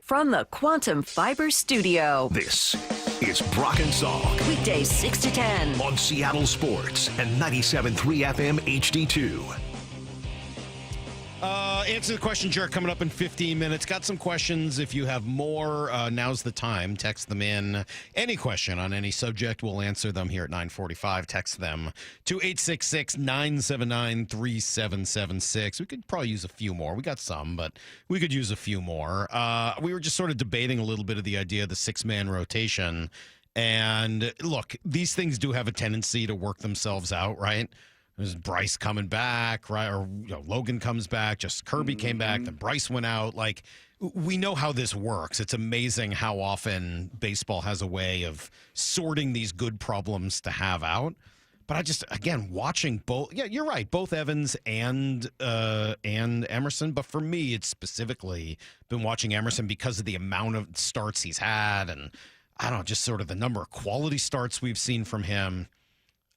From the Quantum Fiber Studio.
This is Brock and Salk.
Weekdays 6 to 10.
On Seattle Sports and 97.3 FM HD2.
Answer the question, Jerk, coming up in 15 minutes. Got some questions. If you have more, now's the time. Text them in. Any question on any subject, we'll answer them here at 9:45. Text them to 866-979-3776. We could probably use a few more. We got some, but we could use a few more. We were just sort of debating a little bit of the idea of the six-man rotation. And look, these things do have a tendency to work themselves out, right? There's Bryce coming back, right? Or Logan comes back. Just Kirby came back. Then Bryce went out. Like, we know how this works. It's amazing how often baseball has a way of sorting these good problems to have out. But I just, again, watching both. Yeah, you're right. Both Evans and Emerson. But for me, it's specifically been watching Emerson because of the amount of starts he's had, and I don't know, just sort of the number of quality starts we've seen from him.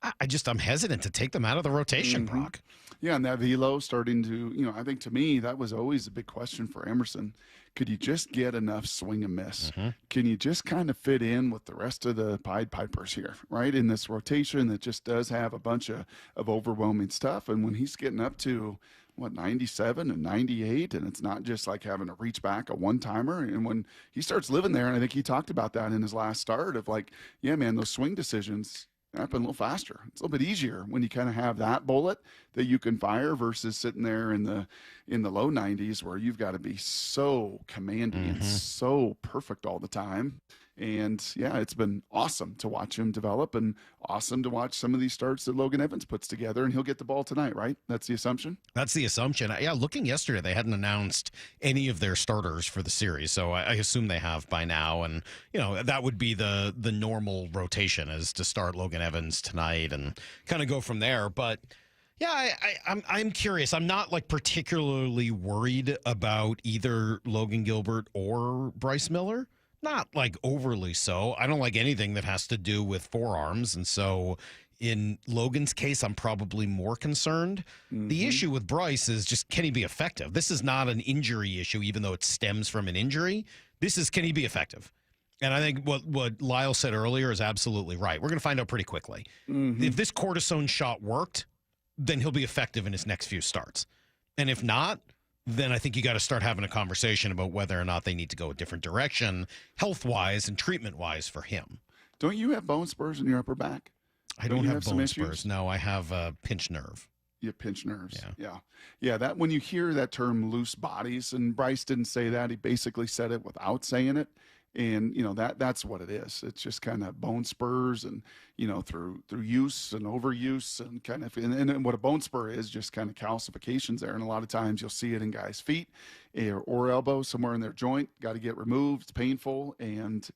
I'm hesitant to take them out of the rotation, Brock.
Yeah, and that velo starting to, I think to me, that was always a big question for Emerson. Could you just get enough swing and miss? Can you just kind of fit in with the rest of the Pied Pipers here, right? In this rotation that just does have a bunch of overwhelming stuff. And when he's getting up to, 97 and 98, and it's not just like having to reach back a one-timer. And when he starts living there, and I think he talked about that in his last start of like, yeah, man, those swing decisions happen a little faster. It's a little bit easier when you kind of have that bullet that you can fire versus sitting there in the low 90s where you've got to be so commanding and so perfect all the time. And yeah, it's been awesome to watch him develop and awesome to watch some of these starts that Logan Evans puts together, and he'll get the ball tonight, right? That's the assumption?
That's the assumption. Yeah, looking yesterday, they hadn't announced any of their starters for the series, so I assume they have by now. And, that would be the normal rotation, is to start Logan Evans tonight and kind of go from there. But yeah, I'm curious. I'm not like particularly worried about either Logan Gilbert or Bryce Miller. Not like overly so. I don't like anything that has to do with forearms. And so in Logan's case, I'm probably more concerned. The issue with Bryce is just, can he be effective? This is not an injury issue, even though it stems from an injury. This is, can he be effective? And I think what Lyle said earlier is absolutely right. We're going to find out pretty quickly. If this cortisone shot worked, then he'll be effective in his next few starts. And if not, then I think you got to start having a conversation about whether or not they need to go a different direction, health-wise and treatment-wise for him.
Don't you have bone spurs in your upper back?
I don't have bone spurs. No, I have a pinched nerve.
You have pinched nerves. Yeah. That when you hear that term loose bodies, and Bryce didn't say that, he basically said it without saying it. And, that's what it is. It's just kind of bone spurs and, through use and overuse and kind of, and what a bone spur is, just kind of calcifications there. And a lot of times you'll see it in guys' feet or elbows, somewhere in their joint, got to get removed. It's painful. And,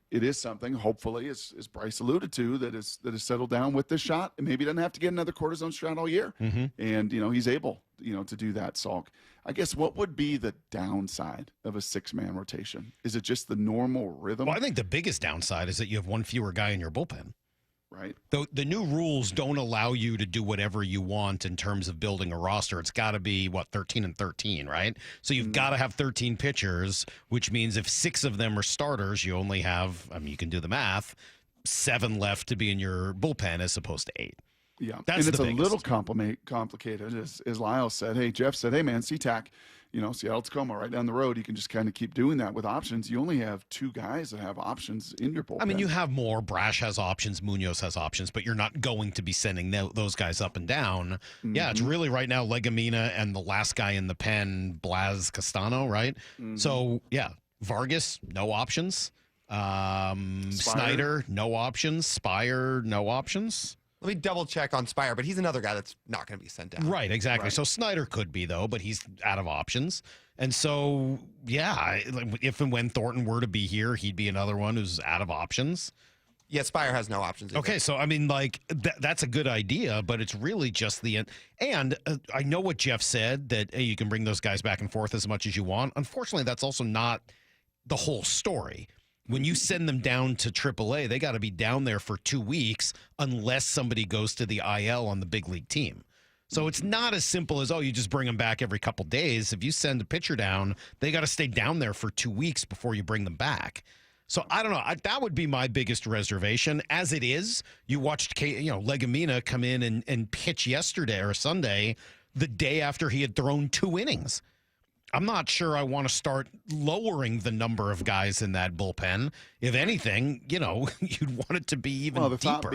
it is something, hopefully, as Bryce alluded to, that is settled down with this shot. And maybe he doesn't have to get another cortisone shot all year. And, he's able, to do that, Salk. I guess what would be the downside of a six-man rotation? Is it just the normal rhythm?
Well, I think the biggest downside is that you have one fewer guy in your bullpen.
Right.
The new rules don't allow you to do whatever you want in terms of building a roster. It's got to be, 13 and 13, right? So you've got to have 13 pitchers, which means if 6 of them are starters, you only have, you can do the math, 7 left to be in your bullpen as opposed to 8.
Yeah,
That's
and it's
the
a little complicated, as Lyle said. Hey, Jeff said, hey, man, SeaTac, Seattle Tacoma right down the road. You can just kind of keep doing that with options. You only have 2 guys that have options in your bullpen.
You have more. Brash has options. Munoz has options, but you're not going to be sending those guys up and down. Yeah, it's really right now Legumina and the last guy in the pen, Blas Castano, right? So, yeah, Vargas, no options. Snyder, no options. Spire, no options.
Let me double check on Spire, but he's another guy that's not going to be sent down.
Right, exactly. Right. So Snyder could be, though, but he's out of options. And so, yeah, if and when Thornton were to be here, he'd be another one who's out of options.
Yeah, Spire has no options either.
Okay, so, that's a good idea, but it's really just the end. And I know what Jeff said, that hey, you can bring those guys back and forth as much as you want. Unfortunately, that's also not the whole story. When you send them down to AAA, they got to be down there for 2 weeks unless somebody goes to the IL on the big league team. So it's not as simple as, you just bring them back every couple days. If you send a pitcher down, they got to stay down there for 2 weeks before you bring them back. So I don't know. That would be my biggest reservation. As it is, you watched Legumina come in and pitch yesterday or Sunday. the day after he had thrown 2 innings. I'm not sure I want to start lowering the number of guys in that bullpen. If anything, you'd want it to be even deeper.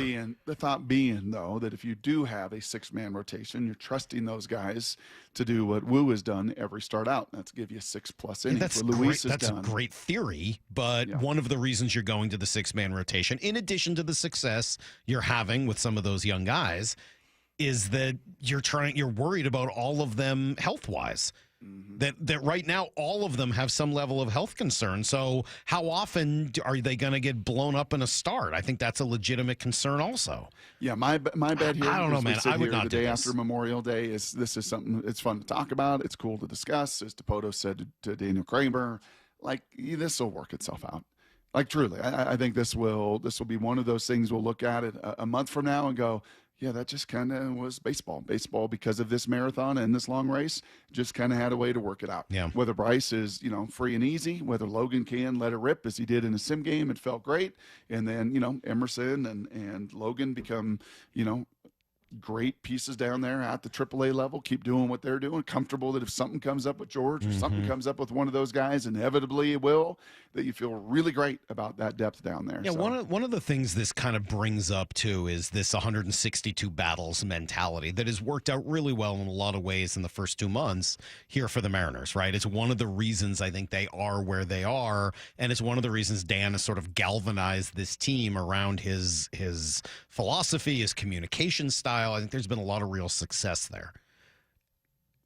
The thought being, though, that if you do have a 6-man rotation, you're trusting those guys to do what Wu has done every start out. That's give you 6+ innings.
That's
what Luis
great. That's
done.
a great theory, but one of the reasons you're going to the 6-man rotation, in addition to the success you're having with some of those young guys, is that you're worried about all of them health-wise. That right now all of them have some level of health concern. So how often are they going to get blown up in a start? I think that's a legitimate concern also.
Yeah, my bet here.
I don't know, man. I would not
the
do
day
this.
after Memorial Day is something it's fun to talk about. It's cool to discuss. As DePoto said to Daniel Kramer, this will work itself out. Truly, I think this will be one of those things we'll look at it a month from now and go, yeah, that just kind of was baseball. Baseball, because of this marathon and this long race, just kind of had a way to work it out.
Yeah.
Whether Bryce is, free and easy, whether Logan can let it rip as he did in a sim game, it felt great. And then, Emerson and Logan become, great pieces down there at the AAA level, keep doing what they're doing, comfortable that if something comes up with George or something comes up with one of those guys, inevitably it will, that you feel really great about that depth down there.
Yeah,
so.
one of the things this kind of brings up, too, is this 162 battles mentality that has worked out really well in a lot of ways in the first 2 months here for the Mariners, right? It's one of the reasons I think they are where they are, and it's one of the reasons Dan has sort of galvanized this team around his philosophy, his communication style. I think there's been a lot of real success there.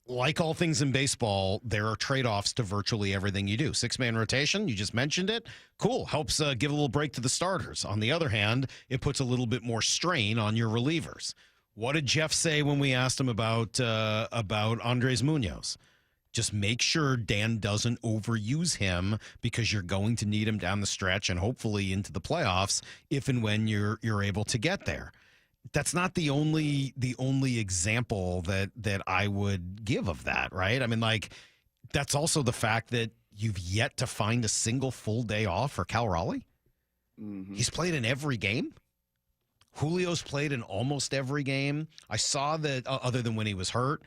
Like all things in baseball, there are trade-offs to virtually everything you do. 6-man rotation, you just mentioned it. Cool. Helps give a little break to the starters. On the other hand, it puts a little bit more strain on your relievers. What did Jeff say when we asked him about Andres Munoz? Just make sure Dan doesn't overuse him, because you're going to need him down the stretch and hopefully into the playoffs if and when you're able to get there. That's not the only example that I would give of that, right? I mean, that's also the fact that you've yet to find a single full day off for Cal Raleigh. He's played in every game. Julio's played in almost every game. I saw that other than when he was hurt.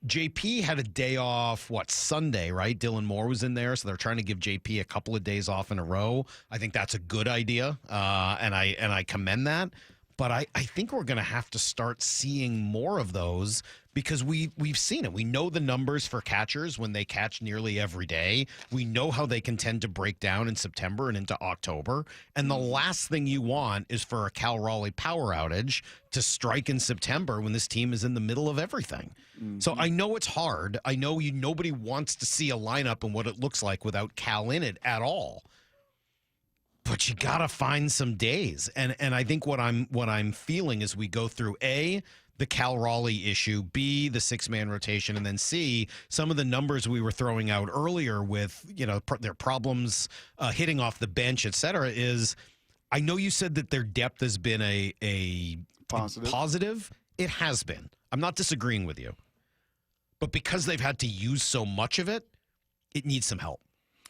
JP had a day off, Sunday, right? Dylan Moore was in there, so they're trying to give JP a couple of days off in a row. I think that's a good idea, and I commend that. But I think we're going to have to start seeing more of those, because we've seen it. We know the numbers for catchers when they catch nearly every day. We know how they can tend to break down in September and into October. And the last thing you want is for a Cal Raleigh power outage to strike in September when this team is in the middle of everything. So I know it's hard. I know nobody wants to see a lineup and what it looks like without Cal in it at all. But you got to find some days. And I think what I'm feeling as we go through A, the Cal Raleigh issue, B, the 6-man rotation, and then C, some of the numbers we were throwing out earlier with, their problems hitting off the bench, et cetera, is I know you said that their depth has been a positive. It has been. I'm not disagreeing with you. But because they've had to use so much of it, it needs some help.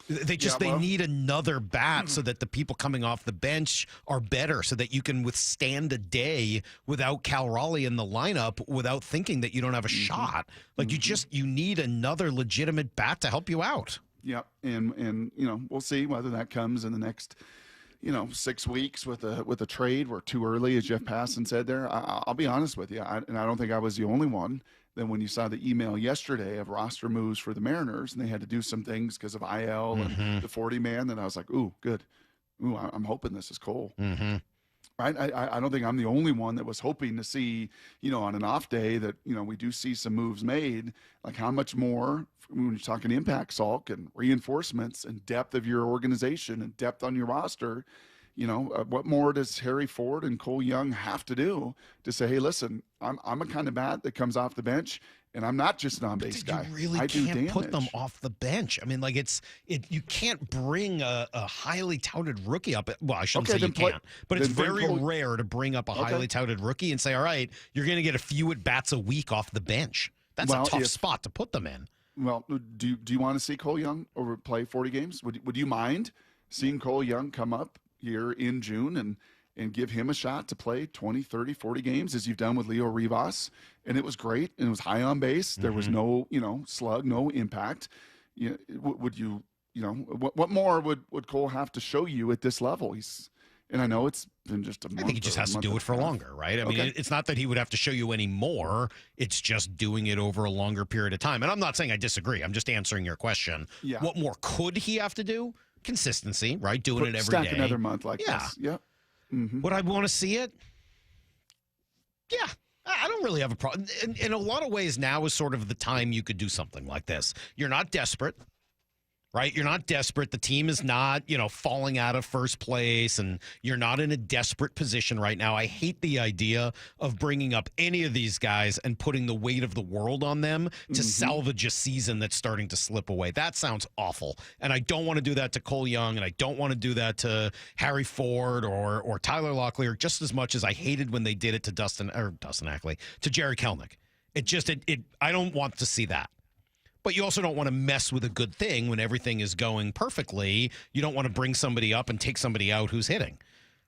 They need another bat so that the people coming off the bench are better, so that you can withstand a day without Cal Raleigh in the lineup without thinking that you don't have a shot. You need another legitimate bat to help you out.
Yep. And we'll see whether that comes in the next 6 weeks with a trade. We're too early, as Jeff Passan said there. I'll be honest with you, and I don't think I was the only one. Then when you saw the email yesterday of roster moves for the Mariners, and they had to do some things because of IL and the 40-man, then I was like, ooh, good. Ooh, I'm hoping this is Cole. Right? I don't think I'm the only one that was hoping to see, on an off day that, we do see some moves made. Like, how much more, when you're talking impact, Salk, and reinforcements and depth of your organization and depth on your roster, what more does Harry Ford and Cole Young have to do to say, hey, listen, I'm a kind of bat that comes off the bench, and I'm not just an on-base guy.
You really can't put them off the bench. I mean, you can't bring a highly touted rookie up. Well, I shouldn't say you can't, but it's very rare to bring up a highly touted rookie and say, all right, you're going to get a few at-bats a week off the bench. That's a tough spot to put them in.
Well, do you want to see Cole Young play 40 games? Would you mind seeing Cole Young come up here in June and give him a shot to play 20, 30, 40 games as you've done with Leo Rivas. And it was great. And it was high on base. There was no, slug, no impact. Would you, what more would Cole have to show you at this level? And I know it's been just a month.
I think he just has to do it for longer, right? I mean, it's not that he would have to show you any more. It's just doing it over a longer period of time. And I'm not saying I disagree. I'm just answering your question.
Yeah.
What more could he have to do? Consistency, right? Doing it every day.
Stack another month like this. Yep.
Would I want to see it? Yeah. I don't really have a problem. In a lot of ways, now is sort of the time you could do something like this. You're not desperate. Right? You're not desperate. The team is not, falling out of first place, and you're not in a desperate position right now. I hate the idea of bringing up any of these guys and putting the weight of the world on them to salvage a season that's starting to slip away. That sounds awful. And I don't want to do that to Cole Young, and I don't want to do that to Harry Ford or Tyler Locklear just as much as I hated when they did it to Dustin Ackley, to Jerry Kelnick. I don't want to see that. But you also don't want to mess with a good thing when everything is going perfectly. You don't want to bring somebody up and take somebody out who's hitting.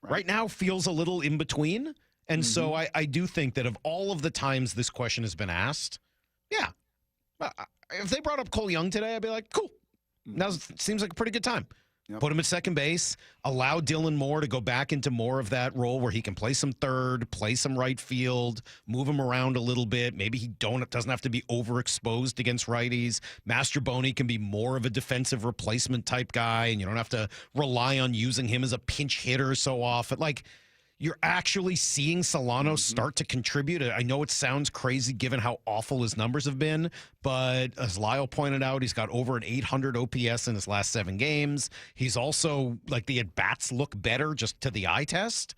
Right now feels a little in between. And so I do think that of all of the times this question has been asked, if they brought up Cole Young today, I'd be like, cool. Now seems like a pretty good time.
Yep.
Put him at second base, allow Dylan Moore to go back into more of that role where he can play some third, play some right field, move him around a little bit. Maybe he doesn't have to be overexposed against righties. Mastrobuoni can be more of a defensive replacement type guy, and you don't have to rely on using him as a pinch hitter so often. Like, you're actually seeing Solano start to contribute. I know it sounds crazy given how awful his numbers have been, but as Lyle pointed out, he's got over an 800 OPS in his last 7 games. He's also, the at-bats look better just to the eye test.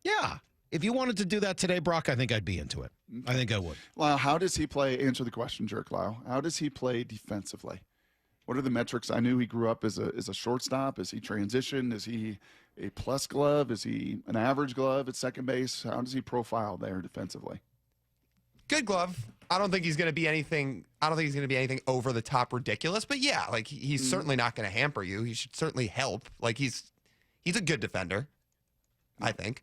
Yeah. If you wanted to do that today, Brock, I think I'd be into it. I think I would.
Lyle, how does he play? Answer the question, Jerk, Lyle. How does he play defensively? What are the metrics? I knew he grew up as a shortstop. Is he transitioned? Is he a plus glove? Is he an average glove at second base? How does he profile there defensively?
Good glove. I don't think he's going to be anything. Over the top ridiculous. But yeah, he's certainly not going to hamper you. He should certainly help. He's a good defender, I think.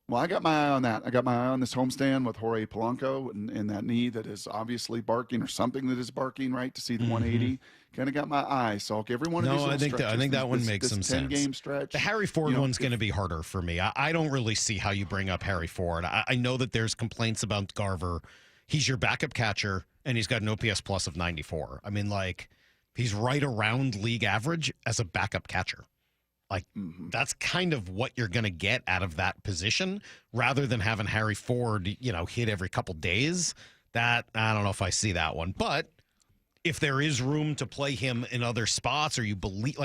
Well, I got my eye on that. I got my eye on this homestand with Jorge Polanco and that knee that is obviously barking, or something that is barking, right, to see the 180. Kind of got my eye. So I'll give every one of these little
I think that one makes some sense.
10-game stretch.
The Harry Ford one's going to be harder for me. I don't really see how you bring up Harry Ford. I know that there's complaints about Garver. He's your backup catcher, and he's got an OPS plus of 94. I mean, he's right around league average as a backup catcher. That's kind of what you're going to get out of that position, rather than having Harry Ford, hit every couple days. That, I don't know if I see that one. But if there is room to play him in other spots, or you believe,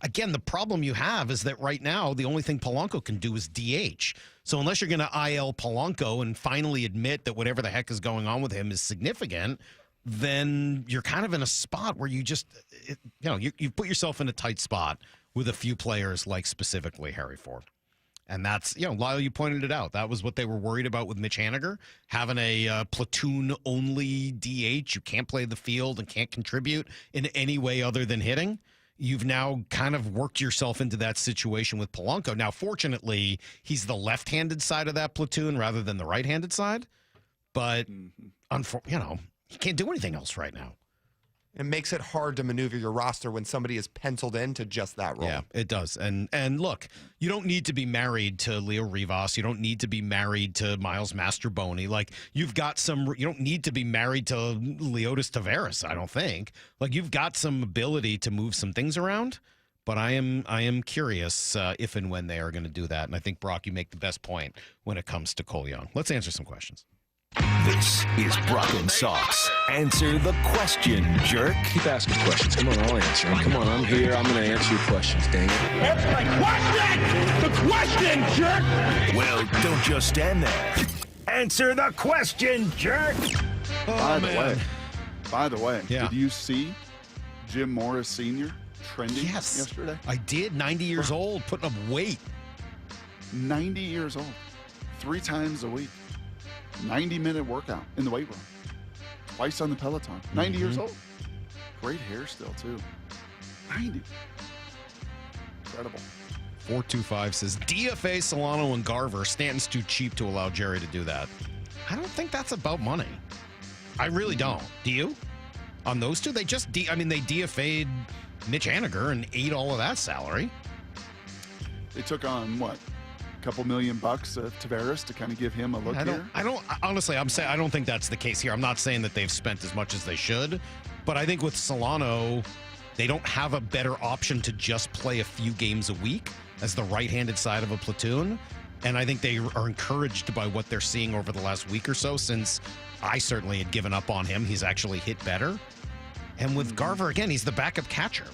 again, the problem you have is that right now, the only thing Polanco can do is DH. So unless you're going to IL Polanco and finally admit that whatever the heck is going on with him is significant, then you're kind of in a spot where you just, you put yourself in a tight spot with a few players like specifically Harry Ford. And that's, Lyle, you pointed it out. That was what they were worried about with Mitch Haniger, having a platoon-only DH. You can't play the field and can't contribute in any way other than hitting. You've now kind of worked yourself into that situation with Polanco. Now, fortunately, he's the left-handed side of that platoon rather than the right-handed side. But, he can't do anything else right now.
It makes it hard to maneuver your roster when somebody is penciled into just that role.
Yeah, it does. And look, you don't need to be married to Leo Rivas. You don't need to be married to Miles Mastrobuoni. You've got you don't need to be married to Leotis Taveras, I don't think. You've got some ability to move some things around. But I am curious if and when they are going to do that. And I think, Brock, you make the best point when it comes to Cole Young. Let's answer some questions.
This is Brock and Sox. Answer the question, jerk.
Keep asking questions. Come on, I'll answer them. Come on, I'm here. I'm going to answer your questions, dang it.
Answer my question! The question, jerk! Well, don't just stand there. Answer the question, jerk!
By the way, did you see Jim Morris Sr. trending yesterday?
I did. 90 years old, putting up weight.
90 years old. 3 times a week. 90-minute workout in the weight room. Twice on the Peloton. 90 years old. Great hair still, too. 90. Incredible.
425 says, DFA Solano and Garver. Stanton's too cheap to allow Jerry to do that. I don't think that's about money. I really don't. Do you? On those two? They just, they DFA'd Mitch Haniger and ate all of that salary.
They took on, what, a couple $1 million of Tavares to kind of give him a look here?
Honestly, I don't think that's the case here. I'm not saying that they've spent as much as they should, but I think with Solano, they don't have a better option to just play a few games a week as the right-handed side of a platoon. And I think they are encouraged by what they're seeing over the last week or so, since I certainly had given up on him. He's actually hit better. And with Garver, again, he's the backup catcher.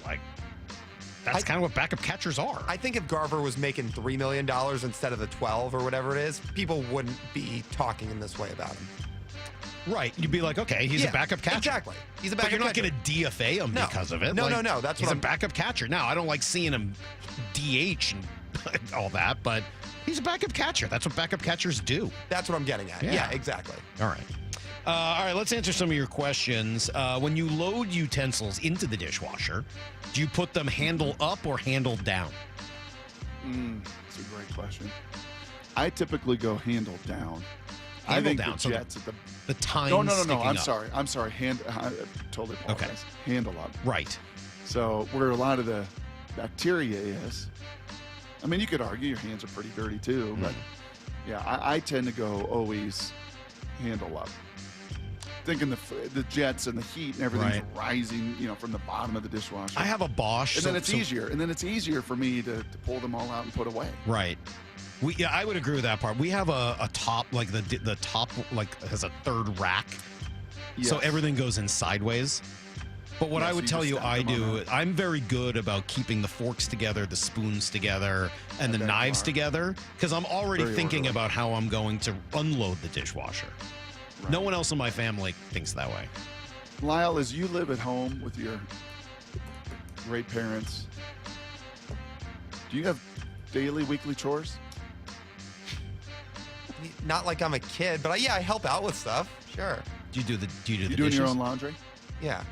That's kind of what backup catchers are.
I think if Garver was making $3 million instead of the 12 or whatever it is, people wouldn't be talking in this way about him.
Right. You'd be like, okay, he's a backup catcher.
Exactly. He's a backup
catcher. But you're
not
going to DFA him because of it.
No. That's
he's a backup catcher. Now, I don't like seeing him DH and all that, but he's a backup catcher. That's what backup catchers do.
That's what I'm getting at. Yeah, exactly.
All right, let's answer some of your questions. When you load utensils into the dishwasher, do you put them handle up or handle down?
That's a great question. I typically go handle down.
Handle
I think
down.
the Jets
so the time.
No.
I'm
sorry. I totally apologize.
Okay.
Handle up.
Right.
So where a lot of the bacteria is, I mean, you could argue your hands are pretty dirty too, but yeah, I tend to go always handle up. Thinking the jets and the heat and everything's rising, from the bottom of the dishwasher.
I have a Bosch,
and then it's easier. And then it's easier for me to pull them all out and put away.
Right. I would agree with that part. We have a top, like the top, has a third rack, so everything goes in sideways. But what I would tell you I do, I'm very good about keeping the forks together, the spoons together, and the knives together, because I'm already thinking about how I'm going to unload the dishwasher. Right. No one else in my family thinks that way.
Lyle, as you live at home with your great parents, do you have daily, weekly chores?
Not like I'm a kid, but I help out with stuff. Sure.
Do you do the
doing
dishes?
Your own laundry?
Yeah.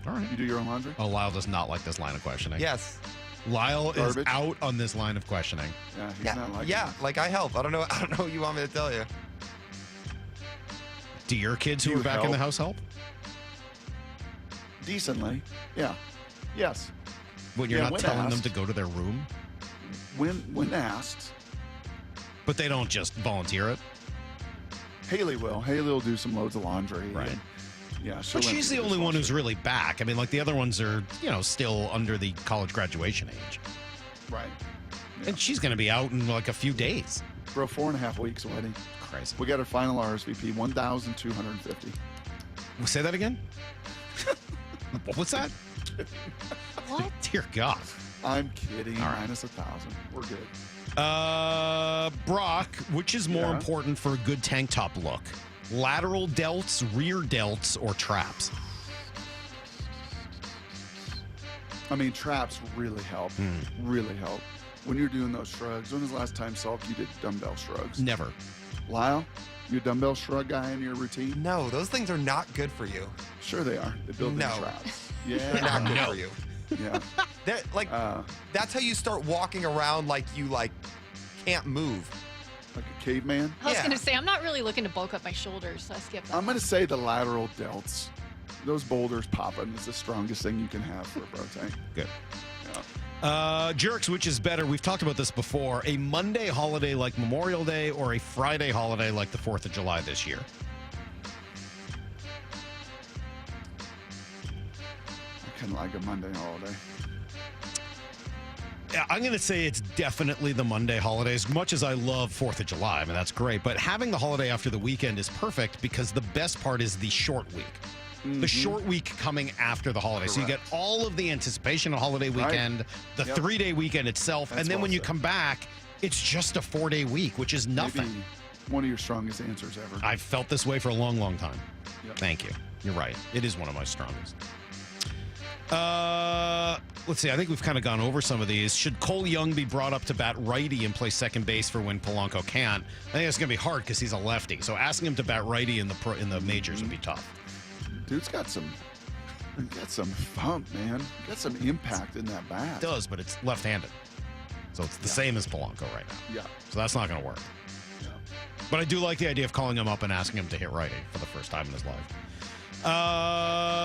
All right.
You do your own laundry?
Oh, Lyle does not like this line of questioning.
Yes.
Lyle is out on this line of questioning.
Yeah, he's not like
like I help. I don't know what you want me to tell you.
Do your kids who are back in the house help?
Decently. Yeah. Yes.
When you're not telling them to go to their room?
When asked.
But they don't just volunteer it?
Haley will. Haley will do some loads of laundry.
Right.
Yeah.
But she's the only one who's really back. I mean, the other ones are, still under the college graduation age.
Right.
Yeah. And she's going to be out in a few days.
For a 4.5 weeks wedding.
Crazy.
We got our final RSVP, 1,250.
Say that again? What's that?
What?
Dear God.
I'm kidding. All right. Minus 1,000. We're good.
Brock, which is more important for a good tank top look? Lateral delts, rear delts, or traps?
I mean, traps really help. Really help. When you're doing those shrugs, when was the last time, Salk, you did dumbbell shrugs?
Never.
Lyle, you a dumbbell shrug guy in your routine?
No, those things are not good for you.
Sure they are. They build big traps. Yeah.
They're not good for you.
Yeah.
That's how you start walking around like you can't move.
Like a caveman?
I was going to say, I'm not really looking to bulk up my shoulders, so I skipped that.
I'm going to say the lateral delts. Those boulders popping is the strongest thing you can have for a bro tank.
Good. Jerks, which is better? We've talked about this before. A Monday holiday like Memorial Day or a Friday holiday like the 4th of July this year?
I kind of like a Monday holiday.
I'm going to say it's definitely the Monday holiday. As much as I love 4th of July, I mean, that's great. But having the holiday after the weekend is perfect because the best part is the short week. The short week coming after the holiday. Correct. So you get all of the anticipation of holiday weekend, the 3-day weekend itself, and then when you come back, it's just a 4-day week, which is nothing.
Maybe one of your strongest answers ever.
I've felt this way for a long, long time. Yep. Thank you. You're right. It is one of my strongest. Let's see. I think we've kind of gone over some of these. Should Cole Young be brought up to bat righty and play second base for when Polanco can't? I think it's going to be hard because he's a lefty. So asking him to bat righty in the majors would be tough.
Dude's got some thump, man. Got some impact in that bat.
It does, but it's left-handed. So it's the same as Polanco right now.
Yeah.
So that's not going to work.
Yeah.
But I do like the idea of calling him up and asking him to hit righty for the first time in his life.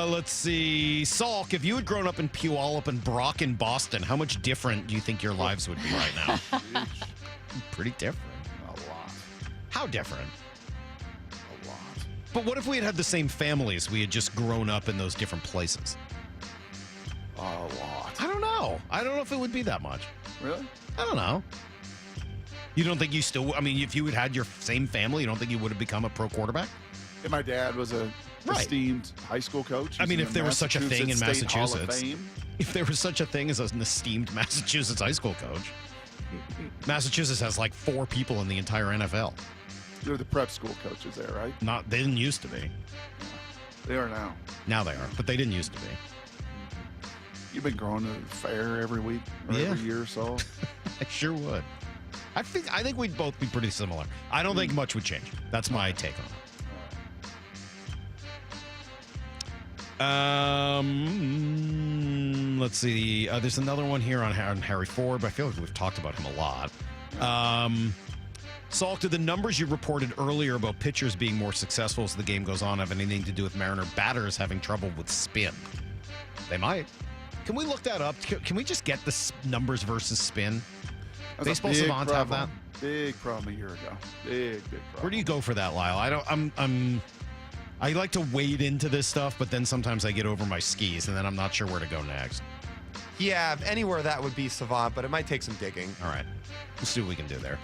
Let's see. Salk, if you had grown up in Puyallup and Brock in Boston, how much different do you think your lives would be right now? Pretty different.
A lot.
How different?
A lot.
But what if we had had the same families? We had just grown up in those different places.
A lot.
I don't know. I don't know if it would be that much.
Really?
I don't know. You don't think you still, I mean, if you had had your same family, you don't think you would have become a pro quarterback?
And my dad was a esteemed high school coach.
I mean, if there was such a thing in
State Hall of
Massachusetts,
Fame.
if there was such a thing as an esteemed Massachusetts high school coach, Massachusetts has like 4 people in the entire NFL.
They're the prep school coaches there, right?
They didn't used to be.
They are now.
Now they are, but they didn't used to be.
You've been going to the fair every week or every year or so.
I sure would. I think we'd both be pretty similar. I don't think much would change. That's my take on it. Let's see. There's another one here on Harry Ford, but I feel like we've talked about him a lot. Salk, do the numbers you reported earlier about pitchers being more successful as the game goes on have anything to do with Mariner batters having trouble with spin? They might. Can we look that up? Can we just get the numbers versus spin? Baseball Savant have that?
Big problem a year ago. Big problem.
Where do you go for that, Lyle? I like to wade into this stuff, but then sometimes I get over my skis, and then I'm not sure where to go next.
Yeah, anywhere that would be Savant, but it might take some digging.
All right. Let's see what we can do there.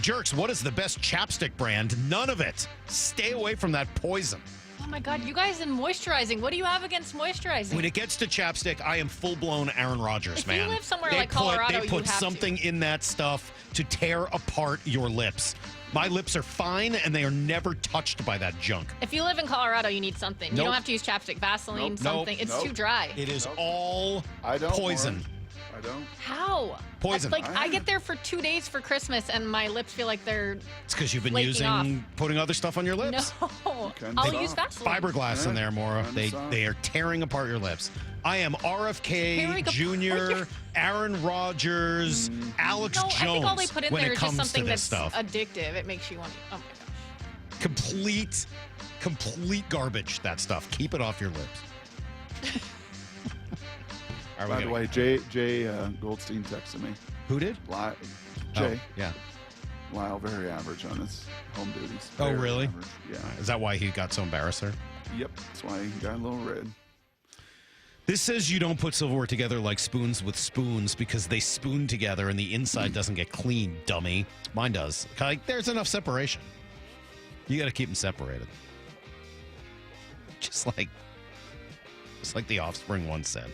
Jerks, what is the best chapstick brand? None of it. Stay away from that poison.
Oh my God, you guys in moisturizing. What do you have against moisturizing?
When it gets to chapstick, I am full-blown Aaron Rodgers, man.
If you live somewhere like Colorado,
they put
you have
something in that stuff to tear apart your lips. My lips are fine, and they are never touched by that junk.
If you live in Colorado, you need something.
Nope.
You don't have to use chapstick, Vaseline, something. It's too dry.
It is all poison.
Warren. I don't.
How?
Poison.
I get there for 2 days for Christmas, and my lips feel like they're
It's because you've been
flaking off.
putting other stuff on your lips.
No. I'll use Vaseline.
Fiberglass in there, Maura. They are tearing apart your lips. I am RFK Jr., Aaron Rodgers, Alex Jones.
I think all they put in
when
there
it
is
comes
just something
to this
that's
stuff.
addictive. It makes you want to, oh my gosh.
Complete garbage, that stuff. Keep it off your lips.
By the way, Jay Goldstein texted me.
Who did?
Jay.
Yeah.
Lyle, very average on his home duties.
Oh,
Very
really?
average. Yeah.
Is that why he got so embarrassed there?
Yep. That's why he got a little red.
This says you don't put silverware together like spoons with spoons because they spoon together and the inside doesn't get clean, dummy. Mine does. Like, there's enough separation. You got to keep them separated. Just like the Offspring once said.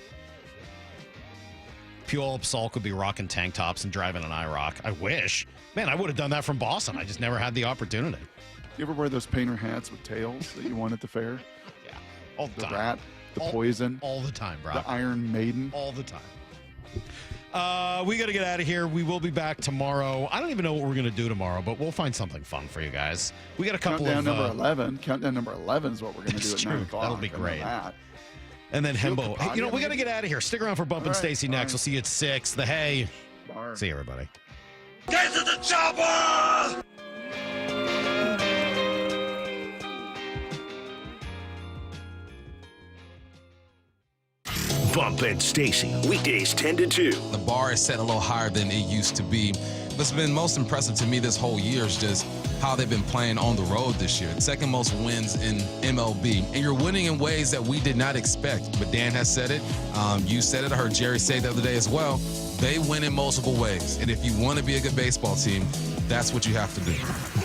Puyallup Salk would be rocking tank tops and driving an IROC. I wish. Man, I would have done that from Boston. I just never had the opportunity.
You ever wear those painter hats with tails that you won at the fair?
Yeah. All the
The
time.
rat, the poison.
All the time, bro.
The Iron Maiden.
All the time. We got to get out of here. We will be back tomorrow. I don't even know what we're going to do tomorrow, but we'll find something fun for you guys. We got a couple
Countdown
of...
number 11. Countdown number 11 is what we're going to do at 9 o'clock.
That'll be
I know
great.
that.
And then
Shield
Hembo.
Capone,
Hey, we got to get out of here. Stick around for Bump and
All right,
Stacy next.
bye.
We'll see you at 6. The Hay.
Bye.
See you, everybody.
Get to the chopper!
Bump and Stacy, weekdays 10 to 2.
The bar is set a little higher than it used to be. What's been most impressive to me this whole year is just how they've been playing on the road this year. Second most wins in MLB. And you're winning in ways that we did not expect. But Dan has said it. You said it. I heard Jerry say it the other day as well. They win in multiple ways. And if you want to be a good baseball team, that's what you have to do.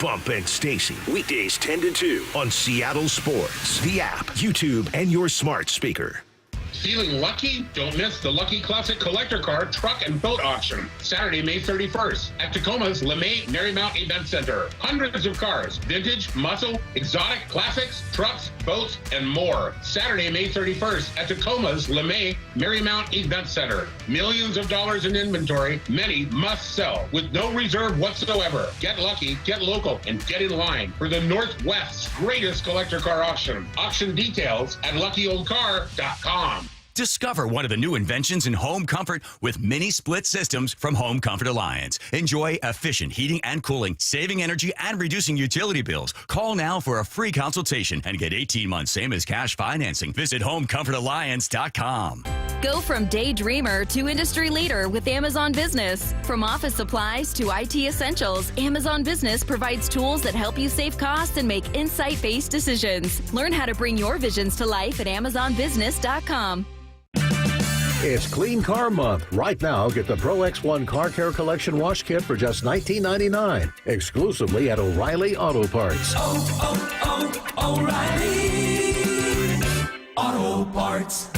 Bump and Stacy, weekdays 10 to 2 on Seattle Sports, the app, YouTube, and your smart speaker.
Feeling lucky? Don't miss the Lucky Classic Collector Car Truck and Boat Auction, Saturday, May 31st at Tacoma's LeMay Marymount Event Center. Hundreds of cars, vintage, muscle, exotic, classics, trucks, boats, and more. Saturday, May 31st at Tacoma's LeMay Marymount Event Center. Millions of dollars in inventory, many must sell with no reserve whatsoever. Get lucky, get local, and get in line for the Northwest's greatest collector car auction. Auction details at luckyoldcar.com.
Discover one of the new inventions in home comfort with mini split systems from Home Comfort Alliance. Enjoy efficient heating and cooling, saving energy and reducing utility bills. Call now for a free consultation and get 18 months same as cash financing. Visit homecomfortalliance.com.
Go from daydreamer to industry leader with Amazon Business. From office supplies to IT essentials, Amazon Business provides tools that help you save costs and make insight-based decisions. Learn how to bring your visions to life at amazonbusiness.com.
It's Clean Car Month. Right now, get the Pro X1 Car Care Collection Wash Kit for just $19.99, exclusively at O'Reilly Auto Parts.
O'Reilly Auto Parts.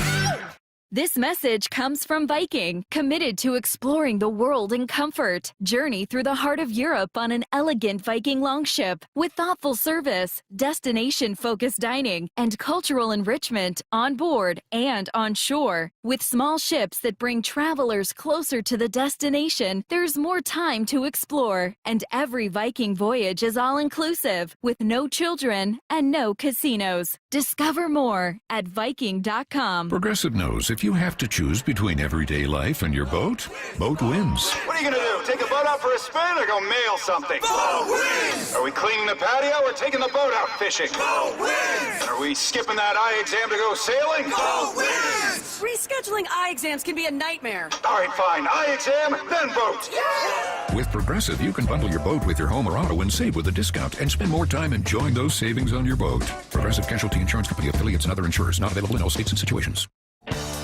This message comes from Viking, committed to exploring the world in comfort. Journey through the heart of Europe on an elegant Viking longship with thoughtful service, destination-focused dining, and cultural enrichment on board and on shore. With small ships that bring travelers closer to the destination, there's more time to explore. And every Viking voyage is all-inclusive, with no children and no casinos. Discover more at Viking.com.
Progressive knows if you have to choose between everyday life and your boat, boat wins.
What are you gonna do? Take a boat out for a spin or go mail something? Boat wins! Are we cleaning the patio or taking the boat out fishing? Boat wins! Are we skipping that eye exam to go sailing? Boat wins!
Rescheduling eye exams can be a nightmare.
All right, fine. Eye exam, then boat. Yeah!
With Progressive, you can bundle your boat with your home or auto and save with a discount and spend more time enjoying those savings on your boat. Progressive Casualty Insurance Company, affiliates, and other insurers not available in all states and situations.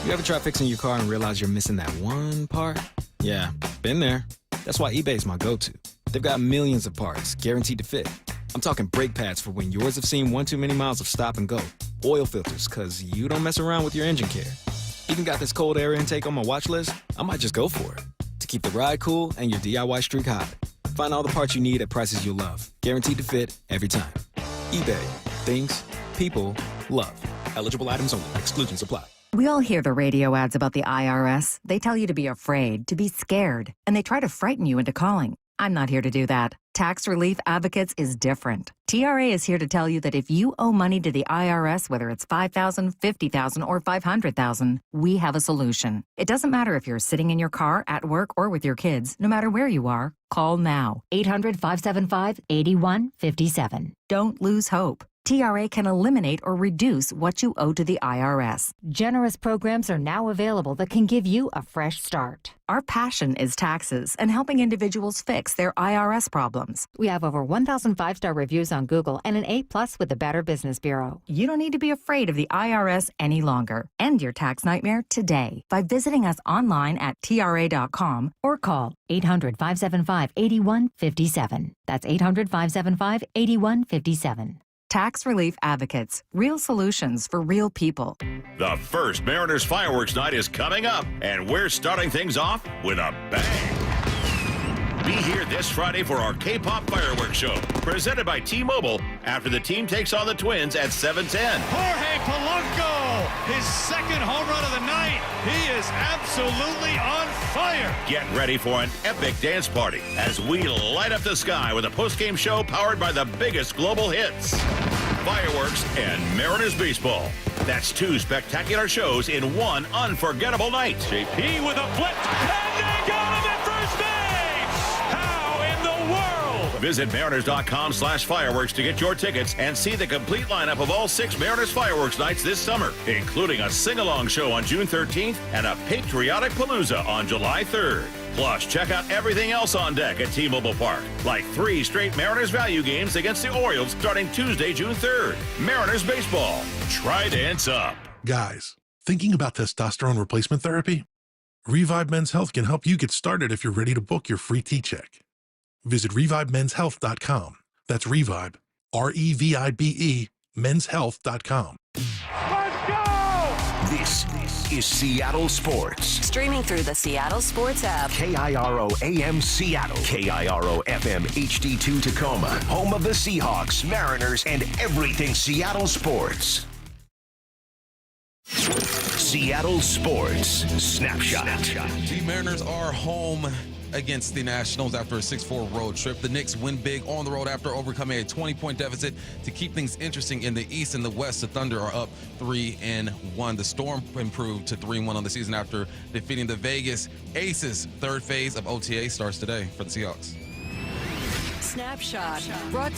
You ever try fixing your car and realize you're missing that one part? Yeah, been there. That's why eBay's my go-to. They've got millions of parts, guaranteed to fit. I'm talking brake pads for when yours have seen one too many miles of stop and go. Oil filters, because you don't mess around with your engine care. Even got this cold air intake on my watch list. I might just go for it. To keep the ride cool and your DIY streak hot. Find all the parts you need at prices you'll love. Guaranteed to fit every time. eBay. Things people love. Eligible items only. Exclusions apply.
We all hear the radio ads about the IRS. They tell you to be afraid, to be scared, and they try to frighten you into calling. I'm not here to do that. Tax Relief Advocates is different. TRA is here to tell you that if you owe money to the IRS, whether it's $5,000, $50,000, or $500,000, we have a solution. It doesn't matter if you're sitting in your car, at work, or with your kids. No matter where you are, call now. 800-575-8157. Don't lose hope. TRA can eliminate or reduce what you owe to the IRS.
Generous programs are now available that can give you a fresh start.
Our passion is taxes and helping individuals fix their IRS problems.
We have over 1,000 5-star reviews on Google and an A+ with the Better Business Bureau.
You don't need to be afraid of the IRS any longer. End your tax nightmare today by visiting us online at TRA.com
or call 800-575-8157. That's 800-575-8157.
Tax Relief Advocates. Real solutions for real people.
The first Mariners Fireworks Night is coming up, and we're starting things off with a bang. Be here this Friday for our K-Pop Fireworks Show, presented by T-Mobile, after the team takes on the Twins at 7:10.
Jorge Polanco, his second home run of the night. He is absolutely on fire.
Get ready for an epic dance party as we light up the sky with a post-game show powered by the biggest global hits. Fireworks and Mariners baseball. That's two spectacular shows in one unforgettable night.
JP with a flip, and they got him at first base. How in the world?
Visit Mariners.com/fireworks to get your tickets and see the complete lineup of all 6 Mariners Fireworks Nights this summer, including a sing-along show on June 13th and a patriotic palooza on July 3rd. Plus, check out everything else on deck at T-Mobile Park, like 3 straight Mariners value games against the Orioles starting Tuesday, June 3rd. Mariners baseball. Try dance up.
Guys, thinking about testosterone replacement therapy? Revive Men's Health can help you get started if you're ready to book your free T-check. Visit ReviveMen'sHealth.com. That's Revive, REVIBE, menshealth.com.
Let's go! This is Seattle Sports.
Streaming through the Seattle Sports app.
KIRO AM Seattle. KIRO FM HD2 Tacoma. Home of the Seahawks, Mariners, and everything Seattle sports. Seattle Sports Snapshot.
The Mariners are home against the Nationals after a 6-4 road trip. The Knicks win big on the road after overcoming a 20-point deficit to keep things interesting in the East and the West. The Thunder are up 3-1. The Storm improved to 3-1 on the season after defeating the Vegas Aces. Third phase of OTA starts today for the Seahawks.
Snapshot brought